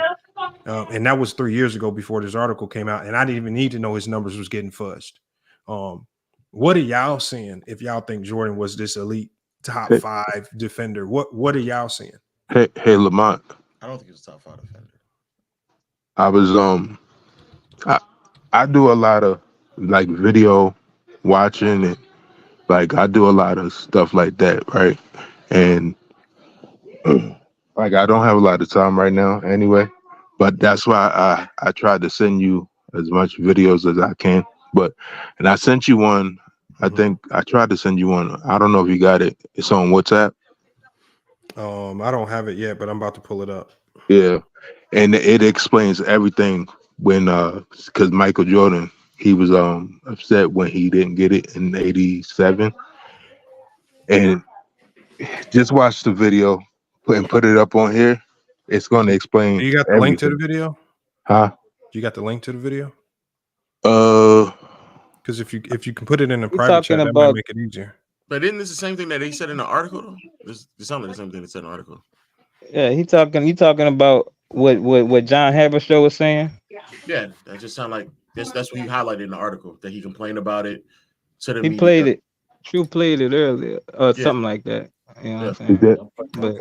And that was 3 years ago before this article came out. And I didn't even need to know his numbers was getting fudged. What are y'all seeing if y'all think Jordan was this elite top 5 defender? What are y'all seeing? Hey, Lamont. I don't think he's a top 5 defender. I was I do a lot of like video watching and like I do a lot of stuff like that, right? And like I don't have a lot of time right now anyway, but that's why I tried to send you as much videos as I can. And I sent you one. I think I tried to send you one. I don't know if you got it. It's on WhatsApp. I don't have it yet, but I'm about to pull it up. Yeah, and it explains everything when because Michael Jordan, he was upset when he didn't get it in '87, and just watch the video and put it up on here. It's going to explain. You got the link to the video? Huh? You got the link to the video? Because if you can put it in a private chat, that might make it easier. But isn't this the same thing that he said in the article though? This sounds like the same thing that said in the article. Yeah, you talking about what John Haberstroh was saying? Yeah, that just sound like that's what he highlighted in the article, that he complained about it to the He media. played it. True played it earlier or something like that. You know what I'm saying? But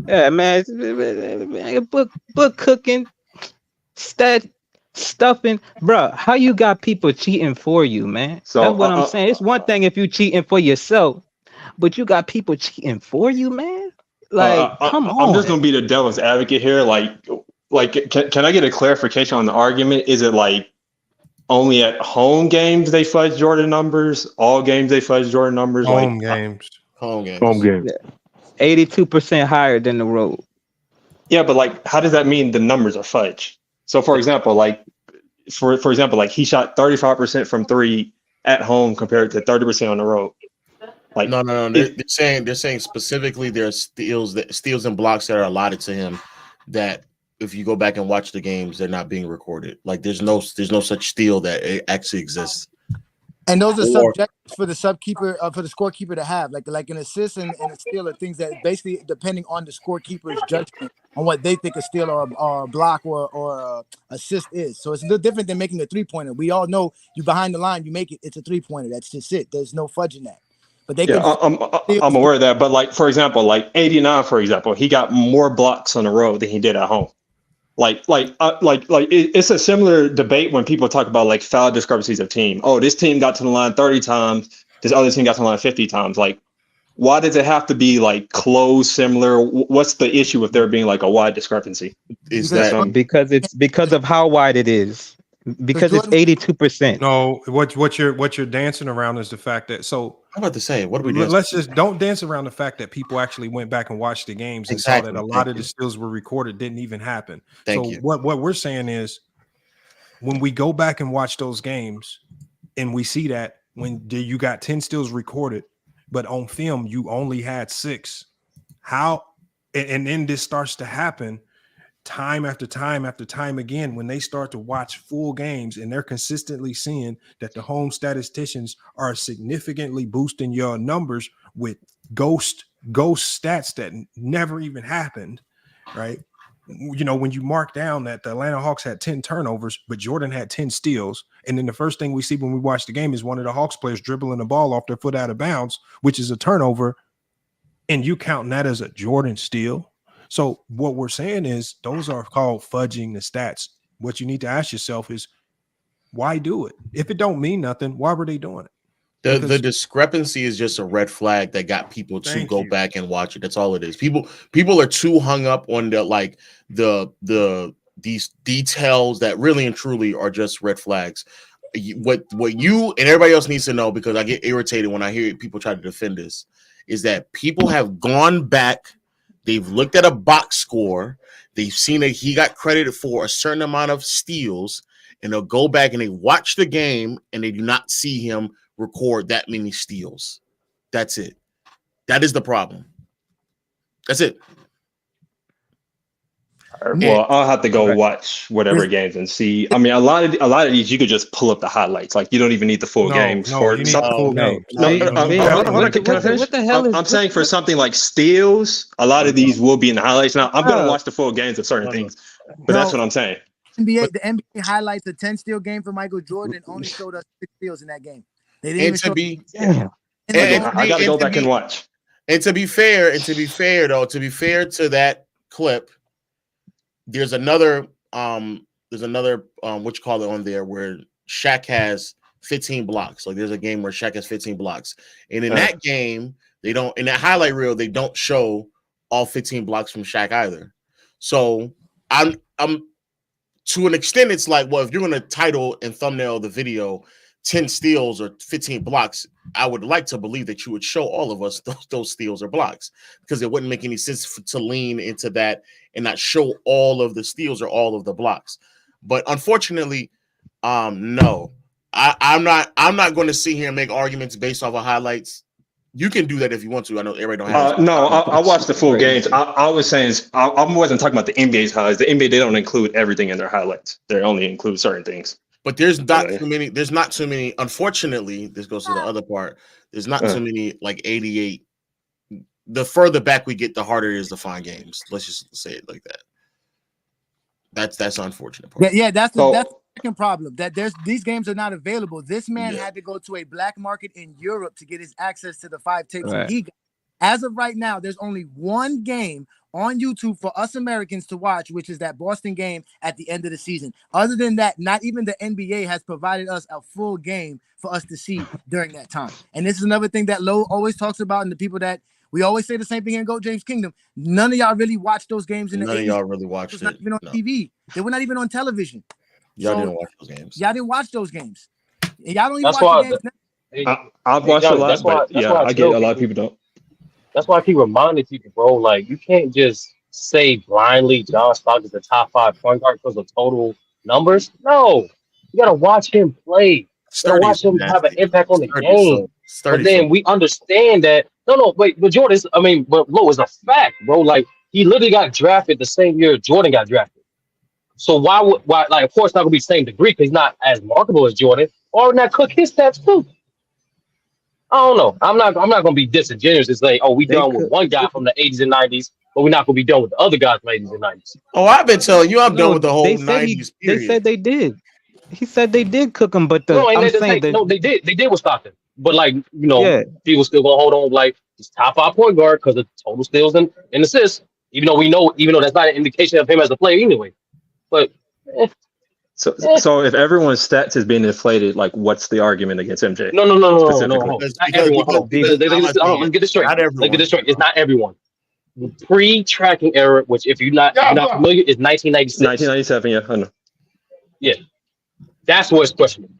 yeah, man, book cooking, stuffing, bro. How you got people cheating for you, man? So, that's what I'm saying. It's one thing if you cheating for yourself, but you got people cheating for you, man. Like, come on. I'm just gonna be the devil's advocate here. Like, can I get a clarification on the argument? Is it like only at home games they fudge Jordan numbers? All games they fudge Jordan numbers? Home games. 82% higher than the road. Yeah, but like, how does that mean the numbers are fudge? So, for example, like, for example, like he shot 35% from 3 at home compared to 30% on the road. Like, no. They're saying specifically there's steals and blocks that are allotted to him that if you go back and watch the games, they're not being recorded. Like there's no such steal that it actually exists. And those are subjects for the for the scorekeeper to have, like an assist and a steal are things that basically depending on the scorekeeper's judgment on what they think a steal or a block or assist is. So it's a little different than making a 3-pointer. We all know you behind the line, you make it. It's a 3-pointer. That's just it. There's no fudging that. But they I'm aware of that. But like, for example, like 89, for example, he got more blocks on the road than he did at home. It's a similar debate when people talk about like foul discrepancies of team. Oh, this team got to the line 30 times. This other team got to the line 50 times. Like, why does it have to be like close, similar? What's the issue with there being like a wide discrepancy? Is that because of how wide it is? Because it's 82%. No, what you're dancing around is the fact that I'm about to say, what do we do? Let's just don't dance around the fact that people actually went back and watched the games and saw that a lot of the steals were recorded didn't even happen. Thank you. What we're saying is when we go back and watch those games and we see that when you got 10 steals recorded, but on film you only had 6. How and then this starts to happen time after time after time again when they start to watch full games and they're consistently seeing that the home statisticians are significantly boosting your numbers with ghost stats that never even happened, right? You know, when you mark down that the Atlanta Hawks had 10 turnovers, but Jordan had 10 steals, and then the first thing we see when we watch the game is one of the Hawks players dribbling the ball off their foot out of bounds, which is a turnover, and you counting that as a Jordan steal. So what we're saying is those are called fudging the stats. What you need to ask yourself is, why do it? If it don't mean nothing, why were they doing it? The discrepancy is just a red flag that got people to go back and watch it. That's all it is. People are too hung up on these details that really and truly are just red flags. What you and everybody else needs to know, because I get irritated when I hear people try to defend this, is that people have gone back They've looked at a box score. They've seen that he got credited for a certain amount of steals, and they'll go back and they watch the game, and they do not see him record that many steals. That's it. That is the problem. That's it. Well, I'll have to go watch whatever games and see. I mean, a lot of these you could just pull up the highlights. Like you don't even need the full games for you need the full games. Can I finish? What the hell I'm saying for something like steals, a lot of these will be in the highlights. Now I'm gonna watch the full games of certain things, but that's what I'm saying. The NBA highlights a 10 steal game for Michael Jordan and only showed us 6 steals in that game. They didn't even show. I got to go back and watch. And to be fair, to be fair to that clip, there's another what you call it on there where Shaq has 15 blocks. Like there's a game where Shaq has 15 blocks, and in that game in that highlight reel they don't show all 15 blocks from Shaq either. So I'm to an extent it's like, well, if you're going to title and thumbnail the video 10 steals or 15 blocks, I would like to believe that you would show all of us those steals or blocks, because it wouldn't make any sense to lean into that and not show all of the steals or all of the blocks. But unfortunately, no, I'm not going to sit here and make arguments based off of highlights. You can do that if you want to. I know everybody don't have. No, I watched the full games. I was saying I wasn't talking about the NBA's highlights. The NBA, they don't include everything in their highlights. They only include certain things. But there's not too many. There's not too many. Unfortunately, this goes to the other part. There's not too many like 88. The further back we get, the harder it is to find games. Let's just say it like that. That's the unfortunate part. Yeah, that's the second problem. That these games are not available. This man had to go to a black market in Europe to get his access to the 5 tapes that he got. As of right now, there's only one game on YouTube for us Americans to watch, which is that Boston game at the end of the season. Other than that, not even the NBA has provided us a full game for us to see during that time. And this is another thing that Lowe always talks about, and the people that we always say the same thing in Go James Kingdom. None of y'all really watched those games in the 80s. None of y'all really watched it. Not even on TV. They were not even on television. Y'all didn't watch those games. Y'all didn't watch those games. And y'all don't even watch the games now. I've watched a lot, but I get a lot of people don't. That's why I keep reminding people, bro, like you can't just say blindly John Stockton is the top 5 point guard because of total numbers. No, you gotta watch him play. You gotta watch him have an impact on the game. But then we understand that. But Jordan, but Low is a fact, bro. Like he literally got drafted the same year Jordan got drafted. So why like of course not gonna be the same degree because he's not as marketable as Jordan, or not cook his stats too. I don't know. I'm not gonna be disingenuous and say, oh, we done with one guy from the 80s and 90s, but we're not gonna be done with the other guys from the 80s and 90s. Oh, I've been telling you, I'm done with the whole 90s. They said they did. He said they did cook him, but they did with Stockton. But like people still gonna hold on like he's top 5 point guard because of total steals and assists. Even though that's not an indication of him as a player anyway. But So if everyone's stats is being inflated, like what's the argument against MJ? No. It's not everyone. Let's get this straight. Let's get this straight. It's not everyone. Pre-tracking error, which if you're not familiar, is 1996. 1997, yeah, I know. Yeah, that's what's questionable.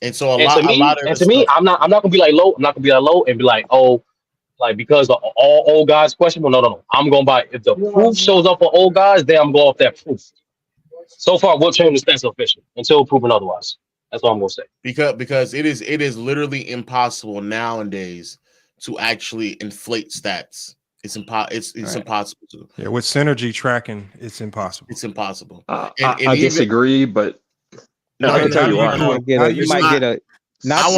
And so to me, I'm not gonna be like Low. I'm not gonna be like Low and be like, oh, like because all old guys questionable. No. I'm going by if the proof shows up for old guys, then I'm going off that proof. So far, we'll change the stats official until proven otherwise. That's what I'm gonna say. Because it is literally impossible nowadays to actually inflate stats. It's impossible to. Yeah, with synergy tracking, it's impossible. It's impossible. I disagree, but no, I can tell you why. You might get a not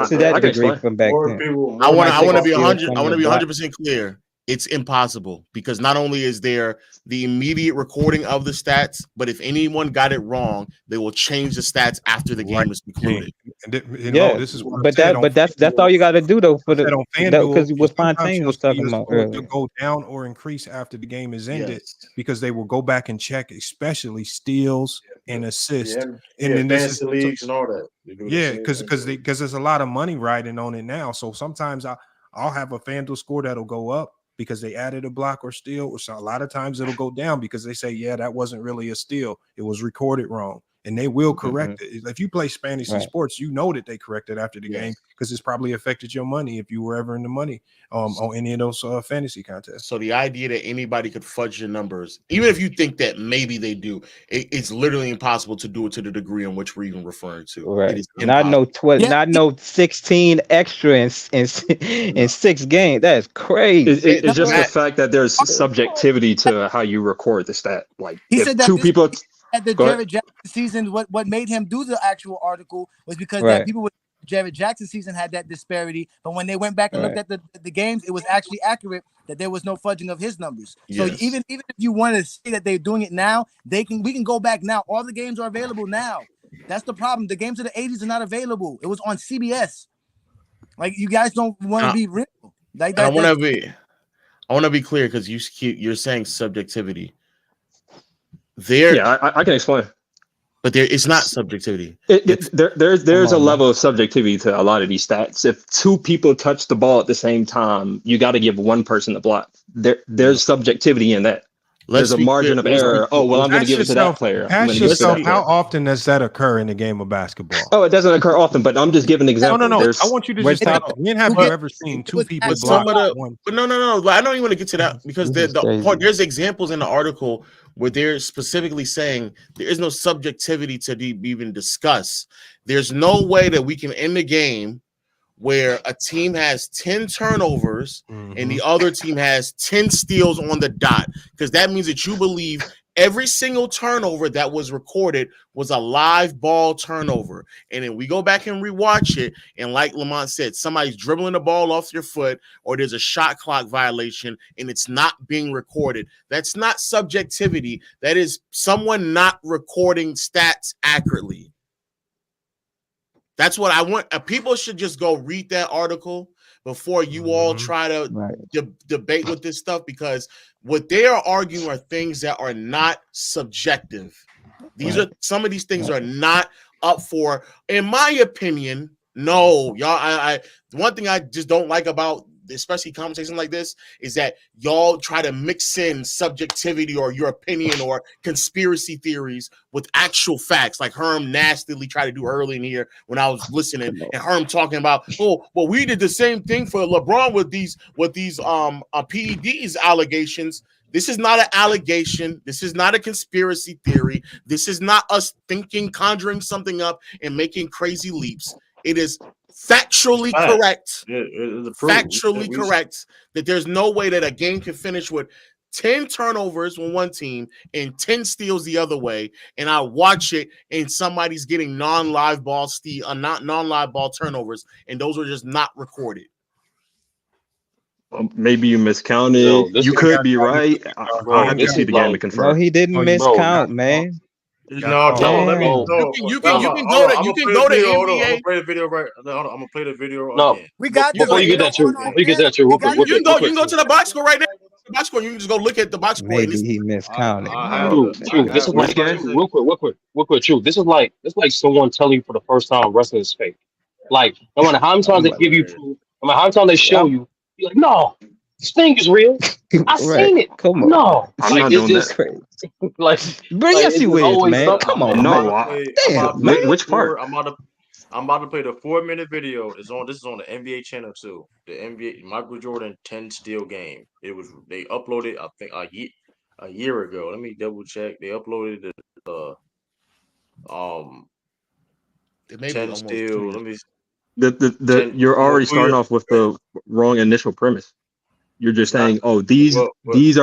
to that degree from back then. I want to be 100% clear. It's impossible because not only is there the immediate recording of the stats, but if anyone got it wrong, they will change the stats after the game is concluded. This is what that's all you got to do though for the because what Fontaine was talking about earlier. To go down or increase after the game is ended because they will go back and check, especially steals and assists, and then this is leagues and all that. Yeah, because there's a lot of money riding on it now. So sometimes I'll have a FanDuel score that'll go up because they added a block or steal, or so a lot of times it'll go down because they say, yeah, that wasn't really a steal. It was recorded wrong. and they will correct it. If you play Spanish Right. sports, you know that they correct it after the game because it's probably affected your money if you were ever in the money on any of those fantasy contests. So the idea that anybody could fudge your numbers, even if you think that maybe they do, it's literally impossible to do it to the degree in which we're even referring to. Right. It is Not impossible. no 12, not no 16 extra in 6 games. That is crazy. It's just the fact that there's subjectivity to how you record the stat. Like He if said that two this people at the Go ahead. Jared Jackson season, what made him do the actual article was because Right. that people with Jared Jackson season had that disparity, but when they went back and looked at the games, it was actually accurate that there was no fudging of his numbers. So Yes. even if you want to say that they're doing it now, we can go back now. All the games are available now. That's the problem. The games of the 80s are not available. It was on CBS. Like, you guys don't want to be real. Like that, I want to be clear because you're saying subjectivity. I can explain. But it's not subjectivity. There's a level of subjectivity to a lot of these stats. If two people touch the ball at the same time, you got to give one person the block. There's subjectivity in that. There's a margin of error. I'm going to give it to that player. Ask yourself, how often does that occur in a game of basketball? Oh, it doesn't occur often, but I'm just giving an example. No. I want you to just think. When have you ever seen two people block one? But no. I don't even want to get to that because there's examples in the article where they're specifically saying there is no subjectivity to even discuss. There's no way that we can end the game where a team has 10 turnovers and the other team has 10 steals on the dot, because that means that you believe every single turnover that was recorded was a live ball turnover. And then we go back and rewatch it, and like Lamont said, somebody's dribbling the ball off your foot or there's a shot clock violation and it's not being recorded. That's not subjectivity. That is someone not recording stats accurately. That's what I want. People should just go read that article before you all try to debate with this stuff, because what they are arguing are things that are not subjective. These are some of these things are not up for, in my opinion. No, y'all. One thing I just don't like about especially conversations like this is that y'all try to mix in subjectivity or your opinion or conspiracy theories with actual facts, like Herm nastily tried to do early in here when I was listening, and Herm talking about, oh, well, we did the same thing for LeBron with these PEDs allegations. This is not an allegation. This is not a conspiracy theory. This is not us thinking, conjuring something up and making crazy leaps. It is factually correct. Factually correct that there's no way that a game can finish with 10 turnovers on one team and 10 steals the other way, and I watch it and somebody's getting non-live ball non-live ball turnovers, and those are just not recorded. Maybe you miscounted. You could be right. I'll have to see the game to confirm. No, he didn't miscount, man. No, let me. You can go to NBA. I'm gonna play the video right. Hold on, I'm gonna play the video. No, again. We got before you get that true. Before you get that true, you can go to the box score right now. The box score, you can just go look at the box score. Maybe he miscounted. True. This is like real quick. True. This is like someone telling you for the first time wrestling is fake. Like, no matter how many times they give you proof, no matter how many times they show you, you're like, no, this thing is real. I seen it. Come on. No, I'm not doing that. Crazy. Like, yes, you is, man. Come on, no. Damn, man. Which part? I'm about to play the 4-minute video. This is on the NBA channel too. The NBA Michael Jordan 10 steal game. They uploaded, I think, a year ago. Let me double check. They uploaded the 10 steal. Let me. You're already starting off with the wrong initial premise. You're just saying, oh, these are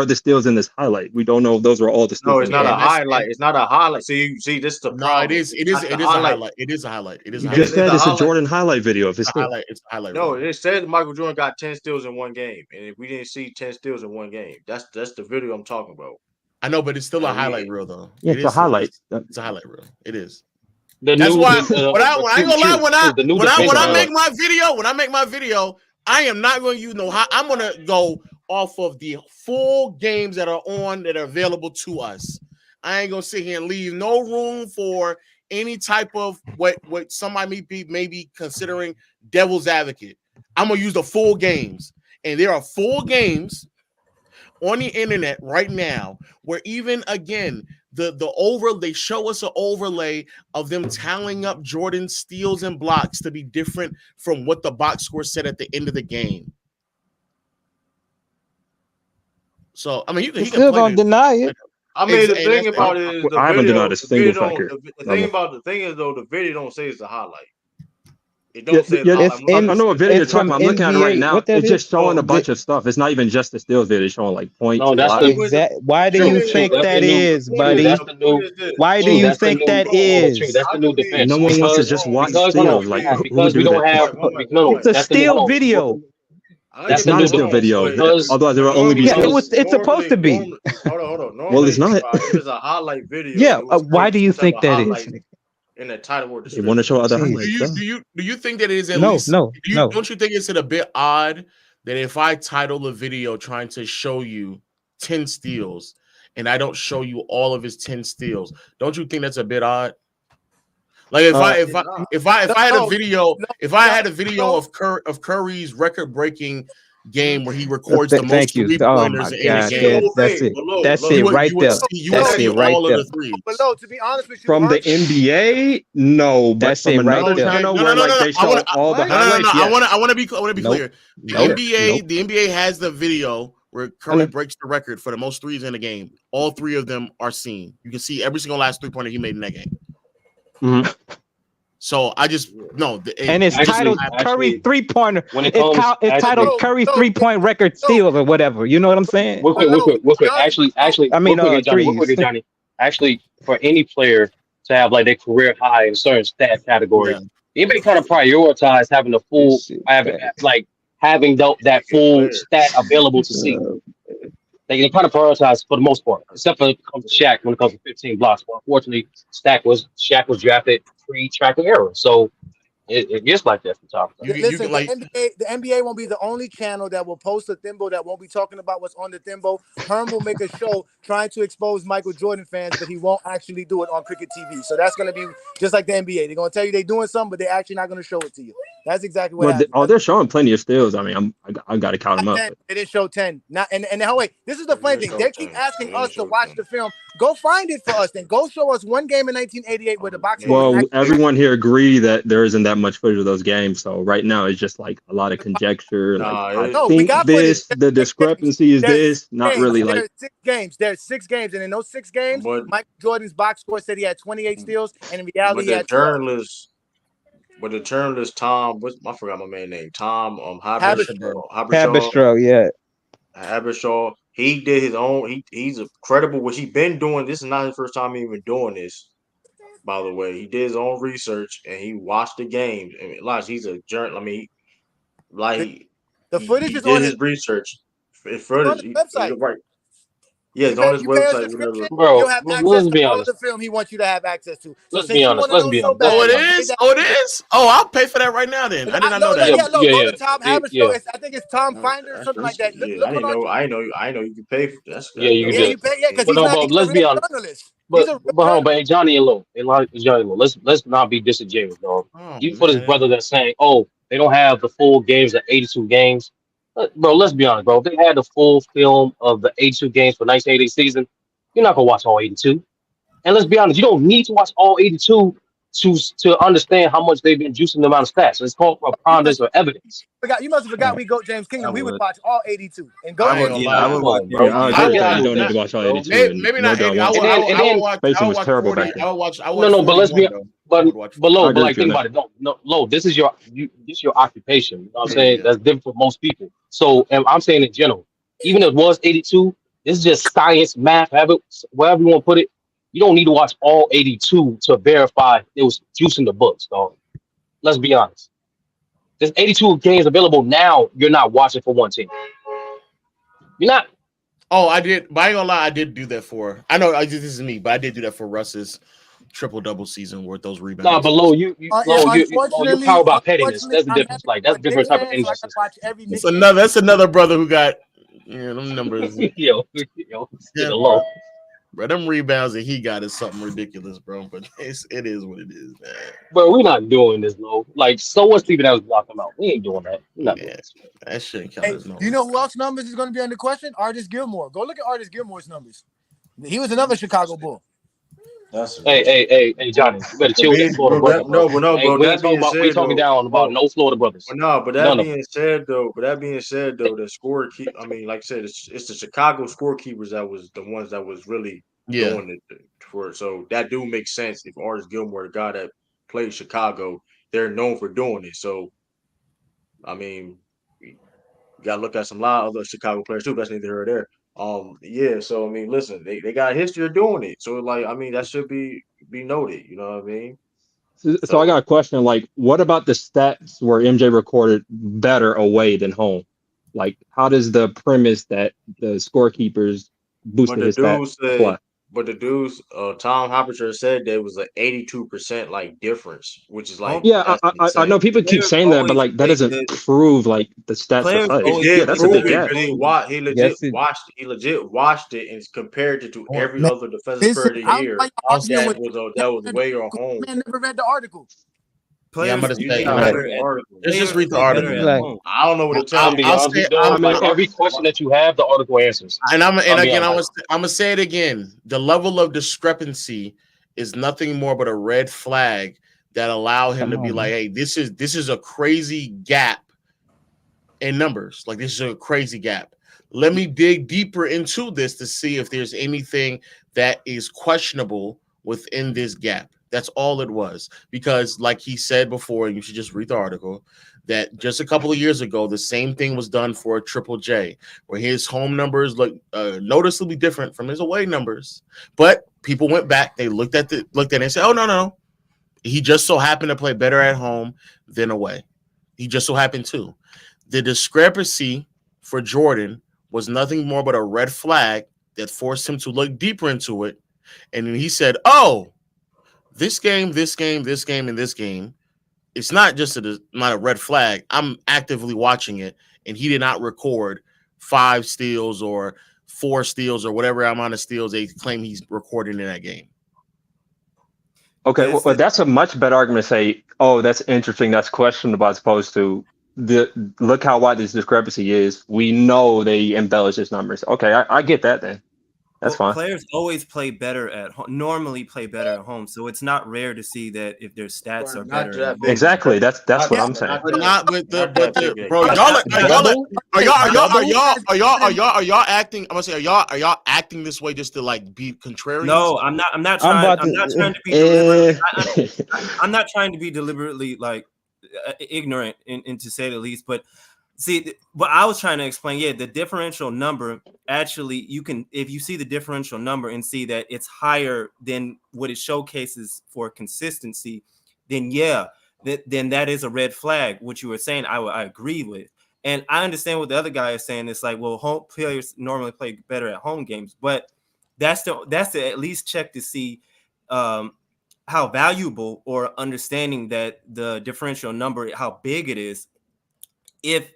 the steals in this highlight. We don't know if those are all the steals. No, it's not a highlight. It's not a highlight. See, this is the problem. No, it is a highlight. It is a highlight. You just said it's a Jordan highlight video. If it's a highlight, it's a highlight. No, it said Michael Jordan got 10 steals in one game, and if we didn't see 10 steals in one game, that's the video I'm talking about. I know, but it's still a highlight reel, though. Yeah, it's a highlight. It's a highlight reel. It is. That's why. When I make my video, I am not going to use I'm going to go off of the full games that are available to us. I ain't going to sit here and leave no room for any type of what somebody may be considering devil's advocate. I'm going to use the full games. And there are full games on the internet right now where even, again, they show us an overlay of them tallying up Jordan's steals and blocks to be different from what the box score said at the end of the game. So I mean, You still gonna deny it. I mean, the thing about it is I haven't denied a single factor. The thing is though, the video don't say it's a highlight. It don't say I know what video you're talking about. I'm looking at it right now. It's just showing a bunch of stuff. It's not even just the steals video. It's showing like points. No, that's the why do you think that is, buddy? Why do you think that is? That's the new defense. No one wants to just watch steals. Like because we don't have. It's a steal video. It's not a steal video. Otherwise, there will only be. Yeah, it's supposed to be. Hold on. Well, it's not. If it's a highlight video. Yeah. Why do you think that is? In the title or they want to show other highlights. Do you think that it is at least? No. Don't you think it's a bit odd that if I title a video trying to show you 10 steals and I don't show you all of his 10 steals, don't you think that's a bit odd? Like if I had a video of Curry's record-breaking game where he records the most three-pointers in a game. That's it. That's it right there. That's it right there. But no, to be honest with you, from the NBA, no. But from another channel where they show all the highlights. I want to be clear. The NBA has the video where Curry breaks the record for the most threes in a game. All three of them are seen. You can see every single last three-pointer he made in that game. Mm-hmm. So I just no, and it's titled Curry 3-pointer. It's titled Curry 3-point record steals or whatever. You know what I'm saying? Real quick. Actually, I mean, Johnny. Actually, for any player to have like their career high in a certain stat category, anybody kind of prioritize having the full, having that full stat available to see. They kind of prioritize for the most part, except for when it comes to Shaq, when it comes to 15 blocks. Well, unfortunately, Shaq was drafted pre-tracking era, so it gets like that from top. Listen, the NBA won't be the only channel that will post a thimble that won't be talking about what's on the thimble. Herm will make a show trying to expose Michael Jordan fans, but he won't actually do it on Cricket TV. So that's going to be just like the NBA. They're going to tell you they're doing something, but they're actually not going to show it to you. That's exactly what happened. They're showing plenty of steals. I mean, I got to count them up. They didn't show 10. Wait, this is the funny thing. They keep asking us to watch the film. Go find it for us. Then go show us one game in 1988 where the boxing. Well, everyone here agree that there isn't that much footage of those games. So right now it's just like a lot of conjecture. The discrepancy is this. Not really like. There's 6 games. There's 6 games, and in those 6 games, Michael Jordan's box score said he had 28 steals, and in reality, he had 12. But the journalist Tom, I forgot my man's name. Tom Haberstroh, yeah. Haberstroh. He did his own. He's credible. What he's been doing. This is not his first time even doing this. By the way, he did his own research and he watched the games. I mean, he's a journalist. I mean, the footage he is did on his research. It's on the website. Right. Yeah, it's on his website. Bro, you'll have access to all the film he wants you to have access to. Let's be honest. Oh, it is. Oh, I'll pay for that right now. Then I did not know that. Go to Tom Haberstroh. I think it's Tom Finder or something like that. I know. You can pay for that. You pay. Yeah, because he's not. Let's be honest. Journalist. But Johnny and Lo, let's not be disingenuous, dog. Even for this brother that's saying, oh, they don't have the full games of 82 games. Bro, let's be honest, bro. If they had the full film of the 82 games for 1988 season, you're not gonna watch all 82. And let's be honest, you don't need to watch all 82 to understand how much they've been juicing the amount of stats. So it's called preponderance or evidence. You must have forgot we go James Kingdom. We would watch all 82 and go. I don't need to watch all 82. Maybe not. I would watch. Was terrible back then. I would watch. No, but let's be. But like think about it. No, Lo, this is your occupation. You know what I'm saying? That's different for most people. So I'm saying in general, even if it was 82, this is just science, math, whatever you want to put it. You don't need to watch all 82 to verify it was juice in the books, dog. Let's be honest. There's 82 games available now. You're not watching for one team. You're not. Oh, I did. But I ain't gonna lie, I did do that for. I know this is me, but I did do that for Russ's triple-double season with those rebounds. Nah, but Lo, you power about pettiness. That's the difference. Like that's a different type of energy. That's another brother who got them numbers. yo, Lo. Bro, them rebounds that he got is something ridiculous, bro. But it is what it is, man. Bro, we're not doing this, Lo. Like, so what's Steven Adams blocking him out? We ain't doing that. That shouldn't count as numbers. Do you know who else numbers is going to be under question? Artis Gilmore. Go look at Artis Gilmore's numbers. He was another Chicago Bull. Hey, Johnny, you better chill with that Florida brother, bro. We ain't talking about. We ain't talking down about no Florida brothers. But no, but None that of them. being said, though, the scorekeep. I mean, like I said, it's the Chicago scorekeepers that was the ones that was really doing it for it. So that do make sense. If Artis Gilmore, the guy that played Chicago, they're known for doing it. So, I mean, you gotta look at some lot of other Chicago players too. That's neither here or there. Yeah. So I mean, listen, they got a history of doing it. So like, I mean, that should be noted. You know what I mean? So I got a question. Like, what about the stats where MJ recorded better away than home? Like, how does the premise that the scorekeepers boosted his stats apply? But the dudes, Tom Haberstroh said there was an 82% like difference, which is like Yeah, that's I know insane. people keep saying that, but like that doesn't prove like the stats are fudge. He did That's a prove big it gap. because he legit watched it and compared it to every Man, other defensive player Vincent, of I the don't know year why y'all arguing with that was way or home. man never read the article. Yeah, I'm gonna You say. just read the article. Just read the article. I don't know what to tell I'll you. be honest with you, though. Like every question that you have, the article answers. And I'm gonna say it again. The level of discrepancy is nothing more but a red flag that allow him to be like, hey, this is a crazy gap in numbers. Like this is a crazy gap. Let me dig deeper into this to see if there's anything that is questionable within this gap. That's all it was. Because like he said before, you should just read the article, that just a couple of years ago, the same thing was done for Triple J, where his home numbers look noticeably different from his away numbers. But people went back, they looked at it and said, oh, no. He just so happened to play better at home than away. He just so happened to. The discrepancy for Jordan was nothing more but a red flag that forced him to look deeper into it. And then he said, oh, this game, and this game, it's not just not a red flag. I'm actively watching it, and he did not record 5 steals or 4 steals or whatever amount of steals they claim he's recording in that game. Okay, well, that's a much better argument to say, oh, that's interesting, that's questionable, as opposed to look how wide this discrepancy is. We know they embellish his numbers. Okay, I get that then. That's fine. Players always play better at home, normally play better at home, so it's not rare to see that if their stats are better. Exactly, that's what I'm saying. But not with the bro. Are y'all acting? I'm gonna say, are y'all acting this way just to like be contrarian? No, I'm not trying to be deliberately. I'm not trying to be deliberately like ignorant, and to say the least, but. See, what I was trying to explain, the differential number, actually, you can, if you see the differential number and see that it's higher than what it showcases for consistency, then then that is a red flag. What you were saying, I agree with. And I understand what the other guy is saying. It's like, well, home players normally play better at home games, but that's to at least check to see how valuable or understanding that the differential number, how big it is. If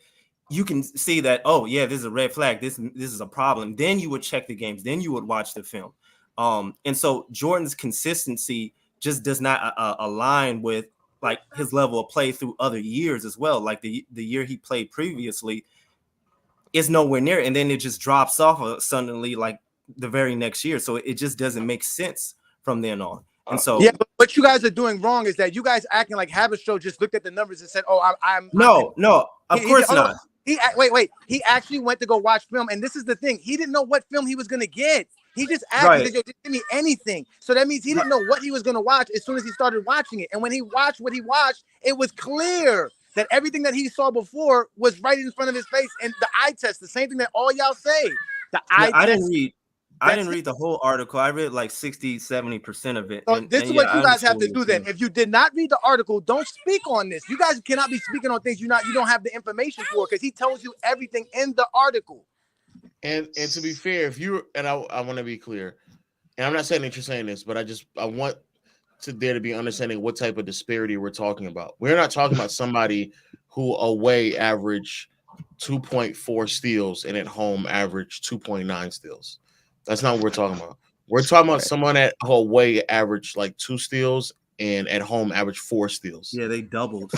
you can see that, oh yeah, this is a red flag, this is a problem, then you would check the games, then you would watch the film. And so Jordan's consistency just does not align with like his level of play through other years as well. Like the year he played previously is nowhere near, and then it just drops off suddenly like the very next year. So it just doesn't make sense from then on. And so but what you guys are doing wrong is that you guys acting like Haberstroh just looked at the numbers and said, "Oh, I'm." No, of course not. Wait. He actually went to go watch film, and this is the thing: he didn't know what film he was gonna get. He just asked, "Just give me anything." So that means he didn't know what he was gonna watch as soon as he started watching it. And when he watched what he watched, it was clear that everything that he saw before was right in front of his face. And the eye test, the same thing that all y'all say. The eye test. I didn't read the whole article. I read like 60-70% of it. So this is what you guys have to do then. If you did not read the article, don't speak on this. You guys cannot be speaking on things you don't have the information for, because he tells you everything in the article. And to be fair, if you I want to be clear, and I'm not saying that you're saying this, but I want there to be understanding what type of disparity we're talking about. We're not talking about somebody who away average 2.4 steals and at home average 2.9 steals. That's not what we're talking about. We're talking about someone at away average like 2 steals and at home average 4 steals. Yeah, they doubled.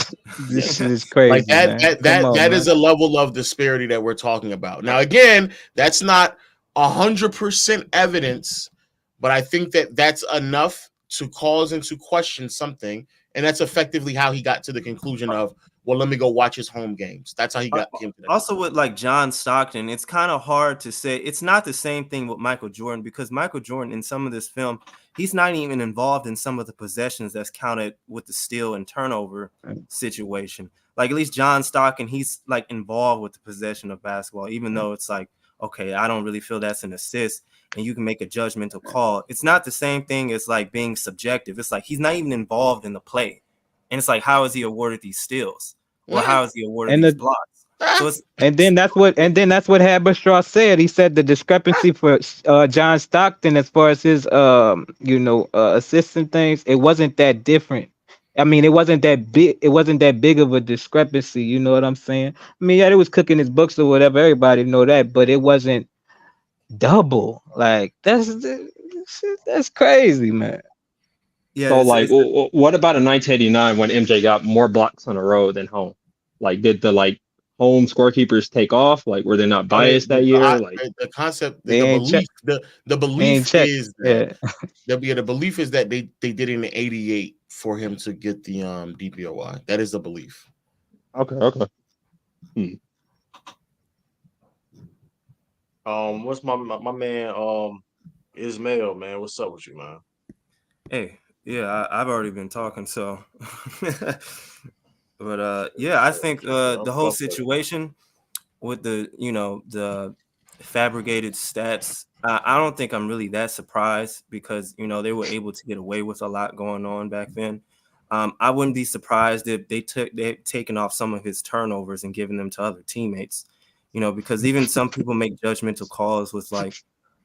This is crazy. Like that is a level of disparity that we're talking about. Now, again, that's not 100% evidence, but I think that that's enough to cause into question something, and that's effectively how he got to the conclusion of, well, let me go watch his home games. That's how he got him to that. Also with like John Stockton, it's kind of hard to say. It's not the same thing with Michael Jordan, because Michael Jordan in some of this film, he's not even involved in some of the possessions that's counted with the steal and turnover situation. Like at least John Stockton, he's like involved with the possession of basketball, even though it's like, okay, I don't really feel that's an assist, and you can make a judgmental call. It's not the same thing as like being subjective. It's like he's not even involved in the play, and it's like, how is he awarded these steals? Or how is he awarded these blocks? So it's, and then that's what Haberstroh said. He said the discrepancy for John Stockton as far as his assists and things, it wasn't that different. I mean, it wasn't that big. It wasn't that big of a discrepancy. You know what I'm saying? I mean, yeah, it was cooking his books or whatever. Everybody know that, but it wasn't double. Like that's crazy, man. Yeah. So like, what about in 1989 when MJ got more blocks on the road than home? Like, did the like home scorekeepers take off? Like, were they not biased that year? Like the concept, the belief, the belief is that the belief is that they did it in '88 for him to get the DPOY. That is the belief. Okay. What's my man Ismail, man? What's up with you, man? Hey, yeah, I've already been talking, so but yeah, I think the whole situation with the fabricated stats, I don't think I'm really that surprised, because they were able to get away with a lot going on back then. I wouldn't be surprised if they've taken off some of his turnovers and given them to other teammates, because even some people make judgmental calls with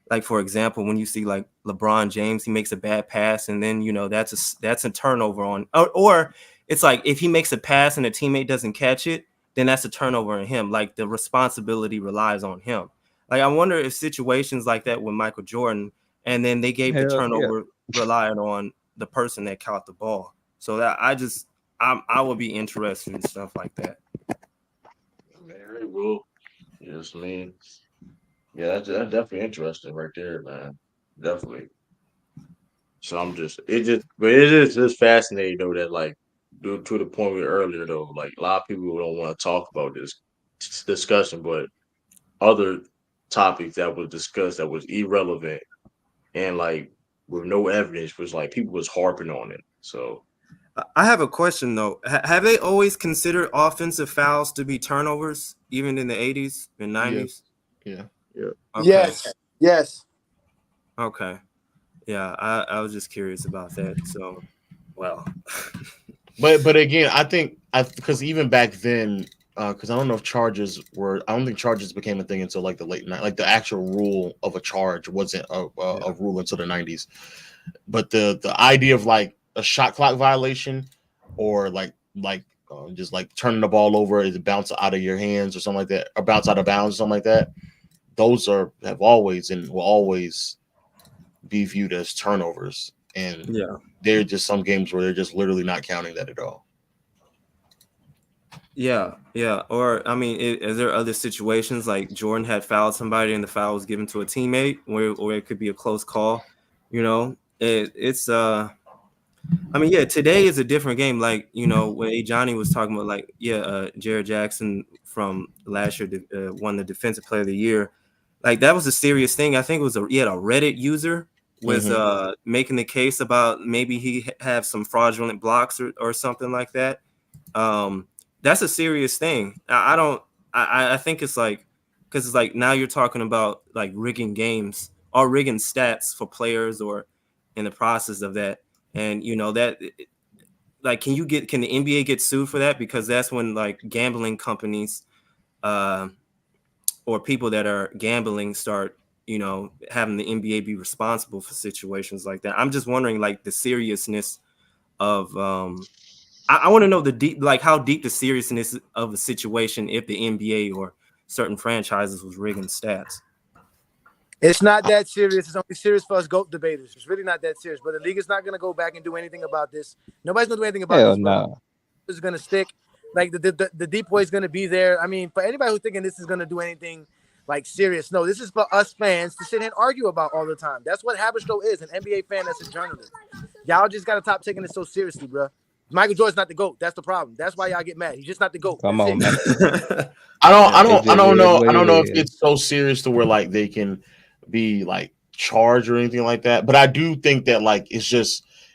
like for example, when you see like LeBron James, he makes a bad pass, and then that's a turnover on, or it's like if he makes a pass and a teammate doesn't catch it, then that's a turnover on him. Like the responsibility relies on him. Like I wonder if situations like that with Michael Jordan, and then they gave the turnover relied on the person that caught the ball. So that I would be interested in stuff like that. Very well. Yes, man. Yeah, that's definitely interesting right there, man. Definitely. So it is just fascinating though that like to the point we earlier though, like a lot of people don't want to talk about this discussion, but other topics that was discussed that was irrelevant and like with no evidence was like people was harping on it. So I have a question though. Have they always considered offensive fouls to be turnovers, even in the 80s and 90s? Yeah. Okay. Yes. Okay. Yeah, I was just curious about that. So, well, but again, I think because even back then, because I don't know if I don't think charges became a thing until like the late 90s. Like the actual rule of a charge wasn't a rule until the 90s. But the idea of like a shot clock violation, or just like turning the ball over as it bounces out of your hands or something like that, or bounce out of bounds or something like that, those have always and will always be viewed as turnovers. And there are just some games where they're just literally not counting that at all. Yeah. Or I mean, is there other situations like Jordan had fouled somebody and the foul was given to a teammate, where it could be a close call? It's I mean, yeah, today is a different game. Like, when Johnny was talking about, like, Jared Jackson from last year won the Defensive Player of the Year. Like, that was a serious thing. I think it was a Reddit user was making the case about maybe he have some fraudulent blocks or something like that. That's a serious thing. I think it's like, because it's like now you're talking about like rigging games or rigging stats for players or in the process of that. And that, like, can the NBA get sued for that? Because that's when like gambling companies or people that are gambling start, having the NBA be responsible for situations like that. I'm just wondering, like, the seriousness of I want to know how deep the seriousness of a situation if the NBA or certain franchises was rigging stats. It's not that serious. It's only serious for us GOAT debaters. It's really not that serious. But the league is not going to go back and do anything about this. Nobody's going to do anything about this. No. It's going to stick. Like the DPOY is going to be there. I mean, for anybody who's thinking this is going to do anything like serious, no, this is for us fans to sit and argue about all the time. That's what Haberstroh is, an NBA fan that's a journalist. Y'all just gotta stop taking it so seriously, bro. Michael Jordan's not the GOAT. That's the problem. That's why y'all get mad. He's just not the GOAT. Come on, man. I don't just know. is what I don't it know if is. it's so serious to where like they can be like charged or anything like that. But I do think that like it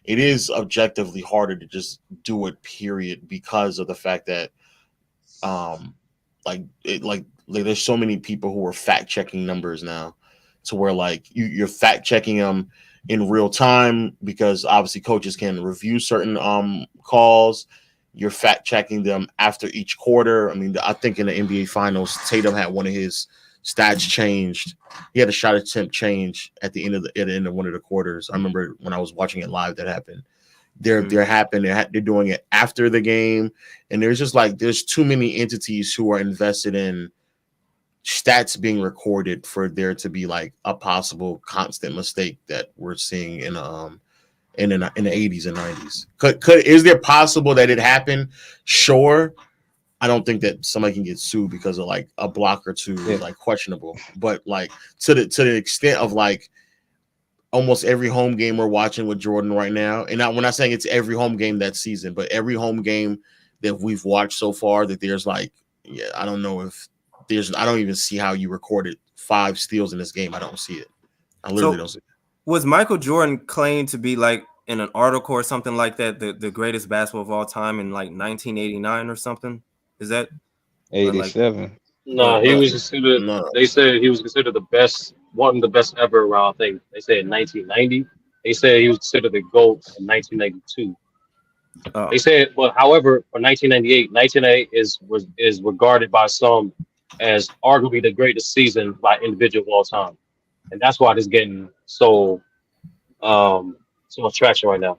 is objectively harder to just do it, period, because of the fact that like there's so many people who are fact checking numbers now, to where like you're fact checking them in real time, because obviously coaches can review certain calls. You're fact checking them after each quarter. I mean, I think in the NBA Finals, Tatum had one of his stats changed. He had a shot attempt change at the end of one of the quarters. I remember when I was watching it live, that happened. They're doing it after the game, and there's too many entities who are invested in stats being recorded for there to be like a possible constant mistake that we're seeing in the 80s and 90s. Is there possible that it happened? Sure. I don't think that somebody can get sued because of like a block or two is like questionable, but like to the extent of like almost every home game we're watching with Jordan right now, and we're not saying it's every home game that season, but every home game that we've watched so far, that there's like, I don't know if I don't even see how you recorded 5 steals in this game. I don't see it. I literally don't see it. Was Michael Jordan claimed to be like in an article or something like that, the greatest basketball of all time in like 1989 or something? Is that 87? No, he was considered. They said he was considered the best, one of the best ever around. I think they said in 1990. They said he was considered the GOAT in 1992. They said, but however, for 1998, 1998 is regarded by some as arguably the greatest season by individual of all time, and that's why it's getting so much traction right now.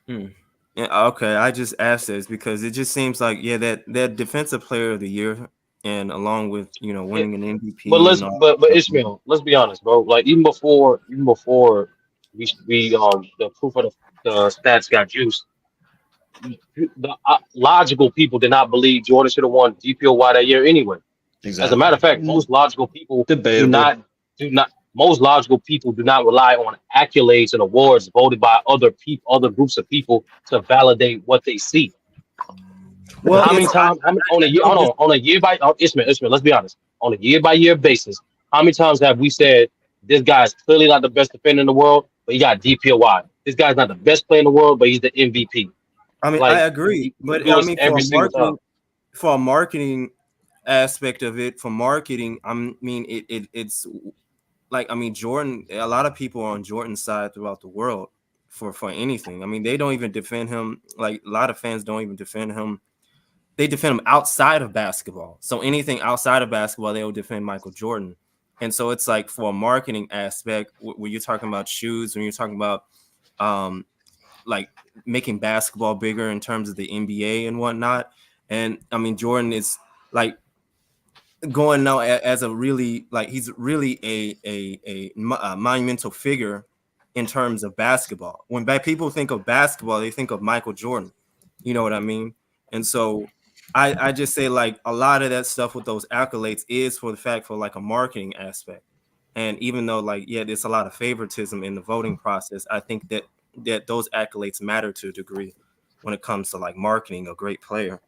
Yeah, okay. I just asked this because it just seems like that defensive player of the year, and along with winning an MVP. But Ishmael, let's be honest, bro. Like even before we the proof of the stats got juiced. The logical people did not believe Jordan should have won DPOY that year anyway. Exactly. As a matter of fact, most logical people do not. Most logical people do not rely on accolades and awards voted by other groups of people to validate what they see. Well, how many times on a year by Ishmael, let's be honest. On a year by year basis, how many times have we said this guy's clearly not the best defender in the world, but he got DPOY? This guy's not the best player in the world, but he's the MVP. I mean, I agree, but I mean, for a marketing aspect of it, for marketing, I mean, it's like, I mean, Jordan. A lot of people are on Jordan's side throughout the world for anything. I mean, they don't even defend him. Like a lot of fans don't even defend him. They defend him outside of basketball. So anything outside of basketball, they will defend Michael Jordan. And so it's like for a marketing aspect, when you're talking about shoes, when you're talking about like making basketball bigger in terms of the NBA and whatnot. And I mean, Jordan is like going now as a really, like, he's really a monumental figure in terms of basketball. When people think of basketball, they think of Michael Jordan. You know what I mean? And so I just say like a lot of that stuff with those accolades is for like a marketing aspect. And even though like, there's a lot of favoritism in the voting process, I think that those accolades matter to a degree when it comes to like marketing a great player.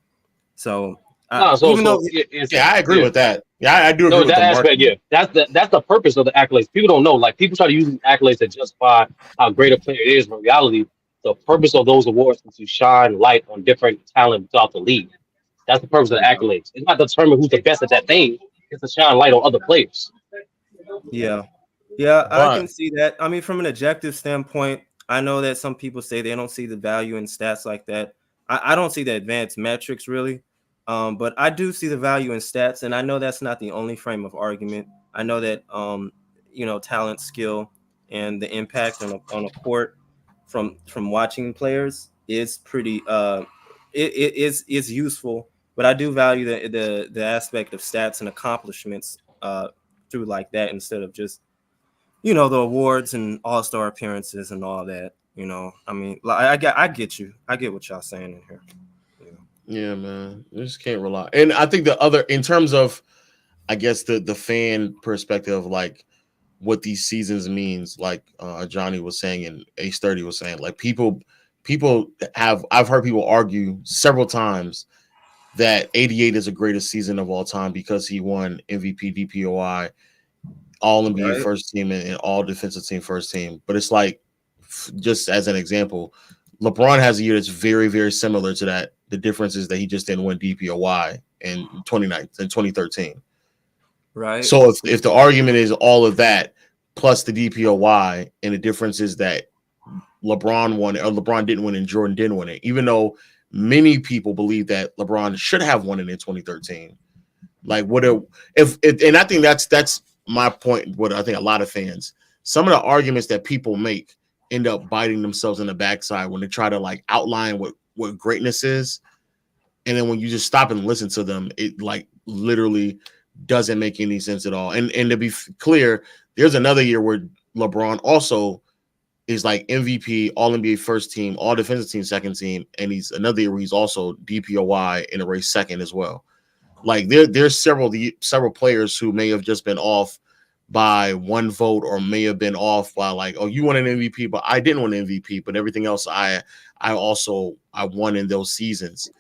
So I agree with that. Yeah, I do agree with that aspect. marketing. Yeah, that's the purpose of the accolades. People don't know. Like people try to use these accolades to justify how great a player is. But in reality, the purpose of those awards is to shine light on different talent throughout the league. That's the purpose of the accolades. It's not to determine who's the best at that thing. It's to shine light on other players. Yeah, I can see that. I mean, from an objective standpoint, I know that some people say they don't see the value in stats like that. I don't see the advanced metrics really, but I do see the value in stats, and I know that's not the only frame of argument. I know that talent, skill, and the impact on a court from watching players is pretty it is useful. But I do value the aspect of stats and accomplishments through like that instead of just the awards and all-star appearances and all that. I mean, like, I get you. I get what y'all saying in here. Yeah, man. You just can't rely. And I think in terms of, I guess, the fan perspective, like, what these seasons means, like Johnny was saying and Ace 30 was saying. Like people I've heard people argue several times that 88 is the greatest season of all time because he won MVP, DPOY, all NBA Right. first team, and all defensive team first team. But it's like, just as an example, LeBron has a year that's very, very similar to that. The difference is that he just didn't win DPOY in 2013. Right. So if the argument is all of that plus the DPOY, and the difference is that LeBron won it, or LeBron didn't win and Jordan didn't win it, even though many people believe that LeBron should have won it in 2013. Like, and I think that's my point. What I think a lot of fans, some of the arguments that people make end up biting themselves in the backside when they try to like outline what greatness is, and then when you just stop and listen to them, it like literally doesn't make any sense at all. And to be clear, there's another year where LeBron also is like MVP, all NBA first team, all defensive team second team, and he's another year where he's also DPOY in a race second as well. Like there's several players who may have just been off by one vote, or may have been off by like, oh, you won an MVP, but I didn't win an MVP, but everything else I won in those seasons.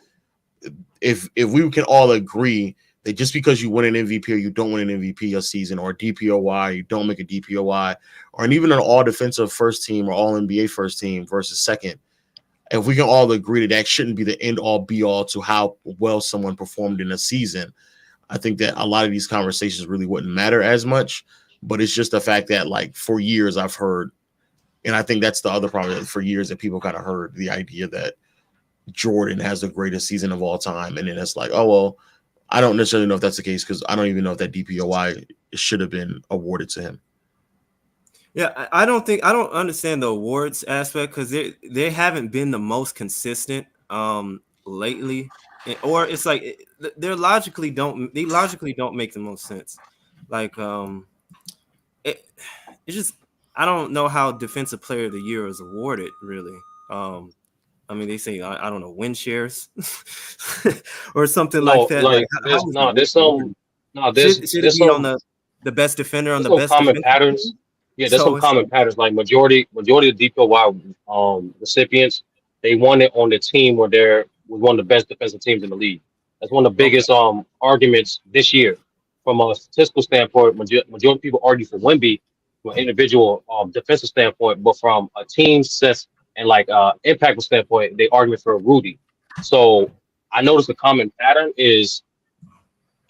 If we can all agree that just because you win an MVP or you don't win an MVP a season, or a DPOY, you don't make a DPOY, or even an all defensive first team or all NBA first team versus second, if we can all agree that shouldn't be the end all be all to how well someone performed in a season, I think that a lot of these conversations really wouldn't matter as much. But it's just the fact that, like, for years I've heard, and I think that's the other problem, that for years that people kind of heard the idea that Jordan has the greatest season of all time, and then it's like, oh well, I don't necessarily know if that's the case, because I don't even know if that DPOY should have been awarded to him. Yeah, I don't understand the awards aspect, because they haven't been the most consistent lately, or it's like they logically don't make the most sense. Like it's just, I don't know how Defensive Player of the Year is awarded really. I mean, they say I don't know, win shares or something like that. Like, should it be on the best defender on the best common patterns. Yeah, there's some common patterns. Like majority of the DPOY recipients, they won it on the team where they're one of the best defensive teams in the league. That's one of the biggest arguments this year. From a statistical standpoint, majority of people argue for Wemby from an individual defensive standpoint, but from a team success and like impact standpoint, they argue for Rudy. So I noticed the common pattern is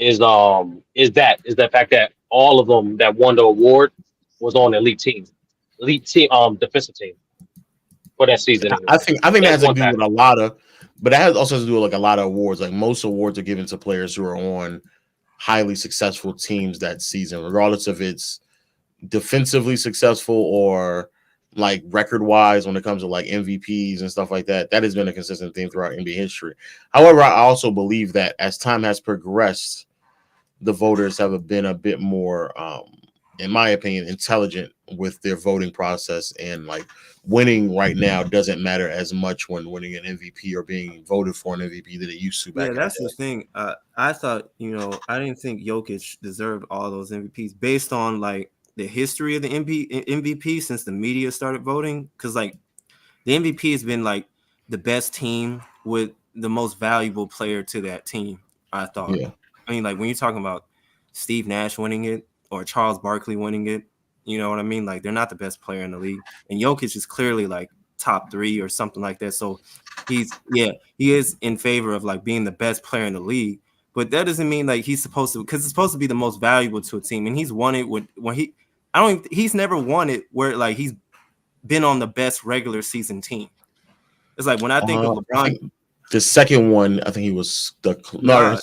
that fact that all of them that won the award was on elite team, defensive team for that season. I think that has to do with a lot of, but that also has to do with like a lot of awards. Like most awards are given to players who are on highly successful teams that season, regardless if it's defensively successful or like record wise when it comes to like MVPs and stuff like that. That has been a consistent theme throughout NBA history. However, I also believe that as time has progressed, the voters have been a bit more, in my opinion, intelligent with their voting process, and like winning right now doesn't matter as much when winning an MVP or being voted for an MVP that it used to back. Yeah, that's the thing. I thought, I didn't think Jokic deserved all those MVPs based on like the history of the MVP since the media started voting, because like the MVP has been like the best team with the most valuable player to that team, I thought. Yeah. I mean, like when you're talking about Steve Nash winning it or Charles Barkley winning it, you know what I mean? Like they're not the best player in the league. And Jokic is clearly like top 3 or something like that. So he is in favor of like being the best player in the league. But that doesn't mean like he's supposed to, because it's supposed to be the most valuable to a team. And he's won it he's never won it where like he's been on the best regular season team. It's like when I think of LeBron, the second one, I think he was none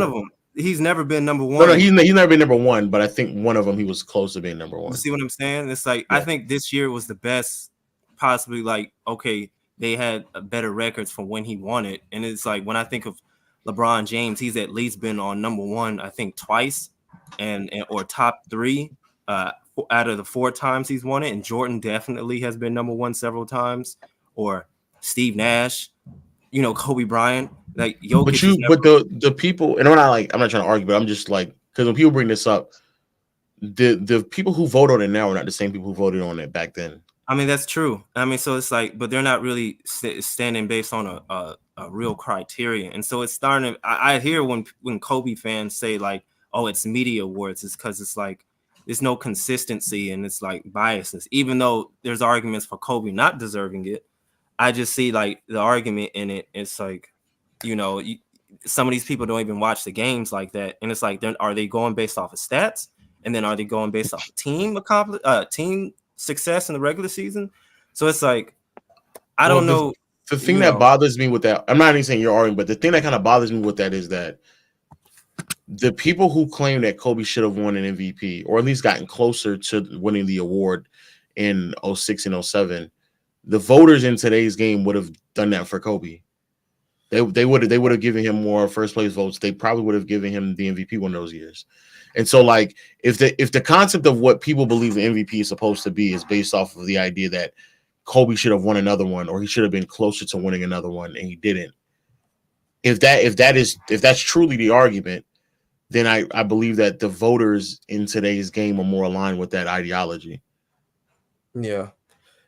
of them. He's never been number one. No, he's never been number one, but I think one of them he was close to being number one. You see what I'm saying? It's like I think this year was the best, possibly. Like, okay, they had better records from when he won it, and it's like when I think of LeBron James, he's at least been on number one, I think twice, and or top 3 out of the 4 times he's won it. And Jordan definitely has been number one several times, or Steve Nash, Kobe Bryant. Like Jokic, but the people, and I'm not trying to argue, but I'm just like, because when people bring this up, the people who vote on it now are not the same people who voted on it back then. I mean, that's true. I mean, so it's like, but they're not really standing based on a real criteria. And so it's starting to, I hear when Kobe fans say like, oh, it's media awards, it's because it's like, there's no consistency and it's like biases. Even though there's arguments for Kobe not deserving it, I just see like the argument in it. It's like, you know, some of these people don't even watch the games like that. And it's like, then are they going based off of stats? And then are they going based off of team success in the regular season? So it's like, I don't know. The thing that bothers me with that, I'm not even saying you're arguing, but the thing that kind of bothers me with that is that the people who claim that Kobe should have won an MVP or at least gotten closer to winning the award in 06 and 07, the voters in today's game would have done that for Kobe. They would have given him more first place votes. They probably would have given him the MVP one of those years. And so, like, if the concept of what people believe the MVP is supposed to be is based off of the idea that Kobe should have won another one or he should have been closer to winning another one and he didn't. If that's truly the argument, then I believe that the voters in today's game are more aligned with that ideology. Yeah.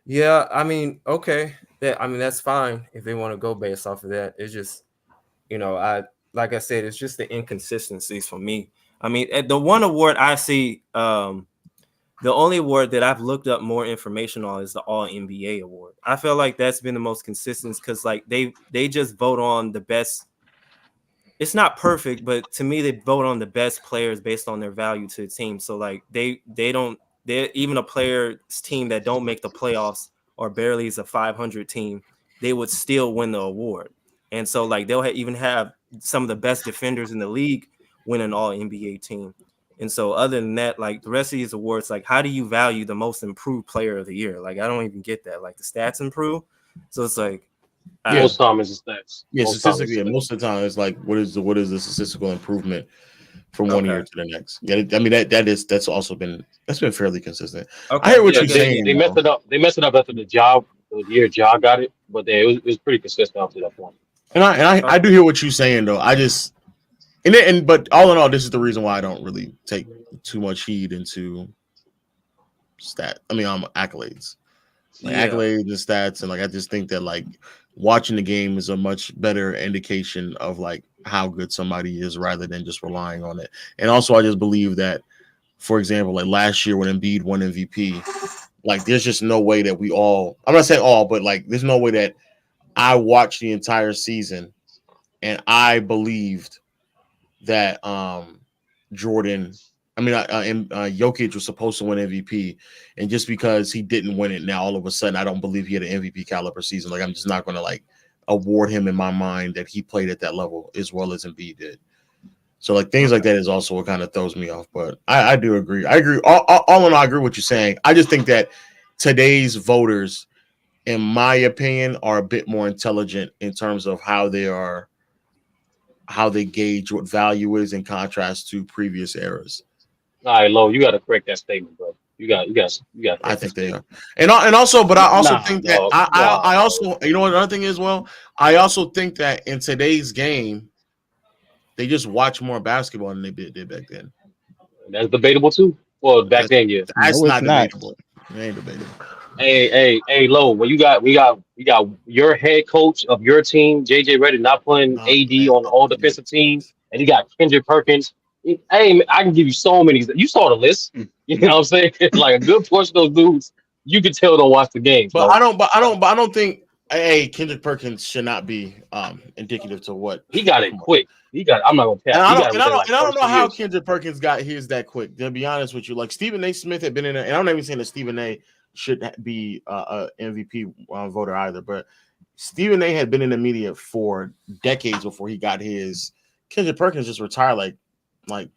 Yeah. I mean, okay. That's fine if they want to go based off of that. It's just, like I said, it's just the inconsistencies for me. I mean, the one award I see, the only award that I've looked up more information on is the All NBA award. I feel like that's been the most consistent because like they just vote on the best. It's not perfect, but to me, they vote on the best players based on their value to the team. So like they're even a player's team that don't make the playoffs or barely is a 500 team, they would still win the award. And so like they'll even have some of the best defenders in the league win an All NBA team. And so other than that, like the rest of these awards, like how do you value the most improved player of the year? Like I don't even get that. Like the stats improve. So it's like most times it's stats. Yeah, statistically, most of the time it's like what is the statistical improvement from one year to the next? Yeah, I mean that's also been fairly consistent. Okay. I hear what you're saying. They messed it up. They messed it up after the year Ja got it, but it was pretty consistent up to that point. And I do hear what you're saying though. But all in all, this is the reason why I don't really take too much heed into accolades. Like accolades and stats, and like I just think that like watching the game is a much better indication of like how good somebody is rather than just relying on it. And also I just believe that, for example, like last year when Embiid won MVP, like there's just no way that I'm not saying all, but like there's no way that I watched the entire season and I believed that Jokic was supposed to win MVP, and just because he didn't win it, now all of a sudden I don't believe he had an MVP caliber season. Like I'm just not going to like award him in my mind that he played at that level as well as Embiid did. So like things like that is also what kind of throws me off. But I do agree. I agree. All in all, I agree with what you're saying. I just think that today's voters, in my opinion, are a bit more intelligent in terms of how they gauge what value is in contrast to previous eras. All right, Lo, you got to correct that statement, bro. You got. I think they are, and also, but I also think that I also, you know what another thing is, well, I also think that in today's game, they just watch more basketball than they did back then. That's debatable too. Well, back then, yeah. That's not debatable. It ain't debatable. Hey, Lo, when we got your head coach of your team, JJ Redick, not putting AD on all defensive teams, and you got Kendrick Perkins. Hey, I can give you so many. You saw the list. You know what I'm saying? Like a good portion of those dudes, you can tell don't watch the game. But I don't think. Hey, Kendrick Perkins should not be indicative to what he got it quick. I'm not gonna tell. I don't know how Kendrick Perkins got his that quick. To be honest with you, like Stephen A. Smith had been in it, and I'm not even saying that Stephen A. should be a MVP voter either, but Stephen A. had been in the media for decades before he got his. Kendrick Perkins just retired like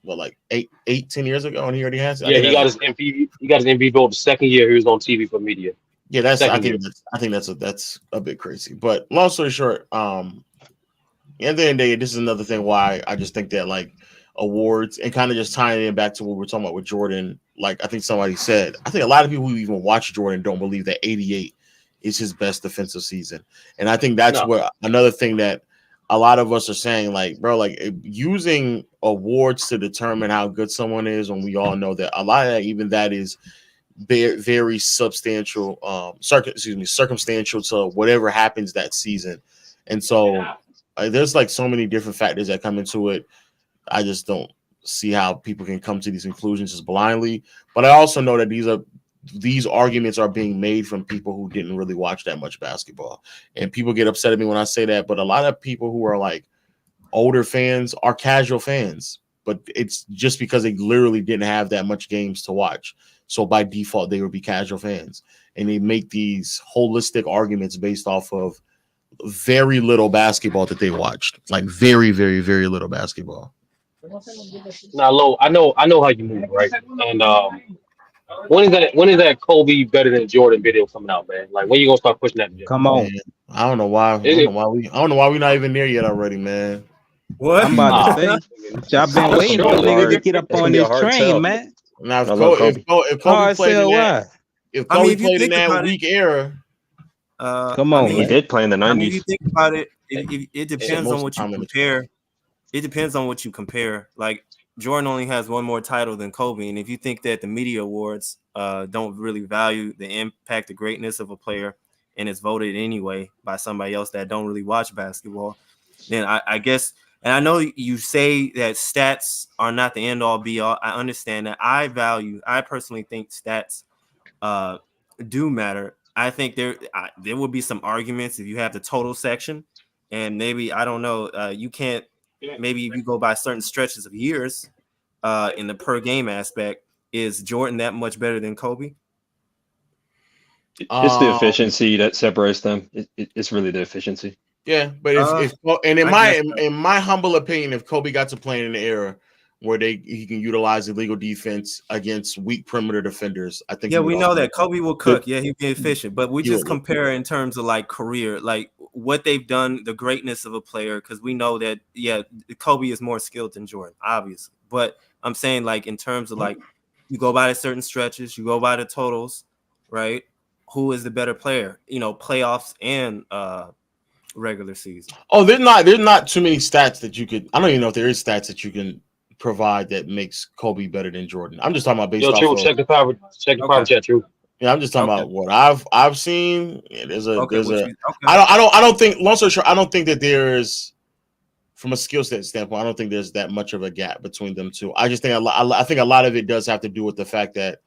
10 years ago, and he already has. Yeah, he got his MVP. He got his MVP vote the second year he was on TV for media. Yeah, I think that's a bit crazy. But long story short, at the end of the day, this is another thing why I just think that like awards and kind of just tying it back to what we're talking about with Jordan. Like I think somebody said, I think a lot of people who even watch Jordan don't believe that 88 is his best defensive season. And I think that's where another thing that a lot of us are saying, like, bro, like using awards to determine how good someone is, when we all know that a lot of that, even that is very, very substantial, circumstantial to whatever happens that season. And so there's like so many different factors that come into it. I just don't see how people can come to these conclusions just blindly. But I also know that these arguments are being made from people who didn't really watch that much basketball. And people get upset at me when I say that, but a lot of people who are like older fans are casual fans, but it's just because they literally didn't have that much games to watch. So by default, they would be casual fans. And they make these holistic arguments based off of very little basketball that they watched. Like very, very, very little basketball. Now, Lo, I know how you move, right? And when is that Kobe better than Jordan video coming out, man? Like, when you gonna start pushing that? Come on. Man, I don't know why. I don't know why we're not even there yet already, man. What? I'm about to say, y'all been waiting for niggas to get up on this train, man. Now, if Kobe played in that, if Kobe played in that weak era, come on, he did play in the 90s. I mean, if you think about it, it depends on what you compare. It depends on what you compare. Like, Jordan only has one more title than Kobe, and if you think that the media awards don't really value the impact, the greatness of a player, and it's voted anyway by somebody else that don't really watch basketball, then I guess. And I know you say that stats are not the end all be all. I understand that. I personally think stats do matter. I think there will be some arguments if you have the total section, and maybe, I don't know, you can't. Maybe if you go by certain stretches of years in the per game aspect, is Jordan that much better than Kobe? It's the efficiency that separates them. It's really the efficiency. Yeah, but in my humble opinion, if Kobe got to play in an era where he can utilize illegal defense against weak perimeter defenders, I think. Yeah, we know that Kobe will cook. Yeah, he'd be efficient. But we just compare in terms of like career, like what they've done, the greatness of a player, because we know that Kobe is more skilled than Jordan, obviously. But I'm saying, like, in terms of like, you go by the certain stretches, you go by the totals, right? Who is the better player? You know, playoffs and regular season. Oh, there's not too many stats that you could. I don't even know if there is stats that you can provide that makes Kobe better than Jordan. I'm just talking about based off. True, check the power chat, True. Yeah, I'm just talking about what I've seen. Yeah, I don't think. Long story short, I don't think that there's, from a skill set standpoint, I don't think there's that much of a gap between them two. I just think I think a lot of it does have to do with the fact that,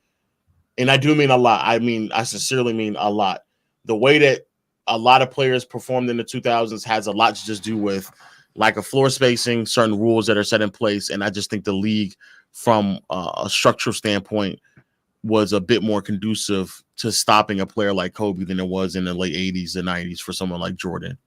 and I do mean a lot. I mean, I sincerely mean a lot. The way that a lot of players performed in the 2000s has a lot to just do with lack of floor spacing, certain rules that are set in place, and I just think the league, from a structural standpoint, was a bit more conducive to stopping a player like Kobe than it was in the late 80s and 90s for someone like Jordan.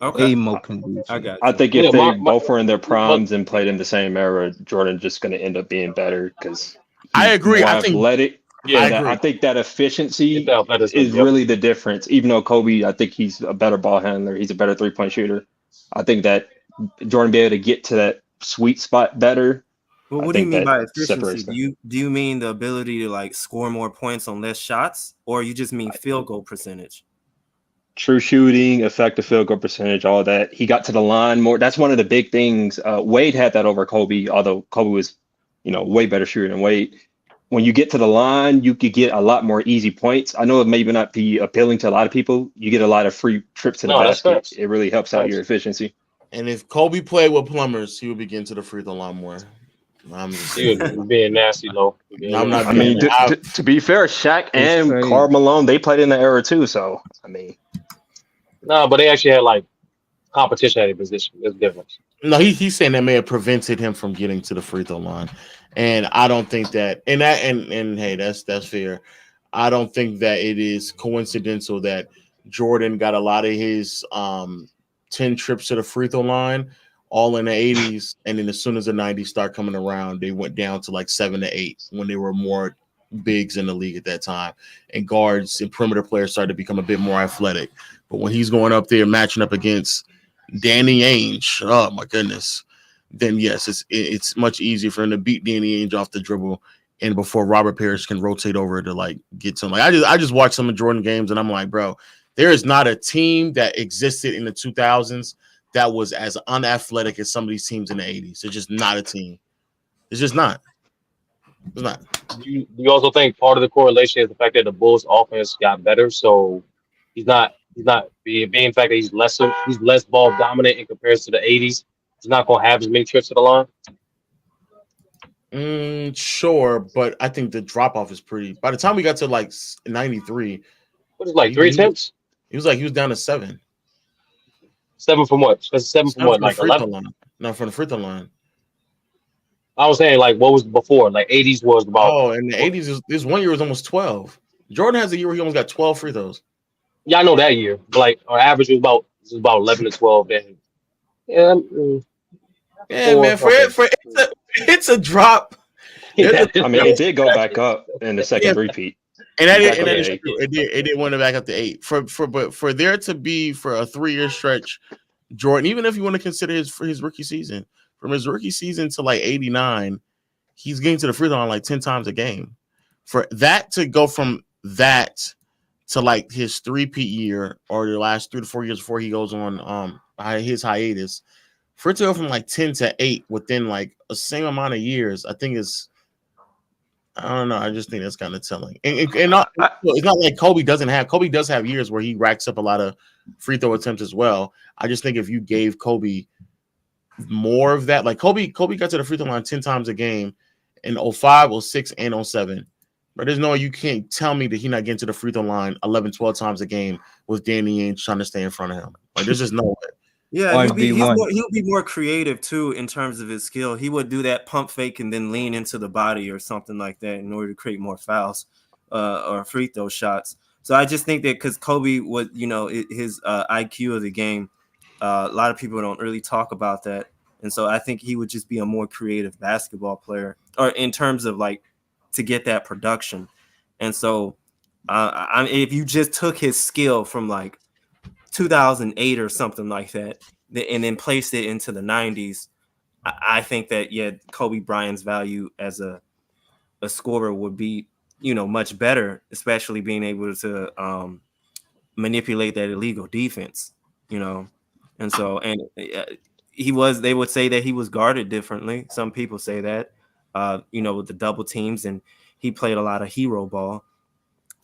Okay. More conducive. I think if they both were in their primes and played in the same era, Jordan just going to end up being better because I agree. I think athletic. I think that efficiency is really the difference. Even though Kobe, I think he's a better ball handler, he's a better 3-point shooter. I think that Jordan be able to get to that sweet spot better. Well, what do you mean by efficiency? Do you mean the ability to like score more points on less shots, or you just mean field goal percentage? True shooting, effective field goal percentage, all that. He got to the line more. That's one of the big things. Wade had that over Kobe, although Kobe was, way better shooter than Wade. When you get to the line, you could get a lot more easy points. I know it may not be appealing to a lot of people. You get a lot of free trips to the basket. It really helps out your efficiency. And if Kobe played with plumbers, he would be getting to the free throw line more. I'm just being nasty, though. I'm not. I mean, to be fair, Shaq and Karl Malone, they played in the era too. So I mean, no, but they actually had like competition at a position. There's a difference. No, he's saying that may have prevented him from getting to the free throw line, and I don't think that. And hey, that's fair. I don't think that it is coincidental that Jordan got a lot of his 10 trips to the free throw line all in the 80s, and then as soon as the 90s start coming around, they went down to like 7 to 8 when they were more bigs in the league at that time, and guards and perimeter players started to become a bit more athletic. But when he's going up there matching up against Danny Ainge, oh my goodness, then yes, it's much easier for him to beat Danny Ainge off the dribble, and before Robert Parrish can rotate over to like get to him. Like I just watched some of Jordan games, and I'm like, bro, There is not a team that existed in the 2000s that was as unathletic as some of these teams in the 80s. It's just not a team. It's just not. It's not. Do you also think part of the correlation is the fact that the Bulls' offense got better, so he's not being the fact that he's less ball dominant in comparison to the '80s. He's not going to have as many trips to the line. Sure, but I think the drop off is pretty. By the time we got to like 93, what is it, like 3 attempts? He was down to 7. 7 from what? 7 from what? Like 11? No, from the free throw line. I was saying, like, what was before? Like 80s was about. Oh, in the 80s, this one year was almost 12. Jordan has a year where he almost got 12 free throws. Yeah, I know that year. But like our average was about 11 to 12. Then, yeah, man. It's a drop. Yeah, I mean, it did go back up in the second repeat. And that is true. It did went back up to 8. But for there to be for a 3-year stretch, Jordan, even if you want to consider his rookie season, from his rookie season to like 89, he's getting to the free throw line like 10 times a game. For that to go from that to like his 3-peat year or the last 3 to 4 years before he goes on his hiatus, for it to go from like 10 to 8 within like the same amount of years, I think is, I don't know. I just think that's kind of telling. And it's not like Kobe does have years where he racks up a lot of free throw attempts as well. I just think if you gave Kobe more of that, like Kobe got to the free throw line 10 times a game in 05, 06, and 07. But there's no way you can't tell me that he's not getting to the free throw line 11, 12 times a game with Danny Ainge trying to stay in front of him. Like there's just no way. Yeah, he'll be more creative too in terms of his skill. He would do that pump fake and then lean into the body or something like that in order to create more fouls or free throw shots. So I just think that because Kobe was, his IQ of the game, a lot of people don't really talk about that. And so I think he would just be a more creative basketball player, or in terms of like to get that production. And so if you just took his skill from like 2008 or something like that, and then placed it into the 90s, I think that Kobe Bryant's value as a scorer would be much better, especially being able to manipulate that illegal defense, and so they would say that he was guarded differently. Some people say that with the double teams, and he played a lot of hero ball.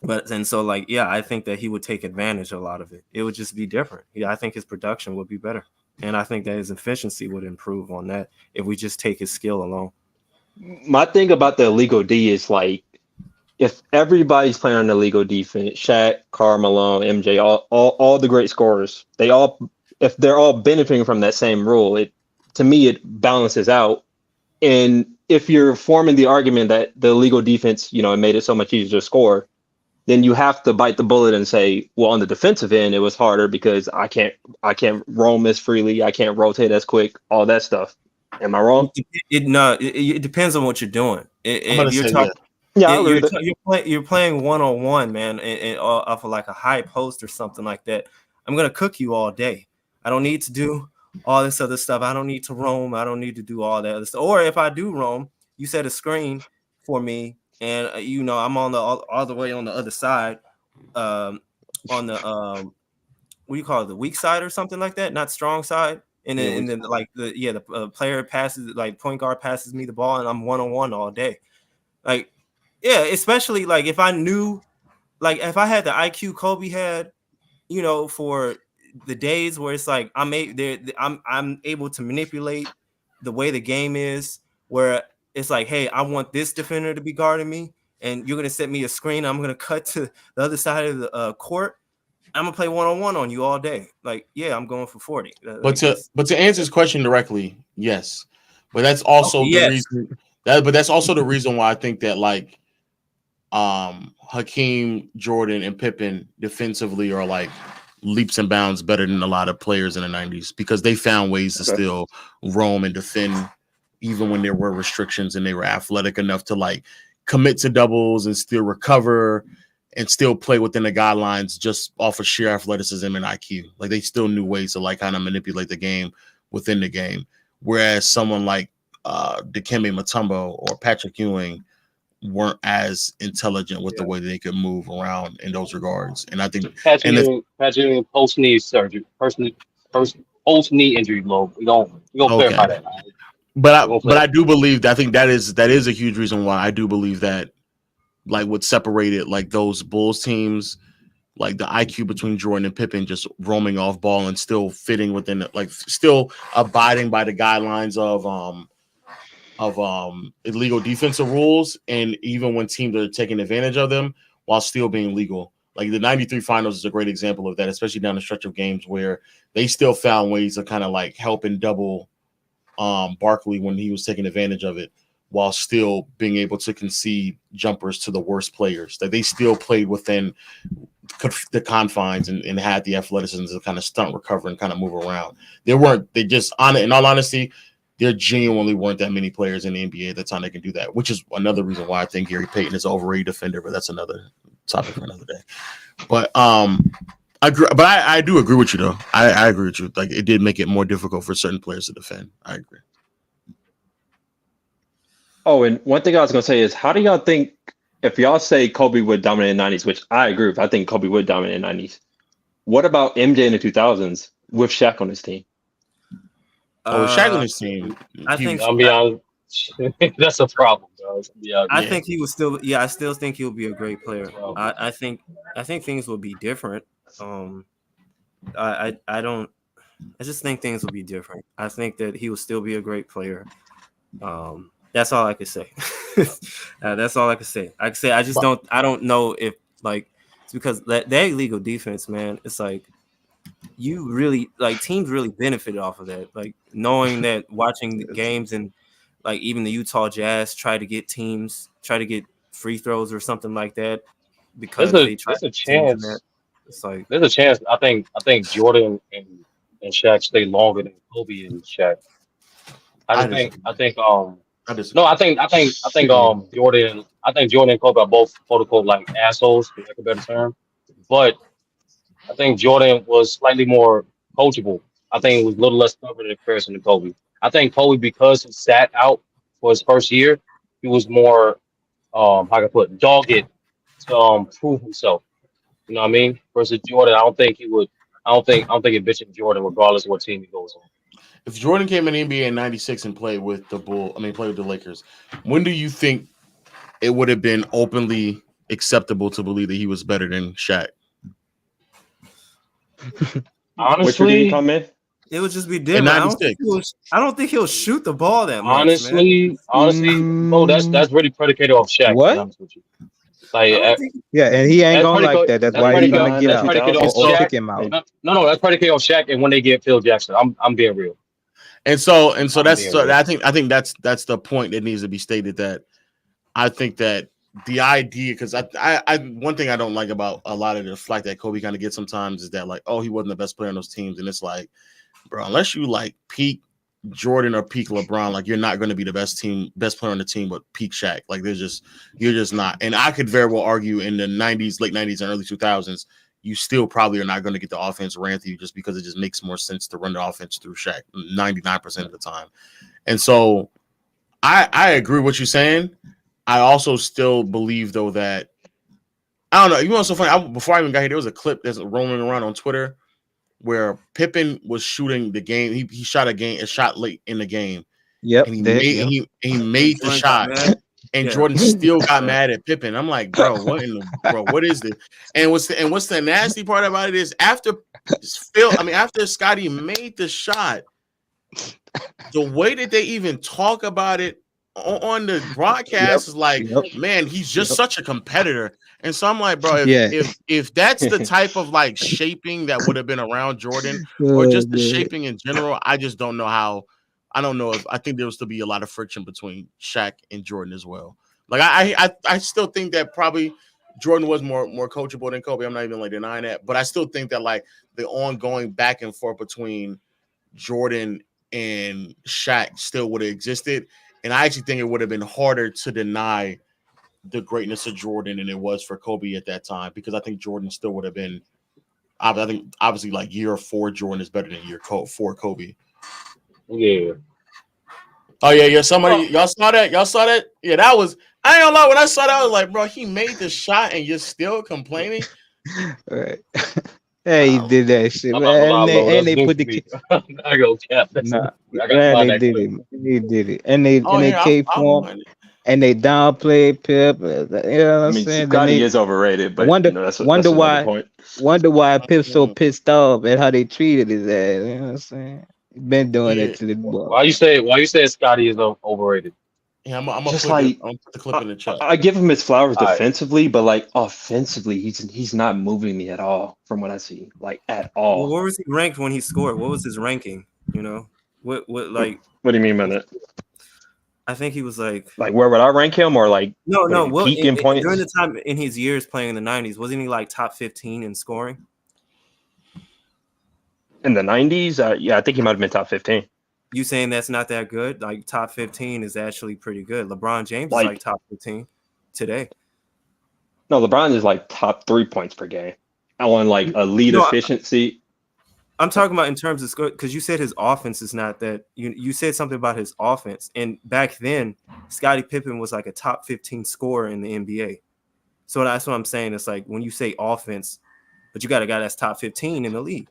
I think that he would take advantage of a lot of it. It would just be different. Yeah, I think his production would be better. And I think that his efficiency would improve on that if we just take his skill alone. My thing about the illegal D is like, if everybody's playing on the illegal defense, Shaq, Karl Malone, MJ, all the great scorers, if they're all benefiting from that same rule, to me it balances out. And if you're forming the argument that the illegal defense, it made it so much easier to score, then you have to bite the bullet and say, well, on the defensive end, it was harder because I can't roam as freely, I can't rotate as quick, all that stuff. Am I wrong? It depends on what you're doing. You're playing one-on-one, man, and off of like a high post or something like that. I'm gonna cook you all day. I don't need to do all this other stuff. I don't need to roam. I don't need to do all that other stuff. Or if I do roam, you set a screen for me. And I'm on all the way on the other side, on the what do you call it, the weak side or something like that, not strong side. And then the player passes, like point guard passes me the ball, and I'm 1-on-1 all day. Like, yeah, especially like if I knew, like if I had the IQ Kobe had, for the days where it's like I'm able to manipulate the way the game is, where it's like, hey, I want this defender to be guarding me, and you're going to set me a screen. I'm going to cut to the other side of the court. I'm going to play one-on-one on you all day. Like, yeah, I'm going for 40. But to answer his question directly, yes. But that's also the reason. That's also the reason why I think that like Hakeem, Jordan, and Pippen defensively are like leaps and bounds better than a lot of players in the 90s, because they found ways to still roam and defend even when there were restrictions, and they were athletic enough to like commit to doubles and still recover and still play within the guidelines just off of sheer athleticism and IQ. Like they still knew ways to like kind of manipulate the game within the game. Whereas someone like Dikembe Mutombo or Patrick Ewing weren't as intelligent with the way they could move around in those regards. And I think Patrick post knee surgery, post knee injury, Lo. We gonna clarify that. But I do believe that I think that is a huge reason why I do believe that like what separated like those Bulls teams, like the IQ between Jordan and Pippen just roaming off ball and still fitting within it, like still abiding by the guidelines of illegal defensive rules, and even when teams are taking advantage of them while still being legal. Like the 93 finals is a great example of that, especially down the stretch of games where they still found ways to kind of like help and double Barkley when he was taking advantage of it while still being able to concede jumpers to the worst players. That they still played within the confines and had the athleticism to kind of stunt, recover, and kind of move around. In all honesty, there genuinely weren't that many players in the NBA at the time that can do that, which is another reason why I think Gary Payton is an overrated defender, but that's another topic for another day. But I do agree with you though. I agree with you. Like it did make it more difficult for certain players to defend. I agree. Oh, and one thing I was gonna say is, how do y'all think if y'all say Kobe would dominate in the 90s, which I agree with, I think Kobe would dominate in the 90s. What about MJ in the 2000s with Shaq on his team? Shaq on his team. I think I'll be honest. That's a problem, bro. I think he would still. Yeah, I still think he'll be a great player. I think things will be different. I don't. I just think things will be different. I think that he will still be a great player. That's all I could say. That's all I could say. I just don't. I don't know if like it's because that illegal defense, man. It's like you really like teams really benefited off of that. Like knowing that watching the games and like even the Utah Jazz try to get free throws or something like that because they try there's a chance. That. It's like there's a chance. I think Jordan and Shaq stay longer than Kobe and Shaq. I think Jordan and Kobe are both quote unquote like assholes, for lack of a better term. But I think Jordan was slightly more coachable. I think it was a little less stubborn in comparison to Kobe. I think Kobe, because he sat out for his first year, he was more how can I put it, dogged to prove himself. You know what I mean? Versus Jordan, I don't think it bitching Jordan regardless of what team he goes on. If Jordan came in the NBA in '96 and played with the Lakers, when do you think it would have been openly acceptable to believe that he was better than Shaq? Honestly, it would just be different. I don't think he'll shoot the ball that much. Honestly, bro, that's really predicated off Shaq. What? To be honest with you. Like, and he ain't gonna like that. That's why he's gonna get out or kick him out. No, that's predicated off Shaq. And when they get Phil Jackson, I'm being real. And so I think that's the point that needs to be stated. That I think that the idea, because I one thing I don't like about a lot of the flack that Kobe kind of gets sometimes is that like, oh, he wasn't the best player on those teams, and it's like, bro, unless you like peak Jordan or peak LeBron, like you're not going to be the best player on the team, but peak Shaq. Like you're just not. And I could very well argue in the '90s, late '90s, and early 2000s, you still probably are not going to get the offense ran through you just because it just makes more sense to run the offense through Shaq 99% of the time. And so I agree with what you're saying. I also still believe though that I don't know. You know what's so funny? Before I even got here, there was a clip that's roaming around on Twitter where Pippen was shooting the game. He shot a shot late in the game. Yep. And he made the shot. And Jordan still got mad at Pippen. I'm like, bro, what is this? And what's the nasty part about it is after Scotty made the shot, the way that they even talk about it on the broadcast is like, man, he's just such a competitor. And so I'm like, bro, if that's the type of like shaping that would have been around Jordan or just the shaping in general, I just don't know how. I don't know if I think there was to be a lot of friction between Shaq and Jordan as well. Like I still think that probably Jordan was more coachable than Kobe. I'm not even like denying that, but I still think that like the ongoing back and forth between Jordan and Shaq still would have existed. And I actually think it would have been harder to deny the greatness of Jordan than it was for Kobe at that time, because I think Jordan still would have been. I think obviously like year 4 Jordan is better than year 4 Kobe. Yeah. Oh yeah. Somebody y'all saw that? Yeah, that was I ain't gonna lie. When I saw that, I was like, bro, he made the shot and you're still complaining. Right. Hey, he did that shit, I'm not gonna lie, man. bro. And That's they new put for the me. I go cap. That's new nah, for me. I gotta man, find they that did clip. it. They did it, and they Oh yeah, cape I for him, and they downplayed Pip. You know what I I'm mean, saying? Then Scotty they is overrated, but wonder that's wonder another why point. Pip's so pissed off at how they treated his ass. You know what I'm saying? He been doing Yeah, that to the boy. Why you say Scotty is overrated? yeah. I'm gonna Just flip it. like I'm gonna put the clip in the chat. I give him his flowers All right. defensively, but like offensively, he's not moving me at all from what I see, like at Well, all. where was he ranked when he scored? What was his ranking? You know, what like? What do you mean by that? I think he was like where would I rank him, or like would no. he Well, peak in during points the time in his years playing in the '90s, wasn't he like top 15 in scoring? in the '90s? Yeah, I think he might have been top 15. You saying that's not that good? Like top 15 is actually pretty good. LeBron James is Like like top 15 today. no, LeBron is like top 3 points per game on like elite No, efficiency. I'm talking about in terms of score because you said his offense is not that. You said something about his offense, and back then, Scottie Pippen was like a top 15 scorer in the NBA. So that's what I'm saying. It's like when you say offense, but you got a guy that's top 15 in the league.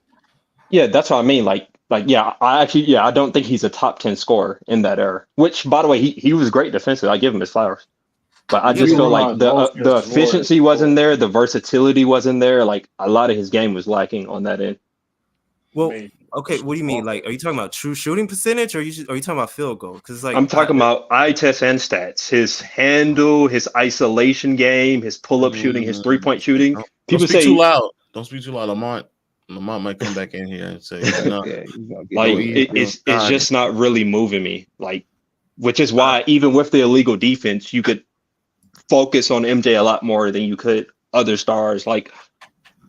Yeah, that's what I mean. Like yeah, I don't think he's a top 10 scorer in that era. Which, by the way, he was great defensively. I give him his flowers. But I just feel like the efficiency wasn't there, the versatility wasn't there. Like a lot of his game was lacking on that end. Well, okay, what do you mean? Like, are you talking about true shooting percentage, or are you talking about field goal? Because like I'm talking about eye test and stats. His handle, his isolation game, his pull-up shooting, his 3-point shooting. People Don't speak say too loud. Don't speak too loud. Lamont might come back in here and say, no. like it's just not really moving me. Like, which is why even with the illegal defense, you could focus on MJ a lot more than you could other stars. Like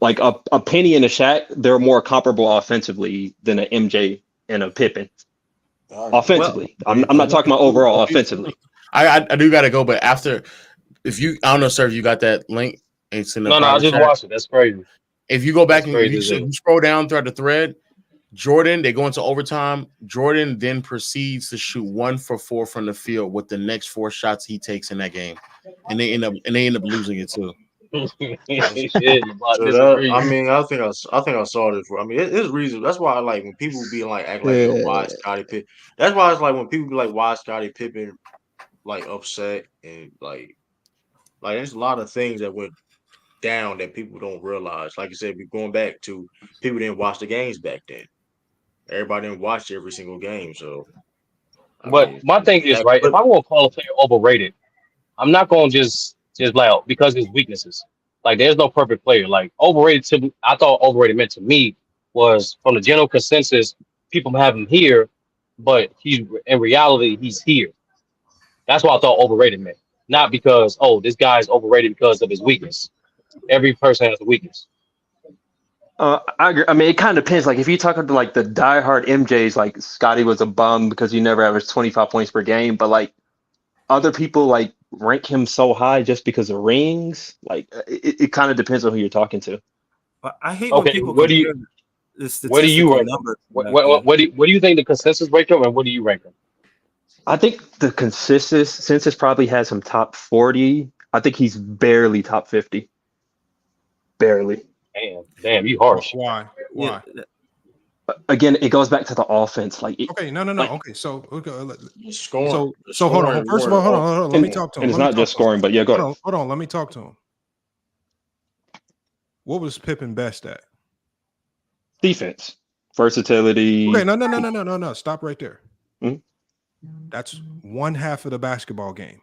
a Penny and a Shaq, they're more comparable offensively than an MJ and a Pippen. Offensively, I'm not talking about overall offensively. I do gotta go, but after I don't know, sir, if you got that link, it's in the No, I just watched it. That's crazy. If you go back and crazy, you scroll down throughout the thread, Jordan, they go into overtime. Jordan then proceeds to shoot 1 for 4 from the field with the next 4 shots he takes in that game, and they end up losing it too. I think I saw this. I mean, it's reason. That's why I like when people be like act like why Scottie Pippen. That's why it's like when people be like why Scottie Pippen like upset and like there's a lot of things that went down that people don't realize. Like I said, we're going back to people didn't watch the games back then. Everybody didn't watch every single game. So, But my thing is, right, if I want to call a player overrated, I'm not going to just like because his weaknesses. Like, there's no perfect player. Like, overrated I thought overrated meant to me was from the general consensus, people have him here, but in reality, he's here. That's what I thought overrated meant. Not because, this guy's overrated because of his weakness. Every person has a weakness. I agree. I mean, it kind of depends. Like, if you talk about like the diehard MJs, like Scotty was a bum because he never averaged 25 points per game. But like other people, like rank him so high just because of rings. Like, it kind of depends on who you're talking to. I hate when people compare the statistical where do you rank numbers. What do you think the consensus rank him, and what do you rank him? I think the consensus probably has him top 40. I think he's barely top 50. Barely. Damn, you harsh. Why? Again, it goes back to the offense. Like, okay, no. Like, okay, so scoring. So hold on. First of all, hold on. Let me talk to him. And it's not just scoring, but yeah, go ahead. Hold on. Let me talk to him. What was Pippen best at? Defense, versatility. Okay, no. Stop right there. Mm-hmm. That's one half of the basketball game.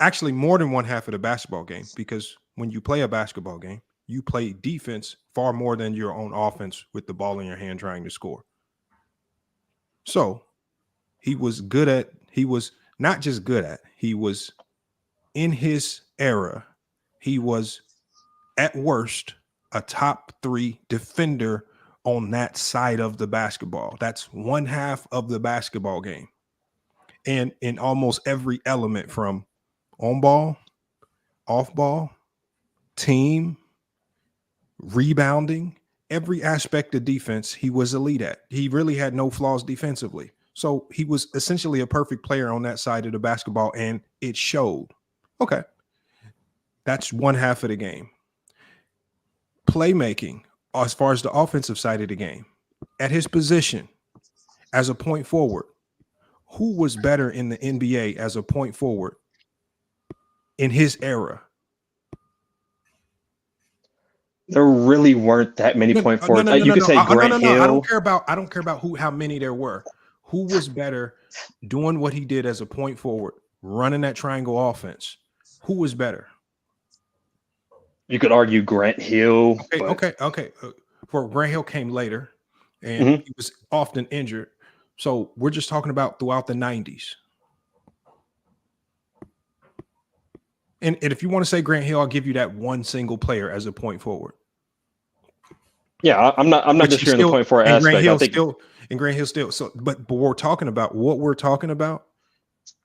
Actually, more than one half of the basketball game, because when you play a basketball game, you play defense far more than your own offense with the ball in your hand trying to score. So he was not just good at, he was in his era, he was at worst a top 3 defender on that side of the basketball. That's one half of the basketball game. And in almost every element from on ball, off ball, team, rebounding, every aspect of defense, he was elite at. He really had no flaws defensively. So he was essentially a perfect player on that side of the basketball, and it showed. Okay. That's one half of the game. Playmaking, as far as the offensive side of the game, at his position as a point forward, who was better in the NBA as a point forward in his era? There really weren't that many point forwards. No, You could say Grant Hill. I don't care about how many there were. Who was better doing what he did as a point forward, running that triangle offense? Who was better? You could argue Grant Hill. Okay. For Grant Hill came later, and he was often injured. So we're just talking about throughout the 90s. And if you want to say Grant Hill, I'll give you that one single player as a point forward. Yeah, I'm not disputing the point forward aspect. Grant Hill still. So, but what we're talking about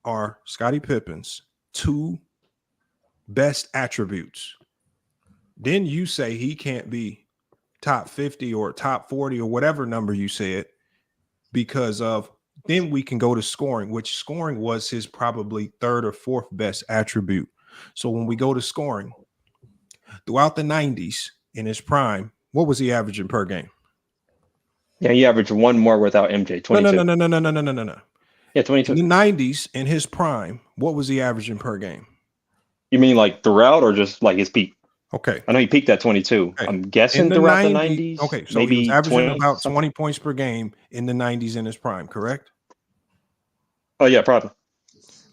are Scottie Pippen's two best attributes. Then you say he can't be top 50 or top 40 or whatever number you said because of, then we can go to scoring, which scoring was his probably third or fourth best attribute. So when we go to scoring, throughout the 90s in his prime, what was he averaging per game? Yeah, he averaged one more without MJ. 22. No. Yeah, 22. In the 90s in his prime, what was he averaging per game? You mean like throughout or just like his peak? Okay. I know he peaked at 22. Okay. I'm guessing throughout the 90s. Okay, so maybe he was averaging 20, about 20 points per game in the 90s in his prime, correct? Oh, yeah, probably.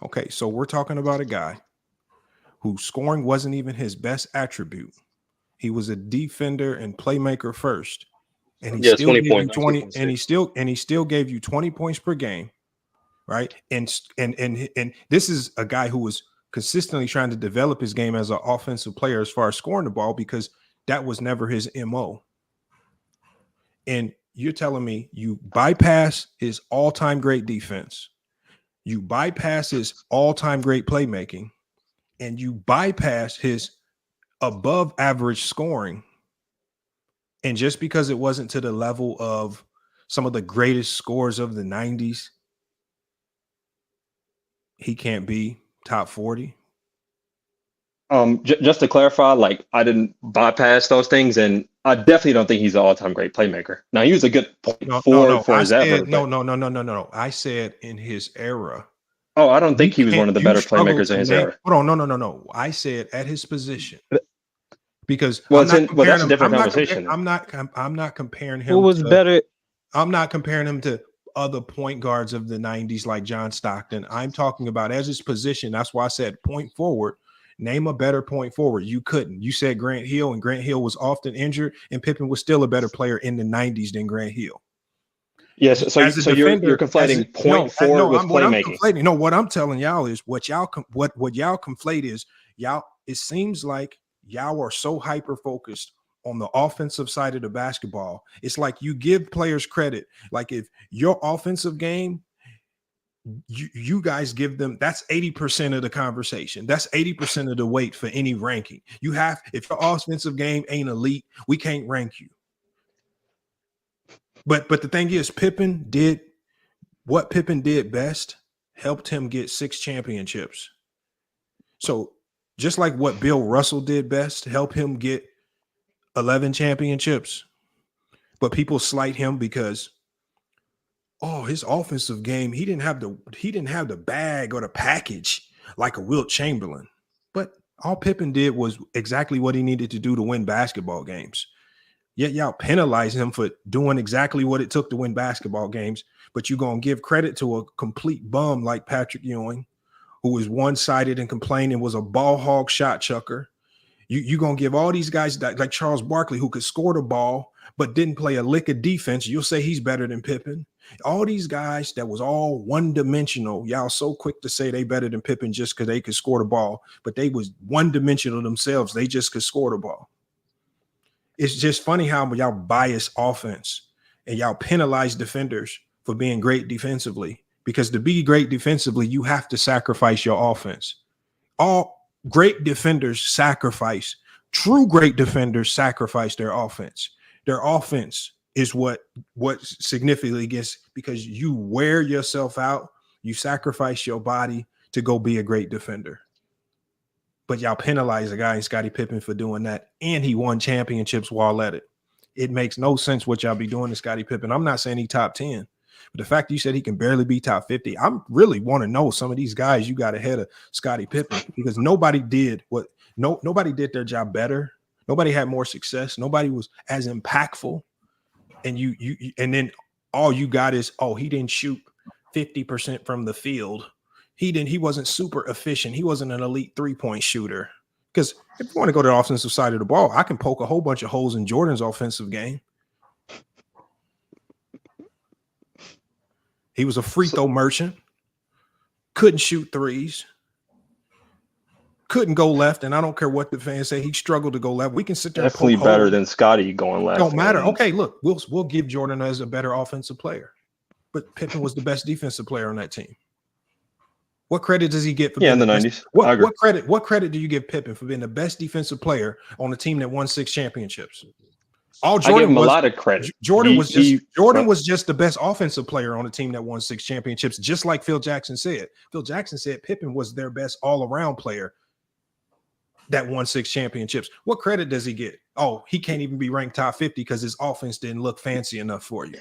Okay, so we're talking about a guy whose scoring wasn't even his best attribute. He was a defender and playmaker first. And he still gave you 20 and he still gave you 20 points per game, right? And this is a guy who was consistently trying to develop his game as an offensive player as far as scoring the ball because that was never his MO. And you're telling me you bypass his all-time great defense, you bypass his all-time great playmaking, and you bypass his above average scoring. And just because it wasn't to the level of some of the greatest scorers of the 90s, he can't be top 40. Just to clarify, like I didn't bypass those things, and I definitely don't think he's an all-time great playmaker. Now he was a good point forward for his era. No. I said in his era. Oh, I don't think he was one of the better playmakers in his era. Hold on, no. I said at his position. Because that's a different conversation. I'm not comparing him. Who was better? I'm not comparing him to other point guards of the 90s like John Stockton. I'm talking about as his position. That's why I said point forward. Name a better point forward. You couldn't. You said Grant Hill, and Grant Hill was often injured, and Pippen was still a better player in the 90s than Grant Hill. Yes, so you're conflating point forward with playmaking. What I'm telling y'all is what y'all conflate is y'all. It seems like y'all are so hyper focused on the offensive side of the basketball. It's like you give players credit. Like if your offensive game, you guys give them, that's 80% of the conversation. That's 80% of the weight for any ranking. If your offensive game ain't elite, we can't rank you. But the thing is, Pippen did what Pippen did best, helped him get 6 championships. So just like what Bill Russell did best, help him get 11 championships. But people slight him because, his offensive game, he didn't have the bag or the package like a Wilt Chamberlain. But all Pippen did was exactly what he needed to do to win basketball games. Yet y'all penalize him for doing exactly what it took to win basketball games. But you're going to give credit to a complete bum like Patrick Ewing, who was one-sided and complained and was a ball hog shot chucker. You're going to give all these guys like Charles Barkley, who could score the ball but didn't play a lick of defense. You'll say he's better than Pippen. All these guys that was all one-dimensional, y'all so quick to say they better than Pippen just because they could score the ball, but they was one-dimensional themselves. They just could score the ball. It's just funny how y'all bias offense and y'all penalize defenders for being great defensively, because to be great defensively, you have to sacrifice your offense. All great defenders sacrifice. True great defenders sacrifice their offense. Their offense is what significantly gets, because you wear yourself out, you sacrifice your body to go be a great defender. But y'all penalize a guy in Scottie Pippen for doing that, and he won championships while at it. It makes no sense what y'all be doing to Scottie Pippen. I'm not saying he top 10, but the fact that you said he can barely be top 50, I really want to know some of these guys you got ahead of Scottie Pippen, because nobody did their job better. Nobody had more success. Nobody was as impactful. And and then all you got is, oh, he didn't shoot 50% from the field. He wasn't super efficient. He wasn't an elite 3-point shooter. Because if you want to go to the offensive side of the ball, I can poke a whole bunch of holes in Jordan's offensive game. He was a free throw merchant. Couldn't shoot threes. Couldn't go left, and I don't care what the fans say. He struggled to go left. We can sit there. Definitely and poke better holes. than Scottie going left. Don't matter. Okay, look, we'll give Jordan as a better offensive player, but Pippen was the best defensive player on that team. What credit does he get for being in the best? 90s? What credit do you give Pippen for being the best defensive player on a team that won 6 championships? I give him a lot of credit. Jordan was just the best offensive player on a team that won 6 championships, just like Phil Jackson said. Phil Jackson said Pippen was their best all-around player that won 6 championships. What credit does he get? Oh, he can't even be ranked top 50 because his offense didn't look fancy enough for you.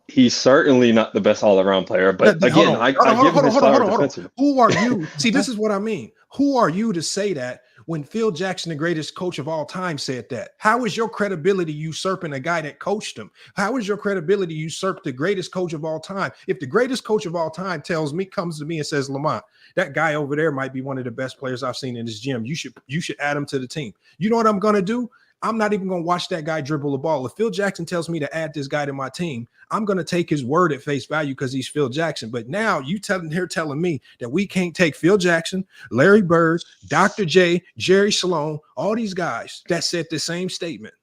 He's certainly not the best all-around player, but again, I give him his flowers defensively. Who are you? See, this is what I mean. Who are you to say that when Phil Jackson, the greatest coach of all time, said that? How is your credibility usurping a guy that coached him? How is your credibility usurp the greatest coach of all time? If the greatest coach of all time comes to me and says, Lamont, that guy over there might be one of the best players I've seen in this gym. You should add him to the team. You know what I'm going to do? I'm not even going to watch that guy dribble the ball. If Phil Jackson tells me to add this guy to my team, I'm going to take his word at face value because he's Phil Jackson. But now they're telling me that we can't take Phil Jackson, Larry Bird, Dr. J, Jerry Sloan, all these guys that said the same statement.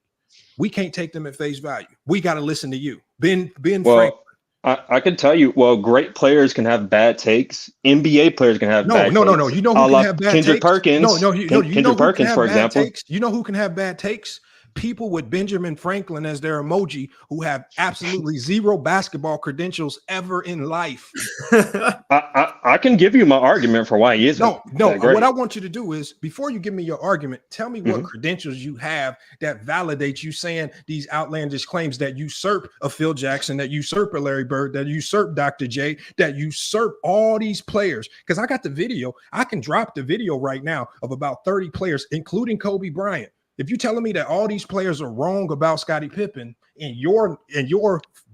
We can't take them at face value. We got to listen to you. Ben Franklin. I can tell you, great players can have bad takes. NBA players can have bad takes. No. You know who can have bad Kendrick takes? Perkins. Kendrick Perkins, for example. You know who can have bad takes? People with Benjamin Franklin as their emoji who have absolutely zero basketball credentials ever in life. I can give you my argument for why he isn't. No. What I want you to do is, before you give me your argument, tell me what credentials you have that validate you saying these outlandish claims that usurp a Phil Jackson, that usurp a Larry Bird, that usurp Dr. J, that usurp all these players. Because I got the video. I can drop the video right now of about 30 players, including Kobe Bryant. If you're telling me that all these players are wrong about Scottie Pippen and your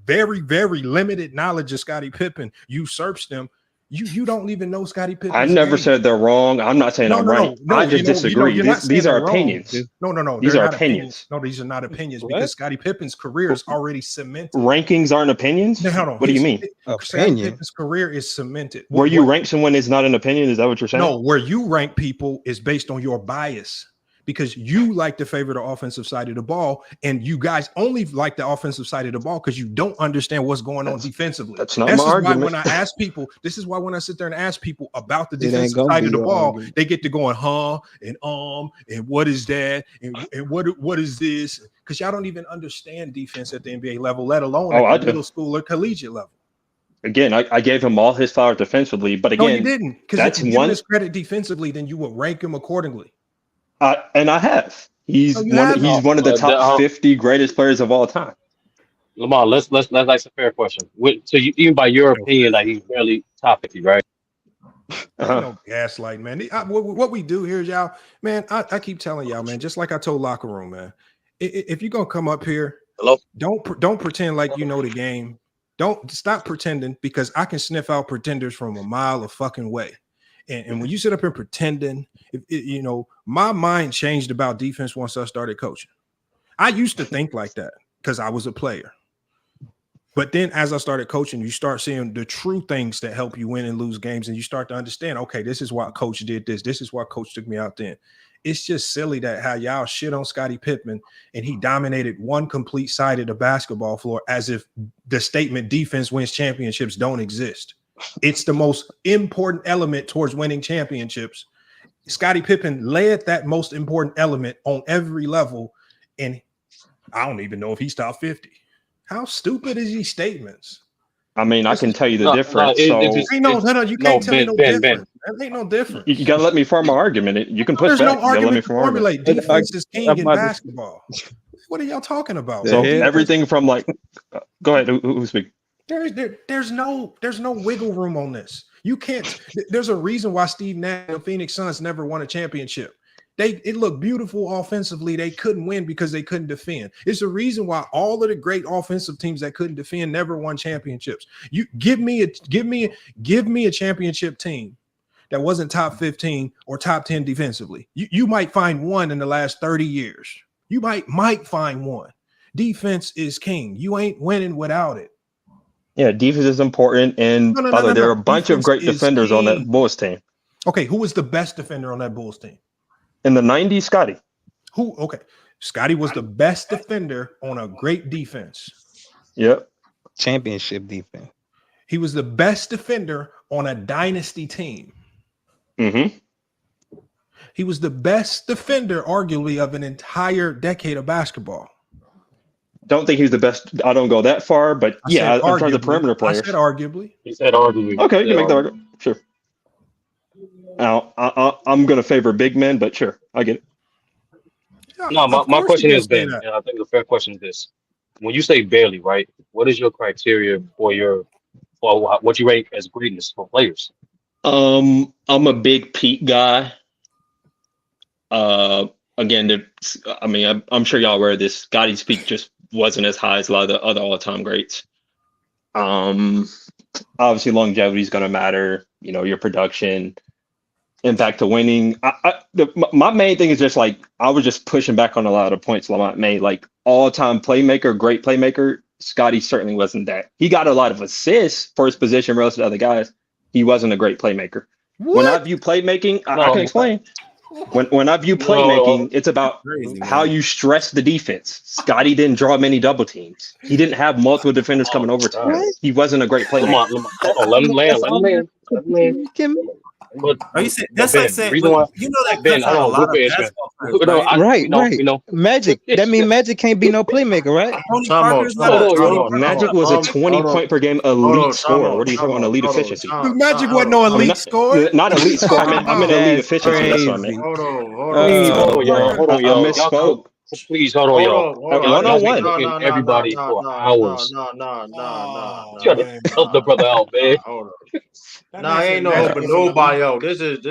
very, very limited knowledge of Scottie Pippen usurps them, you don't even know Scottie Pippen. I never said they're wrong. I'm not saying I'm right. I just disagree. These are opinions. No. These are opinions. No, these are not opinions because Scottie Pippen's career is already cemented. Rankings aren't opinions? No, hold on. What do you mean? Scottie Pippen's career is cemented. Where you rank someone is not an opinion? Is that what you're saying? No, where you rank people is based on your bias. Because you like to favor the offensive side of the ball, and you guys only like the offensive side of the ball because you don't understand what's going on defensively. That's not my argument. Why when I ask people, this is why when I sit there and ask people about the defensive side of the ball, they get to going, and what is that, and what is this? Because y'all don't even understand defense at the NBA level, let alone at the middle school or collegiate level. Again, I gave him all his flowers defensively, but again, no, you didn't. Because if you give his credit defensively, then you would rank him accordingly. And I have. He's one of the top 50 greatest players of all time. Lamar, let's ask a fair question. So even by your opinion, like he's barely top 50, right? No gaslight, man. What we do here is y'all, man. I keep telling y'all, man. Just like I told Locker Room, man. If you're gonna come up here, don't pretend like you know the game. Don't stop pretending, because I can sniff out pretenders from a mile of fucking way. And when you sit up here pretending, my mind changed about defense once I started coaching. I used to think like that because I was a player. But then as I started coaching, you start seeing the true things that help you win and lose games. And you start to understand, okay, this is why coach did this. This is why coach took me out then. It's just silly that how y'all shit on Scottie Pippen and he dominated one complete side of the basketball floor as if the statement defense wins championships don't exist. It's the most important element towards winning championships. Scottie Pippen led that most important element on every level, and I don't even know if he's top 50. How stupid is these statements? I mean, I can tell you the difference. You can't tell me no difference. That ain't no difference. You got to let me form my argument. You can push There's back. no argument to formulate. formulate. Defense is king in basketball. What are y'all talking about? So everything from like, go ahead. Who's speaking? There's no wiggle room on this. You can't. There's a reason why Steve Nash and the Phoenix Suns never won a championship. It looked beautiful offensively. They couldn't win because they couldn't defend. It's a reason why all of the great offensive teams that couldn't defend never won championships. You give me a championship team that wasn't top 15 or top 10 defensively. You might find one in the last 30 years. You might find one. Defense is king. You ain't winning without it. Yeah, defense is important. And there are a bunch of great defenders on that Bulls team. Okay, who was the best defender on that Bulls team? In the 90s, Scotty. Okay. Scotty was the best defender on a great defense. Yep. Championship defense. He was the best defender on a dynasty team. Mm-hmm. He was the best defender, arguably, of an entire decade of basketball. Don't think he's the best. I don't go that far, but in terms of perimeter players. I said arguably. He said arguably. Okay, you can make the argument. Sure. Now, I'm going to favor big men, but sure, I get it. No, my question is, Ben, and I think the fair question is this. When you say barely, right, what is your criteria for what you rate as greatness for players? I'm a big peak guy. Again, I'm sure y'all aware of this. Scotty's peak just wasn't as high as a lot of the other all-time greats. Obviously, longevity is going to matter. Your production, impact to winning. My main thing is just like I was just pushing back on a lot of the points Lamont made. Like all-time playmaker, great playmaker. Scotty certainly wasn't that. He got a lot of assists for his position relative to other guys. He wasn't a great playmaker. What? When I view playmaking, I can explain. When I view playmaking, it's about how you stress the defense. Scotty didn't draw many double teams. He didn't have multiple defenders coming over to him. He wasn't a great playmaker. Let him land. But you saying that's Ben, like saying that Ben, cuts out a lot of Ben. basketball players, Right. Magic. That means Magic can't be no playmaker, right? Magic was a 20-point per game elite scorer. What are you talking about? Elite efficiency. Magic wasn't no elite scorer. Not elite score. I meant elite efficiency. That's what I meant. Hold on, y'all. I misspoke. Please hold on, y'all. One-on-one. Everybody for hours. Trying to help the brother out, man. Nah, ain't no helping nobody out. This is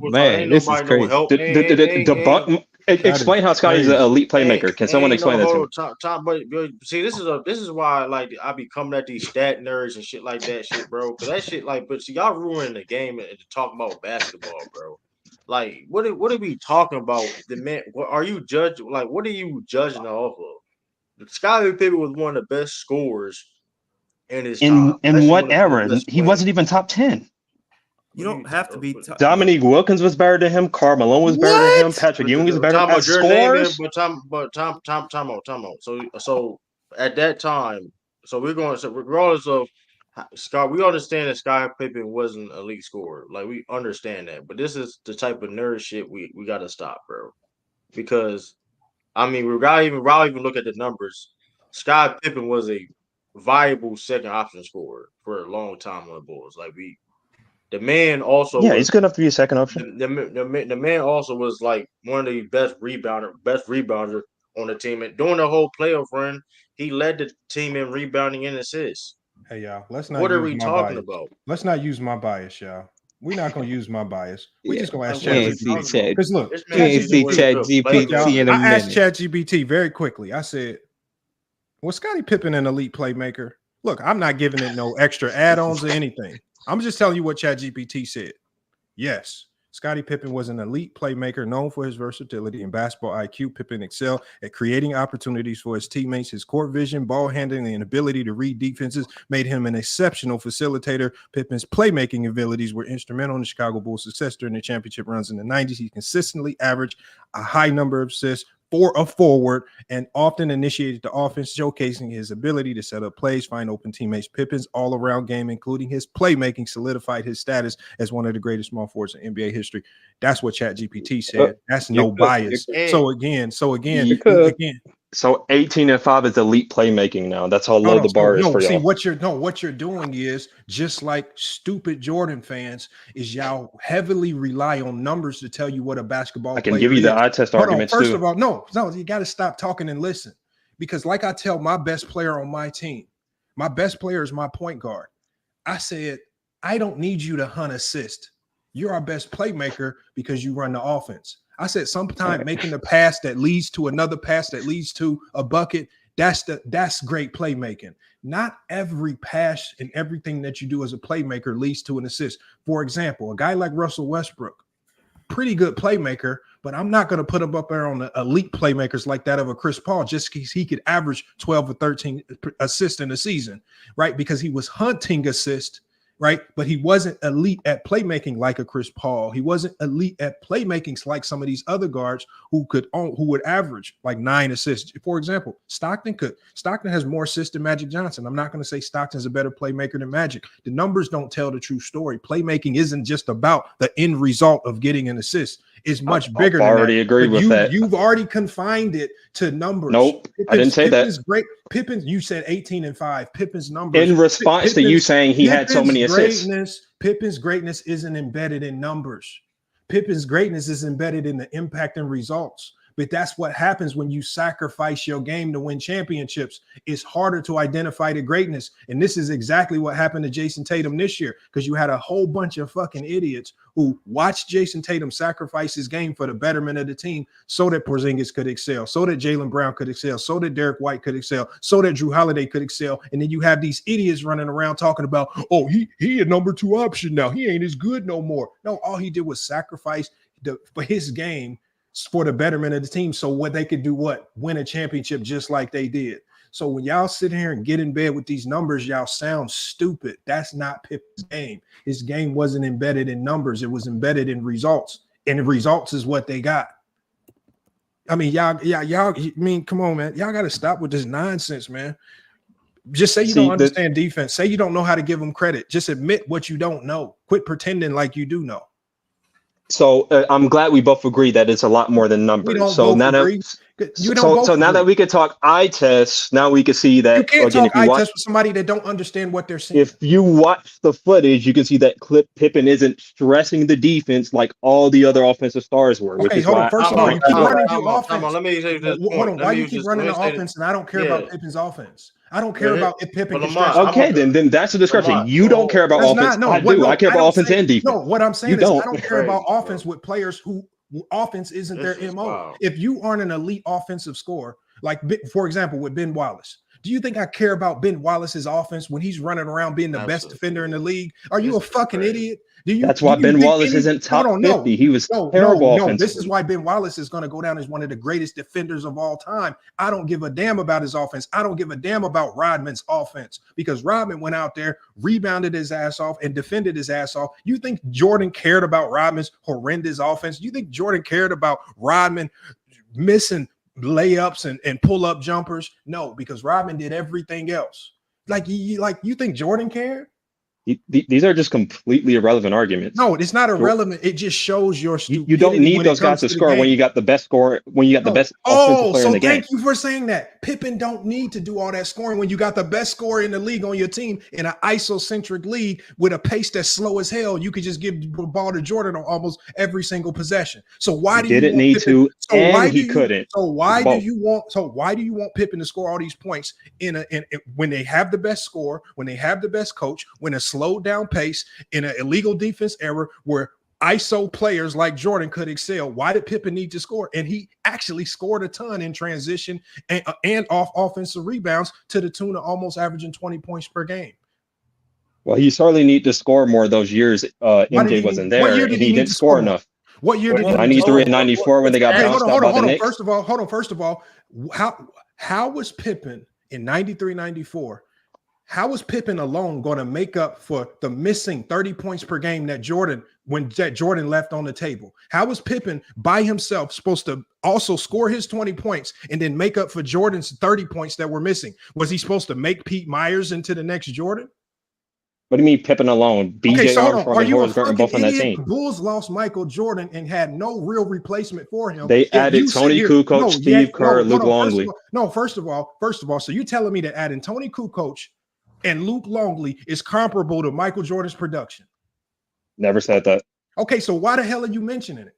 man, this is crazy. Explain how Scotty's an elite playmaker. Can someone explain that to me? But see, this is why like I be coming at these stat nerds and shit like that shit, bro. Cause that shit but see, y'all ruining the game and talking about basketball, bro. Like, what are we talking about? The man, what are you judging? Like, what are you judging off of? Scottie Pippen was one of the best scorers in his time. In what era? He wasn't even top 10. You don't have to be. Dominique Wilkins was better than him. Karl Malone was better than him. Patrick Ewing was better than him. Scores. Time out. So at that time, regardless of Scott, we understand that Scottie Pippen wasn't an elite scorer. Like, we understand that. But this is the type of nerd shit we got to stop, bro. Because, I mean, we gotta even look at the numbers. Scottie Pippen was a viable second option scorer for a long time on the Bulls. Like, the man also he's good enough to be a second option. The man also was like one of the best rebounder on the team. And during the whole playoff run, he led the team in rebounding and assists. Hey, y'all, let's not. What are we talking about? Let's not use my bias, y'all. We're not gonna use my bias. We're just gonna ask ChatGPT. Because look, ChatGPT in a minute. I asked ChatGPT very quickly. I said, "Was Scottie Pippen an elite playmaker?" Look, I'm not giving it no extra add-ons or anything. I'm just telling you what ChatGPT said. Yes, Scottie Pippen was an elite playmaker known for his versatility and basketball IQ. Pippen excelled at creating opportunities for his teammates. His court vision, ball handling, and ability to read defenses made him an exceptional facilitator. Pippen's playmaking abilities were instrumental in the Chicago Bulls' success during the championship runs in the 90s. He consistently averaged a high number of assists for a forward and often initiated the offense, showcasing his ability to set up plays, find open teammates. Pippen's all-around game, including his playmaking, solidified his status as one of the greatest small forwards in NBA history. That's what ChatGPT said. That's no bias. So again, So 18-5 is elite playmaking now. That's how low the bar is for see, y'all. what you're doing is just like stupid Jordan fans is y'all heavily rely on numbers to tell you what a basketball I can player give you the is. eye test Hold on, arguments first too. of all, no, you got to stop talking and listen, because like I tell my best player on my team, my best player is my point guard. I said, I don't need you to hunt assist. You're our best playmaker because you run the offense. I said, sometimes making the pass that leads to another pass that leads to a bucket, that's great playmaking. Not every pass and everything that you do as a playmaker leads to an assist. For example, a guy like Russell Westbrook, pretty good playmaker, but I'm not going to put him up there on the elite playmakers like that of a Chris Paul just because he could average 12 or 13 assists in a season, right? Because he was hunting assists, right? But he wasn't elite at playmaking like a Chris Paul. He wasn't elite at playmaking like some of these other guards who would average like 9 assists. For example, Stockton has more assists than Magic Johnson. I'm not going to say Stockton's a better playmaker than Magic. The numbers don't tell the true story. Playmaking isn't just about the end result of getting an assist. It's much bigger than that. I already agree with that. You've already confined it to numbers. Nope, I didn't say that. Great. Pippen, you said 18-5. Pippen's numbers. In response to you saying he had so many assists. Pippen's greatness isn't embedded in numbers. Pippen's greatness is embedded in the impact and results. But that's what happens when you sacrifice your game to win championships. It's harder to identify the greatness. And this is exactly what happened to Jason Tatum this year, because you had a whole bunch of fucking idiots who watched Jason Tatum sacrifice his game for the betterment of the team so that Porzingis could excel, so that Jaylen Brown could excel, so that Derek White could excel, so that Drew Holiday could excel. And then you have these idiots running around talking about, oh, he a number 2 option now. He ain't as good no more. No, all he did was sacrifice for his game for the betterment of the team, so what they could do, win a championship just like they did. So when y'all sit here and get in bed with these numbers, y'all sound stupid. That's not Pippen's game. His game wasn't embedded in numbers. It was embedded in results, and the results is what they got. I mean, y'all. I mean, come on, man. Y'all got to stop with this nonsense, man. Just say you don't understand defense. Say you don't know how to give them credit. Just admit what you don't know. Quit pretending like you do know. So I'm glad we both agree that it's a lot more than numbers. So now that we could talk eye tests, now we can see that you can't talk eye tests with somebody that don't understand what they're saying. If you watch the footage, you can see that Pippen isn't stressing the defense like all the other offensive stars were. Okay, hold on. First of all, you keep running your offense. Let me say this. Hold on. Why you keep running the offense, and I don't care about Pippen's offense? I don't care about if Pippen can stretch. Okay, then that's the discrepancy. You don't care about offense. I do. I care about offense and defense. No, what I'm saying is I don't care about offense with players who offense isn't their MO. Wow. If you aren't an elite offensive scorer, like for example with Ben Wallace, do you think I care about Ben Wallace's offense when he's running around being the best defender in the league? Are you a fucking idiot? That's why Ben Wallace isn't top 50. He was terrible offensively. This is why Ben Wallace is going to go down as one of the greatest defenders of all time. I don't give a damn about his offense. I don't give a damn about Rodman's offense, because Rodman went out there, rebounded his ass off, and defended his ass off. You think Jordan cared about Rodman's horrendous offense? You think Jordan cared about Rodman missing layups and pull-up jumpers? No, because Rodman did everything else. You think Jordan cared? These are just completely irrelevant arguments. No, it's not irrelevant. It just shows your stupidity. You don't need those guys to score when you got the best scorer, when you got the best offensive player in the game. Thank you for saying that. Pippen don't need to do all that scoring when you got the best scorer in the league on your team in an isocentric league with a pace that's slow as hell. You could just give the ball to Jordan on almost every single possession. So why do you didn't need to? And he couldn't. So why do you want Pippen to score all these points in when they have the best score, when they have the best coach, when a slowed down pace, in an illegal defense era where ISO players like Jordan could excel? Why did Pippen need to score? And he actually scored a ton in transition and off offensive rebounds to the tune of almost averaging 20 points per game. Well, he certainly need to score more those years. MJ wasn't there, and he didn't score enough. What year did he 93 and 94 when they got bounced out by the Knicks? First of all, how was Pippen in 93, 94? How was Pippen alone going to make up for the missing 30 points per game that Jordan left on the table? How was Pippen by himself supposed to also score his 20 points and then make up for Jordan's 30 points that were missing? Was he supposed to make Pete Myers into the next Jordan? What do you mean Pippen alone? Okay, BJ so hold on. Armstrong Are and you a Horace Grant are fucking both on that idiot? team. The Bulls lost Michael Jordan and had no real replacement for him. They Yet added you sit Tony here, Kukoc, no, Steve Kerr, no, Luke hold on. Longley. First of all, so you telling me that adding Tony Kukoc and Luke Longley is comparable to Michael Jordan's production? Never said that. Okay, so why the hell are you mentioning it?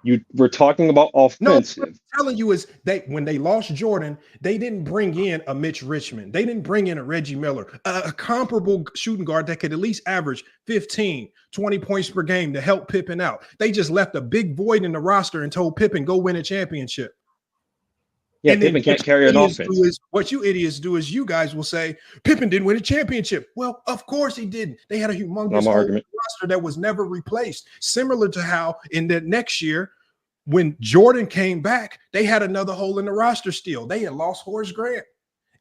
You were talking about No, offensive. what I'm telling you is when they lost Jordan, they didn't bring in a Mitch Richmond. They didn't bring in a Reggie Miller, a comparable shooting guard that could at least average 15, 20 points per game to help Pippen out. They just left a big void in the roster and told Pippen, go win a championship. Yeah, And Pippen can't carry an offense. What you idiots do is you guys will say, Pippen didn't win a championship. Well, of course he didn't. They had a humongous roster that was never replaced. Similar to how in the next year, when Jordan came back, they had another hole in the roster still. They had lost Horace Grant.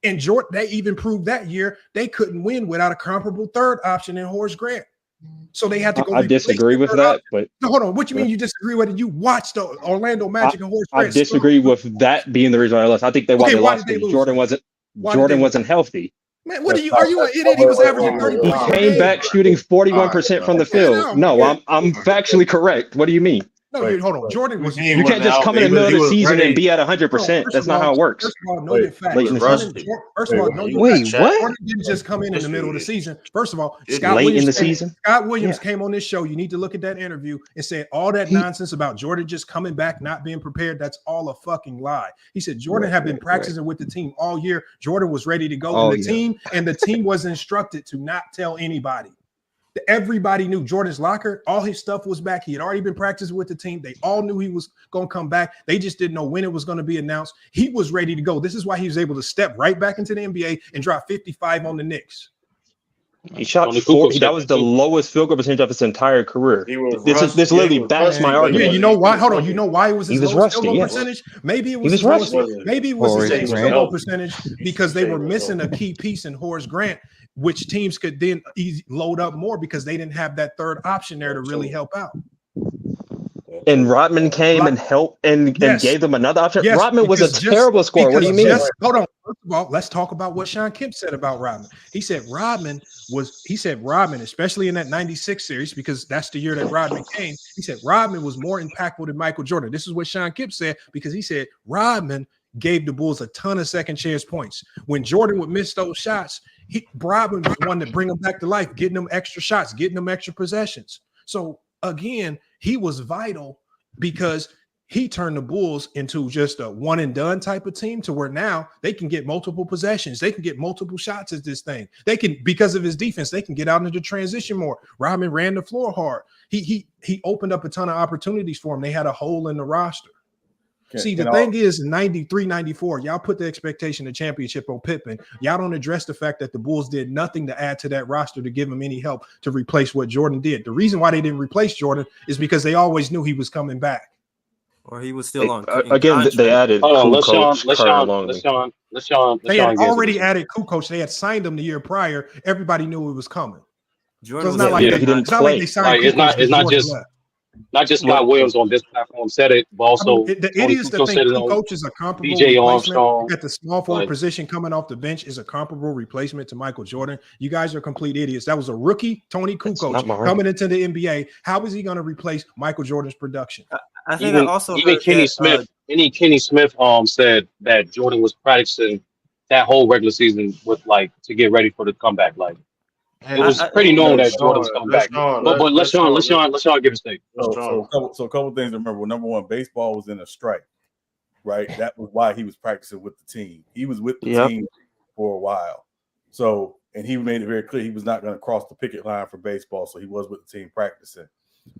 And Jordan, they even proved that year they couldn't win without a comparable third option in Horace Grant. So they had to go. I disagree with that, but no, hold on. What you mean you disagree with it? You watched the Orlando Magic and Horace Grant. I disagree with that being the reason why I lost. I think why they lost because Jordan wasn't healthy. Man, what are you an idiot? He was averaging 30 points. He came back shooting 41% from the field. No, I'm factually correct. What do you mean? No, hold on. Jordan was. You can't just come in the middle of the season and be at 100%. That's not how it works. First of all, know your facts. First of all, know your facts. Jordan didn't just come in the middle of the season. First of all, Scott Williams came on this show. You need to look at that interview and said all that nonsense about Jordan just coming back, not being prepared. That's all a fucking lie. He said Jordan had been practicing with the team all year. Jordan was ready to go in the team, and the team was instructed to not tell anybody. Everybody knew Jordan's locker, all his stuff was back. He had already been practicing with the team. They all knew he was going to come back. They just didn't know when it was going to be announced. He was ready to go. This is why he was able to step right back into the NBA and drop 55 on the Knicks. He shot 40. That was the lowest field goal percentage of his entire career. This literally backs my argument. Yeah, you know why? Hold on. You know why it was his lowest field goal percentage? Maybe it was his lowest. Maybe it was his lowest field goal percentage because they were missing a key piece in Horace Grant, which teams could then load up more because they didn't have that third option there to really help out. And Rodman came and helped and gave them another option. Yes, Rodman was a terrible scorer. What do you mean? Hold on. First of all, let's talk about what Sean Kemp said about Rodman. He said Rodman, especially in that 96 series, because that's the year that Rodman came. He said Rodman was more impactful than Michael Jordan. This is what Sean Kemp said, because he said Rodman gave the Bulls a ton of second chance points. When Jordan would miss those shots, Rodman was one to bring them back to life, getting them extra shots, getting them extra possessions. So again, he was vital because he turned the Bulls into just a one and done type of team to where now they can get multiple possessions. They can get multiple shots at this thing. They can, because of his defense, they can get out into transition more. Rodman ran the floor hard. He opened up a ton of opportunities for him. They had a hole in the roster. See, the thing is, in 93, 94, y'all put the expectation of championship on Pippen. Y'all don't address the fact that the Bulls did nothing to add to that roster to give him any help to replace what Jordan did. The reason why they didn't replace Jordan is because they always knew he was coming back. Or he was still on. Again, they added Kukoc. They had already added Kukoc. They had signed him the year prior. Everybody knew it was coming. Jordan so it's not like they signed Kukoc. It's not just Scott Williams on this platform said it, but also the idiots that think Kukoc is a comparable replacement at the small forward position coming off the bench is a comparable replacement to Michael Jordan. You guys are complete idiots. That was a rookie, Tony Kukoc, coming into the NBA. How is he going to replace Michael Jordan's production? I think even Kenny Smith said that Jordan was practicing that whole regular season with to get ready for the comeback. It was pretty known that Jordan was coming back. But let's Sean give a take. So a couple things to remember. Well, number one, baseball was in a strike, right? That was why he was practicing with the team. He was with the team for a while. So, and he made it very clear he was not going to cross the picket line for baseball. So he was with the team practicing.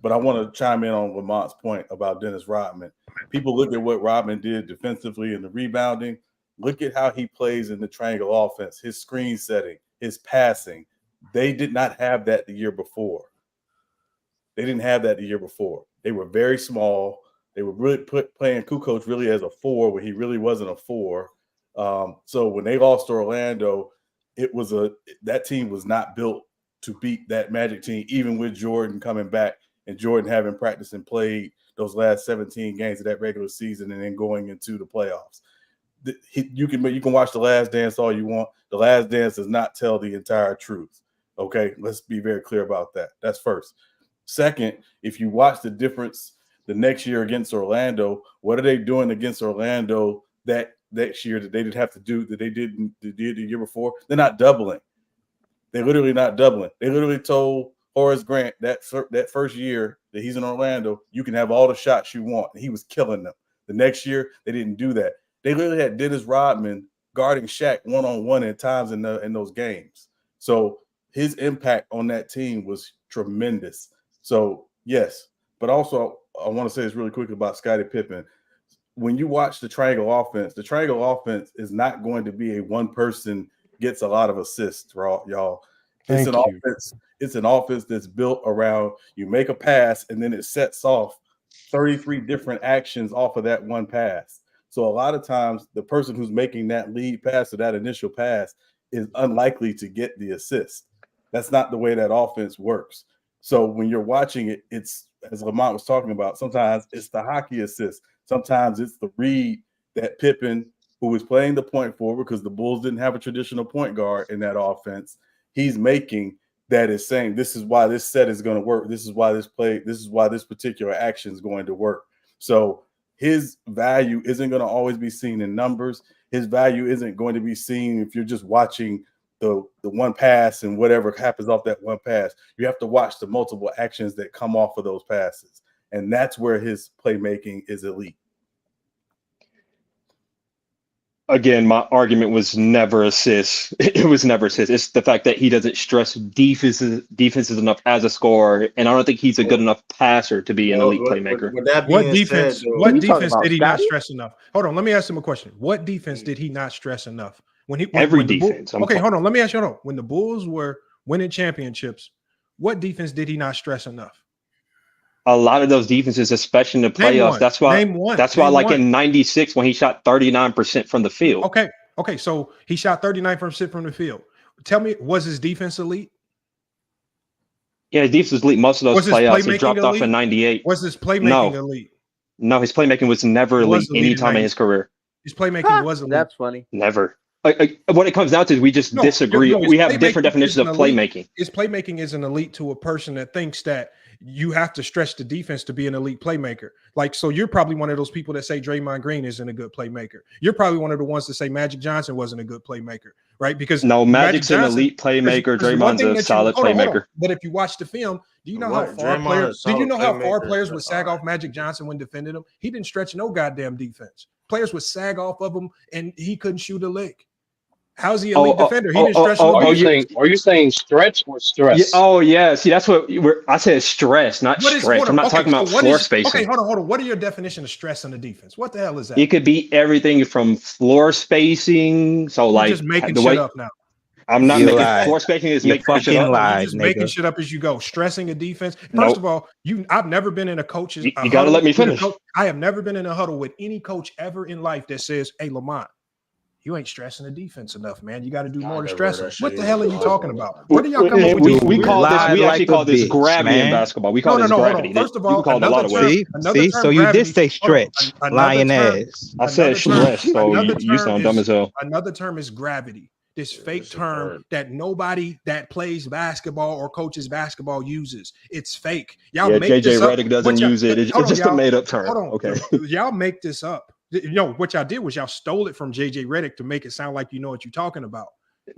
But I want to chime in on Lamont's point about Dennis Rodman. People look at what Rodman did defensively in the rebounding. Look at how he plays in the triangle offense, his screen setting, his passing. They did not have that the year before. They didn't have that the year before. They were very small. They were really playing Kukoc really as a 4 when he really wasn't a 4. So when they lost to Orlando, that team was not built to beat that Magic team, even with Jordan coming back and Jordan having practiced and played those last 17 games of that regular season and then going into the playoffs. You can watch The Last Dance all you want. The Last Dance does not tell the entire truth. Okay, let's be very clear about that. That's first. Second, if you watch the difference the next year against Orlando, what are they doing against Orlando that year that they didn't have to do that they did the year before? They're not doubling. They're literally not doubling. They literally told Horace Grant that first year that he's in Orlando, you can have all the shots you want. And he was killing them. The next year, they didn't do that. They literally had Dennis Rodman guarding Shaq one-on-one at times in those games. So his impact on that team was tremendous. So, yes. But also, I want to say this really quick about Scottie Pippen. When you watch the triangle offense is not going to be a one person gets a lot of assists, y'all. It's an offense that's built around you make a pass and then it sets off 33 different actions off of that one pass. So a lot of times the person who's making that lead pass or that initial pass is unlikely to get the assist. That's not the way that offense works. So when you're watching it, it's, as Lamont was talking about, sometimes it's the hockey assist. Sometimes it's the read that Pippen, who is playing the point forward because the Bulls didn't have a traditional point guard in that offense, he's making that is saying, this is why this set is going to work. This is why this particular action is going to work. So his value isn't going to always be seen in numbers. His value isn't going to be seen if you're just watching the one pass and whatever happens off that one pass. You have to watch the multiple actions that come off of those passes. And that's where his playmaking is elite. Again, my argument was never assists. It was never assists. It's the fact that he doesn't stress defenses enough as a scorer, and I don't think he's a good enough passer to be an elite playmaker. What defense did he not stress enough? Hold on, let me ask him a question. What defense did he not stress enough? When defense. Hold on, let me ask you. When the Bulls were winning championships, what defense did he not stress enough? A lot of those defenses, especially in the playoffs, that's why in 96 when he shot 39% from the field. Okay, so he shot 39% from the field. Tell me, was his defense elite? Yeah, his defense was elite. Most of those playoffs, he dropped off in 98. Was his playmaking elite? No, his playmaking was never elite any time in his career. His playmaking was elite. That's funny. Never. What it comes down to is we just disagree. We have different definitions of playmaking. His playmaking is an elite to a person that thinks that you have to stretch the defense to be an elite playmaker. Like, so you're probably one of those people that say Draymond Green isn't a good playmaker. You're probably one of the ones that say Magic Johnson wasn't a good playmaker, right? Because Magic's an elite playmaker. Draymond's a solid playmaker. But if you watch the film, do you know how far players would sag off Magic Johnson when defending him? He didn't stretch no goddamn defense. Players would sag off of him, and he couldn't shoot a lick. How's he elite defender? He didn't stretch. Are you saying stretch or stress? Yeah, see, that's what I said. Stress, not stretch. I'm not talking about floor spacing. Okay, hold on. What are your definition of stress on the defense? What the hell is that? It could be everything from floor spacing. So, You're just making shit up now. I'm not making floor spacing. Is making shit up. You're just making shit up as you go. Stressing a defense. First of all, I've never been in a coach's. You got to let me finish. I have never been in a huddle with any coach ever in life that says, "Hey, Lamont, you ain't stressing the defense enough, man. You got to do more to stress it." What the hell are you talking about? What do y'all come up with? We actually call this gravity in basketball. We call this gravity. First of all, so you did say stretch, lying ass. I said stress, so you sound dumb as hell. Another term is gravity. This fake term that nobody that plays basketball or coaches basketball uses. It's fake. Y'all make JJ this up. Redick doesn't use it. It's just a made up term. Okay. Y'all make this up. You know what y'all did was y'all stole it from JJ Redick to make it sound like you know what you're talking about.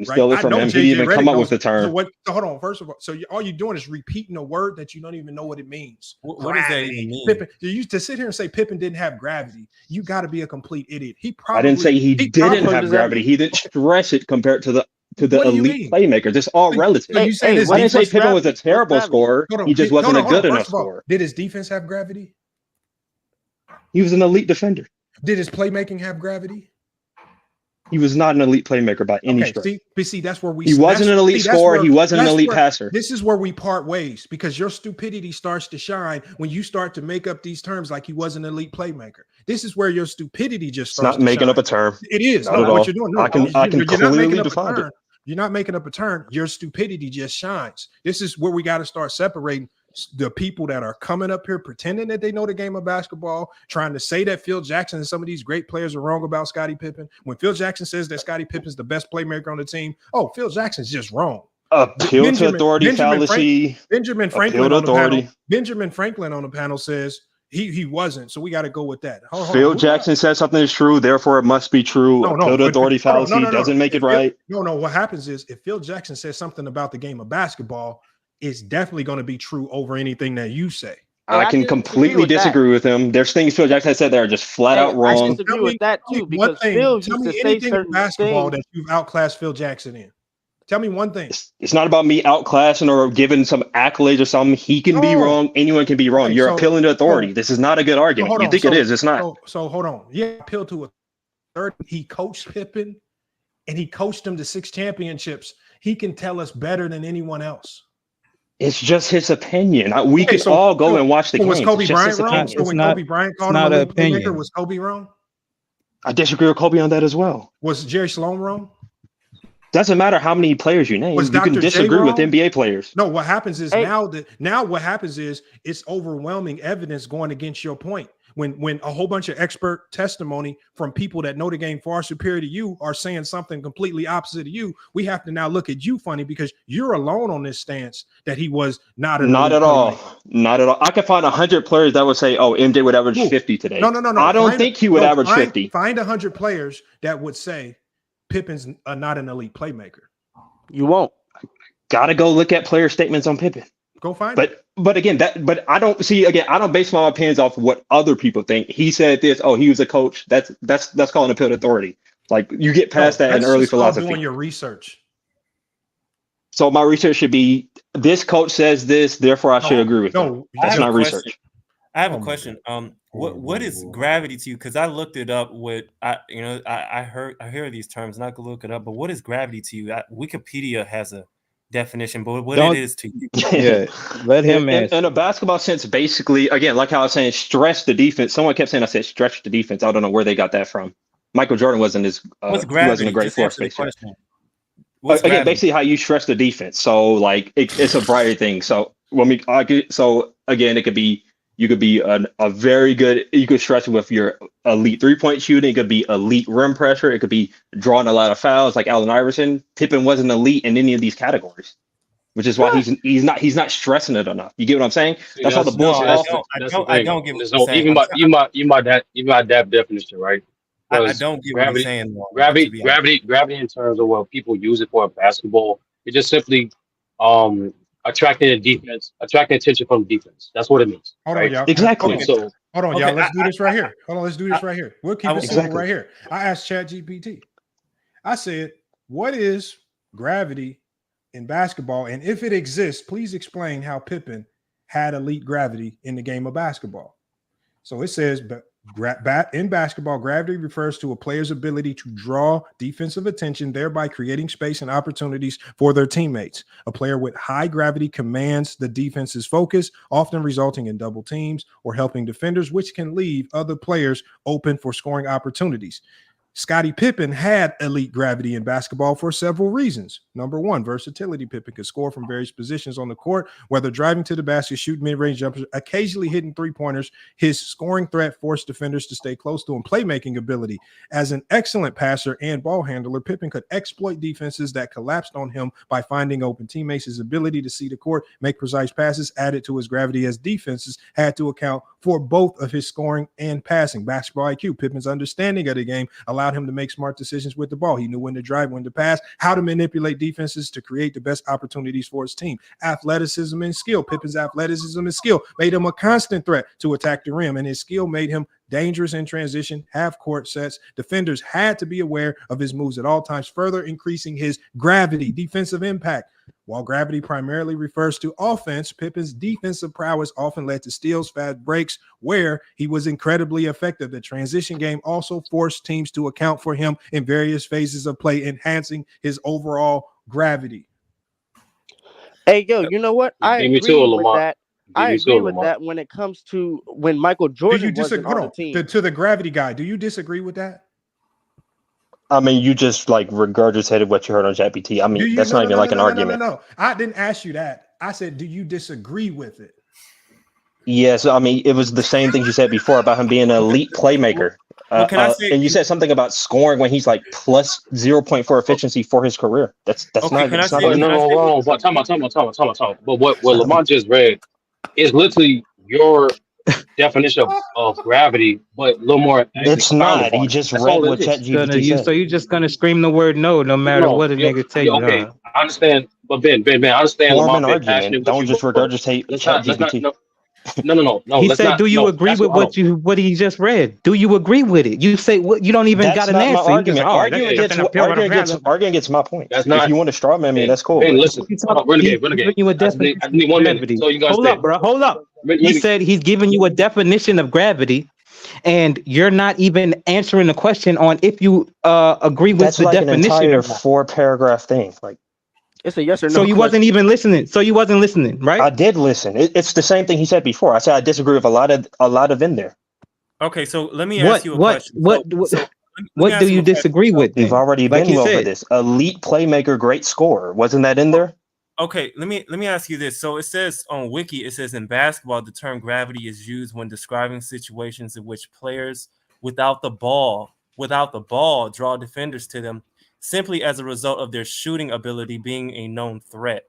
Stole it from him. He didn't even come up with the term. So hold on. First of all, all you're doing is repeating a word that you don't even know what it means. What does that even mean? Pippen, you used to sit here and say Pippen didn't have gravity. You got to be a complete idiot. I didn't say he didn't have gravity. He didn't stress it compared to the elite playmakers. It's all relative. I didn't say Pippen was a terrible scorer. He just wasn't a good enough scorer. Did his defense have gravity? He was an elite defender. Did his playmaking have gravity? He was not an elite playmaker by any stretch. See, that's where he wasn't an elite scorer. He wasn't an elite passer. This is where we part ways because your stupidity starts to shine when you start to make up these terms like he was an elite playmaker. This is where your stupidity just starts. It's not making up a term. It is. Not at all. What you're doing. I can clearly define it. You're not making up a term. Your stupidity just shines. This is where we got to start separating the people that are coming up here pretending that they know the game of basketball, trying to say that Phil Jackson and some of these great players are wrong about Scottie Pippen. When Phil Jackson says that Scottie Pippen's the best playmaker on the team, Phil Jackson's just wrong. Appeal to authority fallacy. Benjamin Franklin on the panel. Benjamin Franklin on the panel says he wasn't. So we got to go with that. Phil Jackson says something is true, therefore it must be true. Appeal to authority fallacy doesn't make it right. No. What happens is if Phil Jackson says something about the game of basketball, it's definitely going to be true over anything that you say. I can completely disagree with him. There's things Phil Jackson said that are just flat out wrong. I disagree with that too, because Phil used to say certain basketball things that you've outclassed Phil Jackson in. Tell me one thing. It's not about me outclassing or giving some accolades or something. He can be wrong. Anyone can be wrong. Okay, You're so- appealing to authority. This is not a good argument. You think it is. It's not. So hold on. Yeah, appeal to a third. He coached Pippen and he coached him to 6 championships. He can tell us better than anyone else. It's just his opinion. We could all go and watch the game. Was Kobe Bryant wrong? So when Kobe Bryant called him a playmaker, was Kobe wrong? I disagree with Kobe on that as well. Was Jerry Sloan wrong? Doesn't matter how many players you name. Was You can Dr. J disagree with wrong? NBA players. No, what happens is now what happens is it's overwhelming evidence going against your point. When a whole bunch of expert testimony from people that know the game far superior to you are saying something completely opposite of you, we have to now look at you funny because you're alone on this stance that he was not at all. Not at all. I could find 100 players that would say, "Oh, MJ would average 50 today." No. I don't think he would average 50. Find 100 players that would say Pippen's not an elite playmaker. You won't. Gotta go look at player statements on Pippen. Go find it. But again, I don't base my opinions off of what other people think. He said this. Oh, he was a coach. That's calling appeal to authority. Like you get past that in early philosophy. Doing your research. So my research should be this coach says this, therefore I should agree with him. That's not research. I have a question. What is gravity to you? Because I looked it up with I hear these terms, and I could look it up. But what is gravity to you? Wikipedia has a definition, but what it is to you? Yeah, let him answer. In a basketball sense, basically, again, like how I was saying, stress the defense. Someone kept saying I said stretch the defense. I don't know where they got that from. Michael Jordan wasn't as What's he wasn't a great Just floor answer the spacer. question. Again, basically how you stress the defense. So like it's a variety of things. So when we argue, so again, it could be you could be a very good. You could stretch with your elite 3-point shooting. It could be elite rim pressure. It could be drawing a lot of fouls, like Allen Iverson. Pippen wasn't elite in any of these categories, which is why he's not stressing it enough. You get what I'm saying? That's how the Bulls. I don't get what you're saying. Even by that definition, right? I don't get what you're saying. Gravity in terms of what people use it for in basketball, it's just simply attracting attention from defense. That's what it means. Hold right? on, y'all. Exactly. Okay. So hold on, y'all. Let's do this right here. Let's do this right here. We'll keep it simple right here. I asked ChatGPT. I said, "What is gravity in basketball? And if it exists, please explain how Pippen had elite gravity in the game of basketball." So it says, in basketball, gravity refers to a player's ability to draw defensive attention, thereby creating space and opportunities for their teammates. A player with high gravity commands the defense's focus, often resulting in double teams or helping defenders, which can leave other players open for scoring opportunities. Scottie Pippen had elite gravity in basketball for several reasons. Number one, versatility. Pippen could score from various positions on the court, whether driving to the basket, shooting mid-range jumpers, occasionally hitting three-pointers. His scoring threat forced defenders to stay close to him. Playmaking ability. As an excellent passer and ball handler, Pippen could exploit defenses that collapsed on him by finding open teammates. His ability to see the court, make precise passes, added to his gravity as defenses had to account for both of his scoring and passing. Basketball IQ. Pippen's understanding of the game allowed him to make smart decisions with the ball. He knew when to drive, when to pass, how to manipulate defenses to create the best opportunities for his team. Athleticism and skill. Pippen's athleticism and skill made him a constant threat to attack the rim, and his skill made him dangerous in transition, half-court sets. Defenders had to be aware of his moves at all times, further increasing his gravity, defensive impact. While gravity primarily refers to offense, Pippen's defensive prowess often led to steals, fast breaks, where he was incredibly effective. The transition game also forced teams to account for him in various phases of play, enhancing his overall gravity. Hey, yo, you know what? I agree with that. I agree with that when it comes to when Michael Jordan wasn't on the team. To the gravity guy, do you disagree with that? I mean, you just like regurgitated what you heard on ChatGPT. I mean, that's not even like an argument. No, I didn't ask you that. I said, do you disagree with it? Yes, I mean, it was the same thing you said before about him being an elite playmaker. And you said something about scoring when he's like plus 0.4 efficiency for his career. That's not. No, time out. But what Lamont just read is literally your definition of gravity, but a little more. It's not. He just read what ChatGPT said. So you're just gonna scream the word no matter what a nigga tell you. Okay, I understand, but Ben, I understand. Form Lamont an argument. passionate. Don't just regurgitate ChatGPT. No. He said, "Do you agree with what he just read? Do you agree with it?" You say, "What? You don't even got an answer." My argument. Arguing against my point. That's not. If you want to straw man me, that's cool. Ben, listen, Renegade. I need 1 minute. So you guys hold up, bro. Hold up. He said he's giving you a definition of gravity, and you're not even answering the question on if you agree with the definition. That's like an entire 4-paragraph thing. Like, it's a yes or no. So you wasn't even listening. Right? I did listen. It's the same thing he said before. I said I disagree with a lot of in there. Okay, so let me ask you a question. What do you disagree with? We've already been over this. Elite playmaker, great scorer. Wasn't that in there? Okay, let me ask you this. So it says on Wiki, it says in basketball, the term gravity is used when describing situations in which players without the ball draw defenders to them simply as a result of their shooting ability being a known threat.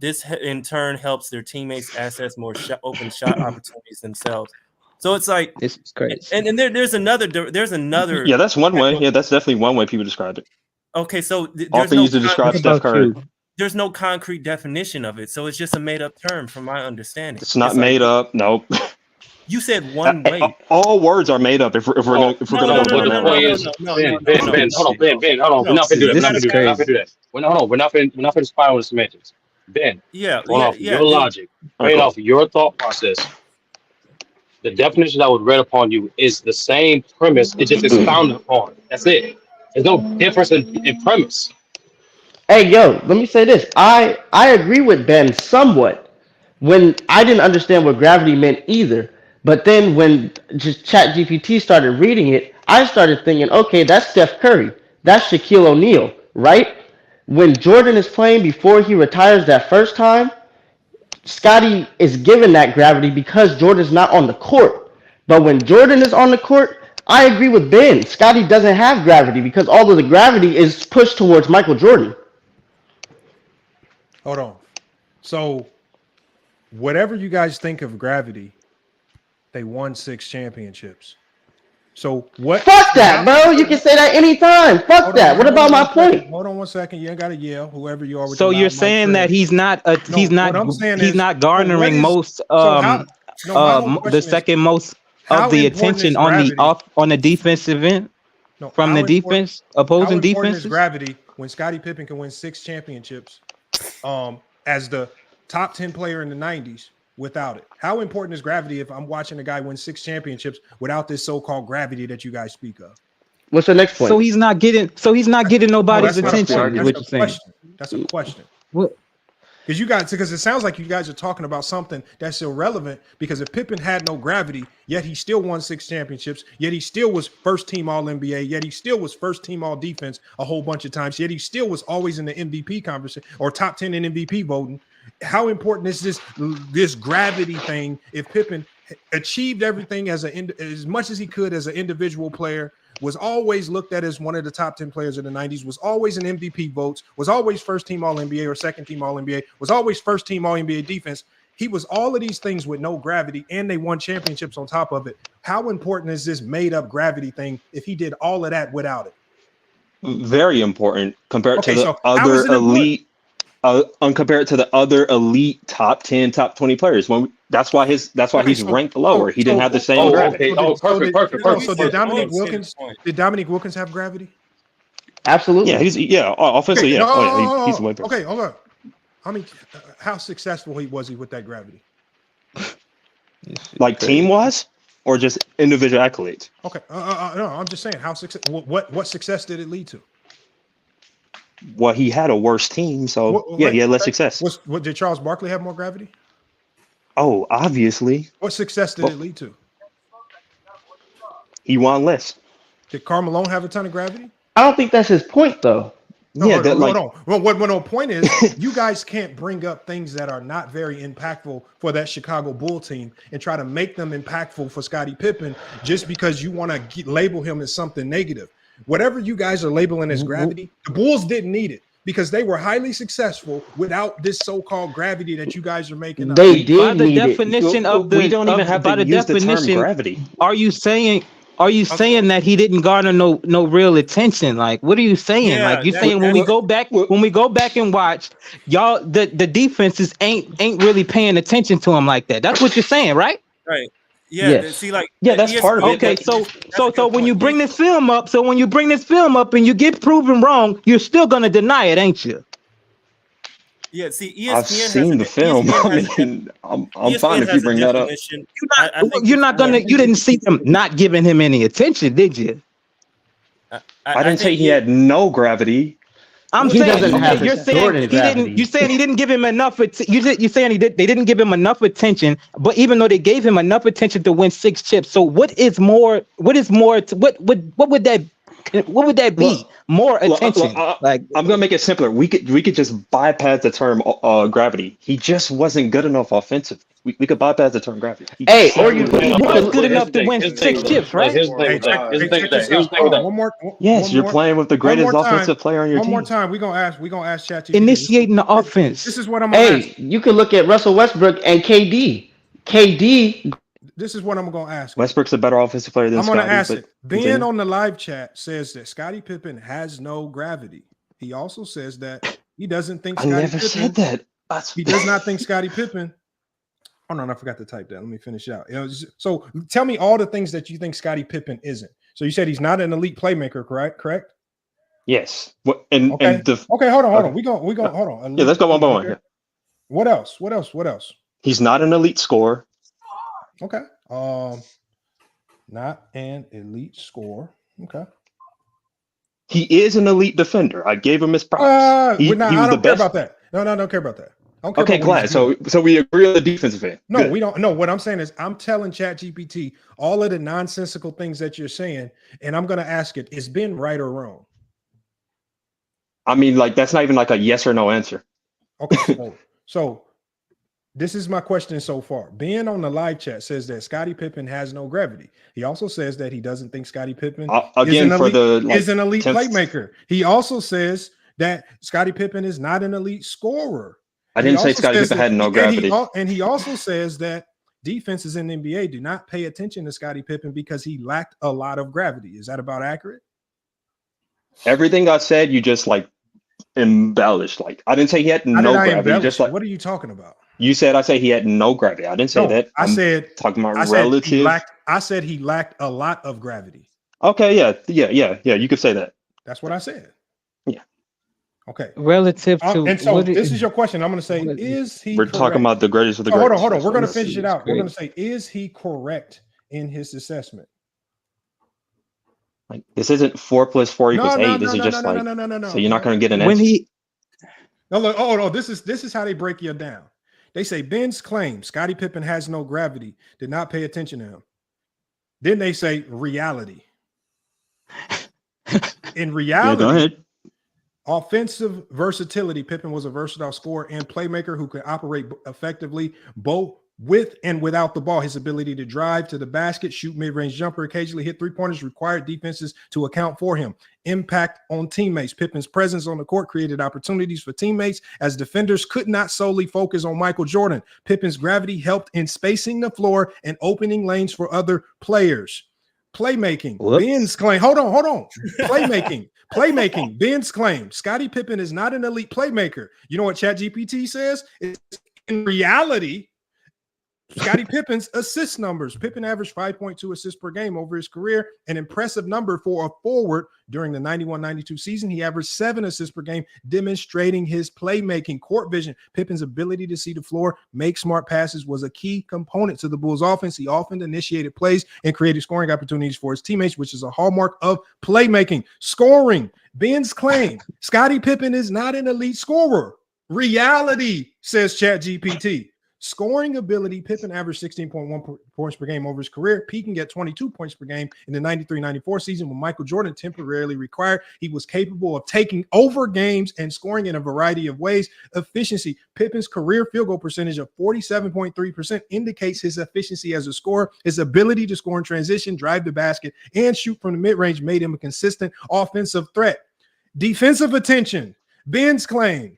This in turn helps their teammates access more open shot opportunities themselves. So it's like this is crazy. And there's another. Yeah, that's one way. Yeah, that's definitely one way people describe it. Okay, so often used to describe Steph Curry. There's no concrete definition of it, so it's just a made-up term, from my understanding. It's not made up. Nope. You said one way. All words are made up. If we're gonna Ben, hold on. We're not gonna do that. We're not gonna spiral the semantics. Ben, your logic, based off your thought process. The definition that was read upon you is the same premise. It just expounded upon. That's it. There's no difference in premise. Hey, yo, let me say this. I agree with Ben somewhat when I didn't understand what gravity meant either. But then when just ChatGPT started reading it, I started thinking, okay, that's Steph Curry. That's Shaquille O'Neal, right? When Jordan is playing before he retires that first time, Scotty is given that gravity because Jordan's not on the court. But when Jordan is on the court, I agree with Ben. Scotty doesn't have gravity because all of the gravity is pushed towards Michael Jordan. Hold on. So, whatever you guys think of gravity, they won 6 championships. So what? Fuck that, bro. You can say that anytime. Fuck that. What about my point? Hold on 1 second. You ain't got to yell. Whoever you are. So you're saying that he's not garnering most the second most of the attention on the defensive end from the defense, opposing defense. Gravity when Scottie Pippen can win 6 championships as the top 10 player in the 90s without it. How important is gravity if I'm watching a guy win 6 championships without this so-called gravity that you guys speak of? What's the next point? So he's not getting nobody's attention. That's a question. What? Because it sounds like you guys are talking about something that's irrelevant, because if Pippen had no gravity, yet he still won 6 championships, yet he still was first team All-NBA, yet he still was first team All-Defense a whole bunch of times, yet he still was always in the MVP conversation or top 10 in MVP voting. How important is this gravity thing if Pippen achieved everything as much as he could as an individual player, was always looked at as one of the top 10 players of the 90s, was always in MVP votes, was always first team All-NBA or second team All-NBA, was always first team All-NBA defense. He was all of these things with no gravity, and they won championships on top of it. How important is this made up gravity thing if he did all of that without it? Very important compared to the other elite. Compared to the other elite top 10, top 20 players. That's why he's ranked lower. He didn't have the same gravity. Perfect. So did Dominique Wilkins have gravity? Absolutely. Yeah, offensively, yeah. He's way better. Okay, hold on. I mean, how successful was he with that gravity? Like team-wise, or just individual accolades? Okay, no, I'm just saying how success. What success did it lead to? Well, he had a worse team, so he had less success. Did Charles Barkley have more gravity? Oh, obviously. What success did it lead to? He won less. Did Karl Malone have a ton of gravity? I don't think that's his point, though. No, yeah, hold that on, like hold on. Well, what the point is, you guys can't bring up things that are not very impactful for that Chicago Bull team and try to make them impactful for Scottie Pippen just because you want to label him as something negative. Whatever you guys are labeling as gravity, the Bulls didn't need it because they were highly successful without this so-called gravity that you guys are making up. They did By the need it. definition of we the don't even have by to the use the term definition, gravity. are you saying that he didn't garner no real attention? Like, what are you saying? Yeah, Like, you that, saying when we go back and watch, y'all the defenses ain't really paying attention to him like that. That's what you're saying, right? right. Yeah, Yes. see, like Yeah, that's part of it. Okay, But so when you bring this film up, and you get proven wrong, you're still gonna deny it, ain't you? yeah, see, ESPN I've seen the film. I mean, I'm fine ESPN if you has a bring that up. definition. You didn't see them not giving him any attention, did you? I didn't say he had no gravity. I'm He saying, doesn't have you're saying Jordan he gravity. didn't. You saying he didn't give him enough. You're saying they didn't give him enough attention. But even though they gave him enough attention to win 6 chips, so what would that be? More attention. Like, I'm gonna make it simpler. We could just bypass the term gravity. He just wasn't good enough offensively. We could bypass the term gravity. Hey, or you was good enough to win 6 chips, right? Here's the thing with that. One more. Yes, you're playing with the greatest offensive player on your team. One more time, we're gonna ask ChatGPT. Initiating the offense. This is what I'm gonna ask. You can look at Russell Westbrook and KD. This is what I'm gonna ask. Westbrook's a better offensive player than I'm gonna Scottie, ask but it. Ben on the live chat says that Scottie Pippen has no gravity. He also says that he doesn't think Scottie Pippen said that. He does not think Scottie Pippen. Oh no, I forgot to type that. Let me finish out. So tell me all the things that you think Scottie Pippen isn't. So you said he's not an elite playmaker, correct? Yes. Hold on. We go. Hold on. Yeah, let's go one by one. Yeah. What else? He's not an elite scorer. Okay. Not an elite scorer. Okay. He is an elite defender. I gave him his props. I he was the don't care best. about that. No, I don't care about that. Okay, glad. So we agree on the defensive end. No, Good. we don't. No, what I'm saying is I'm telling ChatGPT all of the nonsensical things that you're saying, and I'm going to ask it, is Ben right or wrong? I mean, like, that's not even like a yes or no answer. Okay, so this is my question so far. Ben on the live chat says that Scottie Pippen has no gravity. He also says that he doesn't think Scottie Pippen is an elite playmaker. He also says that Scottie Pippen is not an elite scorer. I didn't say Scottie Pippen had no gravity. And he also says that defenses in the NBA do not pay attention to Scottie Pippen because he lacked a lot of gravity. Is that about accurate? Everything I said, you just like embellished. Like, I didn't say he had no gravity. Just like, what are you talking about? You said I say he had no gravity. I didn't say that. I said talking about relative. relative. I said he lacked a lot of gravity. Okay, yeah. You could say that. That's what I said. Yeah. Okay. Relative to and so this is your question. I'm going to say, is he? We're talking about the greatest of the greatest. Hold on. We're going to finish it out. We're going to say, is he correct in his assessment? Like, this isn't 4 + 4 = 8. This is just like no. So you're not going to get an when answer. No, look, no. This is how they break you down. They say Ben's claim Scottie Pippen has no gravity, did not pay attention to him. Then they say reality. In reality, go ahead. Offensive versatility. Pippen was a versatile scorer and playmaker who could operate effectively both with and without the ball. His ability to drive to the basket, shoot mid-range jumper, occasionally hit three-pointers required defenses to account for him. Impact on teammates. Pippen's presence on the court created opportunities for teammates as defenders could not solely focus on Michael Jordan. Pippen's gravity helped in spacing the floor and opening lanes for other players. Playmaking. Ben's claim. Hold on. Playmaking. Ben's claim. Scottie Pippen is not an elite playmaker. You know what ChatGPT says? It's in reality, Scottie Pippen's assist numbers. Pippen averaged 5.2 assists per game over his career, an impressive number for a forward. During the 91-92 season, he averaged 7 assists per game, demonstrating his playmaking, court vision. Pippen's ability to see the floor, make smart passes was a key component to the Bulls' offense. He often initiated plays and created scoring opportunities for his teammates, which is a hallmark of playmaking. Scoring. Ben's claim, Scottie Pippen is not an elite scorer. Reality, says ChatGPT. Scoring ability, Pippen averaged 16.1 points per game over his career, peaking at 22 points per game in the 93-94 season when Michael Jordan temporarily retired. He was capable of taking over games and scoring in a variety of ways. Efficiency, Pippen's career field goal percentage of 47.3% indicates his efficiency as a scorer. His ability to score in transition, drive the basket, and shoot from the mid-range made him a consistent offensive threat. Defensive attention, Ben's claim.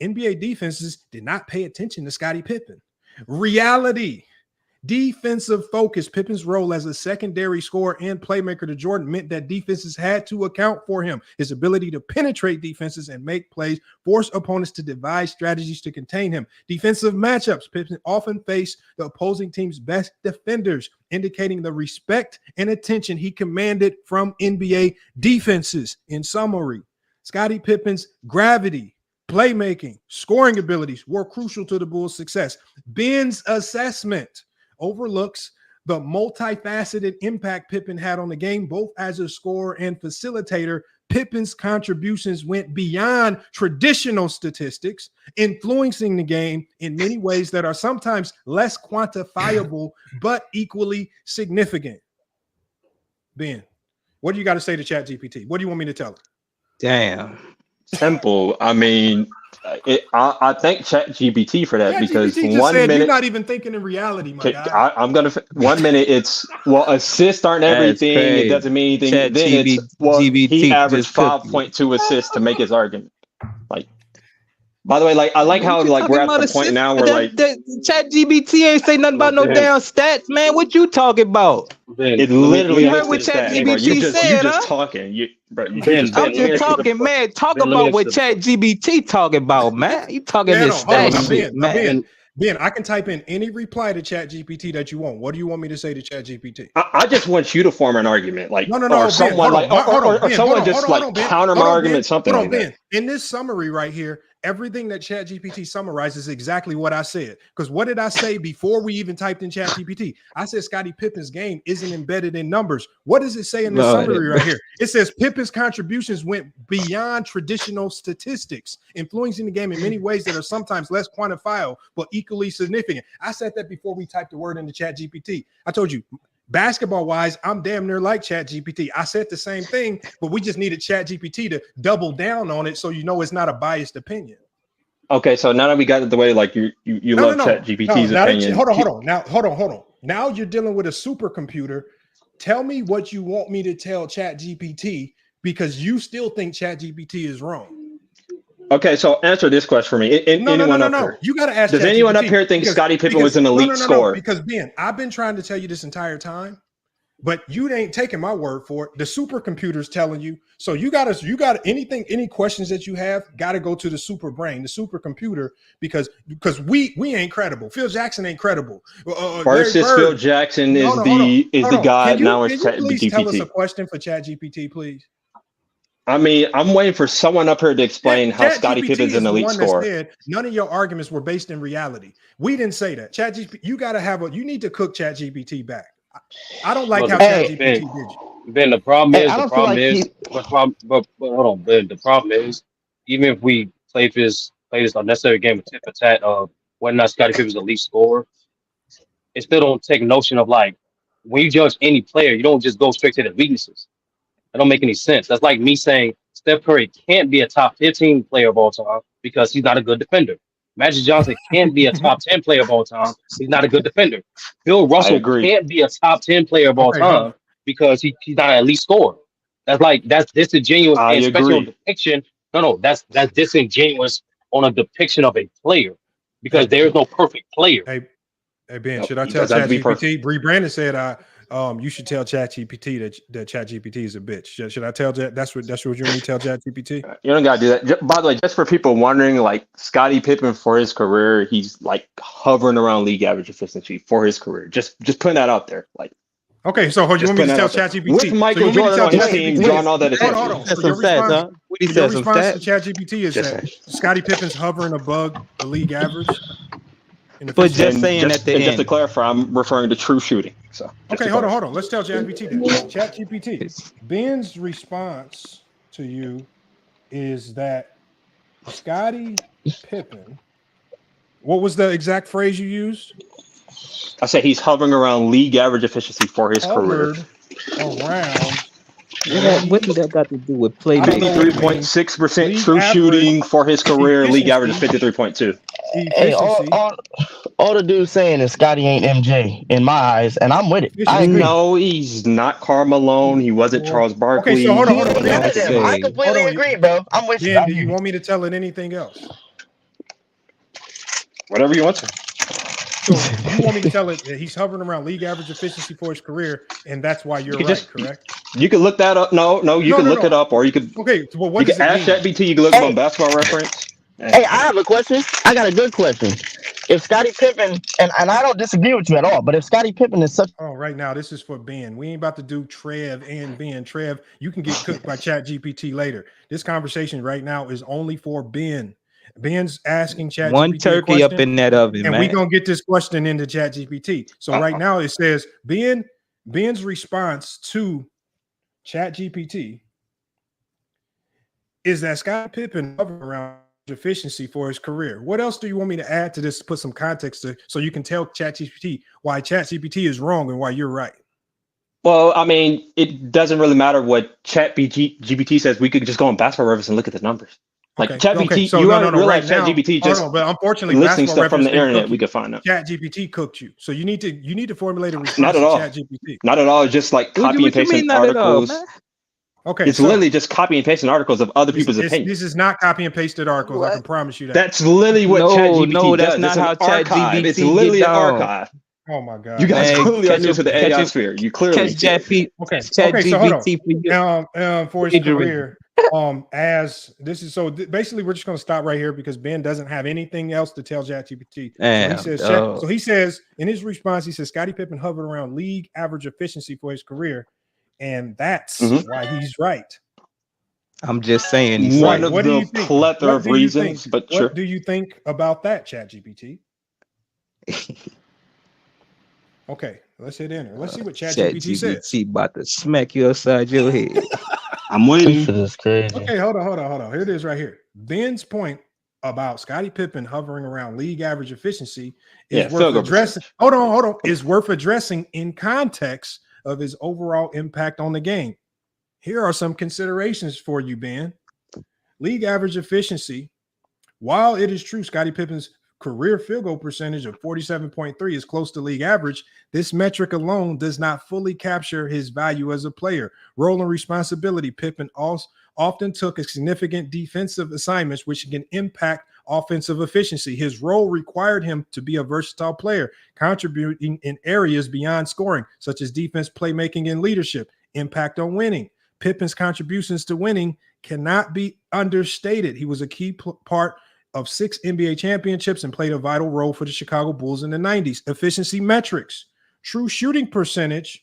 NBA defenses did not pay attention to Scottie Pippen. Reality, defensive focus. Pippen's role as a secondary scorer and playmaker to Jordan meant that defenses had to account for him. His ability to penetrate defenses and make plays forced opponents to devise strategies to contain him. Defensive matchups, Pippen often faced the opposing team's best defenders, indicating the respect and attention he commanded from NBA defenses. In summary, Scottie Pippen's gravity, playmaking, scoring abilities were crucial to the Bulls' success. Ben's assessment overlooks the multifaceted impact Pippen had on the game, both as a scorer and facilitator. Pippen's contributions went beyond traditional statistics, influencing the game in many ways that are sometimes less quantifiable, but equally significant. Ben, what do you got to say to ChatGPT? What do you want me to tell her? Damn. Simple. I mean, I thank ChatGPT for that because just 1 said minute you're not even thinking in reality, my guy. I'm gonna 1 minute. It's assists aren't everything. It doesn't mean anything. Then it's he averaged 5.2 assists to make his argument. Like, by the way, like I like how like we're at the point now where like ChatGPT ain't say nothing about no damn stats, man. What you talking about? It literally you heard what ChatGPT said, you just talking. I'm just talking, man. Talk about what ChatGPT talking about, man. You talking this stat shit, man. Ben, I can type in any reply to ChatGPT that you want. What do you want me to say to ChatGPT? I just want you to form an argument, like no, or someone Ben, like or someone just counter my argument, Ben, something like that. In this summary right here, everything that ChatGPT summarizes is exactly what I said. Because what did I say before we even typed in ChatGPT? I said Scottie Pippen's game isn't embedded in numbers. What does it say in this summary right here? It says Pippen's contributions went beyond traditional statistics, influencing the game in many ways that are sometimes less quantifiable, but equally significant. I said that before we typed the word into ChatGPT. I told you, basketball-wise, I'm damn near like ChatGPT. I said the same thing, but we just needed ChatGPT to double down on it so you know it's not a biased opinion. Okay, so now that we got it the way, like you love ChatGPT's opinion. Hold on. Now, hold on. Now you're dealing with a supercomputer. Tell me what you want me to tell ChatGPT because you still think ChatGPT is wrong. Okay, so answer this question for me. Anyone up here? You got to ask. Does anyone up here think Scottie Pippen was an elite scorer? Because Ben, I've been trying to tell you this entire time, but you ain't taking my word for it. The supercomputer's telling you. So you got any questions that you have, got to go to the super brain, the supercomputer, because we ain't credible. Phil Jackson ain't credible. Versus Phil Jackson is the god. Now it's ChatGPT. Please tell us a question for ChatGPT, please. I mean, I'm waiting for someone up here to explain how Scottie Pippen's an elite scorer. None of your arguments were based in reality. We didn't say that. ChatGPT, you need to cook ChatGPT back. I don't like how ChatGPT did you. Ben, the problem is, even if we play this unnecessary game of tit for tat of whether or not Scottie Pippen's the elite scorer, it still don't take notion of like when you judge any player, you don't just go straight to the weaknesses. That don't make any sense. That's like me saying Steph Curry can't be a top 15 player of all time because he's not a good defender. Magic Johnson can't be a top 10 player of all time. He's not a good defender. Bill Russell can't be a top 10 player of all time because he's not an elite scorer. That's disingenuous and special depiction. No, that's disingenuous on a depiction of a player because there is no perfect player. Hey Ben, should I tell ChatGPT? Bree Brandon said you should tell ChatGPT that ChatGPT is a bitch. Should I tell that? That's what you need to tell ChatGPT. You don't gotta do that. By the way, just for people wondering, like Scottie Pippen for his career, he's like hovering around league average efficiency for his career. Just putting that out there. Like, okay, so you want me to tell ChatGPT with Michael Jordan on his team, drawing all that attention? Hold on. Your response to ChatGPT is that Scottie Pippen's hovering above the league average. But just saying at the end. Just to clarify, I'm referring to true shooting. So okay, hold on. Let's tell ChatGPT that. ChatGPT, Ben's response to you is that Scottie Pippen What was the exact phrase you used? I said he's hovering around league average efficiency for his career. Around. What do that got to do with playmaking? 53.6% true shooting for his career. League average is 53.2. Hey, all the dude's saying is Scotty ain't MJ in my eyes, and I'm with it. I agree. No, he's not Karl Malone. He wasn't Charles Barkley. Okay, so hold on. I completely agree, bro. I'm with you. Ben, do you want me to tell it anything else? Whatever you want to. So you want me to tell it that he's hovering around league average efficiency for his career, and that's why you're right, correct? You can look that up. No, you can look it up, or you could. Okay, well, what you does can it ask mean? ChatGPT. You can look up on Basketball Reference. Hey, I have a question. I got a good question. If Scottie Pippen, and I don't disagree with you at all, but if Scottie Pippen is such... Oh, right now, this is for Ben. We ain't about to do Trev and Ben. Trev, you can get cooked by ChatGPT later. This conversation right now is only for Ben. Ben's asking ChatGPT one turkey up in that oven, and man. we're going to get this question into ChatGPT. So right now it says Ben's response to ChatGPT is that Scottie Pippen hovering around efficiency for his career. What else do you want me to add to this to put some context to so you can tell ChatGPT why ChatGPT is wrong and why you're right? Well, I mean, it doesn't really matter what ChatGPT says. We could just go on Basketball Reference and look at the numbers. Like ChatGPT, So you no, realize right ChatGPT just but unfortunately, listing Basketball stuff from the Reference didn't internet. cook We you. could find out. ChatGPT cooked you, so you need to formulate a response Not at to all. ChatGPT. Not at all. Just like copy and pasting articles. Okay, It's literally just copy and pasting articles of other people's opinions. This is not copy and pasted articles. I can promise you that. That's literally what ChatGPT no, does. that's not It's an how archive. It's ChatGPT literally get an down. archive. Oh my God! You guys Man, clearly are catch new it- to the catch AI it- sphere. You clearly Okay, so hold on. For his career, as this is basically we're just going to stop right here because Ben doesn't have anything else to tell ChatGPT. So he says in his response, he says Scottie Pippen hovered around league average efficiency for his career, and that's why he's right. I'm just saying he's One right. of What do the you think? plethora What of do you reasons, think? but What sure. do you think about that, ChatGPT? Okay, let's hit enter. Let's see what ChatGPT says. ChatGPT about to smack you upside your head. I'm waiting. This is crazy. Okay, hold on. Here it is right here. Ben's point about Scottie Pippen hovering around league average efficiency is worth addressing. Hold on. Is worth addressing in context of his overall impact on the game. Here are some considerations for you, Ben. League average efficiency. While it is true Scottie Pippen's career field goal percentage of 47.3 is close to league average, this metric alone does not fully capture his value as a player. Role and responsibility. Pippen often took a significant defensive assignments which can impact offensive efficiency. His role required him to be a versatile player, contributing in areas beyond scoring, such as defense, playmaking, and leadership. Impact on winning. Pippen's contributions to winning cannot be understated. He was a key part of 6 NBA championships and played a vital role for the Chicago Bulls in the 90s. Efficiency metrics. True shooting percentage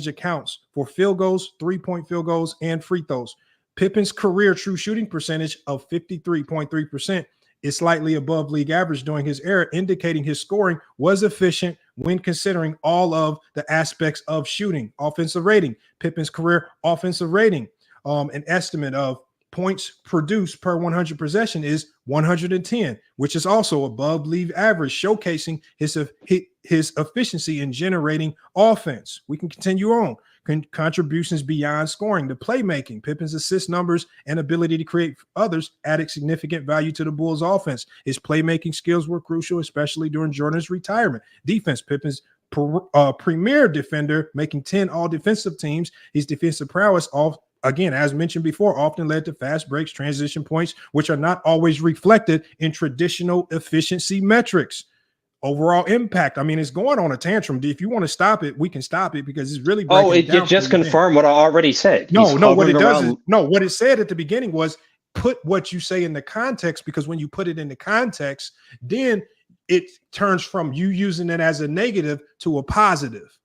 accounts for field goals, 3-point field goals, and free throws. Pippen's career true shooting percentage of 53.3% is slightly above league average during his era, indicating his scoring was efficient when considering all of the aspects of shooting. Offensive rating. Pippen's career offensive rating, an estimate of points produced per 100 possession is 110, which is also above league average, showcasing his efficiency in generating offense. We can continue on. Contributions beyond scoring. The playmaking. Pippen's assist numbers and ability to create others added significant value to the Bulls' offense. His playmaking skills were crucial, especially during Jordan's retirement. Defense. Pippen's premier defender, making 10 all-defensive teams. His defensive prowess again, as mentioned before, often led to fast breaks, transition points, which are not always reflected in traditional efficiency metrics. Overall impact. I mean, it's going on a tantrum. If you want to stop it, we can stop it because it's really breaking it down. It just confirmed what I already said. No, what it does is what it said at the beginning was put what you say in the context, because when you put it in the context, then it turns from you using it as a negative to a positive.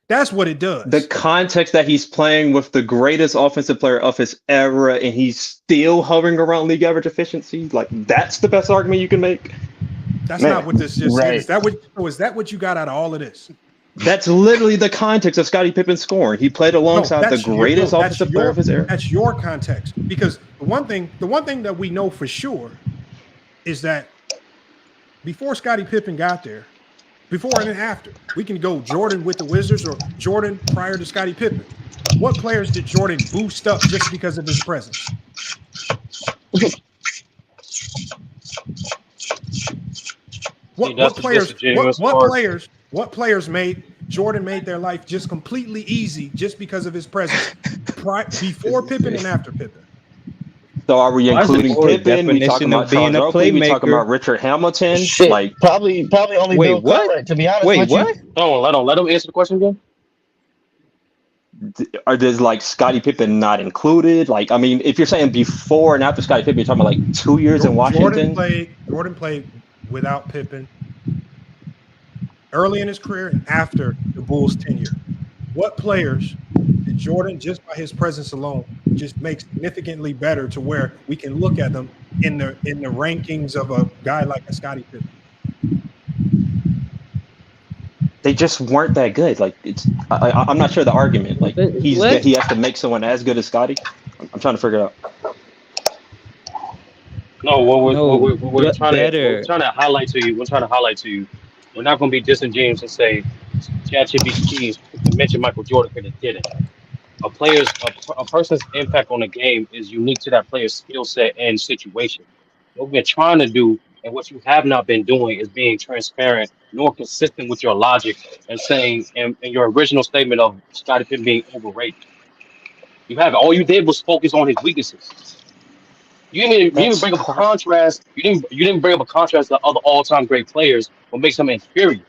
That's what it does. The context that he's playing with the greatest offensive player of his era and he's still hovering around league average efficiency, like that's the best argument you can make. That's not what this just said. Is that what you got out of all of this? That's literally the context of Scottie Pippen scoring. He played alongside the greatest offensive player of his era. That's your context. Because the one thing that we know for sure is that before Scottie Pippen got there, before and after. We can go Jordan with the Wizards or Jordan prior to Scottie Pippen. What players did Jordan boost up just because of his presence? What players made Jordan made their life just completely easy just because of his presence before Pippen and after Pippen? So are we including Pippen? We talking about Charles Oakley? We talking about Richard Hamilton? Shit, like probably only wait, Bill what? Cartwright, to be honest Wait, with what? you. Hold on, let him answer the question again. Or does like Scottie Pippen not included? Like, I mean, if you're saying before and after Scottie Pippen, you're talking about like 2 years in Washington. Jordan played without Pippen early in his career and after the Bulls' tenure. What players did Jordan, just by his presence alone, just make significantly better to where we can look at them in the rankings of a guy like a Scottie Pippen? They just weren't that good. Like I'm not sure the argument. Like he has to make someone as good as Scottie. I'm trying to figure it out. No, what we're trying to highlight to you. We're not going to be disingenuous and say ChatGPT mentioned Michael Jordan because it didn't. A person's impact on the game is unique to that player's skill set and situation. What we've been trying to do, and what you have not been doing, is being transparent nor consistent with your logic and saying, and your original statement of Scottie Pippen being overrated. All you did was focus on his weaknesses. You didn't bring up a contrast. You didn't bring up a contrast to other all-time great players, what makes them inferior.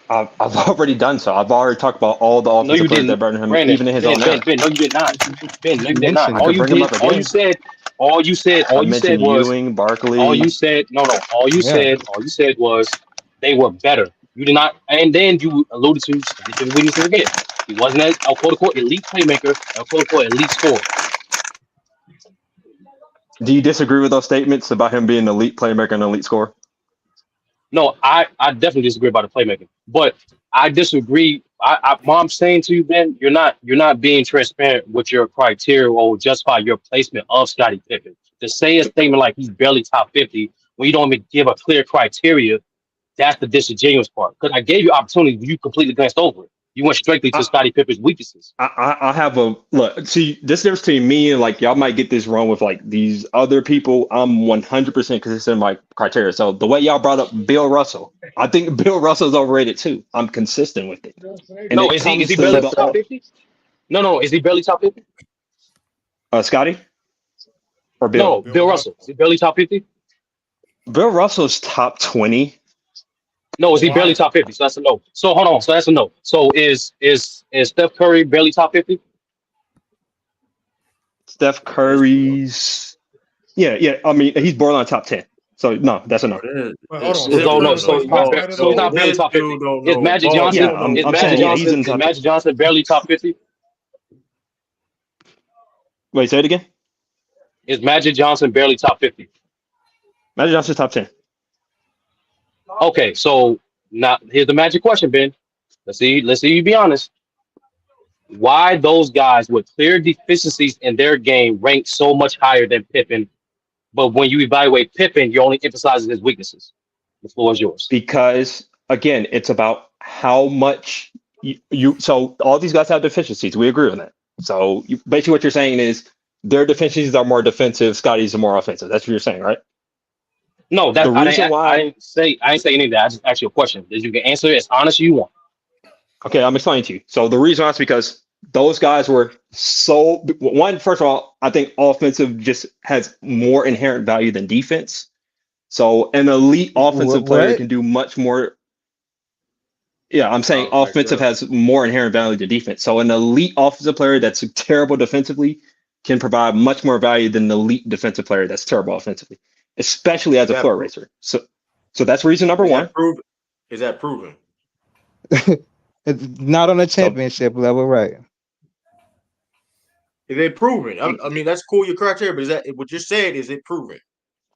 I've already done so. I've already talked about all the offensive players that better than him, even in his own era. Ben, no, you did not. Ben, no, you did not. All you said was Ewing, Barkley. All you said was they were better. You did not, and then you alluded to the weaknesses again. He wasn't a quote unquote elite playmaker, a quote unquote elite scorer. Do you disagree with those statements about him being an elite playmaker and an elite scorer? No, I definitely disagree about the playmaking, but I disagree. What I'm saying to you, Ben, you're not being transparent with your criteria or justify your placement of Scottie Pippen. To say a statement like he's barely top 50 when you don't even give a clear criteria, that's the disingenuous part. Because I gave you opportunity, you completely glanced over it. You went strictly to Scottie Pippen's weaknesses. I have a look. See, this difference between me and like y'all might get this wrong with like these other people. I'm 100% consistent in my criteria. So the way y'all brought up Bill Russell, I think Bill Russell's overrated too. I'm consistent with it. And no, is he barely top 50? No, is he barely top 50? Scottie or Bill? No, Bill Russell. Is he barely top 50? Bill Russell's top 20. No, is he barely top 50? So that's a no. So hold on. So that's a no. So is Steph Curry barely top 50? Steph Curry's, yeah. I mean, he's borderline top 10. So no, that's a no. So he's not barely top 50. Is Magic Johnson? Is Magic Johnson barely top 50? Wait, say it again. Is Magic Johnson barely top 50? Magic Johnson's top 10. Okay, so now here's the magic question, Ben. Let's see you be honest. Why those guys with clear deficiencies in their game rank so much higher than Pippen, but when you evaluate Pippen, you only emphasize his weaknesses? The floor is yours. Because again, it's about how much you so all these guys have deficiencies. We agree on that. So basically what you're saying is their deficiencies are more defensive, Scottie's are more offensive. That's what you're saying, right? No, that's I didn't say any of that. I just asked you a question. You can answer it as honest as you want. Okay, I'm explaining to you. So the reason why is because those guys were so one. First of all, I think offensive just has more inherent value than defense. So an elite offensive player can do much more. Yeah, I'm saying offensive has more inherent value than defense. So an elite offensive player that's terrible defensively can provide much more value than an elite defensive player that's terrible offensively, especially as a floor racer. So that's reason number one. Is that proven? It's not on a championship level, right? Is it proven? I mean, that's cool, your criteria, but is that what you said? Is it proven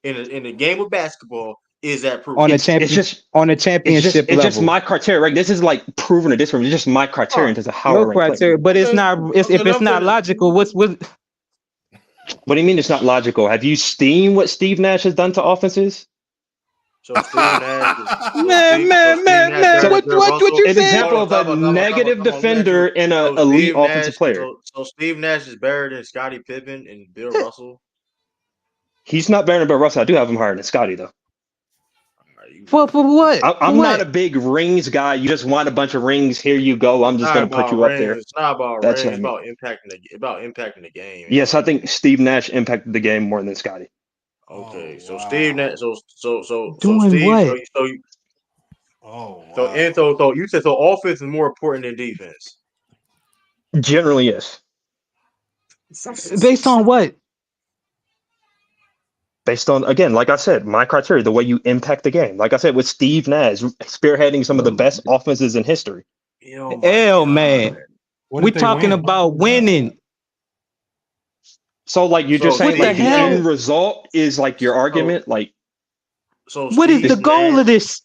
in the game of basketball? Is that proven on a championship level? It's just my criteria, right? This is like proven or disproven. It's just my criteria in terms of how your criteria, but it's not. If it's not logical, what's What do you mean it's not logical? Have you seen what Steve Nash has done to offenses? So Steve Nash is man. What you An saying? example of a negative defender and an elite offensive player. So Steve Nash is better than Scottie Pippen and Bill Russell. He's not better than Bill Russell. I do have him higher than Scotty though. For what? I'm not a big rings guy. You just want a bunch of rings. Here you go. I'm just going to put you up there. It's not about That's rings. what I It's mean. about impacting the game. Yes, I think Steve Nash impacted the game more than Scotty. Okay, so Steve Nash. So Doing Steve. what? So you said so offense is more important than defense. Generally, yes. Based on what? Based on, again, like I said, my criteria, the way you impact the game. Like I said, with Steve Nash spearheading some of the best offenses in history. Hell, man. We're talking about winning. So, like, you're just saying, like, the hell? end result is, like, your argument? Like, so what is the goal of this?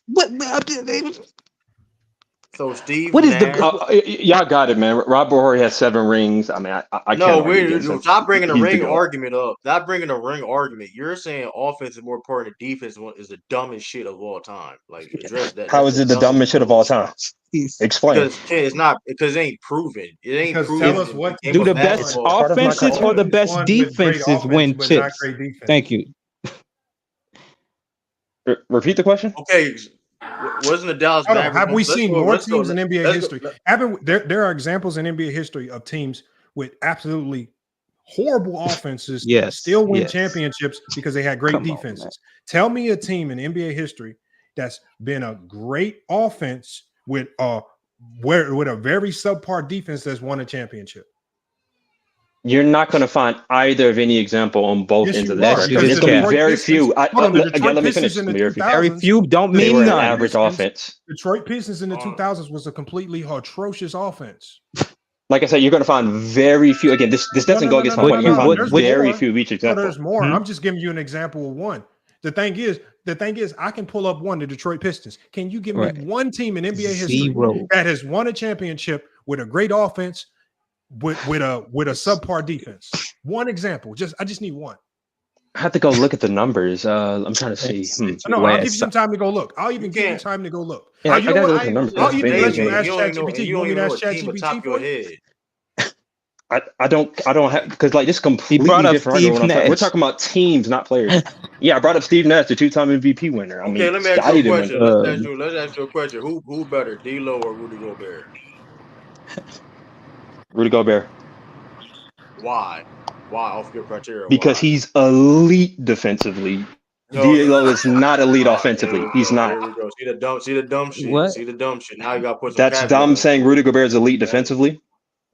So Steve What is Nash, y'all got it, man. Rob Horry has 7 rings. I mean, I can't. no, argue against him. stop bringing the He's ring GOAT. argument up. Stop bringing the ring argument. You're saying offense is more important than defense is the dumbest shit of all time. Like, address that. How is it the dumbest shit of all time? Explain. Because it's not. Because it ain't proven. It ain't proven. Tell us what Do the best offenses or the best defenses win chips? Thank you. Repeat the question. Okay. Wasn't the Dallas Mavericks? Have we seen more teams in NBA history? There are examples in NBA history of teams with absolutely horrible offenses still win championships because they had great defenses. Tell me a team in NBA history that's been a great offense with a very subpar defense that's won a championship. You're not going to find either of any example on both ends of that. It's going to be very few. Again, let me finish. Very few don't They mean were an none. average offense. Detroit Pistons in the 2000s was a completely atrocious offense. Like I said, you're going to find very few. Again, this doesn't go against my point. You're going to find very few of each example. There's more. I'm just giving you an example of one. The thing is, I can pull up one, the Detroit Pistons. Can you give me one team in NBA history that has won a championship with a great offense with a subpar defense? One example. I just need one. I have to go look at the numbers. I'm trying to see. No, I'll give you some time to go look. I'll even give you time to go look. Yeah, I gotta look at the numbers. I'll even let you ask ChatGPT. You want me to ask ChatGPT for you? I don't have, because like this is completely different. We're talking about teams, not players. Yeah, I brought up Steve Nash, the 2-time MVP winner. I mean, let me ask you a question. Let's ask you a question. Who better, D'Lo or Rudy Gobert? Rudy Gobert. Why? Why off your criteria? Because he's elite defensively. D'Lo is not elite offensively. He's not. Here we go. See the dumb shit. What? See the dumb shit. Now you got to put some. That's dumb saying Rudy Gobert is elite defensively.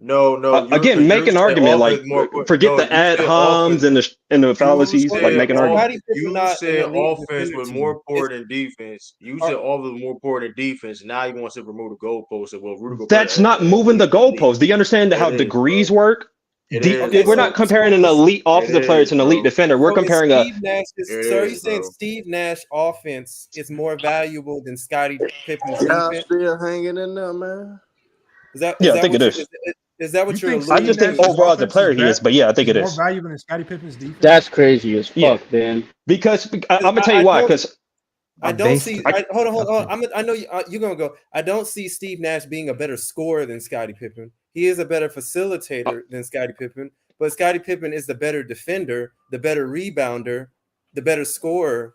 No. Again, make an argument. Like, forget the ad homs and the fallacies. Like, make an argument. You said offense was more important than defense. You said offense was more important than defense. Now you want to remove the goalpost. Well, Rudy Gobert. That's not moving the goalpost. Do you understand how degrees work? We're not comparing an elite offensive player to an elite defender. We're comparing so are you saying Steve Nash offense is more valuable than Scottie Pippen's defense? Still hanging in there, man. I think it is. Is that what you're alluding I just think overall as a player he is, but yeah, I think it is. More valuable than Scottie Pippen's defense. That's crazy as fuck, man. Because I'm gonna tell you why. Because I don't see. Hold on. I know you're gonna go. I don't see Steve Nash being a better scorer than Scottie Pippen. He is a better facilitator than Scottie Pippen, but Scottie Pippen is the better defender, the better rebounder, the better scorer,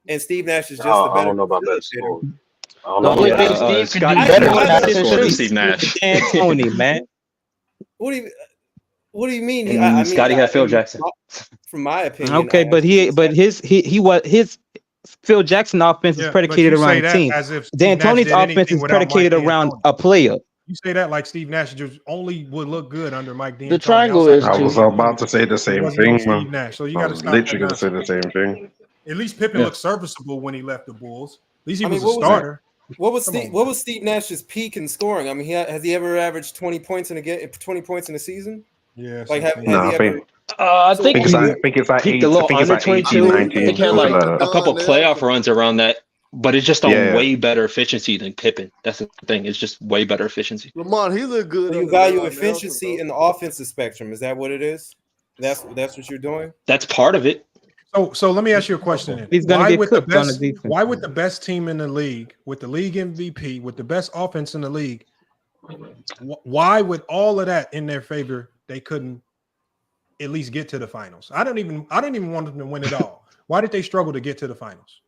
and Steve Nash is just the better. I don't know about that score. The only thing Steve can do better than Steve Nash. Tony, man. What do you mean? I mean, Scotty had Phil Jackson. From my opinion. Okay, but his Phil Jackson offense is predicated around a team. D'Antoni's offense is predicated around a player. You say that like Steve Nash just only would look good under Mike D'Antoni. The triangle is. I was about to say the same thing. Steve Nash, so you got to stop. Literally going to say the same thing. At least Pippen looked serviceable when he left the Bulls. At least he was a starter. What was Steve Nash's peak in scoring? I mean, has he ever averaged 20 points in a game? 20 points in a season? Yeah. Like I think it's like peaked a little under 22. I think he had like a couple playoff runs around that. But it's just a way better efficiency than Pippen. That's the thing. It's just way better efficiency. Lamont, he look good. You value efficiency in the offensive spectrum. Is that what it is? That's what you're doing? That's part of it. So let me ask you a question then. He's gonna Why get with the cooked on the best? defense. Why with the best team in the league, with the league MVP, with the best offense in the league? Why, with all of that in their favor, they couldn't at least get to the finals? I don't even want them to win it all. Why did they struggle to get to the finals?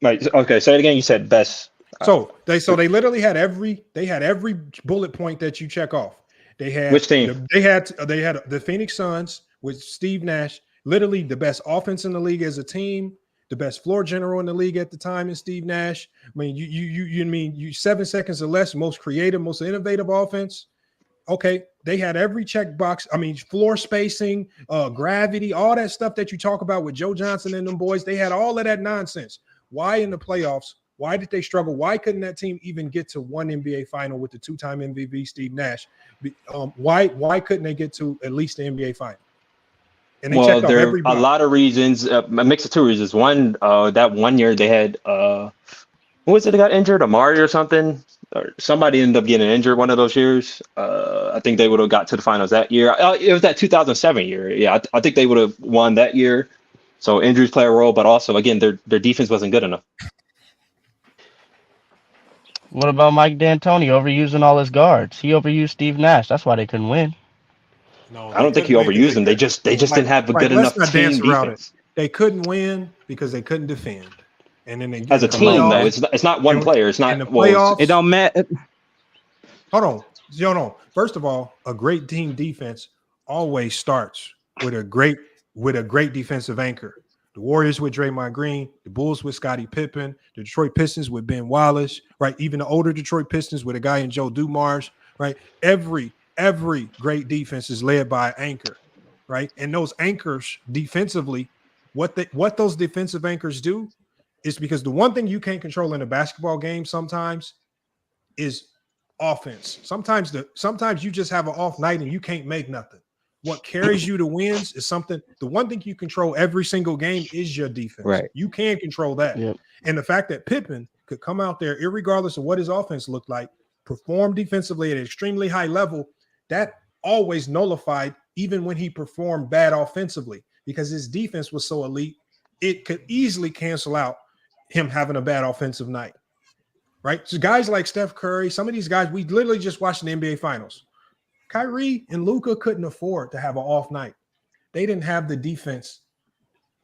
Right. Okay. Say it again. You said best. So they literally had every bullet point that you check off. They had Which team? They had the Phoenix Suns with Steve Nash, literally the best offense in the league as a team, the best floor general in the league at the time is Steve Nash. I mean, you 7 seconds or less, most creative, most innovative offense. Okay, they had every checkbox. I mean, floor spacing, gravity, all that stuff that you talk about with Joe Johnson and them boys. They had all of that nonsense. Why in the playoffs? Why did they struggle? Why couldn't that team even get to one NBA final with the two-time MVP Steve Nash? Why couldn't they get to at least the NBA final? And they checked off every box. A lot of reasons. A mix of two reasons. One, that 1 year they had who was it that got injured? Amari or something? Or somebody ended up getting injured one of those years. I think they would have got to the finals that year. It was that 2007 year. Yeah, I think they would have won that year. So injuries play a role, but also again their defense wasn't good enough. What about Mike D'Antoni overusing all his guards? He overused Steve Nash. That's why they couldn't win. No, I don't think he overused them. They just didn't have a good enough team defense. They couldn't win because they couldn't defend. And then they As a team, though, it's not one player. It's not in the playoffs. It don't matter. Hold on. First of all, a great team defense always starts with a great defensive anchor. The Warriors with Draymond Green, the Bulls with Scottie Pippen, the Detroit Pistons with Ben Wallace, right? Even the older Detroit Pistons with a guy in Joe Dumars, right? Every great defense is led by an anchor, right? And those anchors defensively, what those defensive anchors do is, because the one thing you can't control in a basketball game sometimes is offense. Sometimes you just have an off night and you can't make nothing. What carries you to wins is something. The one thing you control every single game is your defense. Right. You can control that. Yep. And the fact that Pippen could come out there, irregardless of what his offense looked like, perform defensively at an extremely high level, that always nullified even when he performed bad offensively, because his defense was so elite, it could easily cancel out him having a bad offensive night. Right. So guys like Steph Curry, some of these guys, we literally just watched the NBA Finals. Kyrie and Luka couldn't afford to have an off night. They didn't have the defense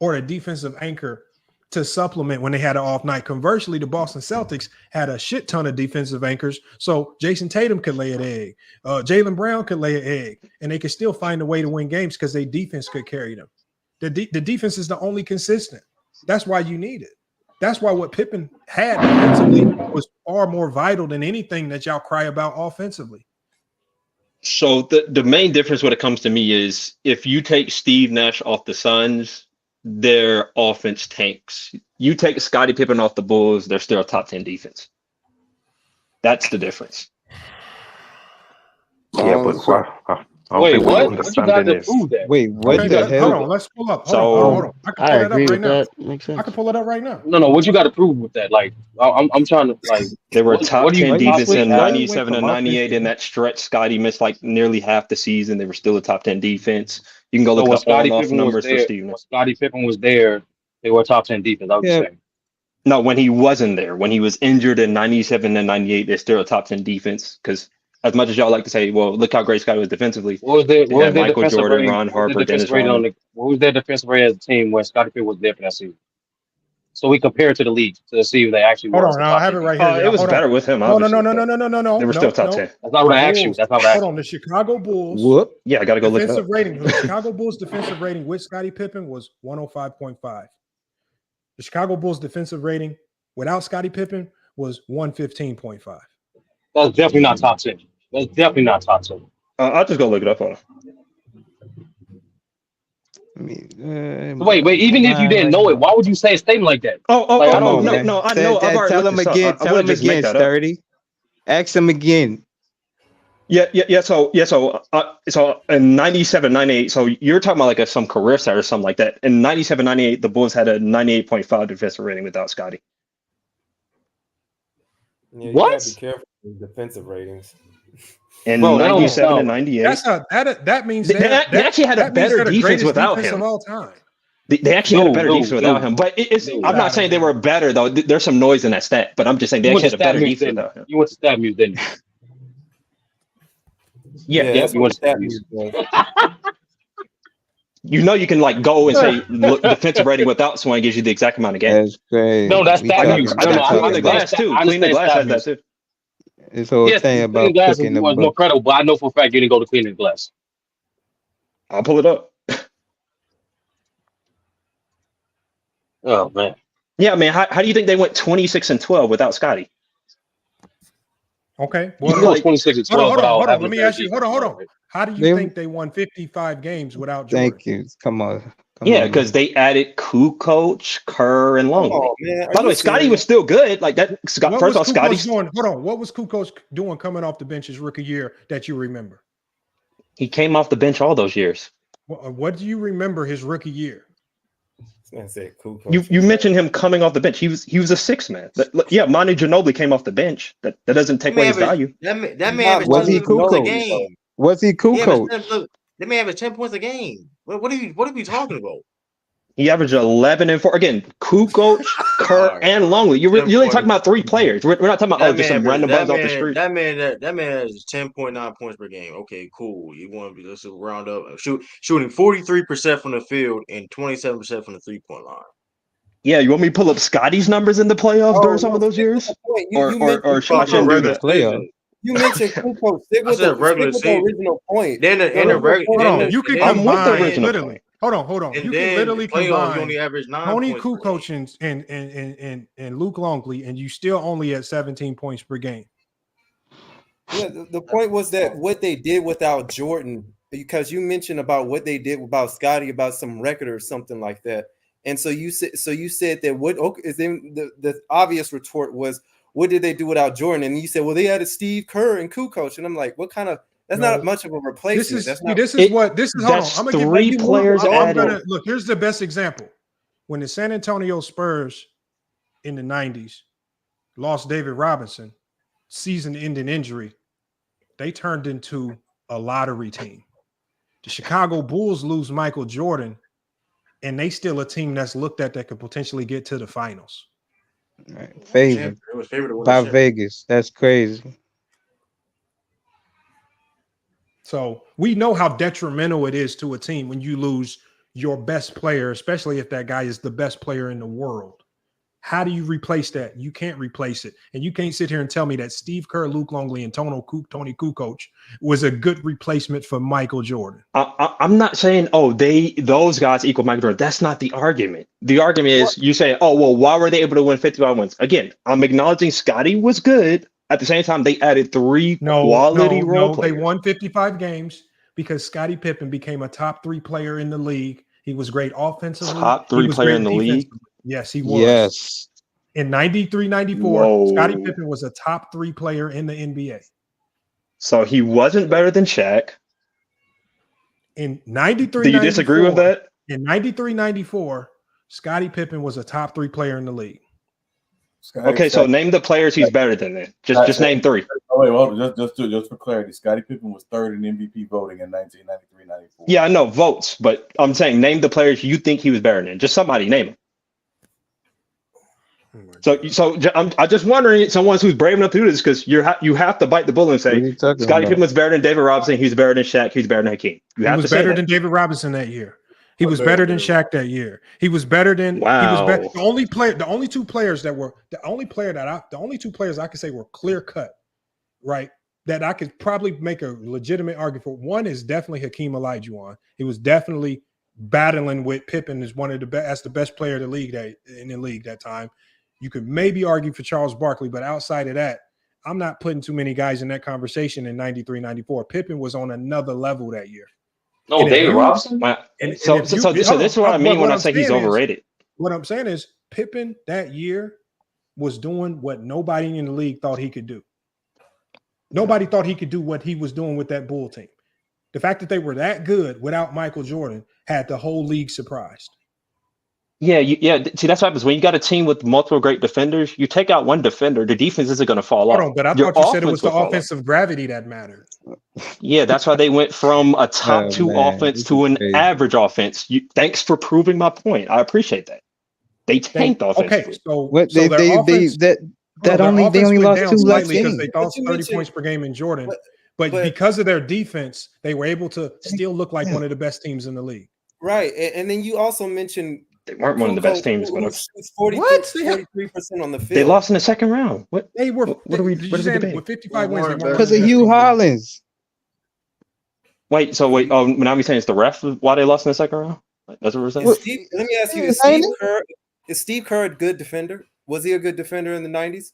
or a defensive anchor to supplement when they had an off night. Conversely, the Boston Celtics had a shit ton of defensive anchors, so Jason Tatum could lay an egg. Jaylen Brown could lay an egg, and they could still find a way to win games because their defense could carry them. The defense is the only consistent. That's why you need it. That's why what Pippen had defensively was far more vital than anything that y'all cry about offensively. So the main difference when it comes to me is if you take Steve Nash off the Suns, their offense tanks. You take Scottie Pippen off the Bulls, they're still a top 10 defense. That's the difference. Yeah, but wait, what? What you got to prove that? Wait, what Okay, the hell? hold on, let's pull up. Hold on. I can pull it up right now. Makes sense. I can pull it up right now. No, what you got to prove with that? Like, I'm trying to like. They were top 10 defense in Why you 97 went and from 98 in that stretch. Scottie missed like nearly half the season. They were still a top 10 defense. You can go look So when up Scottie all off Pippen was numbers for there, Steve Nash. when Scottie Pippen was there, they were top 10 defense. I was Yeah. saying. No, when he wasn't there, when he was injured in 97 and 98, they're still a top 10 defense. Because as much as y'all like to say, well, look how great Scottie was defensively. What was their Michael defensive Jordan, rating? Ron What was Harper, their Dennis defensive rating Rodman. what was their defensive rating as a team when Scottie Pippen was there for that season? So we compare it to the league to see if they actually Hold was on, the I top have 10 it right defense. here. It was Hold better on. with him, No. obviously. No. They were still top 10. That's not what I asked you. Bulls. That's not what I asked Hold on. The Chicago Bulls. Whoop. Yeah, I got to go look it Defensive up. rating. The Chicago Bulls defensive rating with Scottie Pippen was 105.5. The Chicago Bulls defensive rating without Scottie Pippen was 115.5. That's definitely not top 10. That's definitely not top 10. I'll just go look it up on Wait. Even if you didn't know it, why would you say a statement like that? Like, I don't know. No, I know. I've already Tell looked him this up. again. I Tell wouldn't him just make again, that up. Sturdy. Ask him again. So in 97, 98, so you're talking about like some career stat or something like that. In 97, 98, the Bulls had a 98.5 defensive rating without Scottie. Yeah, you What? gotta be careful with defensive ratings. In Bro, that don't 97 and sound- 98. That means They actually had a that means better they're the defense greatest without defense him. of all time. They actually had a better defense without him. But I'm not saying they were better, though. There's some noise in that stat. But I'm just saying they actually had a better defense without him. You went to stat muse, didn't you? Yeah, Yep, you went to stat muse. You know you can like go and say look, defensive rating without Swain gives you the exact amount of games. That's crazy. No, that's stat muse. I got clean the glass too. Clean the glass has that too. This whole thing about cooking the was more credible, but I know for a fact you didn't go to cleaning the glass. I'll pull it up. Oh man. Yeah, man. How do you think they went 26-12 without Scotty? Okay. Well, like, 26-12. Hold on. Let me ask you. Hold on. How do you think they won 55 games without Jordan? Thank you. Come on. Because they added Kukoc, Kerr, and Longley. Oh, man. By the way, Scotty was still good. Like that. First of all, Scotty's doing. Hold on. What was Kukoc doing coming off the bench his rookie year that you remember? He came off the bench all those years. What do you remember his rookie year? You mentioned him coming off the bench. He was a six man. Yeah, Manu Ginobili came off the bench. That doesn't take away his value. That man was he Kukoc? Was he Kukoc? That man averaged 10 points a game. What are we talking about? He averaged 11 and 4. Again, Kukoc, Kerr, and Longley. You're really talking about three players. We're not talking about just some random buzz off the street. That man has 10.9 points per game. Okay, cool. You want to be let's round up shooting 43% from the field and 27% from the 3-point line. Yeah, you want me to pull up Scotty's numbers in the playoffs during some of those years? Or should I do that? Playoffs. You mentioned Kukoc. Stick with the original point. Then the regular. You can combine literally. Hold on. And you can literally combine only average 9 Tony points Kukoc and Luke Longley, and you still only at 17 points per game. Yeah, the point was that what they did without Jordan, because you mentioned about what they did about Scotty, about some record or something like that. And so you said that what then the obvious retort was, what did they do without Jordan? And you said, well, they added Steve Kerr and Kukoc. And I'm like, what kind of that's not much of a replacement. Hold on. I'm gonna three give players added. Look, here's the best example. When the San Antonio Spurs in the 90s lost David Robinson, season-ending injury, they turned into a lottery team. The Chicago Bulls lose Michael Jordan, and they still a team that's looked at that could potentially get to the finals. Right. Favored by Vegas. That's crazy. So we know how detrimental it is to a team when you lose your best player, especially if that guy is the best player in the world. How do you replace that? You can't replace it. And you can't sit here and tell me that Steve Kerr, Luke Longley, and Tony Kukoc was a good replacement for Michael Jordan. I'm not saying, those guys equal Michael Jordan. That's not the argument. The argument is you say, why were they able to win 55 wins? Again, I'm acknowledging Scotty was good. At the same time, they added three quality role players. They won 55 games because Scottie Pippen became a top 3 player in the league. He was great offensively. Top 3 player in the league? Yes, he was. Yes. In 93-94, Scottie Pippen was a top 3 player in the NBA. So he wasn't better than Shaq. In 93-94. Do you disagree with that? In 93-94, Scottie Pippen was a top 3 player in the league. Okay, so name the players he's better than then. Just name 3. Oh wait, well, just for clarity, Scottie Pippen was 3rd in MVP voting in 1993-94. Yeah, I know votes, but I'm saying name the players you think he was better than. Just somebody name them. So I'm just wondering, someone who's brave enough to do this, because you have to bite the bullet and say Scottie Pippen was better than David Robinson. He's better than Shaq. He's better than Hakeem. He was better than David Robinson that year. He was better than Shaq that year. He was better than the only two players I could say were clear cut, right? That I could probably make a legitimate argument for. One is definitely Hakeem Olajuwon. He was definitely battling with Pippen as one of the best, as the best player in the league that time. You could maybe argue for Charles Barkley, but outside of that, I'm not putting too many guys in that conversation in 93-94. Pippen was on another level that year. No, David Robinson? So this is what I mean when I say he's overrated. What I'm saying is Pippen that year was doing what nobody in the league thought he could do. Nobody thought he could do what he was doing with that Bull team. The fact that they were that good without Michael Jordan had the whole league surprised. Yeah, See, that's what happens when you got a team with multiple great defenders. You take out one defender, the defense isn't going to fall off. Hold on, but I thought you said it was the offensive gravity that mattered. Yeah, that's why they went from a top two offense to an average offense. Thanks for proving my point. I appreciate that. They tanked offensively. Okay, so What so their offense, they only lost two left because they games. lost 30 points per game in Jordan. But because of their defense, they were able to still look like one of the best teams in the league. Right, and then you also mentioned they weren't one of the best teams, but 43% on the field. They lost in the second round. What? They were. What are we? What is it? With 55 wins, because of Hugh Hollins. Wait. Oh, now we're saying it's the ref why they lost in the second round. That's what we're saying. Let me ask you: Is Steve Kerr a good defender? Was he a good defender in the 90s?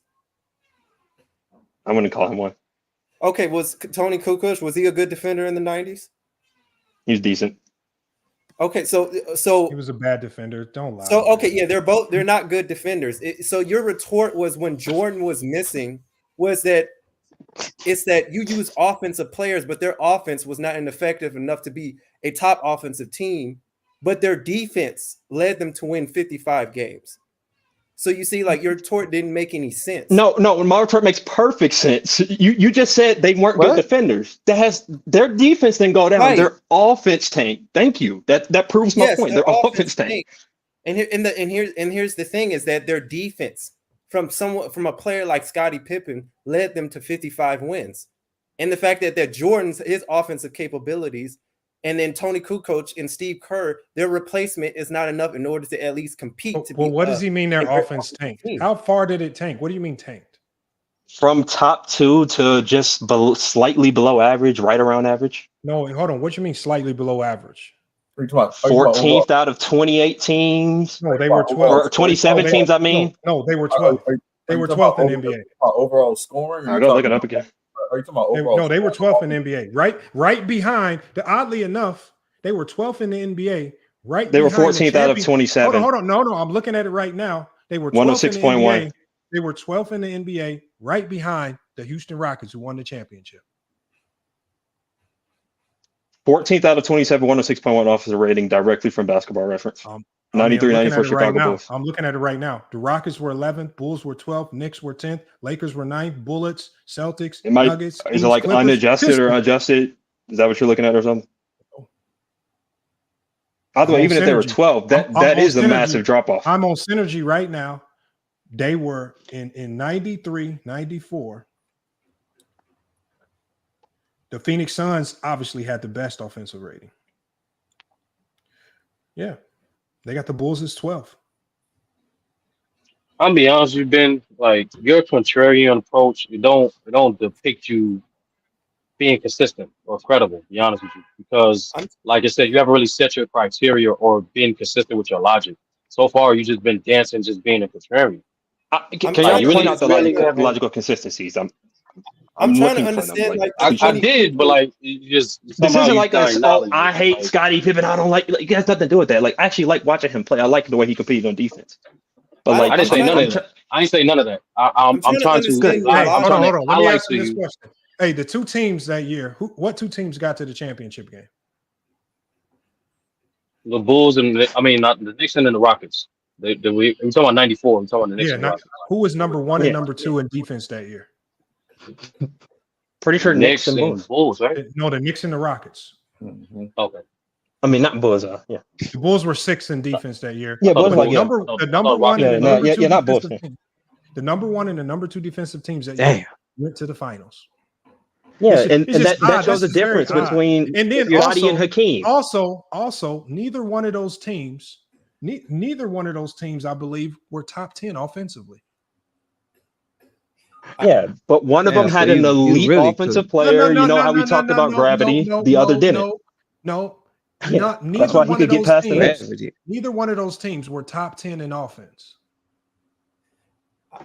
I'm going to call him one. Okay, was Tony Kukoc, was he a good defender in the 90s? He was decent. Okay, so he was a bad defender. Don't lie. So okay, yeah, they're not good defenders. So your retort was when Jordan was missing was that it's that you use offensive players, but their offense was not effective enough to be a top offensive team, but their defense led them to win 55 games. So you see, like your retort didn't make any sense. No, my retort makes perfect sense. You just said they weren't good defenders. Their defense didn't go down. Right. Their offense tanked. Thank you. That proves my point. Their offense tanked. And here's the thing is that their defense from a player like Scottie Pippen led them to 55 wins. And the fact that Jordan's his offensive capabilities and then Tony Kukoc and Steve Kerr, their replacement is not enough in order to at least compete. Well, what does he mean their offense tanked? How far did it tank? What do you mean tanked? From top two to just slightly below average, right around average. No, hold on. What do you mean slightly below average? 14th out of 28 teams. No, they were 12. Or 27 teams, I mean. No, they were 12. They were 12th in the NBA. Overall scoring? I gotta look it up again. Are you talking about overall? No, they were 12th in the NBA. Right behind. Oddly enough, they were 12th in the NBA. Right. They were 14th out of 27. Hold on. No. I'm looking at it right now. They were 106.1. They were 12th in the NBA, right behind the Houston Rockets, who won the championship. 14th out of 27, 106.1 offensive rating directly from Basketball Reference. 93, 94 Chicago Bulls. I'm looking at it right now. The Rockets were 11th, Bulls were 12th, Knicks were 10th, Lakers were 9th, Bullets, Celtics, Nuggets. Is it like Clippers, unadjusted or adjusted? Is that what you're looking at or something? Either way, even if they were 12, that is a massive drop off. I'm on Synergy right now. They were in 93, 94. The Phoenix Suns obviously had the best offensive rating. Yeah. They got the Bulls as 12. I'll be honest, you've been like your contrarian approach. It don't depict you being consistent or credible. To be honest with you, because like I said, you haven't really set your criteria or being consistent with your logic. So far, you just been dancing, just being a contrarian. Can you point out the logical consistencies? I'm trying to understand. I did, but like you just this isn't like I hate Scottie Pippen. I don't like it has nothing to do with that. Like I actually like watching him play. I like the way he competed on defense. But like I didn't say none of that. I didn't say none of that. I'm trying to. Hold on. Let me ask you this question. Hey, the two teams that year. What two teams got to the championship game? The Bulls and not the Knicks and the Rockets. We talking about 94. I'm talking about the Knicks. Yeah. Who was number one and number two in defense that year? Pretty sure Knicks and Bulls, right? No, the Knicks and the Rockets. Mm-hmm. Okay. I mean, not Bulls. Yeah. The Bulls were 6th in defense that year. Yeah, Bulls the number one and the number two not Bulls. The number one and the number two defensive teams that year went to the finals. Yeah, and that shows the difference between Roddy and Hakeem. Also, neither one of those teams, I believe, were top 10 offensively. Yeah, but one of them had an elite offensive player. You know how we talked about gravity. The other didn't. That's why he could get past the Knicks. Neither one of those teams were top 10 in offense.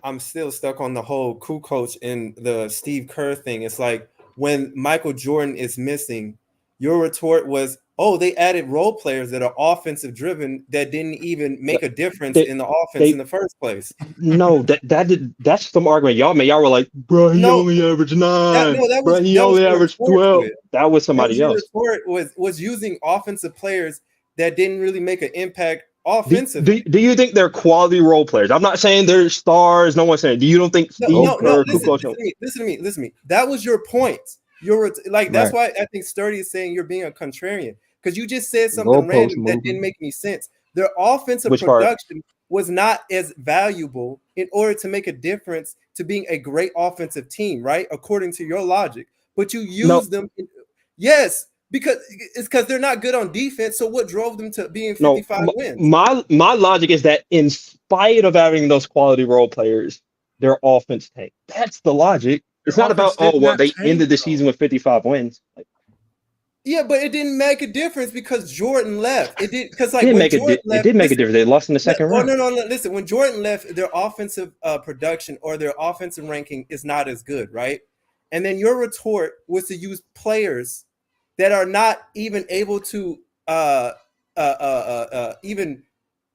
I'm still stuck on the whole Kukoc and the Steve Kerr thing. It's like when Michael Jordan is missing, your retort was, oh, they added role players that are offensive driven that didn't even make a difference in the offense in the first place. No, that's some argument y'all made. Y'all were like, bro, he only averaged 9. He only averaged 12. That was somebody else. The retort was using offensive players that didn't really make an impact offensively. Do you think they're quality role players? I'm not saying they're stars. No one's saying. Do you don't think Steve Kerr, listen to me. That was your point. You're like, that's why I think Sturdy is saying you're being a contrarian, because you just said something random that didn't make any sense. Their offensive production was not as valuable in order to make a difference to being a great offensive team, right? According to your logic, but you use them. Yes, because they're not good on defense. So what drove them to being 55 wins? My logic is that in spite of having those quality role players, their offense tanked. That's the logic. It's not about they ended the season with 55 wins. Yeah, but it didn't make a difference because Jordan left. It did because it did make a difference. They lost in the second round. No. Listen, when Jordan left, their offensive production or their offensive ranking is not as good, right? And then your retort was to use players that are not even able to even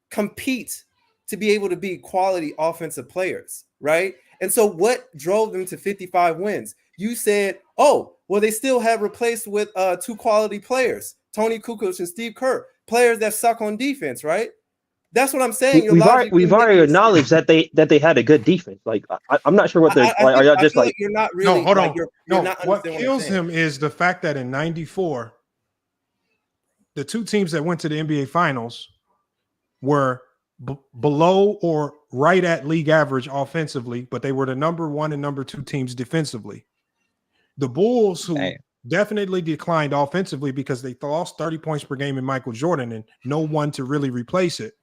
compete to be able to be quality offensive players, right? And so what drove them to 55 wins? You said, oh, well, they still have replaced with two quality players, Tony Kukoc and Steve Kerr, players that suck on defense, right? That's what I'm saying. We've already acknowledged that they had a good defense. Like I'm not sure what they're like. Are y'all just like you're not really? No, hold on. You're not what kills him is the fact that in '94, the two teams that went to the NBA Finals were below or right at league average offensively, but they were the number 1 and number 2 teams defensively. The Bulls, who definitely declined offensively because they lost 30 points per game in Michael Jordan and no one to really replace it,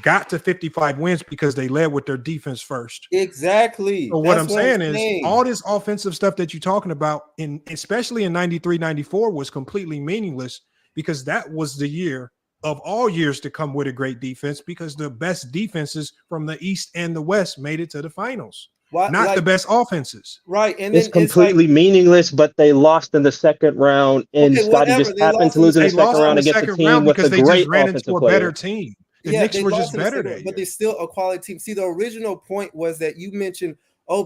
got to 55 wins because they led with their defense first. Exactly. So what I'm saying is all this offensive stuff that you're talking about, especially in 93, 94, was completely meaningless because that was the year of all years to come with a great defense because the best defenses from the East and the West made it to the finals. Not the best offenses. Right. And it's completely meaningless, but they lost in the second round, and Scotty just happened to lose in the second round against a team with a great offensive player. Better team. The Knicks were just better that year. But they're still a quality team. See, the original point was that you mentioned,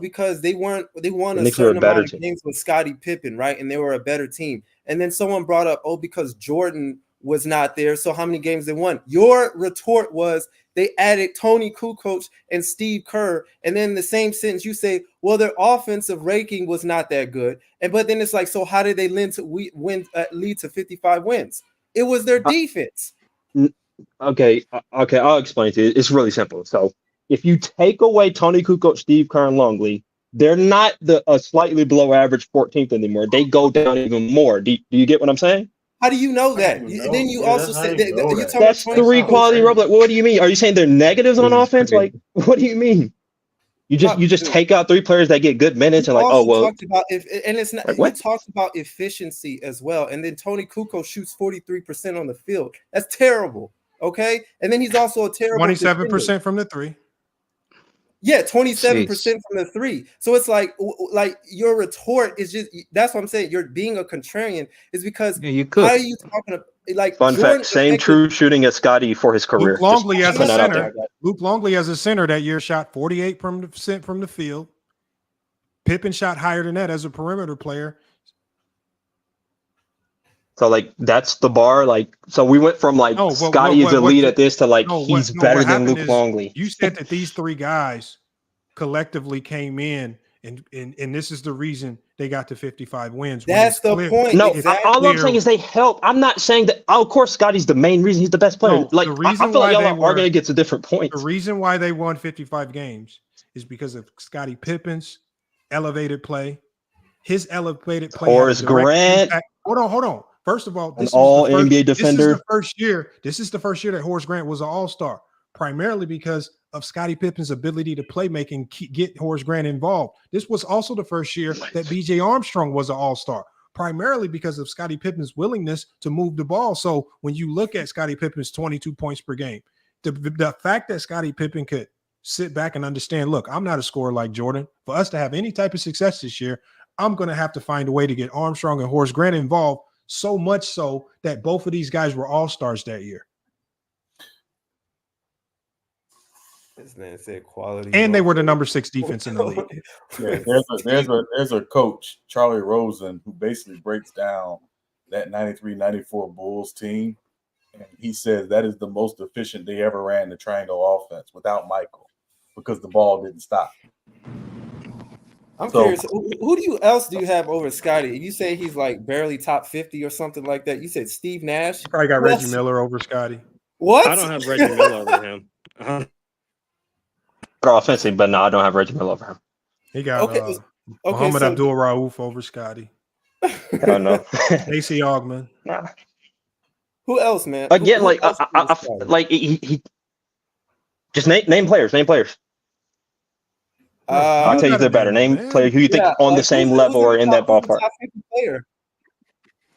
because they won a certain amount of games with Scottie Pippen, right? And they were a better team. And then someone brought up, because Jordan was not there. So how many games they won? Your retort was they added Tony Kukoc and Steve Kerr. And then in the same sentence, you say, well, their offensive ranking was not that good. But then it's like, so how did they lead to 55 wins? It was their defense. Okay, I'll explain to you. It's really simple. So if you take away Tony Kukoc, Steve Kerr, and Longley, they're not a slightly below average 14th anymore. They go down even more. Do you get what I'm saying? How do you know that? Then you also said that that's 3 quality role. Like, what do you mean? Are you saying they're negatives on offense? Like, what do you mean? You just take out 3 players that get good minutes and talked about you talked about efficiency as well. And then Tony Kukoc shoots 43% on the field. That's terrible. Okay, and then he's also a terrible 27% from the 3. Yeah, 27% from the 3. So it's like your retort is just, that's what I'm saying. You're being a contrarian is because how are you talking about, like, fun fact, same true shooting as Scotty for his career. Luke Longley as a center. Luke Longley as a center that year shot 48% from the field. Pippen shot higher than that as a perimeter player. So that's the bar. So we went from Scotty is elite at this to he's better than Luke Longley. You said that these 3 guys collectively came in and this is the reason they got to 55 wins. That's the point. No, all I'm saying is they help. I'm not saying that. Of course, Scotty's the main reason. He's the best player. No, I feel like y'all are arguing against a different point. The reason why they won 55 games is because of Scottie Pippen's elevated play. His elevated play. Horace Grant. Hold on. First of all, this is NBA defender. This is the first year that Horace Grant was an all-star, primarily because of Scottie Pippen's ability to play make and get Horace Grant involved. This was also the first year that B.J. Armstrong was an all-star, primarily because of Scottie Pippen's willingness to move the ball. So when you look at Scottie Pippen's 22 points per game, the fact that Scottie Pippen could sit back and understand, look, I'm not a scorer like Jordan. For us to have any type of success this year, I'm going to have to find a way to get Armstrong and Horace Grant involved, so much so that both of these guys were all-stars that year. This man said quality. And they were the number 6 defense in the league. Yeah, there's a coach, Charlie Rosen, who basically breaks down that 93-94 Bulls team And he says that is the most efficient they ever ran the triangle offense without Michael because the ball didn't stop. I'm curious. Who else do you have over Scotty? You say he's like barely top 50 or something like that. You said Steve Nash. Probably got Reggie Miller over Scotty. What? I don't have Reggie Miller over him. Offensively, but no, I don't have Reggie Miller over him. He got Muhammad Abdul Rauf over Scotty. I don't know. AC Ogman. Nah. Who else, man? Again, who like else like he just name players. Name players. I'll tell you they're better. Name player who you think on the same level or in that ballpark.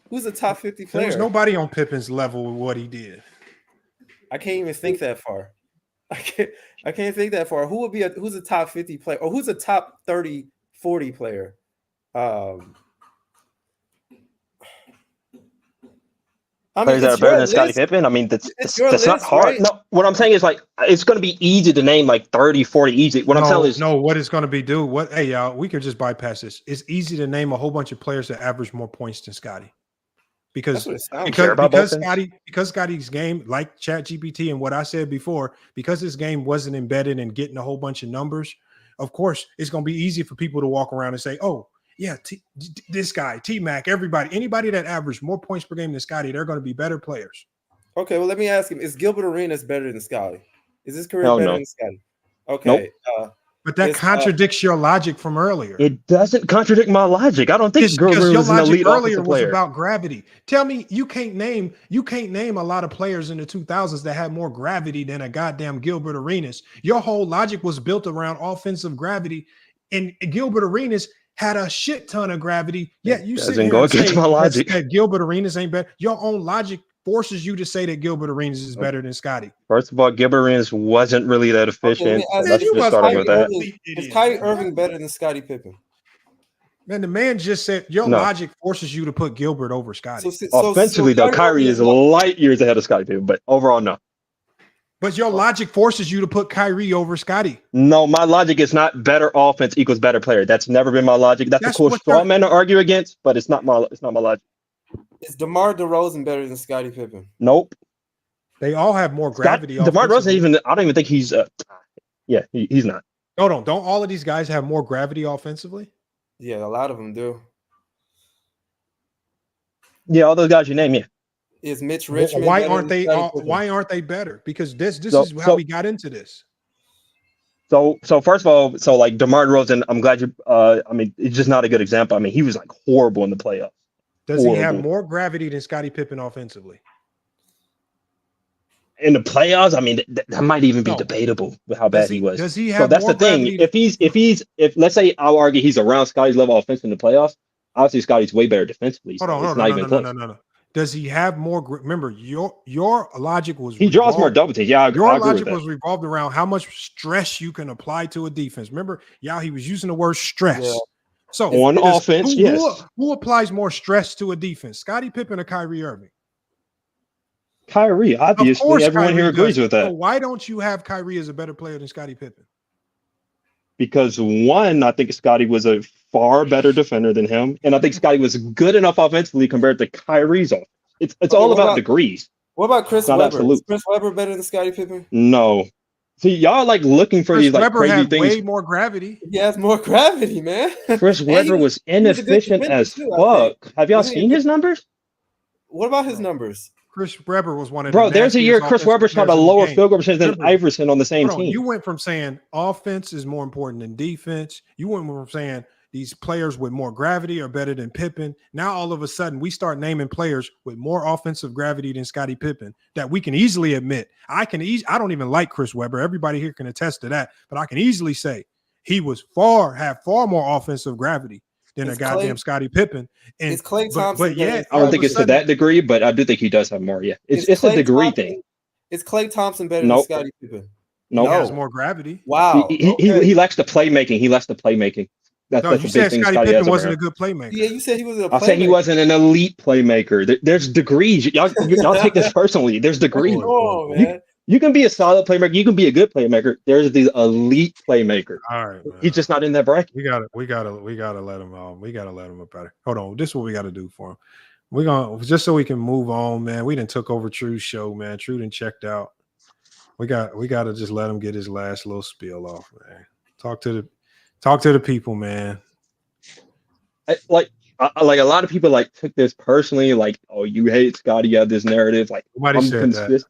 Who's a top 50 player? There was nobody on Pippen's level with what he did. I can't even think that far. I can't think that far. Who's a top 50 player or who's a top 30, 40 player? Players that are better than Scottie Pippen. I mean, that's not hard. Right? No, what I'm saying is like it's going to be easy to name like 30, 40 easy. What I'm telling is what it's going to be hey y'all, we could just bypass this. It's easy to name a whole bunch of players that average more points than Scotty. Because Scotty's game, like ChatGPT and what I said before, because his game wasn't embedded in getting a whole bunch of numbers, of course, it's going to be easy for people to walk around and say, oh, yeah, this guy, T-Mac, anybody that averaged more points per game than Scotty, they're going to be better players. Okay, well, let me ask him, is Gilbert Arenas better than Scotty? Is his career better than Scotty? Okay. Nope. But that contradicts your logic from earlier. It doesn't contradict my logic. I don't think Gilbert was an elite earlier was about gravity. Tell me, you can't name a lot of players in the 2000s that had more gravity than a goddamn Gilbert Arenas. Your whole logic was built around offensive gravity, and Gilbert Arenas had a shit ton of gravity. Yet you sit here and say that Gilbert Arenas ain't better. Your own logic forces you to say that Gilbert Arenas is better than Scotty. First of all, Gilbert Arenas wasn't really that efficient. Let's just start with that. Is Kyrie Irving better than Scottie Pippen? Man, the man just said your logic forces you to put Gilbert over Scotty. Offensively, though, Kyrie is light years ahead of Scottie Pippen, but overall, no. But your logic forces you to put Kyrie over Scotty. No, my logic is not better offense equals better player. That's never been my logic. That's a cool straw man to argue against, but it's not my logic. Is DeMar DeRozan better than Scottie Pippen? Nope. They all have more gravity. DeMar DeRozan I don't even think he's he's not. Hold on. Don't all of these guys have more gravity offensively? Yeah, a lot of them do. Yeah, all those guys you name, yeah. Is Mitch Richmond? Why aren't they better? Because this is how we got into this. So first of all, like DeMar DeRozan, I'm glad you I mean, it's just not a good example. I mean, he was like horrible in the playoffs. Does he have more gravity than Scottie Pippen offensively? In the playoffs, I mean, that might even be debatable with how bad he was. Does he have? So that's the thing. If let's say I'll argue he's around Scotty's level offense in the playoffs, obviously Scotty's way better defensively. No. Does he have more? Remember, your logic was he draws more double teams. Yeah, your logic was revolved around how much stress you can apply to a defense. Remember, he was using the word stress. Yeah. So on offense, who applies more stress to a defense, Scottie Pippen or Kyrie Irving? Kyrie, obviously, everyone here agrees with that. So why don't you have Kyrie as a better player than Scottie Pippen? Because one, I think Scotty was a far better defender than him, and I think Scotty was good enough offensively compared to Kyrie's offense. It's all about degrees. What about Chris Webber? Is Chris Webber better than Scottie Pippen? No. See, y'all like looking for these like Webber crazy had things. Way more gravity. He has more gravity, man. Chris Webber was inefficient as fuck. Have y'all seen his numbers? What about his numbers? Chris Webber was one of the there's a year Chris Webber shot a lower field goal percentage than Iverson on the same team. You went from saying offense is more important than defense. You went from saying these players with more gravity are better than Pippen. Now all of a sudden we start naming players with more offensive gravity than Scottie Pippen that we can easily admit. I don't even like Chris Webber. Everybody here can attest to that, but I can easily say he was far more offensive gravity than a goddamn Scottie Pippen. And it's Klay Thompson. But I don't think it's to that degree, but I do think he does have more. Yeah, it's a degree thing. Is Klay Thompson better than Scottie Pippen? No, he has more gravity. Wow, he lacks the playmaking. He lacks the playmaking. That's you said Scottie Pippen wasn't a good playmaker. Yeah, you said he was a playmaker. I said he wasn't an elite playmaker. There's degrees. Y'all take this personally. There's degrees. Oh, man. You can be a solid playmaker. You can be a good playmaker. There's the elite playmaker. All right, man. He's just not in that bracket. We gotta let him. We gotta let him up better. Hold on. This is what we gotta do for him. We're gonna just so we can move on, man. We done took over True's show, man. True done checked out. We got to just let him get his last little spiel off, man. Talk to the people, man. Like a lot of people like took this personally, like, oh, you hate Scotty, you have this narrative. Like, Nobody said that.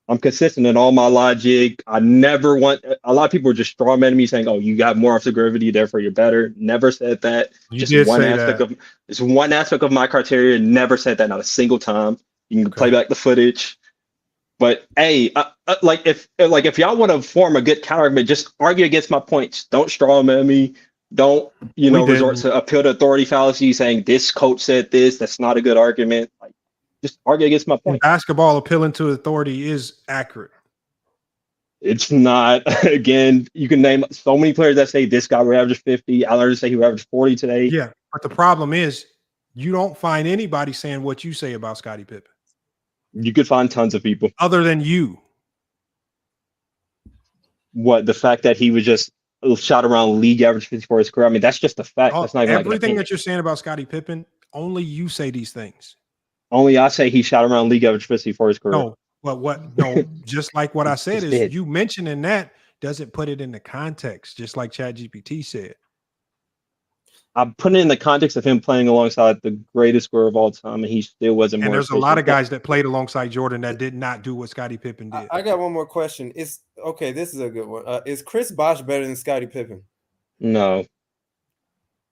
I'm consistent in all my logic. I never want. A lot of people are just strawmanning me, saying, "Oh, you got more objectivity, therefore you're better." Never said that. You did one say aspect that. of it's one aspect of my criteria. Never said that, not a single time. You can play back the footage. But hey, like if y'all want to form a good counter argument, just argue against my points. Don't strawman me. Don't resort to appeal to authority fallacy, saying this coach said this. That's not a good argument. Like, just argue against my point. In basketball, appealing to authority is accurate. It's not. Again, you can name so many players that say this guy will average 50. I learned to say he will average 40 today. Yeah, but the problem is you don't find anybody saying what you say about Scottie Pippen. You could find tons of people. Other than you. What, the fact that he was just shot around league average 50 for his career? I mean, that's just a fact. That's not even everything that you're saying about Scottie Pippen, only you say these things. Only I say he shot around league average 50 for his career. No, but no, just like what I said is you mentioning that doesn't put it into context, just like ChatGPT said. I'm putting it in the context of him playing alongside the greatest scorer of all time, and he still wasn't. And there's a lot of guys that played alongside Jordan that did not do what Scottie Pippen did. I got one more question. This is a good one. Is Chris Bosh better than Scottie Pippen? No.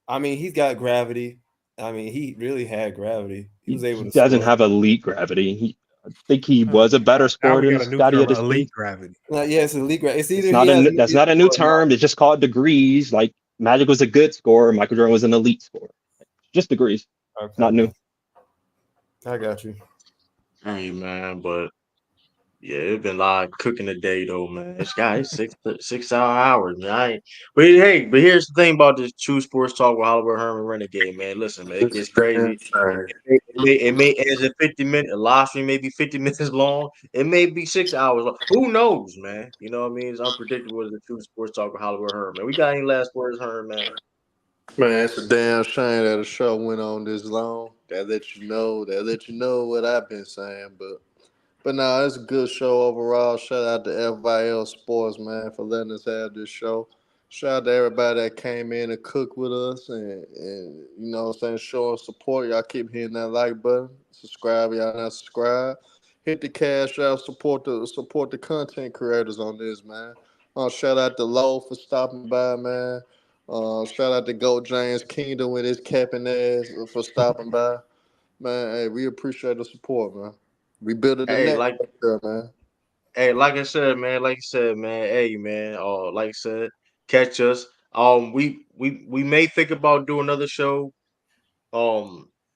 I mean, he's got gravity. I mean, he really had gravity. He was able to. He doesn't have elite gravity. I think he was a better scorer than Scottie at his elite gravity. Yes, elite gravity. It's either that's not a new term. It's just called degrees. Like Magic was a good scorer. Michael Jordan was an elite scorer. Just degrees. Okay. Not new. I got you. Hey man, but yeah, it's been a lot of cooking today though, man. It's got 6 hours, man. But here's the thing about this True Sports Talk with Hollywood Herman Renegade, man. Listen, man, it gets crazy. It may as a 50-minute live stream, maybe 50 minutes long. It may be 6 hours long. Who knows, man? You know what I mean? It's unpredictable as the True Sports Talk with Hollywood Herman. We got any last words, Herman, man? Man, it's a damn shame that the show went on this long. That let you know what I've been saying, But no, it's a good show overall. Shout out to FYL Sports, man, for letting us have this show. Shout out to everybody that came in and cooked with us and you know what I'm saying, showing support. Y'all keep hitting that like button. Subscribe, y'all not subscribe. Hit the cash out, support the content creators on this, man. Shout out to Lowe for stopping by, man. Shout out to Go James Kingdom with his capping ass for stopping by. Man, hey, we appreciate the support, man. We built it man. Hey, like I said, man. Hey, man. Like I said, catch us. We may think about doing another show.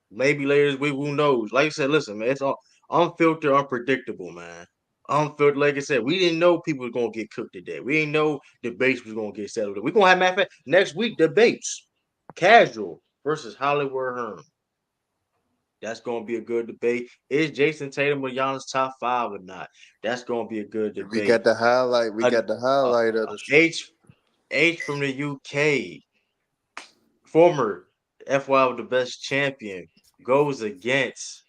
Maybe later this week. Who knows? Like I said, listen, man. It's all unfiltered, unpredictable, man. Unfiltered. Like I said, we didn't know people were gonna get cooked today. We didn't know debates was gonna get settled. We're gonna have, matter of fact, next week debates. Casual versus Hollywood Herman. That's going to be a good debate. Is Jason Tatum or Giannis top 5 or not? That's going to be a good debate. We got the highlight. of the show. H from the UK, former FY with the best champion, goes against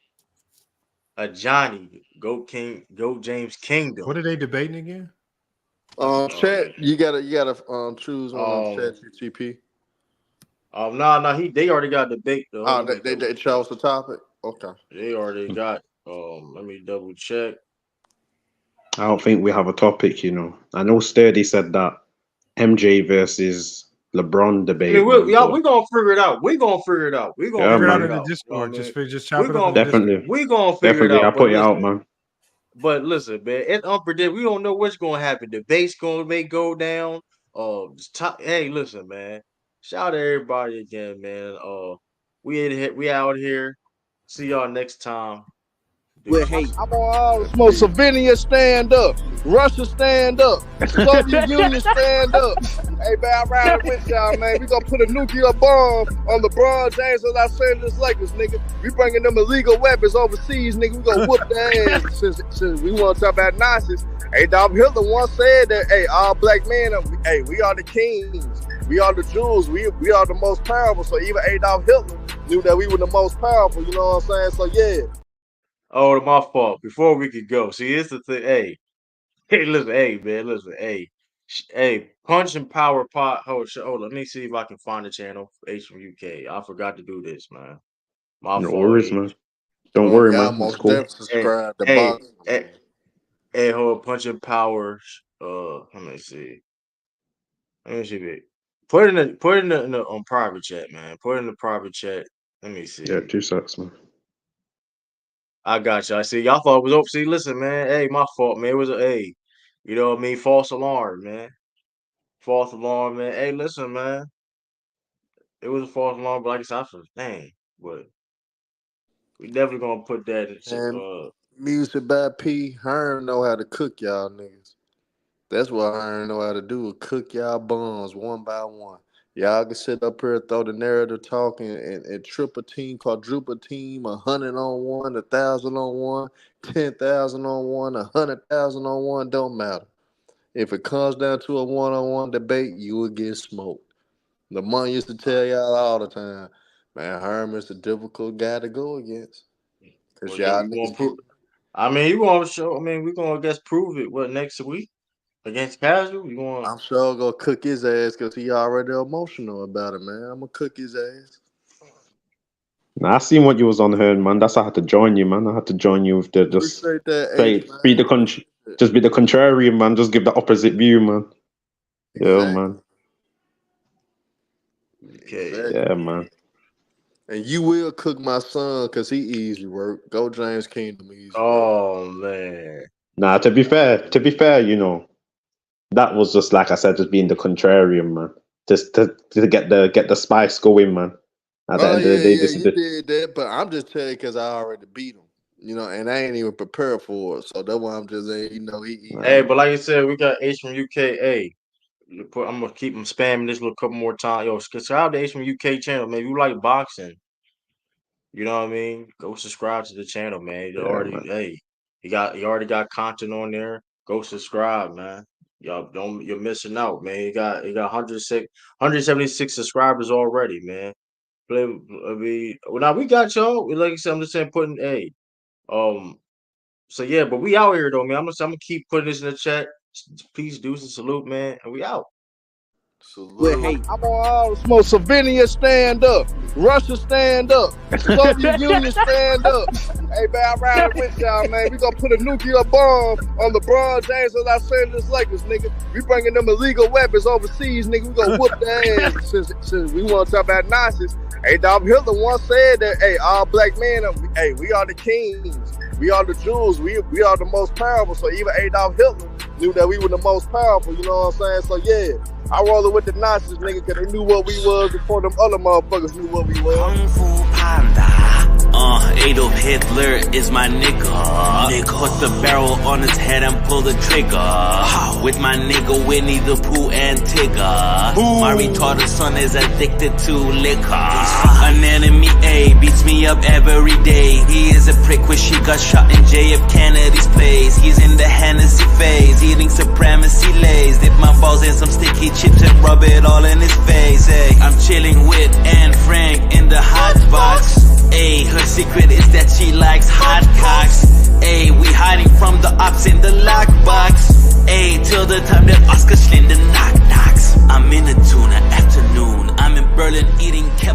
a Johnny Goat James Kingdom. What are they debating again? Chat. You gotta choose on Chat GTP. No, they already got a debate though. Oh, they chose the topic. Okay, they already got. Let me double check. I don't think we have a topic. I know Sturdy said that MJ versus LeBron debate. We're gonna figure it out. We're gonna figure it out. We're gonna figure it out in the Discord. Just chop it up. Definitely. We're gonna figure it out. I'll put it out, man. But listen, man, it's unpredictable. We don't know what's gonna happen. Debate's gonna go down. Hey, listen, man. Shout out to everybody again, man. We out here. See y'all next time. With hate. I'm on all the smoke. Slovenia stand up. Russia stand up. Soviet Union stand up. Hey man, I'm riding with y'all, man. We gonna put a nuclear bomb on LeBron James and Los Angeles Lakers, nigga. We bringing them illegal weapons overseas, nigga. We gonna whoop their ass. Since we want to talk about Nazis. Adolf Hitler once said that, hey, all black men, we are the kings. We are the Jews. We are the most powerful. So even Adolf Hitler knew that we were the most powerful. You know what I'm saying? So yeah. Oh, my fault. Before we could go, see, it's the thing. Hey, listen, hey, Punch and Power Pot. Hold, let me see if I can find the channel for H from UK. I forgot to do this, man. My No fault. worries, man. Don't worry, Y'all man. It's most cool. definitely subscribe to box. Hey, hold, Punch and Power. Let me see. Put it in the on private chat, man. Put it in the private chat. Let me see. Yeah, 2 sets, man. I got you. I see. Y'all thought it was over. See, listen, man. Hey, my fault, man. It was you know what I mean? False alarm, man. False alarm, man. Hey, listen, man. It was a false alarm, but like I said, I feel dang, but we definitely gonna put that And music by P. Hearn know how to cook y'all niggas. That's what Hearn know how to do, cook y'all buns one by one. Y'all can sit up here, throw the narrative talk and triple team, quadruple team, 100 on one, 1,000 on one, 10,000 on one, 100,000 on one, don't matter. If it comes down to a one-on-one debate, you will get smoked. Lamont used to tell y'all all the time, man, Herman's a difficult guy to go against. Because y'all niggas I mean, you gonna show, I mean, we're gonna prove it next week against Casual. You going I'm sure gonna cook his ass because he already emotional about it, man. I'm gonna cook his ass. Nah, I seen what you was on here, man. That's why I had to join you, man. I had to join you with the just Appreciate that, be the contrarian, man. Just give the opposite view, man. Exactly. Yeah, man. Okay. Exactly. Yeah, man. And you will cook my son because he easy work. Go James Kingdom easy work. Oh man. Nah, to be fair, you know, that was just like I said, just being the contrarian, man. Just to get the spice going, man. At the end of the day, this is you did that, but I'm just telling you because I already beat him. You know, and I ain't even prepared for it. So that's why I'm just saying, you know, he Hey, but like I said, we got H from UK. Hey, I'm gonna keep them spamming this little couple more times. Yo, subscribe to H from UK channel, man. If you like boxing, you know what I mean? Go subscribe to the channel, man. He already got content on there. Go subscribe, man. You're missing out, man. He got 176 subscribers already, man. Now we got y'all. Like I said, I'm just saying so yeah, but we out here though, man. I'm gonna keep putting this in the chat. Peace, deuce, and salute, man. And we out. I'm on all the smoke. Slovenia stand up. Russia stand up. Soviet Union stand up. Hey man, I'm riding with y'all, man. We gonna put a nuclear bomb on LeBron James and Los Angeles Lakers, nigga. We bringing them illegal weapons overseas, nigga. We gonna whoop their ass. Since we want to talk about Nazis. Adolf Hitler once said that, hey, all black men, we are the kings. We are the Jews. We are the most powerful. So even Adolf Hitler knew that we were the most powerful. You know what I'm saying? So yeah, I roll it with the Nazis, nigga, because they knew what we was before them other motherfuckers knew what we was. Kung Fu Panda. Adolf Hitler is my nigga. Put the barrel on his head and pull the trigger. With my nigga Winnie the Pooh and Tigger. My retarded son is addicted to liquor. An enemy A beats me up every day. He is a prick when she got shot in JF Kennedy's place. He's in the Hennessy phase, eating supremacy lays. Dip my balls in some sticky chips and rub it all in his face. Hey, I'm chilling with Anne Frank in the hot box. Ay, her secret is that she likes hot cocks. Ay, we hiding from the ops in the lockbox. Ay, till the time that Oscar Schlinder knock knocks. I'm in a tuna afternoon. I'm in Berlin eating kebab.